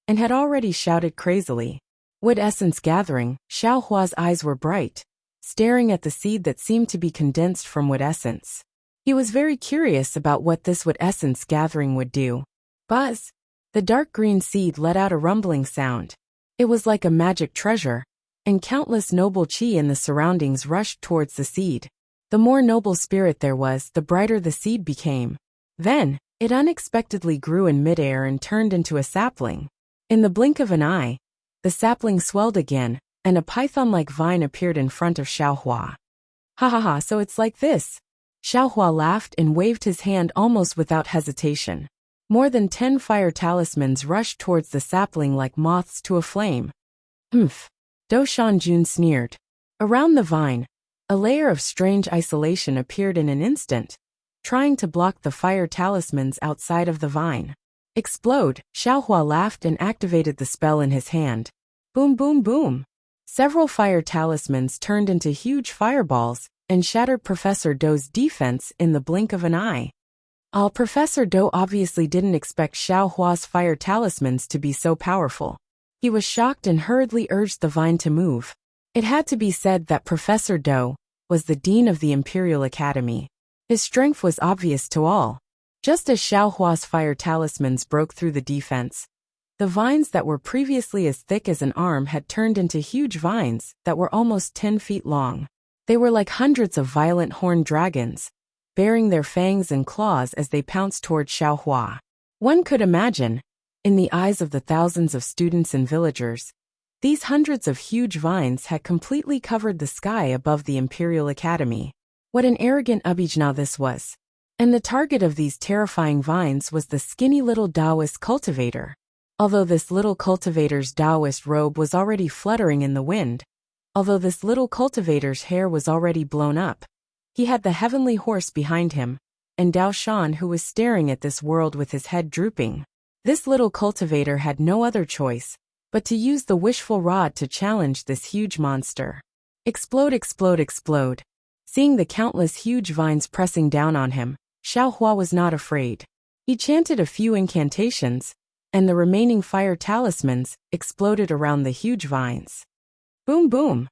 and had already shouted crazily. Wood essence gathering. Xiaohua's eyes were bright, staring at the seed that seemed to be condensed from wood essence. He was very curious about what this wood essence gathering would do. Buzz! The dark green seed let out a rumbling sound. It was like a magic treasure, and countless noble qi in the surroundings rushed towards the seed. The more noble spirit there was, the brighter the seed became. Then, it unexpectedly grew in midair and turned into a sapling. In the blink of an eye, the sapling swelled again, and a python-like vine appeared in front of Xiaohua. Ha ha ha, so it's like this. Xiaohua laughed and waved his hand almost without hesitation. More than 10 fire talismans rushed towards the sapling like moths to a flame. Humph! Dou Shanjun sneered. Around the vine, a layer of strange isolation appeared in an instant, trying to block the fire talismans outside of the vine. Explode! Xiaohua laughed and activated the spell in his hand. Boom boom boom! Several fire talismans turned into huge fireballs and shattered Professor Dou's defense in the blink of an eye. Professor Dou obviously didn't expect Xiaohua's fire talismans to be so powerful. He was shocked and hurriedly urged the vine to move. It had to be said that Professor Dou was the dean of the Imperial Academy. His strength was obvious to all. Just as Xiaohua's fire talismans broke through the defense, the vines that were previously as thick as an arm had turned into huge vines that were almost 10 feet long. They were like hundreds of violent horned dragons, baring their fangs and claws as they pounced toward Xiaohua. One could imagine, in the eyes of the thousands of students and villagers, these hundreds of huge vines had completely covered the sky above the Imperial Academy. What an arrogant abijna this was. And the target of these terrifying vines was the skinny little Taoist cultivator. Although this little cultivator's Taoist robe was already fluttering in the wind, although this little cultivator's hair was already blown up, he had the heavenly horse behind him, and Dao Shan who was staring at this world with his head drooping. This little cultivator had no other choice but to use the wishful rod to challenge this huge monster. Explode, explode, explode. Seeing the countless huge vines pressing down on him, Xiaohua was not afraid. He chanted a few incantations, and the remaining fire talismans exploded around the huge vines. Boom boom!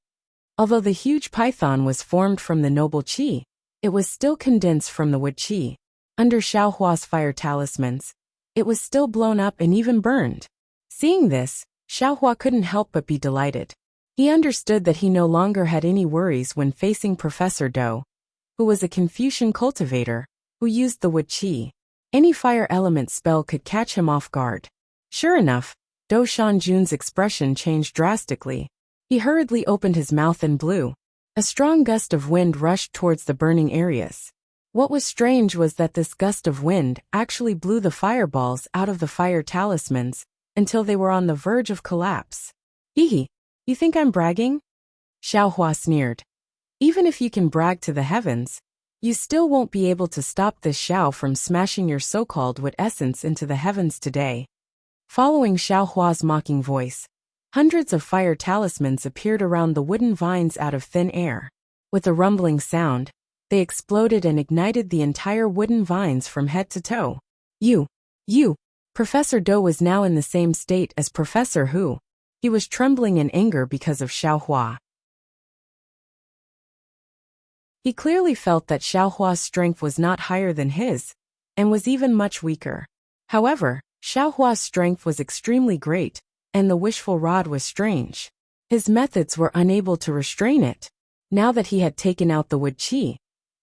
Although the huge python was formed from the noble qi, it was still condensed from the wood qi. Under Xiaohua's fire talismans, it was still blown up and even burned. Seeing this, Xiaohua couldn't help but be delighted. He understood that he no longer had any worries when facing Professor Dou, who was a Confucian cultivator, who used the wood qi. Any fire element spell could catch him off guard. Sure enough, Dou Shanjun's expression changed drastically. He hurriedly opened his mouth and blew. A strong gust of wind rushed towards the burning areas. What was strange was that this gust of wind actually blew the fireballs out of the fire talismans until they were on the verge of collapse. Hee, you think I'm bragging? Xiaohua sneered. Even if you can brag to the heavens, you still won't be able to stop this Xiao from smashing your so-called wood essence into the heavens today. Following Xiaohua's mocking voice, hundreds of fire talismans appeared around the wooden vines out of thin air. With a rumbling sound, they exploded and ignited the entire wooden vines from head to toe. You! Professor Dou was now in the same state as Professor Hu. He was trembling in anger because of Xiaohua. He clearly felt that Xiaohua's strength was not higher than his, and was even much weaker. However, Xiaohua's strength was extremely great, and the wishful rod was strange. His methods were unable to restrain it. Now that he had taken out the wood qi,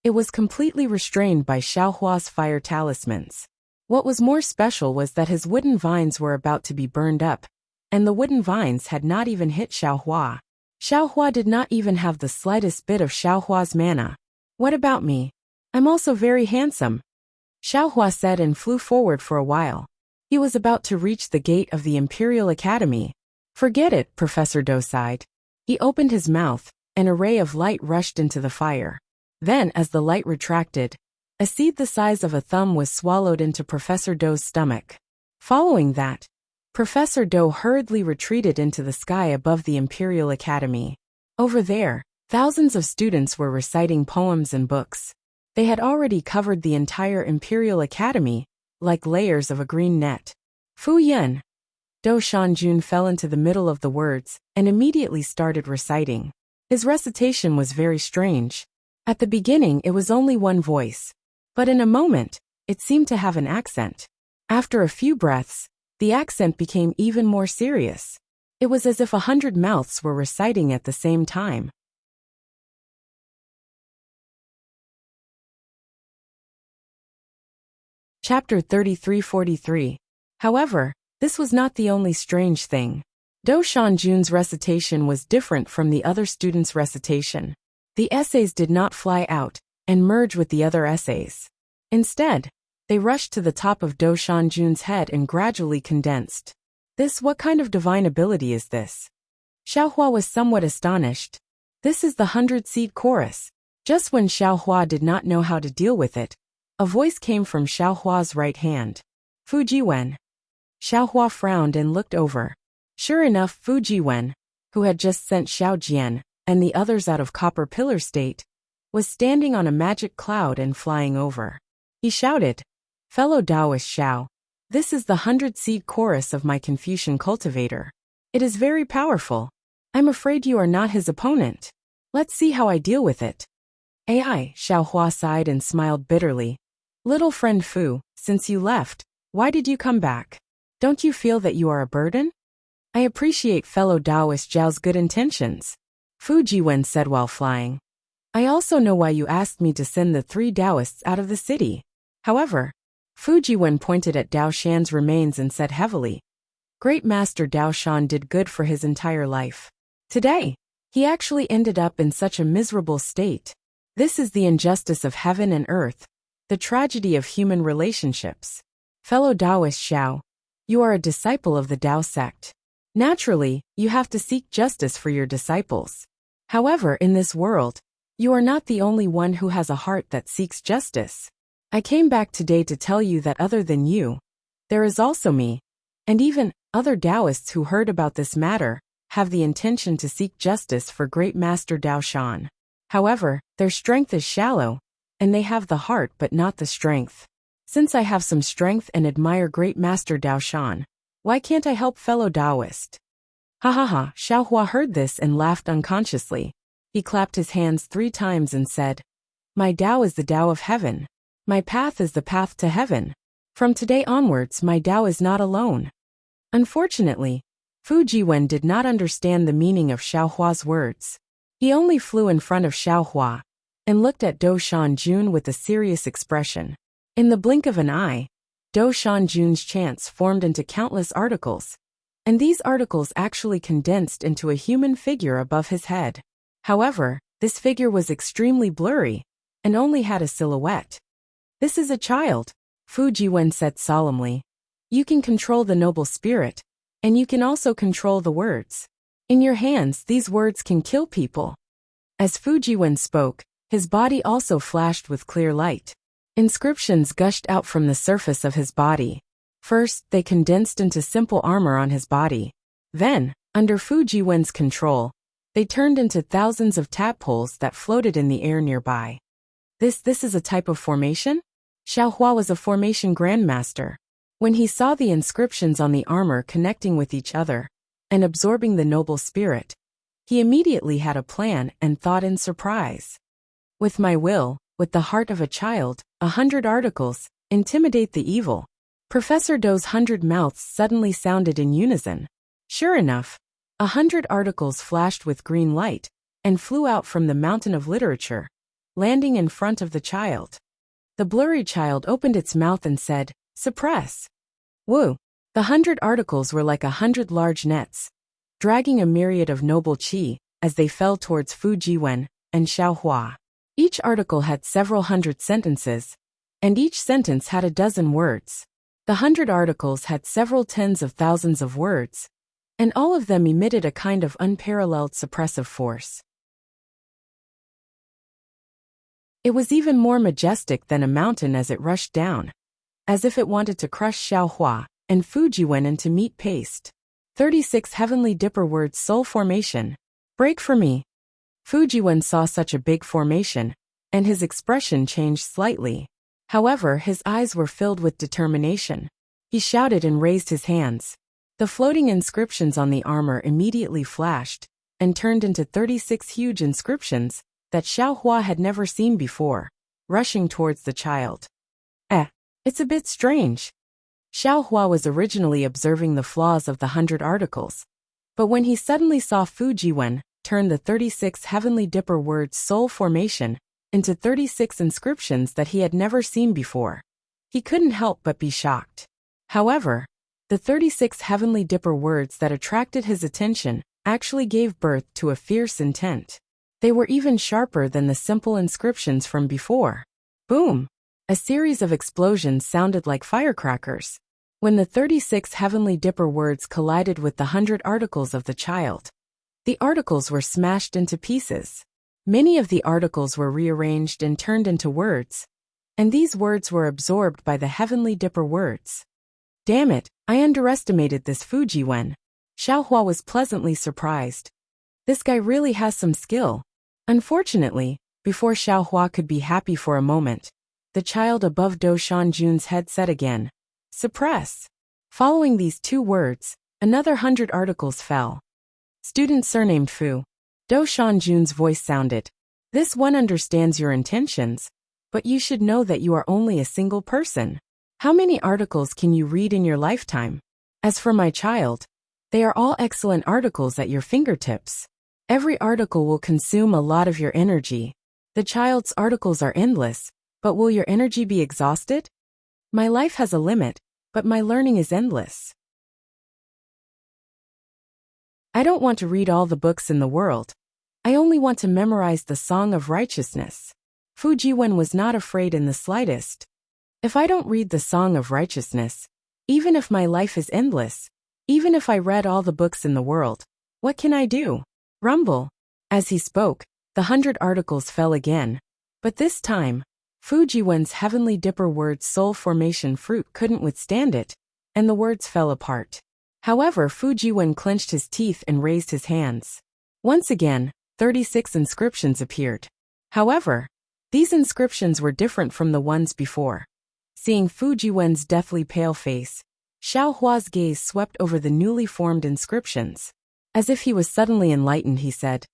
it was completely restrained by Xiaohua's fire talismans. What was more special was that his wooden vines were about to be burned up, and the wooden vines had not even hit Xiaohua. Xiaohua did not even have the slightest bit of Xiaohua's mana. What about me? I'm also very handsome, Xiaohua said and flew forward for a while. He was about to reach the gate of the Imperial Academy. Forget it, Professor Do sighed. He opened his mouth, and a ray of light rushed into the fire. Then, as the light retracted, a seed the size of a thumb was swallowed into Professor Do's stomach. Following that, Professor Do hurriedly retreated into the sky above the Imperial Academy. Over there, thousands of students were reciting poems and books. They had already covered the entire Imperial Academy, like layers of a green net. Fu Yun. Do Shanjun fell into the middle of the words and immediately started reciting. His recitation was very strange. At the beginning it was only one voice, but in a moment, it seemed to have an accent. After a few breaths, the accent became even more serious. It was as if 100 mouths were reciting at the same time. Chapter 33-43. However, this was not the only strange thing. Do Shanjun's recitation was different from the other students' recitation. The essays did not fly out and merge with the other essays. Instead, they rushed to the top of Do Shanjun's head and gradually condensed. What kind of divine ability is this? Xiaohua was somewhat astonished. This is the 100-seed chorus. Just when Xiaohua did not know how to deal with it, a voice came from Xiaohua's right hand. Fu Jiwen. Xiaohua frowned and looked over. Sure enough, Fu Jiwen, who had just sent Xiao Jian and the others out of Copper Pillar State, was standing on a magic cloud and flying over. He shouted, "Fellow Taoist Xiao, this is the 100-seed chorus of my Confucian cultivator. It is very powerful. I'm afraid you are not his opponent. Let's see how I deal with it." AI, Xiaohua sighed and smiled bitterly. Little friend Fu, since you left, why did you come back? Don't you feel that you are a burden? I appreciate fellow Taoist Zhao's good intentions, Fu Jiwen said while flying. I also know why you asked me to send the 3 Taoists out of the city. However, Fu Jiwen pointed at Dao Shan's remains and said heavily, Great Master Dao Shan did good for his entire life. Today, he actually ended up in such a miserable state. This is the injustice of heaven and earth, the tragedy of human relationships. Fellow Taoist Xiao, you are a disciple of the Tao sect. Naturally, you have to seek justice for your disciples. However, in this world, you are not the only one who has a heart that seeks justice. I came back today to tell you that other than you, there is also me, and even other Taoists who heard about this matter have the intention to seek justice for Great Master Dao Shan. However, their strength is shallow, and they have the heart but not the strength. Since I have some strength and admire Great Master Dao Shan, why can't I help fellow Taoist? Ha ha ha, Xiaohua heard this and laughed unconsciously. He clapped his hands 3 times and said, My Tao is the Tao of heaven. My path is the path to heaven. From today onwards my Tao is not alone. Unfortunately, Fu Jiwen did not understand the meaning of Xiaohua's words. He only flew in front of Xiaohua and looked at Do Shanjun with a serious expression. In the blink of an eye, Do Shanjun's chants formed into countless articles, and these articles actually condensed into a human figure above his head. However, this figure was extremely blurry and only had a silhouette. This is a child, Fu Jiwen said solemnly. You can control the noble spirit, and you can also control the words. In your hands, these words can kill people. As Fu Jiwen spoke, his body also flashed with clear light. Inscriptions gushed out from the surface of his body. First, they condensed into simple armor on his body. Then, under Fu Jiwen's control, they turned into thousands of tadpoles that floated in the air nearby. This is a type of formation? Xiaohua was a formation grandmaster. When he saw the inscriptions on the armor connecting with each other and absorbing the noble spirit, he immediately had a plan and thought in surprise. With my will, with the heart of a child, 100 articles, intimidate the evil. Professor Doe's 100 mouths suddenly sounded in unison. Sure enough, 100 articles flashed with green light and flew out from the mountain of literature, landing in front of the child. The blurry child opened its mouth and said, "Suppress." Woo! The 100 articles were like 100 large nets, dragging a myriad of noble qi as they fell towards Fu Jiwen and Xiaohua. Each article had several hundred sentences, and each sentence had a dozen words. The 100 articles had several tens of thousands of words, and all of them emitted a kind of unparalleled suppressive force. It was even more majestic than a mountain as it rushed down, as if it wanted to crush Xiaohua and Fu Jiwen into meat paste. 36 Heavenly Dipper words. Soul formation. Break for me. Fu Jiwen saw such a big formation, and his expression changed slightly. However, his eyes were filled with determination. He shouted and raised his hands. The floating inscriptions on the armor immediately flashed and turned into 36 huge inscriptions that Xiaohua had never seen before, rushing towards the child. It's a bit strange. Xiaohua was originally observing the flaws of the 100 articles, but when he suddenly saw Fu Jiwen turn the 36 Heavenly Dipper words soul formation into 36 inscriptions that he had never seen before, he couldn't help but be shocked. However, the 36 Heavenly Dipper words that attracted his attention actually gave birth to a fierce intent. They were even sharper than the simple inscriptions from before. Boom! A series of explosions sounded like firecrackers. When the 36 Heavenly Dipper words collided with the 100 articles of the child, the articles were smashed into pieces. Many of the articles were rearranged and turned into words, and these words were absorbed by the Heavenly Dipper words. Damn it, I underestimated this Fu Jiwen. Xiaohua was pleasantly surprised. This guy really has some skill. Unfortunately, before Xiaohua could be happy for a moment, the child above Do Shanjun's head said again, "Suppress." Following these two words, another 100 articles fell. Student surnamed Fu. Do Shanjun's voice sounded. This one understands your intentions, but you should know that you are only a single person. How many articles can you read in your lifetime? As for my child, they are all excellent articles at your fingertips. Every article will consume a lot of your energy. The child's articles are endless, but will your energy be exhausted? My life has a limit, but my learning is endless. I don't want to read all the books in the world. I only want to memorize the Song of Righteousness. Fu Jiwen was not afraid in the slightest. If I don't read the Song of Righteousness, even if my life is endless, even if I read all the books in the world, what can I do? Rumble. As he spoke, the 100 articles fell again, but this time, Fu Jiwen's Heavenly Dipper words soul formation fruit couldn't withstand it, and the words fell apart. However, Fu Jiwen clenched his teeth and raised his hands. Once again, 36 inscriptions appeared. However, these inscriptions were different from the ones before. Seeing Fu Jiwen's deathly pale face, Xiaohua's gaze swept over the newly formed inscriptions. As if he was suddenly enlightened, he said,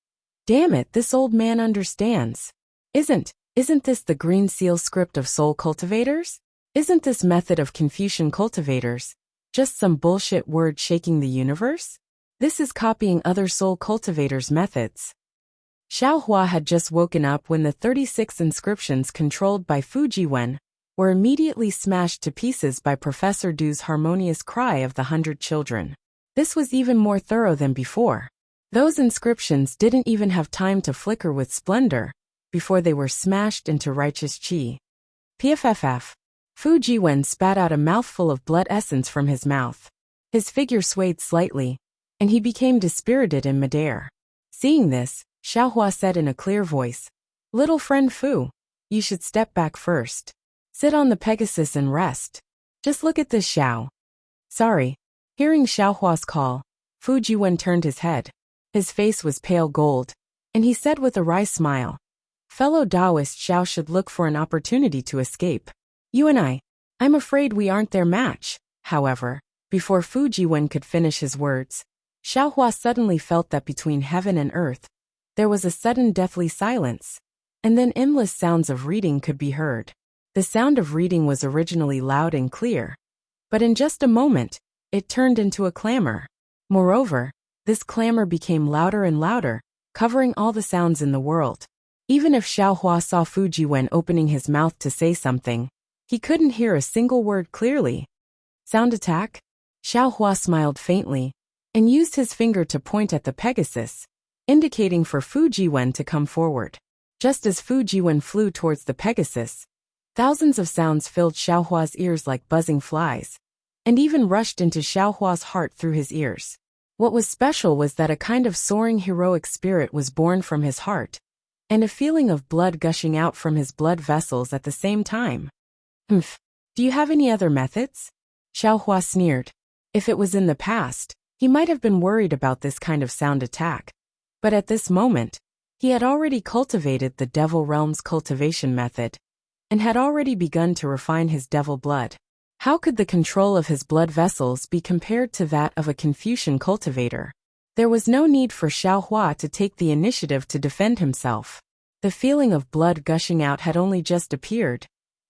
"Damn it, this old man understands. Isn't this the green seal script of soul cultivators? Isn't this method of Confucian cultivators just some bullshit word shaking the universe? This is copying other soul cultivators' methods." Xiaohua had just woken up when the 36 inscriptions controlled by Fu Jiwen were immediately smashed to pieces by Professor Du's harmonious cry of the 100 children. This was even more thorough than before. Those inscriptions didn't even have time to flicker with splendor before they were smashed into righteous qi. Pff. Fu Jiwen spat out a mouthful of blood essence from his mouth. His figure swayed slightly, and he became dispirited in midair. Seeing this, Xiaohua said in a clear voice, "Little friend Fu, you should step back first. Sit on the Pegasus and rest. Just look at this Xiao." Sorry. Hearing Xiaohua's call, Fu Jiwen turned his head. His face was pale gold, and he said with a wry smile, "Fellow Taoist Xiao should look for an opportunity to escape. You and I'm afraid we aren't their match." However, before Fu Jiwen could finish his words, Xiaohua suddenly felt that between heaven and earth, there was a sudden deathly silence. and then endless sounds of reading could be heard. The sound of reading was originally loud and clear, but in just a moment, it turned into a clamor. Moreover, this clamor became louder and louder, covering all the sounds in the world. Even if Xiaohua saw Fujiwen opening his mouth to say something, he couldn't hear a single word clearly. Sound attack? Xiaohua smiled faintly and used his finger to point at the Pegasus, indicating for Fujiwen to come forward. Just as Fujiwen flew towards the Pegasus, thousands of sounds filled Xiaohua's ears like buzzing flies, and even rushed into Xiaohua's heart through his ears. What was special was that a kind of soaring heroic spirit was born from his heart, and a feeling of blood gushing out from his blood vessels at the same time. Humph. Do you have any other methods? Xiaohua sneered. If it was in the past, he might have been worried about this kind of sound attack. But at this moment, he had already cultivated the Devil Realm's cultivation method, and had already begun to refine his devil blood. How could the control of his blood vessels be compared to that of a Confucian cultivator? There was no need for Xiaohua to take the initiative to defend himself. The feeling of blood gushing out had only just appeared,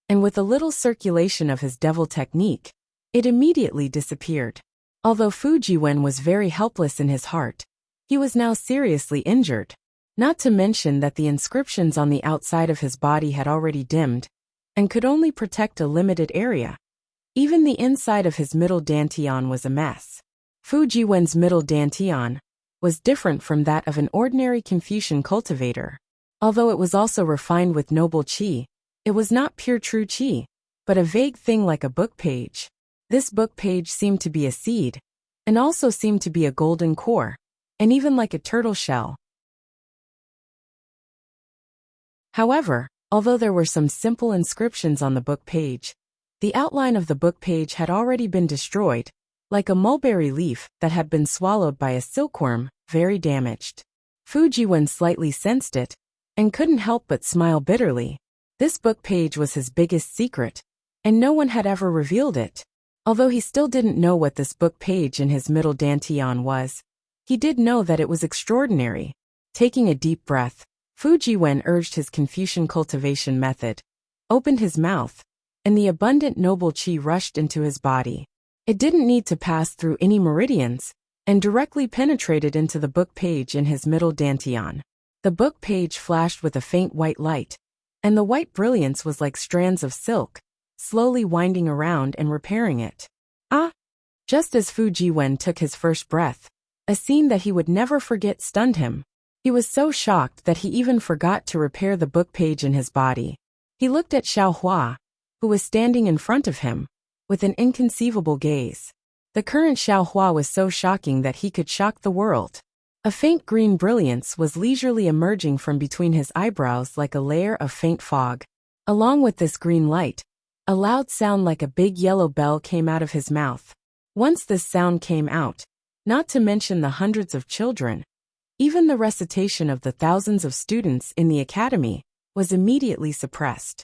and with a little circulation of his devil technique, it immediately disappeared. Although Fujiwen was very helpless in his heart, he was now seriously injured. Not to mention that the inscriptions on the outside of his body had already dimmed, and could only protect a limited area. Even the inside of his middle dantian was a mess. Fujiwen's middle dantian was different from that of an ordinary Confucian cultivator. Although it was also refined with noble qi, it was not pure true qi, but a vague thing like a book page. This book page seemed to be a seed, and also seemed to be a golden core, and even like a turtle shell. However, although there were some simple inscriptions on the book page, the outline of the book page had already been destroyed, like a mulberry leaf that had been swallowed by a silkworm, very damaged. Fujiwen slightly sensed it, and couldn't help but smile bitterly. This book page was his biggest secret, and no one had ever revealed it. Although he still didn't know what this book page in his middle dantian was, he did know that it was extraordinary. Taking a deep breath, Fujiwen urged his Confucian cultivation method, opened his mouth, and the abundant noble qi rushed into his body. It didn't need to pass through any meridians, and directly penetrated into the book page in his middle dantian. The book page flashed with a faint white light, and the white brilliance was like strands of silk, slowly winding around and repairing it. Ah! Just as Fujiwen took his first breath, a scene that he would never forget stunned him. He was so shocked that he even forgot to repair the book page in his body. He looked at Xiaohua, who was standing in front of him, with an inconceivable gaze. The current Xiaohua was so shocking that he could shock the world. A faint green brilliance was leisurely emerging from between his eyebrows like a layer of faint fog. Along with this green light, a loud sound like a big yellow bell came out of his mouth. Once this sound came out, not to mention the hundreds of children, even the recitation of the thousands of students in the academy, was immediately suppressed.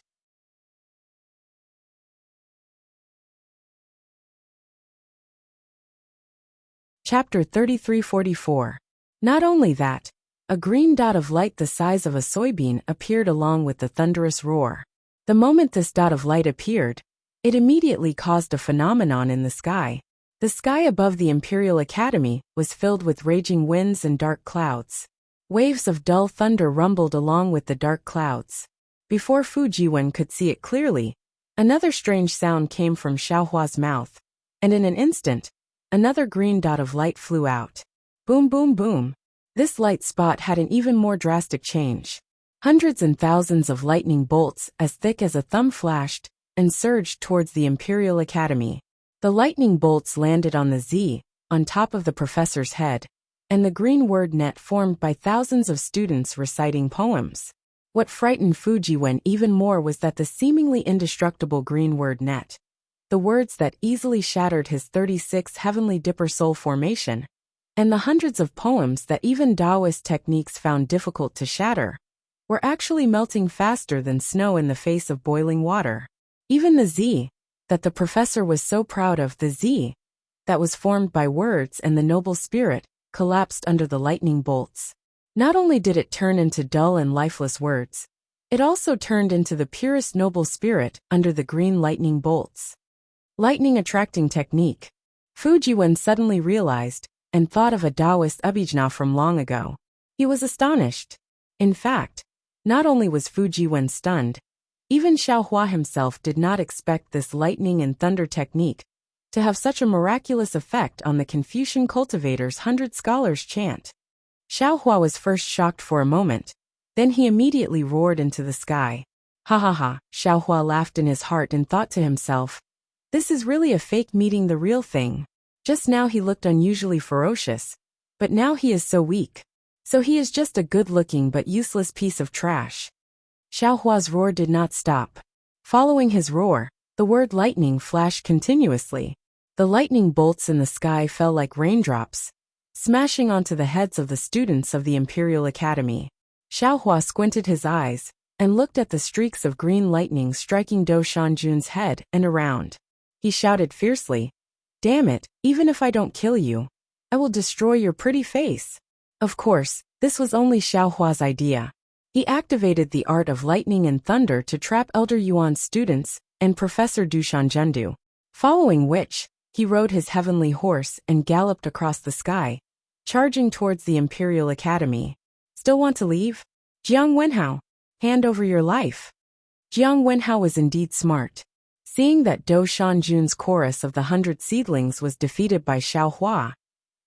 Chapter 3344. Not only that, a green dot of light the size of a soybean appeared along with the thunderous roar. The moment this dot of light appeared, it immediately caused a phenomenon in the sky. The sky above the Imperial Academy was filled with raging winds and dark clouds. Waves of dull thunder rumbled along with the dark clouds. Before Fujiwen could see it clearly, another strange sound came from Xiaohua's mouth, and in an instant, another green dot of light flew out. Boom, boom, boom. This light spot had an even more drastic change. Hundreds and thousands of lightning bolts as thick as a thumb flashed and surged towards the Imperial Academy. The lightning bolts landed on the Z, on top of the professor's head, and the green word net formed by thousands of students reciting poems. What frightened Fujiwen even more was that the seemingly indestructible green word net, the words that easily shattered his 36 heavenly dipper soul formation, and the hundreds of poems that even Taoist techniques found difficult to shatter, were actually melting faster than snow in the face of boiling water. Even the Z, that the professor was so proud of, the Z, that was formed by words and the noble spirit, collapsed under the lightning bolts. Not only did it turn into dull and lifeless words, It also turned into the purest noble spirit under the green lightning bolts. Lightning attracting technique. Fu Jiwen suddenly realized and thought of a Taoist abhijna from long ago. He was astonished. In fact, not only was Fu Jiwen stunned, even Xiaohua himself did not expect this lightning and thunder technique to have such a miraculous effect on the Confucian cultivator's 100 scholars chant. Xiaohua was first shocked for a moment, then he immediately roared into the sky. Ha ha ha, Xiaohua laughed in his heart and thought to himself, this is really a fake meeting the real thing. Just now he looked unusually ferocious, but now he is so weak. So he is just a good-looking but useless piece of trash. Xiaohua's roar did not stop. Following his roar, the word lightning flashed continuously. The lightning bolts in the sky fell like raindrops, smashing onto the heads of the students of the Imperial Academy. Xiaohua squinted his eyes and looked at the streaks of green lightning striking Dou Shanjun's head and around. He shouted fiercely, "Damn it, even if I don't kill you, I will destroy your pretty face." Of course, this was only Xiaohua's idea. He activated the art of lightning and thunder to trap Elder Yuan's students and Professor Du Shanjundu, following which, he rode his heavenly horse and galloped across the sky, charging towards the Imperial Academy. Still want to leave? Jiang Wenhao, hand over your life. Jiang Wenhao was indeed smart. Seeing that Dou Shanjun's chorus of the 100 seedlings was defeated by Xiaohua,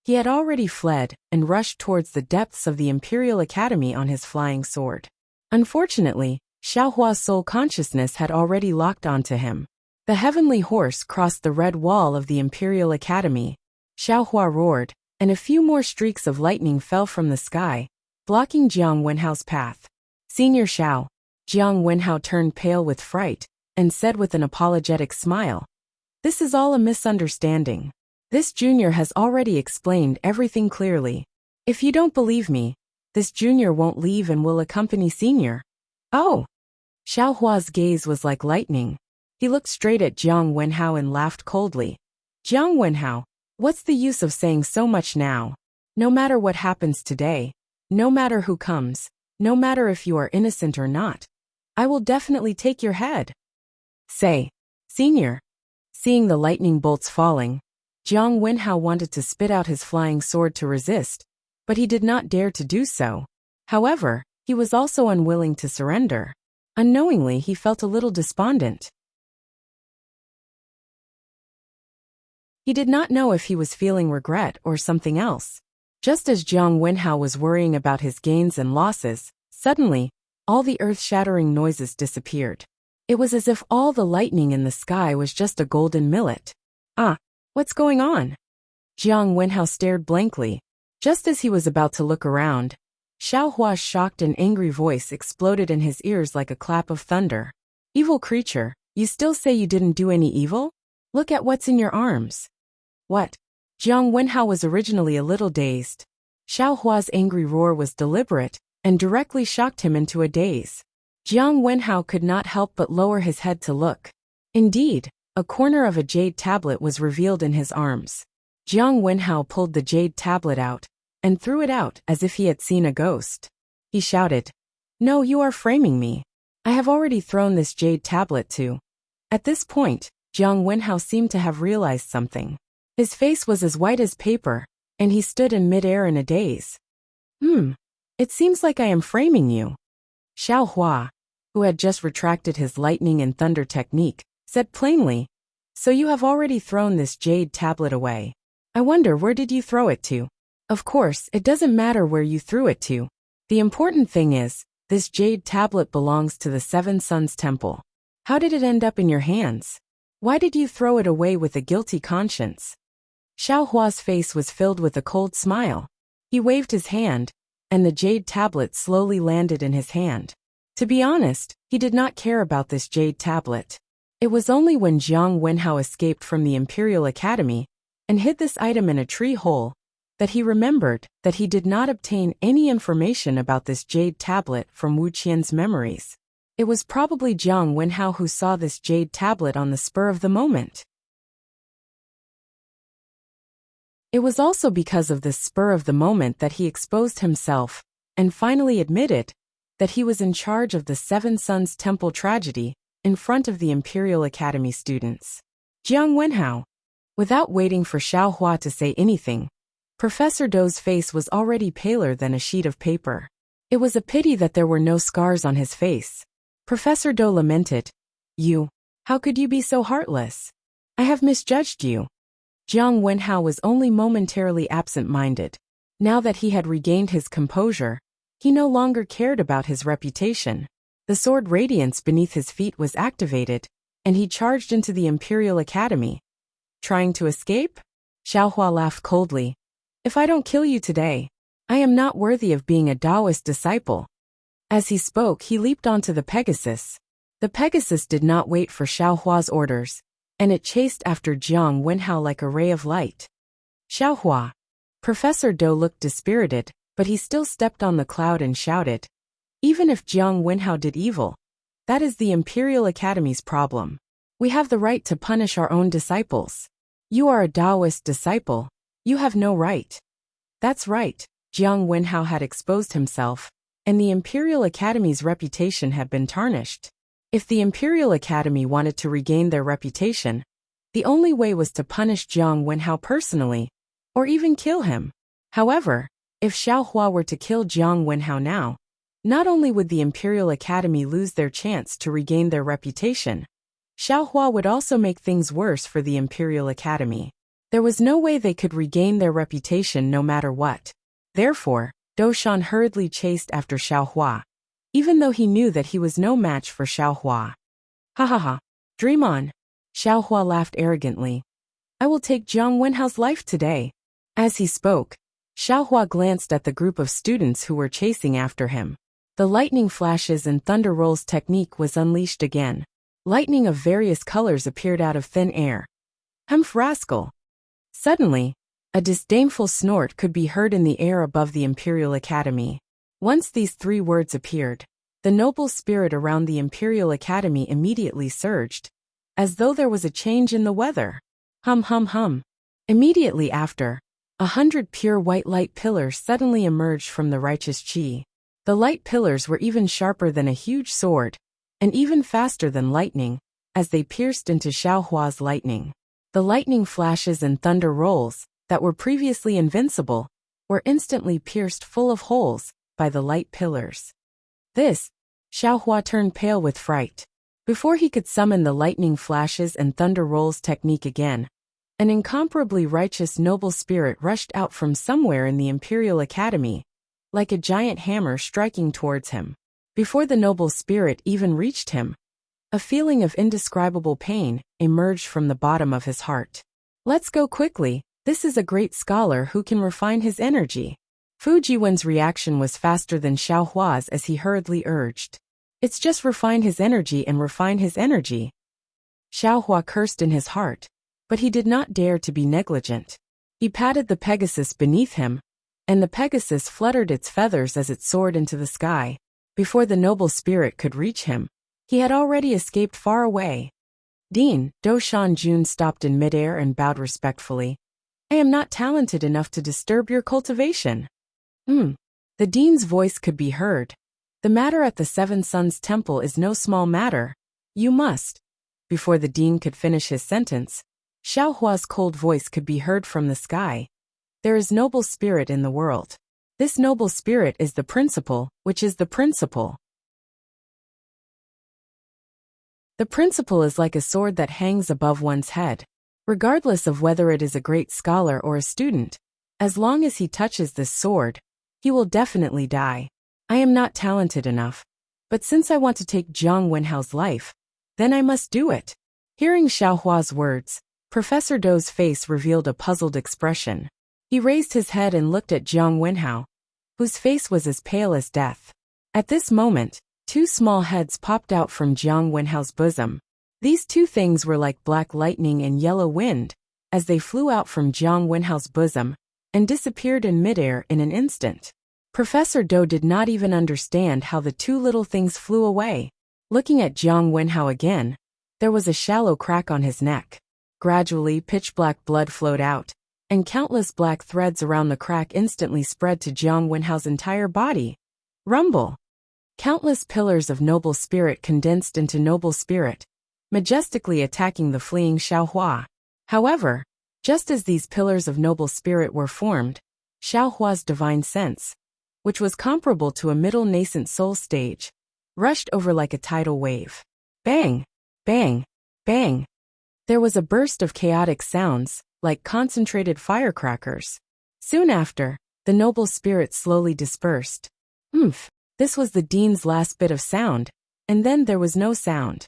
he had already fled and rushed towards the depths of the Imperial Academy on his flying sword. Unfortunately, Xiaohua's soul consciousness had already locked onto him. The heavenly horse crossed the red wall of the Imperial Academy. Xiaohua roared, and a few more streaks of lightning fell from the sky, blocking Jiang Wenhao's path. Senior Xiao. Jiang Wenhao turned pale with fright and said with an apologetic smile, "This is all a misunderstanding. This junior has already explained everything clearly. If you don't believe me, this junior won't leave and will accompany senior." Oh! Xiaohua's gaze was like lightning. He looked straight at Jiang Wenhao and laughed coldly. "Jiang Wenhao, what's the use of saying so much now? No matter what happens today, no matter who comes, no matter if you are innocent or not, I will definitely take your head." Say, senior. Seeing the lightning bolts falling, Jiang Wenhao wanted to spit out his flying sword to resist, but he did not dare to do so. However, he was also unwilling to surrender. Unknowingly, he felt a little despondent. He did not know if he was feeling regret or something else. Just as Jiang Wenhao was worrying about his gains and losses, suddenly, all the earth-shattering noises disappeared. It was as if all the lightning in the sky was just a golden millet. Ah! What's going on? Jiang Wenhao stared blankly. Just as he was about to look around, Xiaohua's shocked and angry voice exploded in his ears like a clap of thunder. "Evil creature, you still say you didn't do any evil? Look at what's in your arms." What? Jiang Wenhao was originally a little dazed. Xiaohua's angry roar was deliberate and directly shocked him into a daze. Jiang Wenhao could not help but lower his head to look. Indeed, a corner of a jade tablet was revealed in his arms. Jiang Wenhao pulled the jade tablet out and threw it out as if he had seen a ghost. He shouted, "No, you are framing me. I have already thrown this jade tablet too." At this point, Jiang Wenhao seemed to have realized something. His face was as white as paper, and he stood in midair in a daze. It seems like I am framing you." Xiaohua, who had just retracted his lightning and thunder technique, said plainly, "So you have already thrown this jade tablet away. I wonder where did you throw it to? Of course, it doesn't matter where you threw it to. The important thing is, this jade tablet belongs to the Seven Suns Temple. How did it end up in your hands? Why did you throw it away with a guilty conscience?" Xiaohua's face was filled with a cold smile. He waved his hand, and the jade tablet slowly landed in his hand. To be honest, he did not care about this jade tablet. It was only when Jiang Wenhao escaped from the Imperial Academy and hid this item in a tree hole that he remembered that he did not obtain any information about this jade tablet from Wu Qian's memories. It was probably Jiang Wenhao who saw this jade tablet on the spur of the moment. It was also because of this spur of the moment that he exposed himself and finally admitted that he was in charge of the Seven Sons Temple tragedy in front of the Imperial Academy students. Jiang Wenhao. Without waiting for Xiao Hua to say anything, Professor Dou's face was already paler than a sheet of paper. It was a pity that there were no scars on his face. Professor Dou lamented. How could you be so heartless? I have misjudged you. Jiang Wenhao was only momentarily absent-minded. Now that he had regained his composure, he no longer cared about his reputation. The sword radiance beneath his feet was activated, and he charged into the Imperial Academy. Trying to escape? Xiao Hua laughed coldly. If I don't kill you today, I am not worthy of being a Taoist disciple. As he spoke, he leaped onto the Pegasus. The Pegasus did not wait for Xiao Hua's orders, and it chased after Jiang Wenhao like a ray of light. Xiao Hua. Professor Dou looked dispirited, but he still stepped on the cloud and shouted. Even if Jiang Wenhao did evil, that is the Imperial Academy's problem. We have the right to punish our own disciples. You are a Taoist disciple. You have no right. That's right. Jiang Wenhao had exposed himself, and the Imperial Academy's reputation had been tarnished. If the Imperial Academy wanted to regain their reputation, the only way was to punish Jiang Wenhao personally, or even kill him. However, if Xiao Hua were to kill Jiang Wenhao now, not only would the Imperial Academy lose their chance to regain their reputation, Xiao Hua would also make things worse for the Imperial Academy. There was no way they could regain their reputation no matter what. Therefore, Dou Shan hurriedly chased after Xiao Hua, even though he knew that he was no match for Xiao Hua. Ha ha ha. Dream on. Xiao Hua laughed arrogantly. I will take Jiang Wenhao's life today. As he spoke, Xiao Hua glanced at the group of students who were chasing after him. The lightning flashes and thunder rolls technique was unleashed again. Lightning of various colors appeared out of thin air. Humph rascal. Suddenly, a disdainful snort could be heard in the air above the Imperial Academy. Once these three words appeared, the noble spirit around the Imperial Academy immediately surged, as though there was a change in the weather. Hum hum hum. Immediately after, 100 pure white light pillars suddenly emerged from the righteous chi. The light pillars were even sharper than a huge sword, and even faster than lightning, as they pierced into Xiao Hua's lightning. The lightning flashes and thunder rolls, that were previously invincible, were instantly pierced full of holes by the light pillars. Xiao Hua turned pale with fright. Before he could summon the lightning flashes and thunder rolls technique again, an incomparably righteous noble spirit rushed out from somewhere in the Imperial Academy, like a giant hammer striking towards him. Before the noble spirit even reached him, a feeling of indescribable pain emerged from the bottom of his heart. Let's go quickly, this is a great scholar who can refine his energy. Fu Jiwen's reaction was faster than Xiao Hua's as he hurriedly urged. It's just refine his energy and refine his energy. Xiao Hua cursed in his heart, but he did not dare to be negligent. He patted the Pegasus beneath him, and the Pegasus fluttered its feathers as it soared into the sky. Before the noble spirit could reach him, he had already escaped far away. Dean, Dou Shan Jun stopped in midair and bowed respectfully. I am not talented enough to disturb your cultivation. The dean's voice could be heard. The matter at the Seven Sons Temple is no small matter. You must. Before the dean could finish his sentence, Xiao Hua's cold voice could be heard from the sky. There is noble spirit in the world. This noble spirit is the principle, which is the principle. The principle is like a sword that hangs above one's head. Regardless of whether it is a great scholar or a student, as long as he touches this sword, he will definitely die. I am not talented enough, but since I want to take Jiang Wenhao's life, then I must do it. Hearing Xiao Hua's words, Professor Dou's face revealed a puzzled expression. He raised his head and looked at Jiang Wenhao, whose face was as pale as death. At this moment, two small heads popped out from Jiang Wenhao's bosom. These two things were like black lightning and yellow wind, as they flew out from Jiang Wenhao's bosom and disappeared in midair in an instant. Professor Dou did not even understand how the two little things flew away. Looking at Jiang Wenhao again, there was a shallow crack on his neck. Gradually, pitch-black blood flowed out, and countless black threads around the crack instantly spread to Jiang Wenhao's entire body. Rumble! Countless pillars of noble spirit condensed into noble spirit, majestically attacking the fleeing Xiaohua. However, just as these pillars of noble spirit were formed, Xiaohua's divine sense, which was comparable to a middle nascent soul stage, rushed over like a tidal wave. Bang! Bang! Bang! There was a burst of chaotic sounds, like concentrated firecrackers. Soon after, the noble spirit slowly dispersed. This was the dean's last bit of sound, and then there was no sound.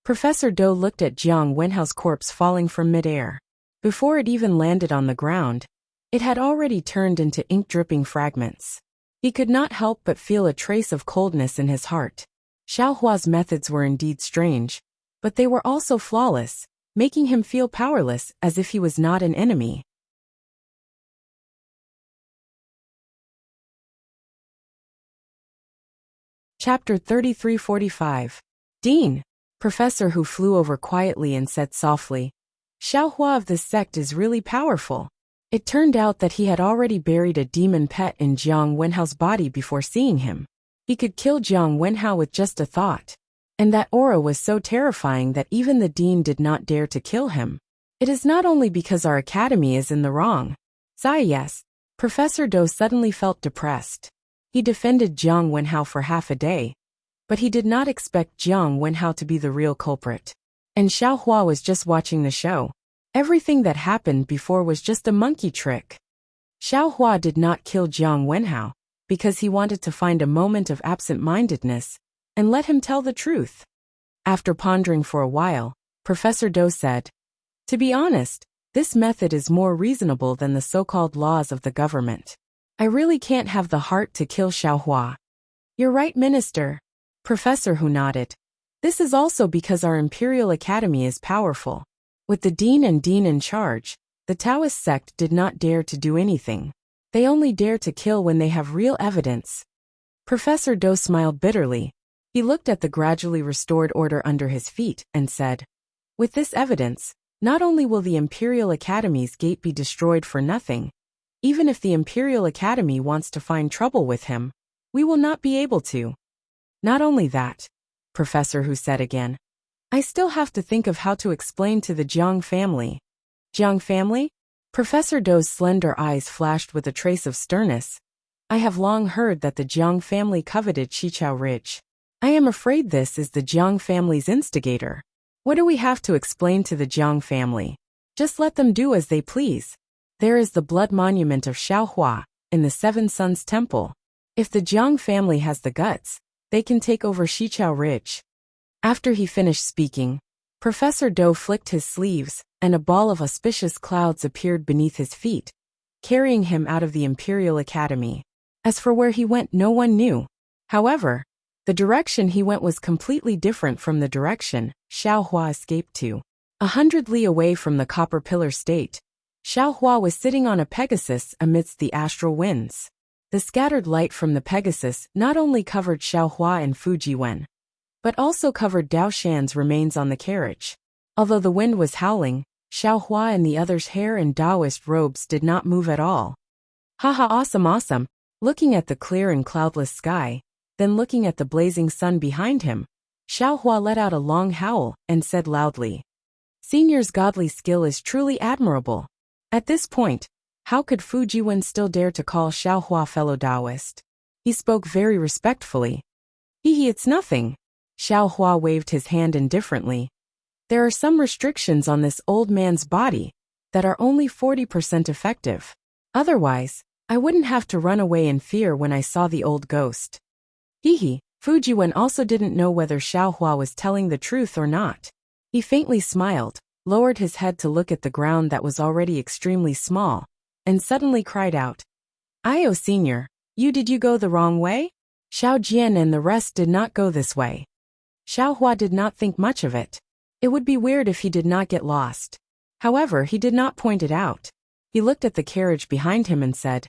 Professor Dou looked at Jiang Wenhao's corpse falling from midair. Before it even landed on the ground, it had already turned into ink-dripping fragments. He could not help but feel a trace of coldness in his heart. Xiaohua's methods were indeed strange, but they were also flawless, making him feel powerless as if he was not an enemy. Chapter 3345. Dean. Professor Hu flew over quietly and said softly, Xiaohua of this sect is really powerful. It turned out that he had already buried a demon pet in Jiang Wenhao's body before seeing him. He could kill Jiang Wenhao with just a thought. And that aura was so terrifying that even the dean did not dare to kill him. It is not only because our academy is in the wrong. Yes. Professor Dou suddenly felt depressed. He defended Jiang Wenhao for half a day, but he did not expect Jiang Wenhao to be the real culprit. And Xiaohua was just watching the show. Everything that happened before was just a monkey trick. Xiaohua did not kill Jiang Wenhao because he wanted to find a moment of absent-mindedness and let him tell the truth. After pondering for a while, Professor Dou said, To be honest, this method is more reasonable than the so-called laws of the government. I really can't have the heart to kill Xiaohua. You're right, Minister. Professor Hu nodded. This is also because our Imperial Academy is powerful. With the dean in charge, the Taoist sect did not dare to do anything. They only dare to kill when they have real evidence. Professor Dou smiled bitterly. He looked at the gradually restored order under his feet and said, With this evidence, not only will the Imperial Academy's gate be destroyed for nothing, even if the Imperial Academy wants to find trouble with him, we will not be able to. Not only that, Professor Hu said again, I still have to think of how to explain to the Jiang family. Jiang family? Professor Dou's slender eyes flashed with a trace of sternness. I have long heard that the Jiang family coveted Xichao Ridge. I am afraid this is the Jiang family's instigator. What do we have to explain to the Jiang family? Just let them do as they please. There is the blood monument of Xiaohua in the Seven Suns Temple. If the Jiang family has the guts, they can take over Xichao Ridge. After he finished speaking, Professor Dou flicked his sleeves, and a ball of auspicious clouds appeared beneath his feet, carrying him out of the Imperial Academy. As for where he went, no one knew. However, the direction he went was completely different from the direction Xiaohua escaped to. 100 li away from the Copper Pillar State, Xiaohua was sitting on a Pegasus amidst the astral winds. The scattered light from the Pegasus not only covered Xiaohua and Fujiwen, but also covered Dao Shan's remains on the carriage. Although the wind was howling, Xiaohua and the others' hair and Taoist robes did not move at all. Haha, awesome. Looking at the clear and cloudless sky, then looking at the blazing sun behind him, Xiaohua let out a long howl and said loudly, Senior's godly skill is truly admirable. At this point, how could Fujiwen still dare to call Xiaohua fellow Taoist? He spoke very respectfully. It's nothing. Xiaohua waved his hand indifferently. There are some restrictions on this old man's body that are only 40% effective. Otherwise, I wouldn't have to run away in fear when I saw the old ghost. Fujiwen also didn't know whether Xiaohua was telling the truth or not. He faintly smiled, lowered his head to look at the ground that was already extremely small, and suddenly cried out, Io Senior, did you go the wrong way? Xiao Jian and the rest did not go this way. Xiaohua did not think much of it. It would be weird if he did not get lost. However, he did not point it out. He looked at the carriage behind him and said,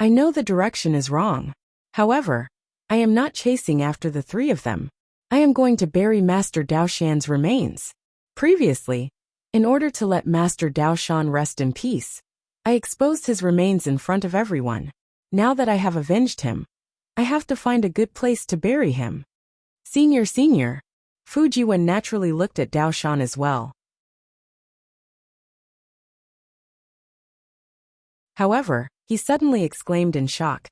I know the direction is wrong. However, I am not chasing after the three of them. I am going to bury Master Dao Shan's remains. Previously, in order to let Master Dao Shan rest in peace, I exposed his remains in front of everyone. Now that I have avenged him, I have to find a good place to bury him. Senior. Fu Jiwen naturally looked at Dao Shan as well. However, he suddenly exclaimed in shock.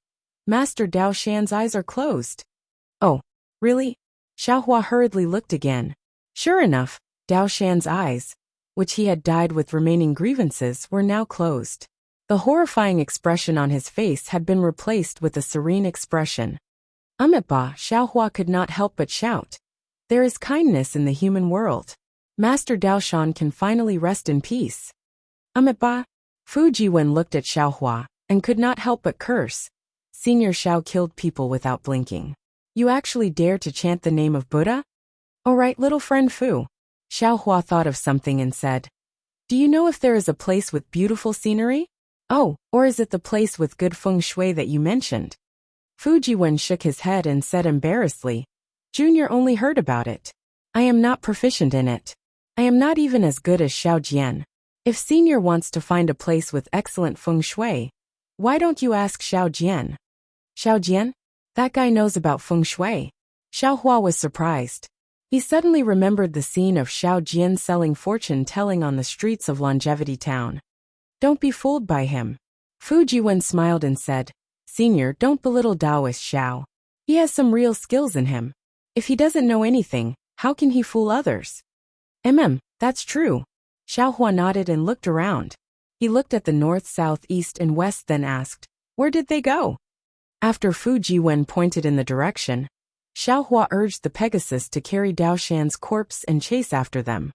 Master Dao Shan's eyes are closed. Oh, really? Xiaohua hurriedly looked again. Sure enough, Dao Shan's eyes, which he had dyed with remaining grievances, were now closed. The horrifying expression on his face had been replaced with a serene expression. Ba, Xiaohua could not help but shout. There is kindness in the human world. Master Dao Shan can finally rest in peace. Ba. Fu Jiwen looked at Xiaohua and could not help but curse. Senior Xiao killed people without blinking. You actually dare to chant the name of Buddha? All right, little friend Fu. Xiaohua thought of something and said, do you know if there is a place with beautiful scenery? Oh, or is it the place with good feng shui that you mentioned? Fu Jiwen shook his head and said embarrassedly, Junior only heard about it. I am not proficient in it. I am not even as good as Xiao Jian. If Senior wants to find a place with excellent feng shui, why don't you ask Xiao Jian? Xiao Jian? That guy knows about feng shui. Xiaohua was surprised. He suddenly remembered the scene of Xiao Jian selling fortune-telling on the streets of Longevity Town. Don't be fooled by him. Fu Jiwen smiled and said, Senior, don't belittle Taoist Xiao. He has some real skills in him. If he doesn't know anything, how can he fool others? That's true. Xiaohua nodded and looked around. He looked at the north, south, east, and west, then asked, where did they go? After Fu Jiwen pointed in the direction, Xiaohua urged the Pegasus to carry Dao Shan's corpse and chase after them.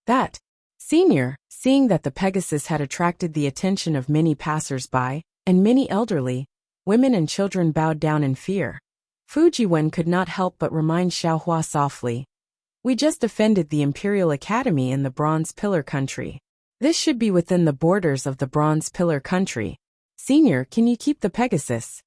That, Senior, seeing that the Pegasus had attracted the attention of many passers-by, and many elderly, women and children bowed down in fear. Fu Jiwen could not help but remind Xiaohua softly, we just defended the Imperial Academy in the Bronze Pillar Country. This should be within the borders of the Bronze Pillar Country. Senior, can you keep the Pegasus?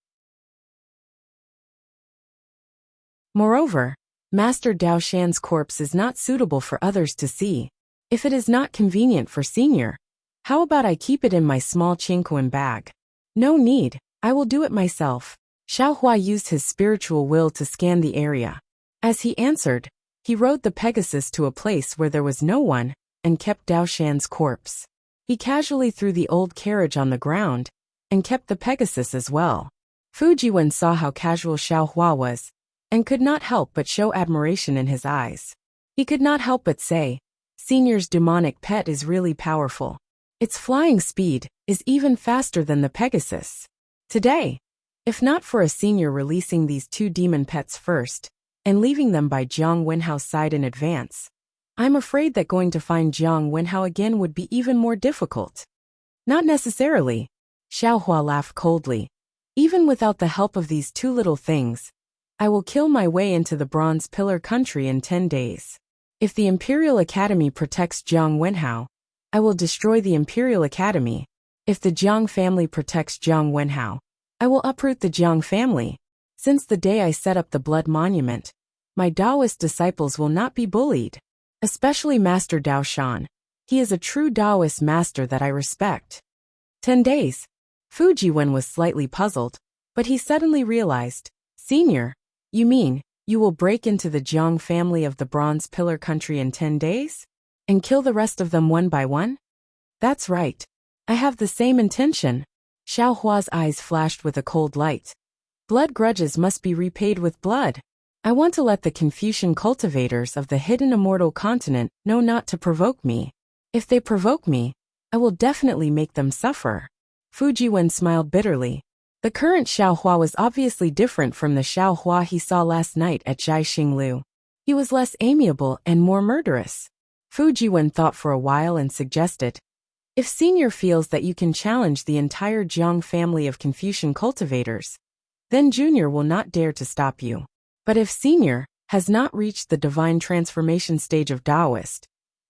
Moreover, Master Dao Shan's corpse is not suitable for others to see. If it is not convenient for Senior, how about I keep it in my small Qingquan bag? No need, I will do it myself. Xiaohua used his spiritual will to scan the area. As he answered, he rode the Pegasus to a place where there was no one, and kept Dao Shan's corpse. He casually threw the old carriage on the ground, and kept the Pegasus as well. Fu Jiwen saw how casual Xiaohua was, and could not help but show admiration in his eyes. He could not help but say, Senior's demonic pet is really powerful. Its flying speed is even faster than the Pegasus. Today, if not for a Senior releasing these two demon pets first, and leaving them by Jiang Wenhao's side in advance, I'm afraid that going to find Jiang Wenhao again would be even more difficult. Not necessarily. Xiaohua laughed coldly. Even without the help of these two little things, I will kill my way into the Bronze Pillar Country in 10 days. If the Imperial Academy protects Jiang Wenhao, I will destroy the Imperial Academy. If the Jiang family protects Jiang Wenhao, I will uproot the Jiang family. Since the day I set up the Blood Monument, my Taoist disciples will not be bullied. Especially Master Dao Shan. He is a true Taoist master that I respect. 10 days. Fu Jiwen was slightly puzzled, but he suddenly realized, Senior, you mean, you will break into the Jiang family of the Bronze Pillar Country in 10 days? And kill the rest of them one by one? That's right. I have the same intention. Xiaohua's eyes flashed with a cold light. Blood grudges must be repaid with blood. I want to let the Confucian cultivators of the hidden immortal continent know not to provoke me. If they provoke me, I will definitely make them suffer. Fu Jiwen smiled bitterly. The current Xiaohua was obviously different from the Xiaohua he saw last night at Jai Xinglu. He was less amiable and more murderous. Fu Jiwen thought for a while and suggested, if Senior feels that you can challenge the entire Jiang family of Confucian cultivators, then Junior will not dare to stop you. But if Senior has not reached the divine transformation stage of Taoist,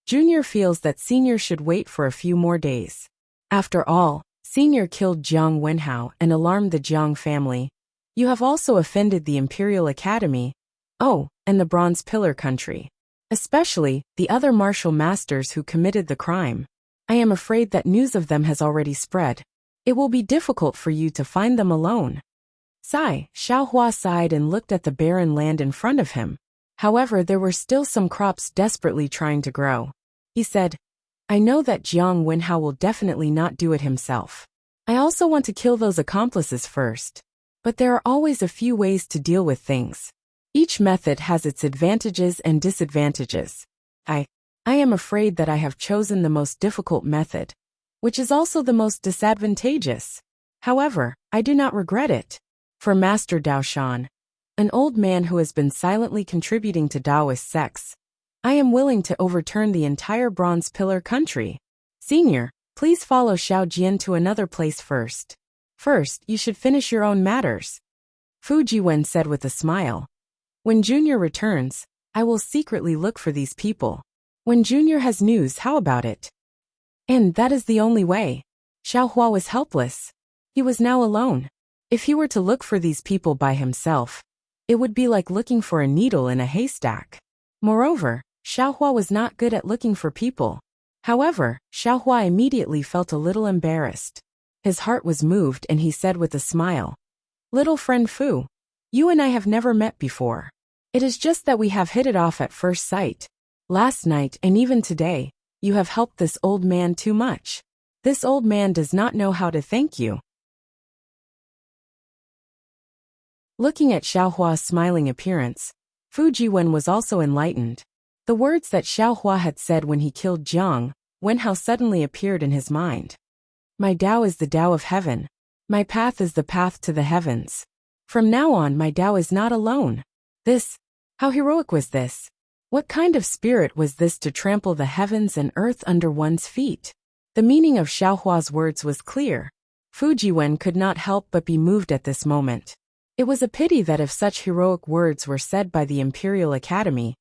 Junior feels that Senior should wait for a few more days. After all, Senior killed Jiang Wenhao and alarmed the Jiang family. You have also offended the Imperial Academy, and the Bronze Pillar Country. Especially the other martial masters who committed the crime. I am afraid that news of them has already spread. It will be difficult for you to find them alone. Sigh, Xiaohua sighed and looked at the barren land in front of him. However, there were still some crops desperately trying to grow. He said, I know that Jiang Wenhao will definitely not do it himself. I also want to kill those accomplices first. But there are always a few ways to deal with things. Each method has its advantages and disadvantages. I am afraid that I have chosen the most difficult method, which is also the most disadvantageous. However, I do not regret it. For Master Dao Shan, an old man who has been silently contributing to Taoist sects, I am willing to overturn the entire Bronze Pillar country. Senior, please follow Xiao Jian to another place first. First, you should finish your own matters. Fu Jiwen said with a smile. When Junior returns, I will secretly look for these people. When Junior has news, how about it? And that is the only way. Xiaohua was helpless. He was now alone. If he were to look for these people by himself, it would be like looking for a needle in a haystack. Moreover, Xiaohua was not good at looking for people. However, Xiaohua immediately felt a little embarrassed. His heart was moved and he said with a smile, Little friend Fu, you and I have never met before. It is just that we have hit it off at first sight. Last night and even today, you have helped this old man too much. This old man does not know how to thank you. Looking at Xiaohua's smiling appearance, Fu Jiwen was also enlightened. The words that Xiaohua had said when he killed Jiang Wenhao suddenly appeared in his mind. My Tao is the Tao of heaven. My path is the path to the heavens. From now on my Tao is not alone. How heroic was this? What kind of spirit was this to trample the heavens and earth under one's feet? The meaning of Xiaohua's words was clear. Fu Jiwen could not help but be moved at this moment. It was a pity that if such heroic words were said by the Imperial Academy,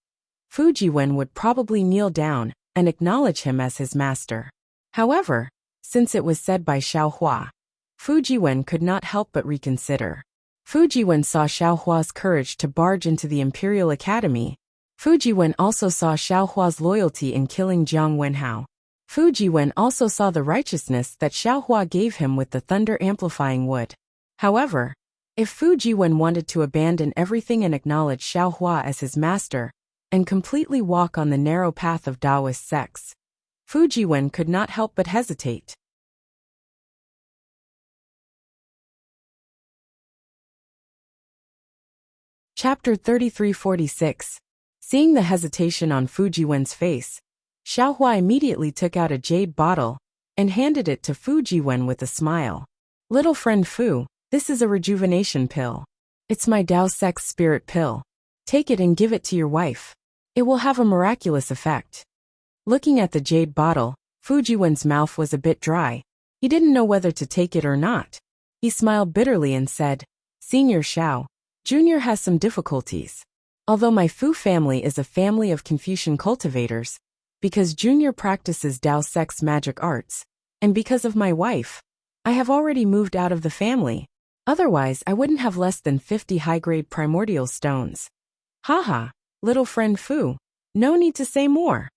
Fu Jiwen would probably kneel down and acknowledge him as his master. However, since it was said by Xiaohua, Fu Jiwen could not help but reconsider. Fu Jiwen saw Xiaohua's courage to barge into the Imperial Academy. Fu Jiwen also saw Xiaohua's loyalty in killing Jiang Wenhao. Fu Jiwen also saw the righteousness that Xiaohua gave him with the thunder-amplifying wood. However, if Fu Jiwen wanted to abandon everything and acknowledge Xiaohua as his master, and completely walk on the narrow path of Taoist sects, Fu Jiwen could not help but hesitate. Chapter 3346. Seeing the hesitation on Fu Jiwen's face, Xiaohua immediately took out a jade bottle and handed it to Fu Jiwen with a smile. Little friend Fu, this is a rejuvenation pill. It's my Tao Sex spirit pill. Take it and give it to your wife. It will have a miraculous effect. Looking at the jade bottle, Fu Jiwen's mouth was a bit dry. He didn't know whether to take it or not. He smiled bitterly and said, Senior Xiao, Junior has some difficulties. Although my Fu family is a family of Confucian cultivators, because Junior practices Tao Sex magic arts, and because of my wife, I have already moved out of the family. Otherwise, I wouldn't have less than 50 high-grade primordial stones. Haha, little friend Fu, no need to say more.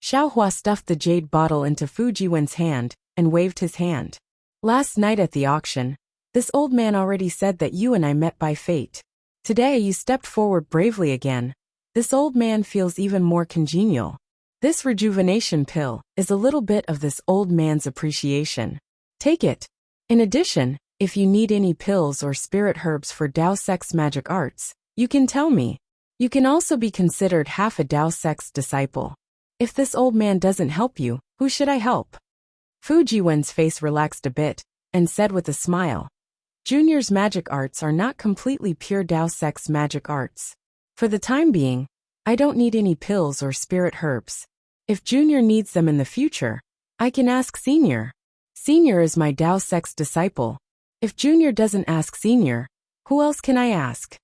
Xiaohua stuffed the jade bottle into Fu Jiwen's hand and waved his hand. Last night at the auction, this old man already said that you and I met by fate. Today you stepped forward bravely again. This old man feels even more congenial. This rejuvenation pill is a little bit of this old man's appreciation. Take it. In addition, if you need any pills or spirit herbs for Tao Sex magic arts, you can tell me. You can also be considered half a Tao Sex disciple. If this old man doesn't help you, who should I help? Fu Jiwen's face relaxed a bit and said with a smile, Junior's magic arts are not completely pure Tao Sex magic arts. For the time being, I don't need any pills or spirit herbs. If Junior needs them in the future, I can ask Senior. Senior is my Tao Sex disciple. If Junior doesn't ask Senior, who else can I ask?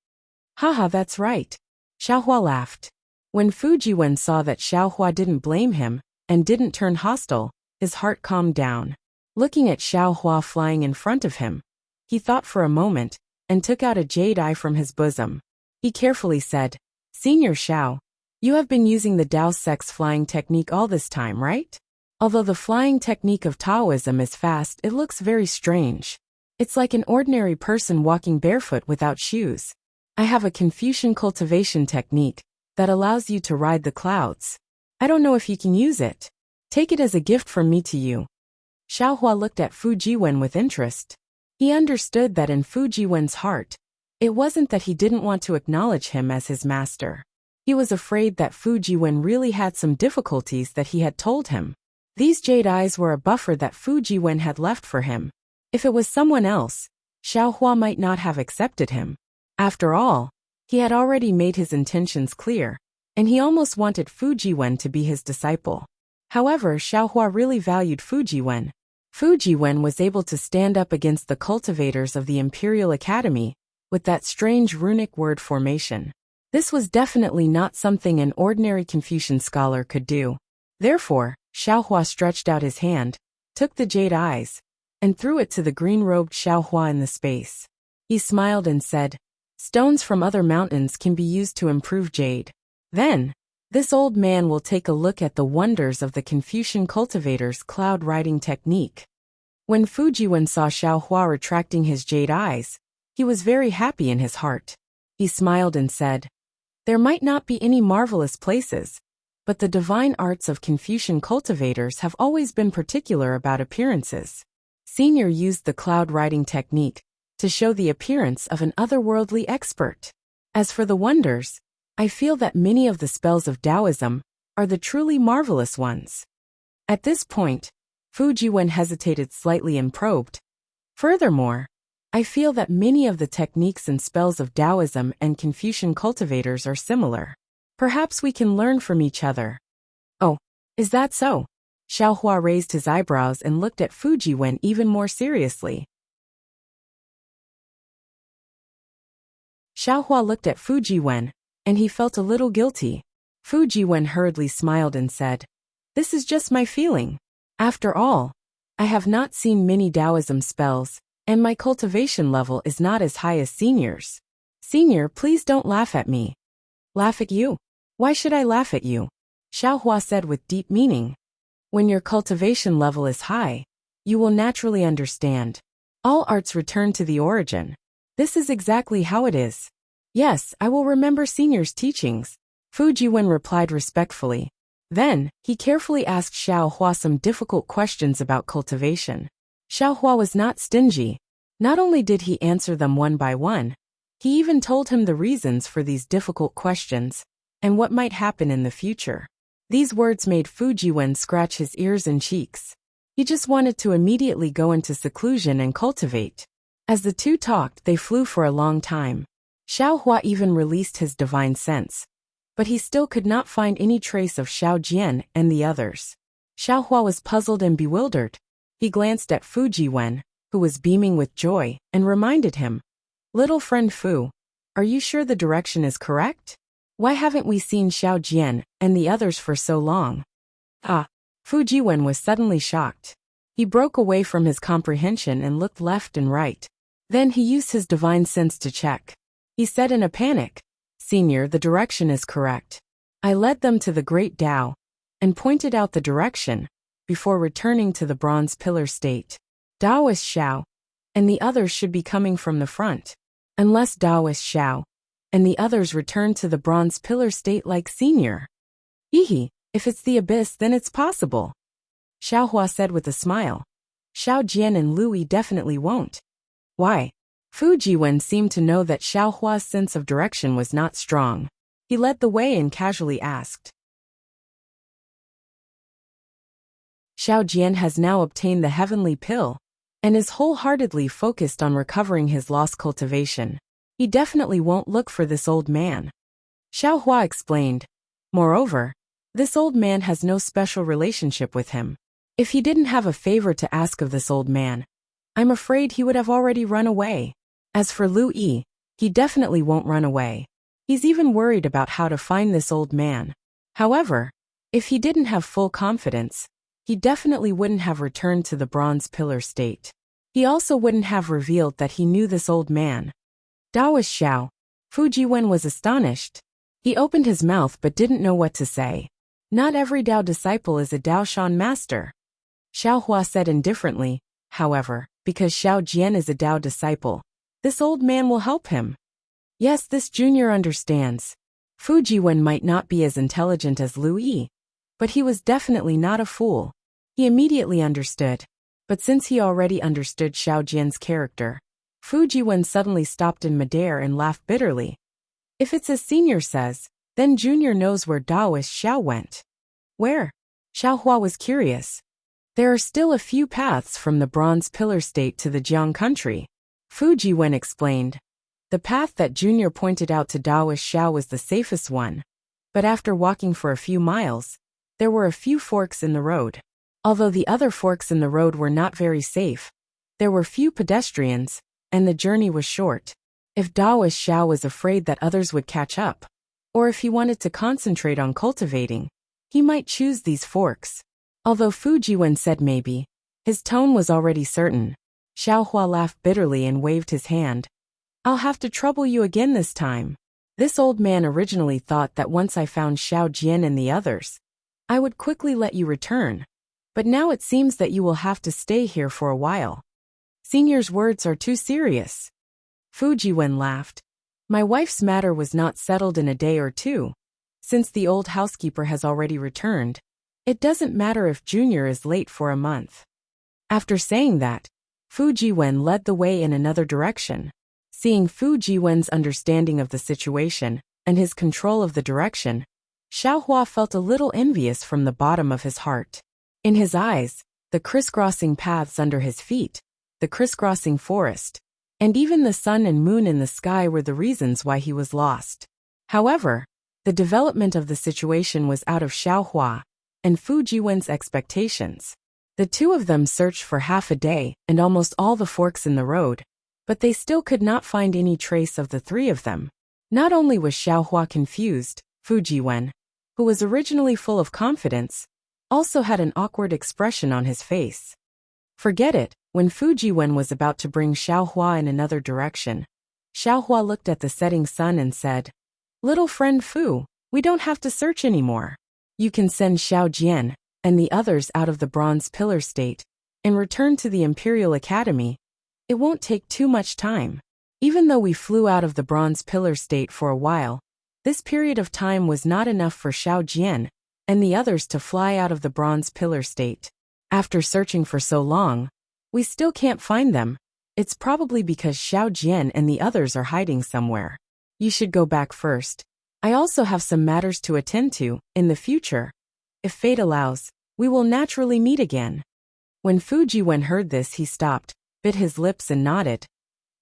Haha, that's right. Xiaohua laughed. When Fu Jiwen saw that Xiaohua didn't blame him and didn't turn hostile, his heart calmed down. Looking at Xiaohua flying in front of him, he thought for a moment and took out a jade eye from his bosom. He carefully said, Senior Xiao, you have been using the Tao Sex flying technique all this time, right? Although the flying technique of Taoism is fast, it looks very strange. It's like an ordinary person walking barefoot without shoes. I have a Confucian cultivation technique that allows you to ride the clouds. I don't know if you can use it. Take it as a gift from me to you." Xiaohua looked at Fu Jiwen with interest. He understood that in Fu Jiwen's heart, it wasn't that he didn't want to acknowledge him as his master. He was afraid that Fu Jiwen really had some difficulties that he had told him. These jade eyes were a buffer that Fu Jiwen had left for him. If it was someone else, Xiaohua might not have accepted him. After all, he had already made his intentions clear, and he almost wanted Fu Jiwen to be his disciple. However, Xiaohua really valued Fu Jiwen. Fu Jiwen was able to stand up against the cultivators of the Imperial Academy with that strange runic word formation. This was definitely not something an ordinary Confucian scholar could do. Therefore, Xiaohua stretched out his hand, took the jade eyes, and threw it to the green-robed Xiaohua in the space. He smiled and said, "Stones from other mountains can be used to improve jade. Then, this old man will take a look at the wonders of the Confucian cultivator's cloud riding technique." When Fu Jiwen saw Xiaohua retracting his jade eyes, he was very happy in his heart. He smiled and said, "There might not be any marvelous places, but the divine arts of Confucian cultivators have always been particular about appearances." Senior used the cloud riding technique to show the appearance of an otherworldly expert. As for the wonders, I feel that many of the spells of Taoism are the truly marvelous ones. At this point, Fu Jiwen hesitated slightly and probed. Furthermore, I feel that many of the techniques and spells of Taoism and Confucian cultivators are similar. Perhaps we can learn from each other. "Oh, is that so?" Xiaohua raised his eyebrows and looked at Fu Jiwen even more seriously. Xiaohua looked at Fu Jiwen, and he felt a little guilty. Fu Jiwen hurriedly smiled and said, "This is just my feeling. After all, I have not seen many Taoism spells, and my cultivation level is not as high as Senior's." "Senior, please don't laugh at me." "Laugh at you? Why should I laugh at you?" Xiaohua said with deep meaning. "When your cultivation level is high, you will naturally understand. All arts return to the origin. This is exactly how it is." "Yes, I will remember Senior's teachings," Fu Jiwen replied respectfully. Then, he carefully asked Xiaohua some difficult questions about cultivation. Xiaohua was not stingy. Not only did he answer them one by one, he even told him the reasons for these difficult questions and what might happen in the future. These words made Fu Jiwen scratch his ears and cheeks. He just wanted to immediately go into seclusion and cultivate. As the two talked, they flew for a long time. Xiaohua even released his divine sense, but he still could not find any trace of Xiao Jian and the others. Xiaohua was puzzled and bewildered. He glanced at Fu Jiwen, who was beaming with joy, and reminded him, "Little friend Fu, are you sure the direction is correct? Why haven't we seen Xiao Jian and the others for so long?" "Ah!" Fu Jiwen was suddenly shocked. He broke away from his comprehension and looked left and right. Then he used his divine sense to check. He said in a panic, "Senior, the direction is correct. I led them to the Great Tao and pointed out the direction before returning to the bronze pillar state. Taoist Xiao and the others should be coming from the front. Unless Taoist Xiao and the others return to the bronze pillar state like Senior. Hehe, if it's the abyss, then it's possible," Xiaohua said with a smile. "Xiao Jian and Lui definitely won't." "Why?" Fu Jiwen seemed to know that Xiaohua's sense of direction was not strong. He led the way and casually asked. Xiao Jian has now obtained the heavenly pill and is wholeheartedly focused on recovering his lost cultivation. He definitely won't look for this old man. Xiaohua explained. Moreover, this old man has no special relationship with him. If he didn't have a favor to ask of this old man, I'm afraid he would have already run away. As for Lu Yi, he definitely won't run away. He's even worried about how to find this old man. However, if he didn't have full confidence, he definitely wouldn't have returned to the bronze pillar state. He also wouldn't have revealed that he knew this old man. Taoist Xiao. Fu Jiwen was astonished. He opened his mouth but didn't know what to say. Not every Tao disciple is a Daoshan master. Xiaohua said indifferently, however, because Xiao Jian is a Dao disciple. This old man will help him. Yes, this junior understands. Fu Jiwen might not be as intelligent as Lu Yi, but he was definitely not a fool. He immediately understood. But since he already understood Xiao Jian's character, Fu Jiwen suddenly stopped in midair and laughed bitterly. If it's as senior says, then junior knows where Daoist Xiao went. Where? Xiaohua was curious. There are still a few paths from the Bronze Pillar State to the Jiang country, Fu Jiwen explained. The path that Junior pointed out to Daoist Xiao was the safest one, but after walking for a few miles, there were a few forks in the road. Although the other forks in the road were not very safe, there were few pedestrians, and the journey was short. If Daoist Xiao was afraid that others would catch up, or if he wanted to concentrate on cultivating, he might choose these forks. Although Fu Jiwen said maybe, his tone was already certain. Xiaohua laughed bitterly and waved his hand. I'll have to trouble you again this time. This old man originally thought that once I found Xiao Jian and the others, I would quickly let you return. But now it seems that you will have to stay here for a while. Senior's words are too serious. Fu Jiwen laughed. My wife's matter was not settled in a day or two. Since the old housekeeper has already returned, it doesn't matter if Junior is late for a month. After saying that, Fu Jiwen led the way in another direction. Seeing Fu Jiwen's understanding of the situation and his control of the direction, Xiaohua felt a little envious from the bottom of his heart. In his eyes, the crisscrossing paths under his feet, the crisscrossing forest, and even the sun and moon in the sky were the reasons why he was lost. However, the development of the situation was out of Xiaohua and Fu Jiwen's expectations. The two of them searched for half a day and almost all the forks in the road, but they still could not find any trace of the three of them. Not only was Xiaohua confused, Fu Jiwen, who was originally full of confidence, also had an awkward expression on his face. Forget it, when Fu Jiwen was about to bring Xiaohua in another direction, Xiaohua looked at the setting sun and said, Little friend Fu, we don't have to search anymore. You can send Xiao Jian and the others out of the Bronze Pillar State and return to the Imperial Academy. It won't take too much time. Even though we flew out of the Bronze Pillar State for a while, this period of time was not enough for Xiao Jian and the others to fly out of the Bronze Pillar State. After searching for so long, we still can't find them. It's probably because Xiao Jian and the others are hiding somewhere. You should go back first. I also have some matters to attend to in the future. If fate allows, we will naturally meet again. When Fu Jiwen heard this, he stopped, bit his lips and nodded.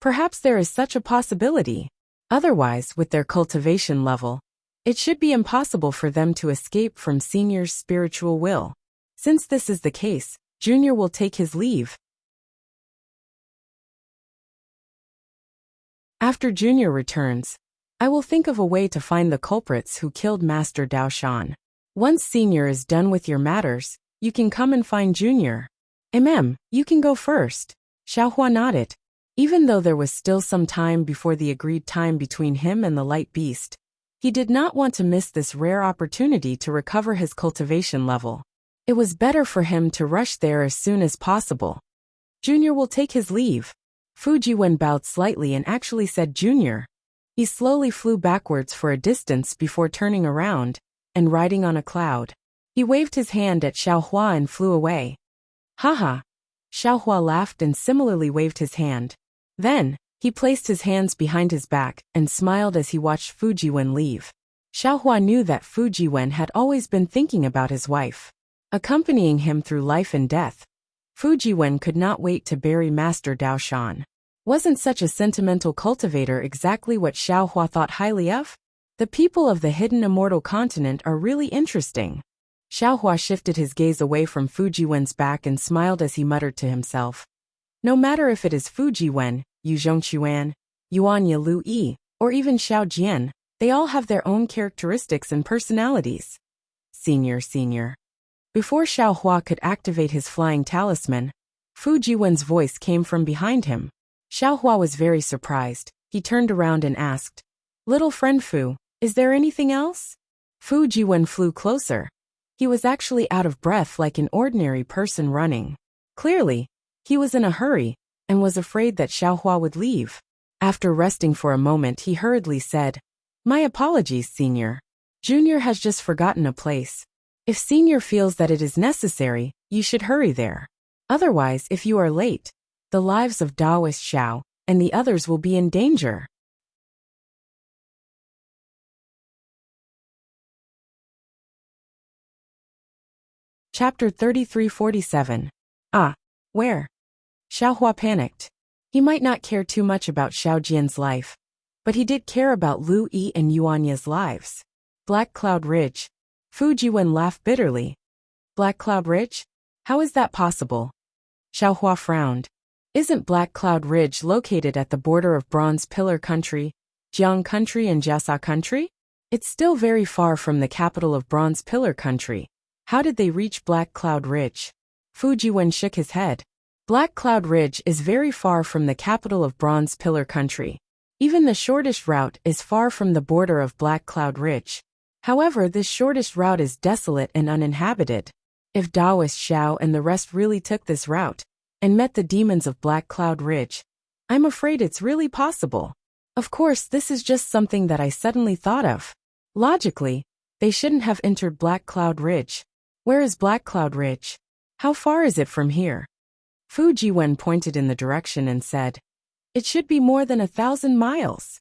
Perhaps there is such a possibility. Otherwise, with their cultivation level, it should be impossible for them to escape from Senior's spiritual will. Since this is the case, Junior will take his leave. After Junior returns, I will think of a way to find the culprits who killed Master Dao Shan. Once Senior is done with your matters, you can come and find Junior. You can go first. Xiaohua nodded. Even though there was still some time before the agreed time between him and the light beast, he did not want to miss this rare opportunity to recover his cultivation level. It was better for him to rush there as soon as possible. Junior will take his leave. Fu Jiwen bowed slightly and actually said Junior. He slowly flew backwards for a distance before turning around and riding on a cloud. He waved his hand at Xiaohua and flew away. Haha. Xiaohua laughed and similarly waved his hand. Then, he placed his hands behind his back and smiled as he watched Fu Jiwen leave. Xiaohua knew that Fu Jiwen had always been thinking about his wife, accompanying him through life and death. Fu Jiwen could not wait to bury Master Dao Shan. Wasn't such a sentimental cultivator exactly what Xiaohua thought highly of? The people of the hidden immortal continent are really interesting. Xiaohua shifted his gaze away from Fu Jiwen's back and smiled as he muttered to himself. No matter if it is Fu Jiwen, Yu Zhongquan, Yuanya Lu Yi, or even Xiao Jian, they all have their own characteristics and personalities. Senior. Before Xiaohua could activate his flying talisman, Fu Jiwen's voice came from behind him. Xiaohua was very surprised. He turned around and asked, Little friend Fu, is there anything else? Fu Jiwen flew closer. He was actually out of breath like an ordinary person running. Clearly, he was in a hurry, and was afraid that Xiaohua would leave. After resting for a moment, he hurriedly said, "My apologies, Senior. Junior has just forgotten a place. If Senior feels that it is necessary, you should hurry there. Otherwise, if you are late, the lives of Daoist Xiao and the others will be in danger." Chapter 3347. Ah, where? Xiaohua panicked. He might not care too much about Xiao Jian's life, but he did care about Lu Yi and Yuanya's lives. Black Cloud Ridge. Fu Jiwen laughed bitterly. Black Cloud Ridge? How is that possible? Xiaohua frowned. Isn't Black Cloud Ridge located at the border of Bronze Pillar Country, Jiang Country and Jiasa Country? It's still very far from the capital of Bronze Pillar Country. How did they reach Black Cloud Ridge? Fu Jiwen shook his head. Black Cloud Ridge is very far from the capital of Bronze Pillar Country. Even the shortest route is far from the border of Black Cloud Ridge. However, this shortest route is desolate and uninhabited. If Daoist Xiao and the rest really took this route and met the demons of Black Cloud Ridge, I'm afraid it's really possible. Of course, this is just something that I suddenly thought of. Logically, they shouldn't have entered Black Cloud Ridge. Where is Black Cloud Ridge? How far is it from here? Fu Jiwen pointed in the direction and said, "It should be more than 1,000 miles.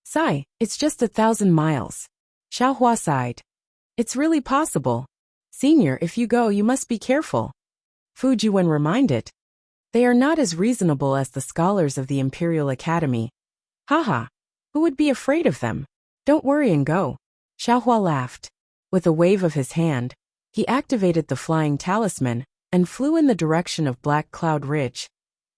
Sigh, it's just 1,000 miles. Xiaohua sighed. It's really possible. Senior, if you go, you must be careful. Fu Jiwen reminded. They are not as reasonable as the scholars of the Imperial Academy. Haha, who would be afraid of them? Don't worry and go. Xiaohua laughed. With a wave of his hand, he activated the flying talisman and flew in the direction of Black Cloud Ridge.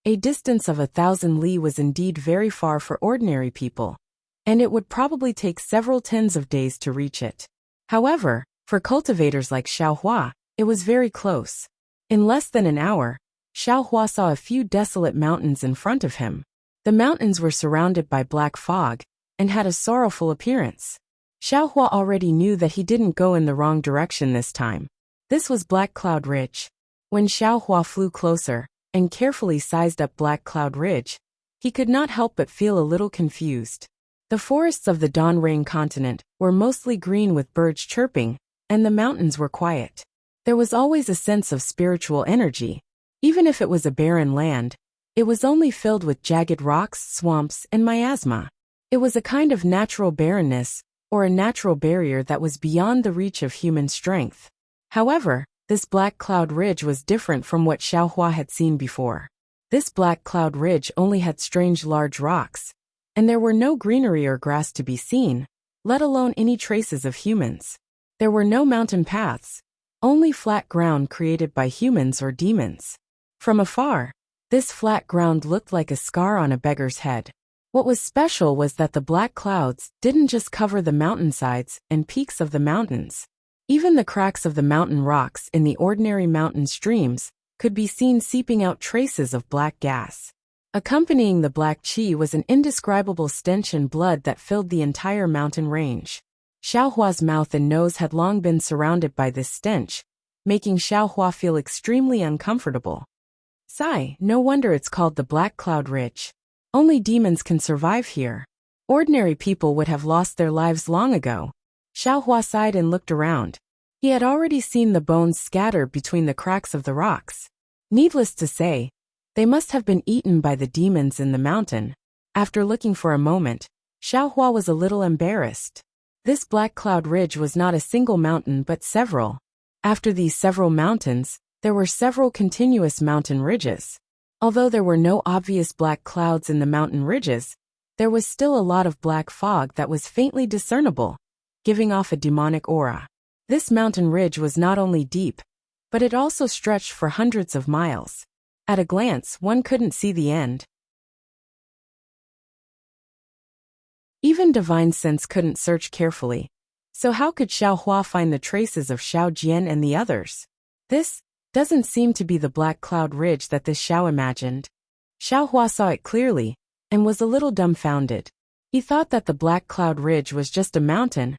A distance of 1,000 li was indeed very far for ordinary people, and it would probably take several tens of days to reach it. However, for cultivators like Xiaohua, it was very close. In less than an hour, Xiaohua saw a few desolate mountains in front of him. The mountains were surrounded by black fog and had a sorrowful appearance. Xiaohua already knew that he didn't go in the wrong direction this time. This was Black Cloud Ridge. When Xiaohua flew closer and carefully sized up Black Cloud Ridge, he could not help but feel a little confused. The forests of the Dawn-Rain continent were mostly green with birds chirping, and the mountains were quiet. There was always a sense of spiritual energy. Even if it was a barren land, it was only filled with jagged rocks, swamps, and miasma. It was a kind of natural barrenness, or a natural barrier that was beyond the reach of human strength. However, this Black Cloud Ridge was different from what Xiaohua had seen before. This Black Cloud Ridge only had strange large rocks, and there were no greenery or grass to be seen, let alone any traces of humans. There were no mountain paths, only flat ground created by humans or demons. From afar, this flat ground looked like a scar on a beggar's head. What was special was that the black clouds didn't just cover the mountainsides and peaks of the mountains. Even the cracks of the mountain rocks in the ordinary mountain streams could be seen seeping out traces of black gas. Accompanying the black qi was an indescribable stench and blood that filled the entire mountain range. Xiaohua's mouth and nose had long been surrounded by this stench, making Xiaohua feel extremely uncomfortable. Sigh, no wonder it's called the Black Cloud Ridge. Only demons can survive here. Ordinary people would have lost their lives long ago. Xiaohua sighed and looked around. He had already seen the bones scattered between the cracks of the rocks. Needless to say, they must have been eaten by the demons in the mountain. After looking for a moment, Xiaohua was a little embarrassed. This Black Cloud Ridge was not a single mountain but several. After these several mountains, there were several continuous mountain ridges. Although there were no obvious black clouds in the mountain ridges, there was still a lot of black fog that was faintly discernible, giving off a demonic aura. This mountain ridge was not only deep, but it also stretched for hundreds of miles. At a glance, one couldn't see the end. Even divine sense couldn't search carefully. So how could Xiaohua find the traces of Xiao Jian and the others? This doesn't seem to be the Black Cloud Ridge that this Xiao imagined. Xiaohua saw it clearly, and was a little dumbfounded. He thought that the Black Cloud Ridge was just a mountain,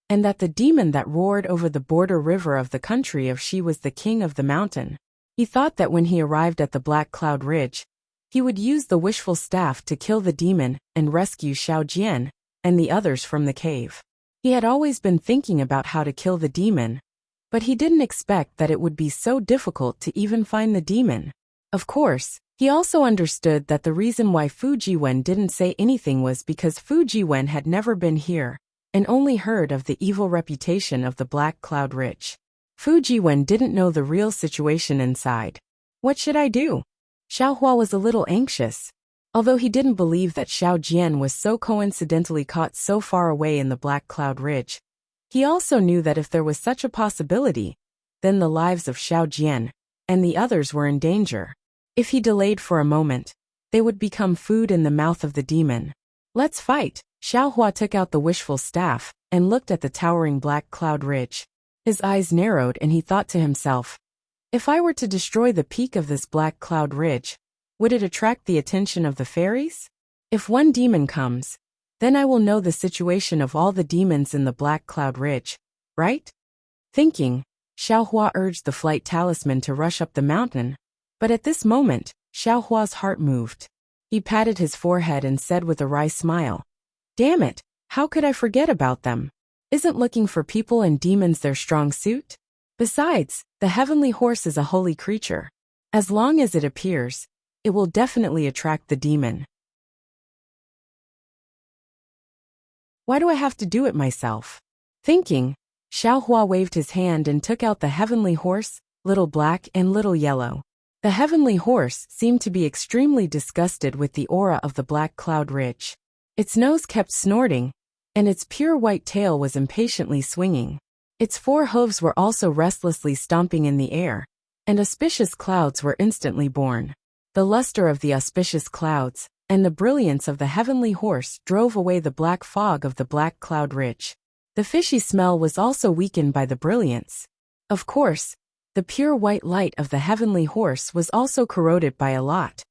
and that the demon that roared over the border river of the country of Xi was the king of the mountain. He thought that when he arrived at the Black Cloud Ridge, He would use the wishful staff to kill the demon and rescue Xiao Jian and the others from the cave. He had always been thinking about how to kill the demon, but he didn't expect that it would be so difficult to even find the demon. Of course, he also understood that the reason why Fujiwen didn't say anything was because Fujiwen had never been here and only heard of the evil reputation of the Black Cloud Ridge. Fujiwen didn't know the real situation inside. What should I do? Xiaohua was a little anxious. Although he didn't believe that Xiao Jian was so coincidentally caught so far away in the Black Cloud Ridge, he also knew that if there was such a possibility, then the lives of Xiao Jian and the others were in danger. If he delayed for a moment, they would become food in the mouth of the demon. Let's fight! Xiaohua took out the wishful staff and looked at the towering Black Cloud Ridge. His eyes narrowed and he thought to himself, if I were to destroy the peak of this Black Cloud Ridge, would it attract the attention of the fairies? If one demon comes, then I will know the situation of all the demons in the Black Cloud Ridge, right? Thinking, Xiaohua urged the flight talisman to rush up the mountain, but at this moment, Xiaohua's heart moved. He patted his forehead and said with a wry smile, damn it, how could I forget about them? Isn't looking for people and demons their strong suit? Besides, the heavenly horse is a holy creature. As long as it appears, it will definitely attract the demon. Why do I have to do it myself? Thinking, Xiaohua waved his hand and took out the heavenly horse, Little Black and Little Yellow. The heavenly horse seemed to be extremely disgusted with the aura of the Black Cloud Ridge. Its nose kept snorting, and its pure white tail was impatiently swinging. Its 4 hooves were also restlessly stomping in the air, and auspicious clouds were instantly born. The luster of the auspicious clouds and the brilliance of the heavenly horse drove away the black fog of the Black Cloud Ridge. The fishy smell was also weakened by the brilliance. Of course, the pure white light of the heavenly horse was also corroded by a lot.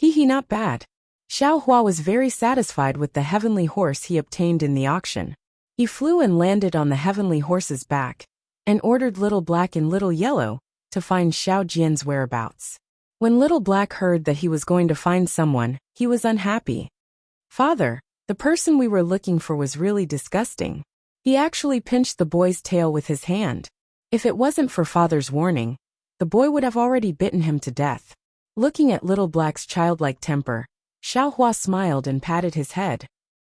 Not bad. Xiaohua was very satisfied with the heavenly horse he obtained in the auction. He flew and landed on the heavenly horse's back, and ordered Little Black and Little Yellow to find Xiao Jian's whereabouts. When Little Black heard that he was going to find someone, he was unhappy. Father, the person we were looking for was really disgusting. He actually pinched the boy's tail with his hand. If it wasn't for Father's warning, the boy would have already bitten him to death. Looking at Little Black's childlike temper, Xiaohua smiled and patted his head.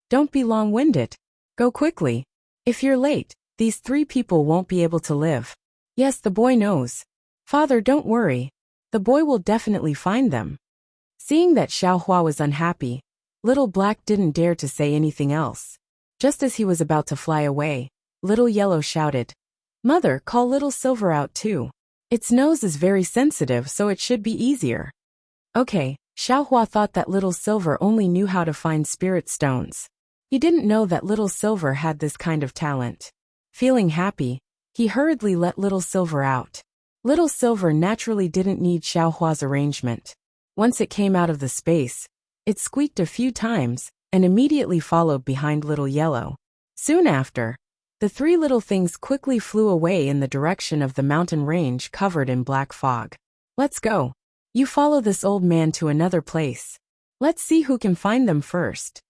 Don't be long-winded. Go quickly. If you're late, these 3 people won't be able to live. Yes, the boy knows. Father, don't worry. The boy will definitely find them. Seeing that Xiaohua was unhappy, Little Black didn't dare to say anything else. Just as he was about to fly away, Little Yellow shouted, Mother, call Little Silver out too. Its nose is very sensitive, so it should be easier. Okay, Xiaohua thought that Little Silver only knew how to find spirit stones. He didn't know that Little Silver had this kind of talent. Feeling happy, he hurriedly let Little Silver out. Little Silver naturally didn't need Xiaohua's arrangement. Once it came out of the space, it squeaked a few times and immediately followed behind Little Yellow. Soon after, the 3 little things quickly flew away in the direction of the mountain range covered in black fog. Let's go. You follow this old man to another place. Let's see who can find them first.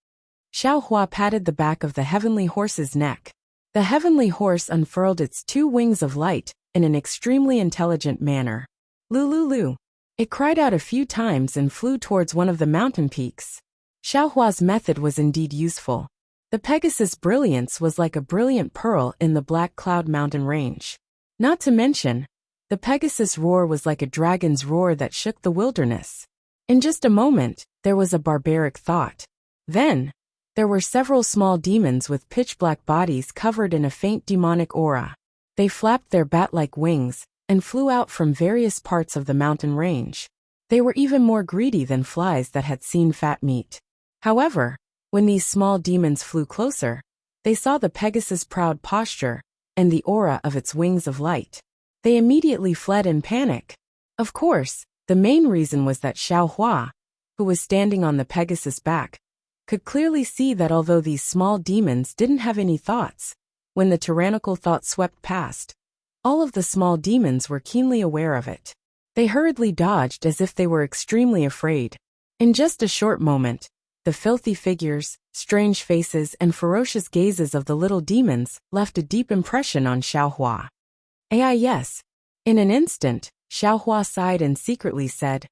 Xiaohua patted the back of the heavenly horse's neck. The heavenly horse unfurled its 2 wings of light in an extremely intelligent manner. Lulu. It cried out a few times and flew towards one of the mountain peaks. Xiaohua's method was indeed useful. The Pegasus brilliance was like a brilliant pearl in the Black Cloud Mountain range. Not to mention, the Pegasus roar was like a dragon's roar that shook the wilderness. In just a moment, there was a barbaric thought. Then, there were several small demons with pitch-black bodies covered in a faint demonic aura. They flapped their bat-like wings and flew out from various parts of the mountain range. They were even more greedy than flies that had seen fat meat. However, when these small demons flew closer, they saw the Pegasus' proud posture and the aura of its wings of light. They immediately fled in panic. Of course, the main reason was that Xiaohua, who was standing on the Pegasus' back, could clearly see that although these small demons didn't have any thoughts, when the tyrannical thought swept past, all of the small demons were keenly aware of it. They hurriedly dodged as if they were extremely afraid. In just a short moment, the filthy figures, strange faces, and ferocious gazes of the little demons left a deep impression on Xiaohua. Yes. In an instant, Xiaohua sighed and secretly said,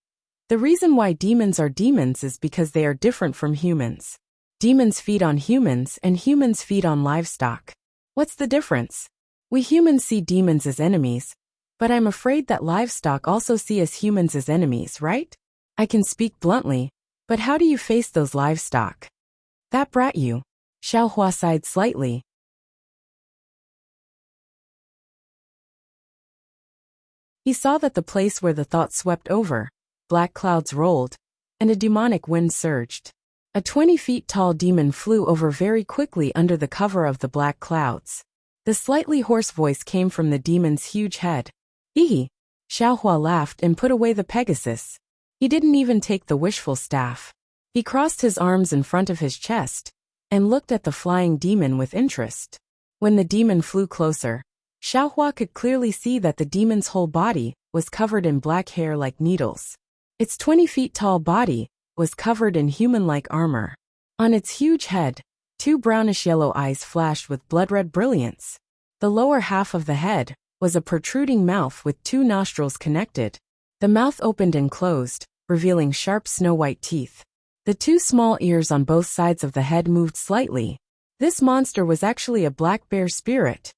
"The reason why demons are demons is because they are different from humans. Demons feed on humans and humans feed on livestock. What's the difference? We humans see demons as enemies, but I'm afraid that livestock also see us humans as enemies, right? I can speak bluntly, but how do you face those livestock?" "That brat you." Xiaohua sighed slightly. He saw that the place where the thought swept over, black clouds rolled, and a demonic wind surged. A 20 feet tall demon flew over very quickly under the cover of the black clouds. The slightly hoarse voice came from the demon's huge head. "Hee." Xiaohua laughed and put away the Pegasus. He didn't even take the wishful staff. He crossed his arms in front of his chest and looked at the flying demon with interest. When the demon flew closer, Xiaohua could clearly see that the demon's whole body was covered in black hair like needles. Its 20 feet tall body was covered in human-like armor. On its huge head, 2 brownish-yellow eyes flashed with blood-red brilliance. The lower half of the head was a protruding mouth with 2 nostrils connected. The mouth opened and closed, revealing sharp snow-white teeth. The 2 small ears on both sides of the head moved slightly. This monster was actually a black bear spirit.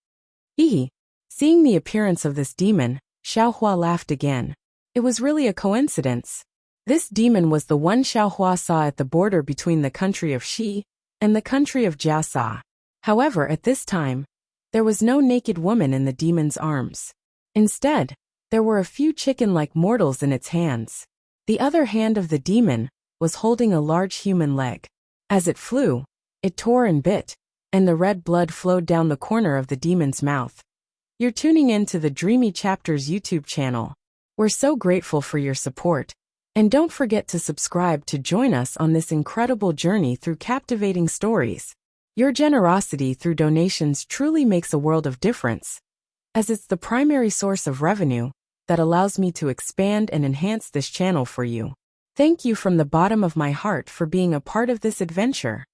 Hee. Seeing the appearance of this demon, Xiaohua laughed again. It was really a coincidence. This demon was the one Xiaohua saw at the border between the country of Xi and the country of Jiasa. However, at this time, there was no naked woman in the demon's arms. Instead, there were a few chicken-like mortals in its hands. The other hand of the demon was holding a large human leg. As it flew, it tore and bit, and the red blood flowed down the corner of the demon's mouth. You're tuning in to the Dreamy Chapters YouTube channel. We're so grateful for your support. And don't forget to subscribe to join us on this incredible journey through captivating stories. Your generosity through donations truly makes a world of difference, as it's the primary source of revenue that allows me to expand and enhance this channel for you. Thank you from the bottom of my heart for being a part of this adventure.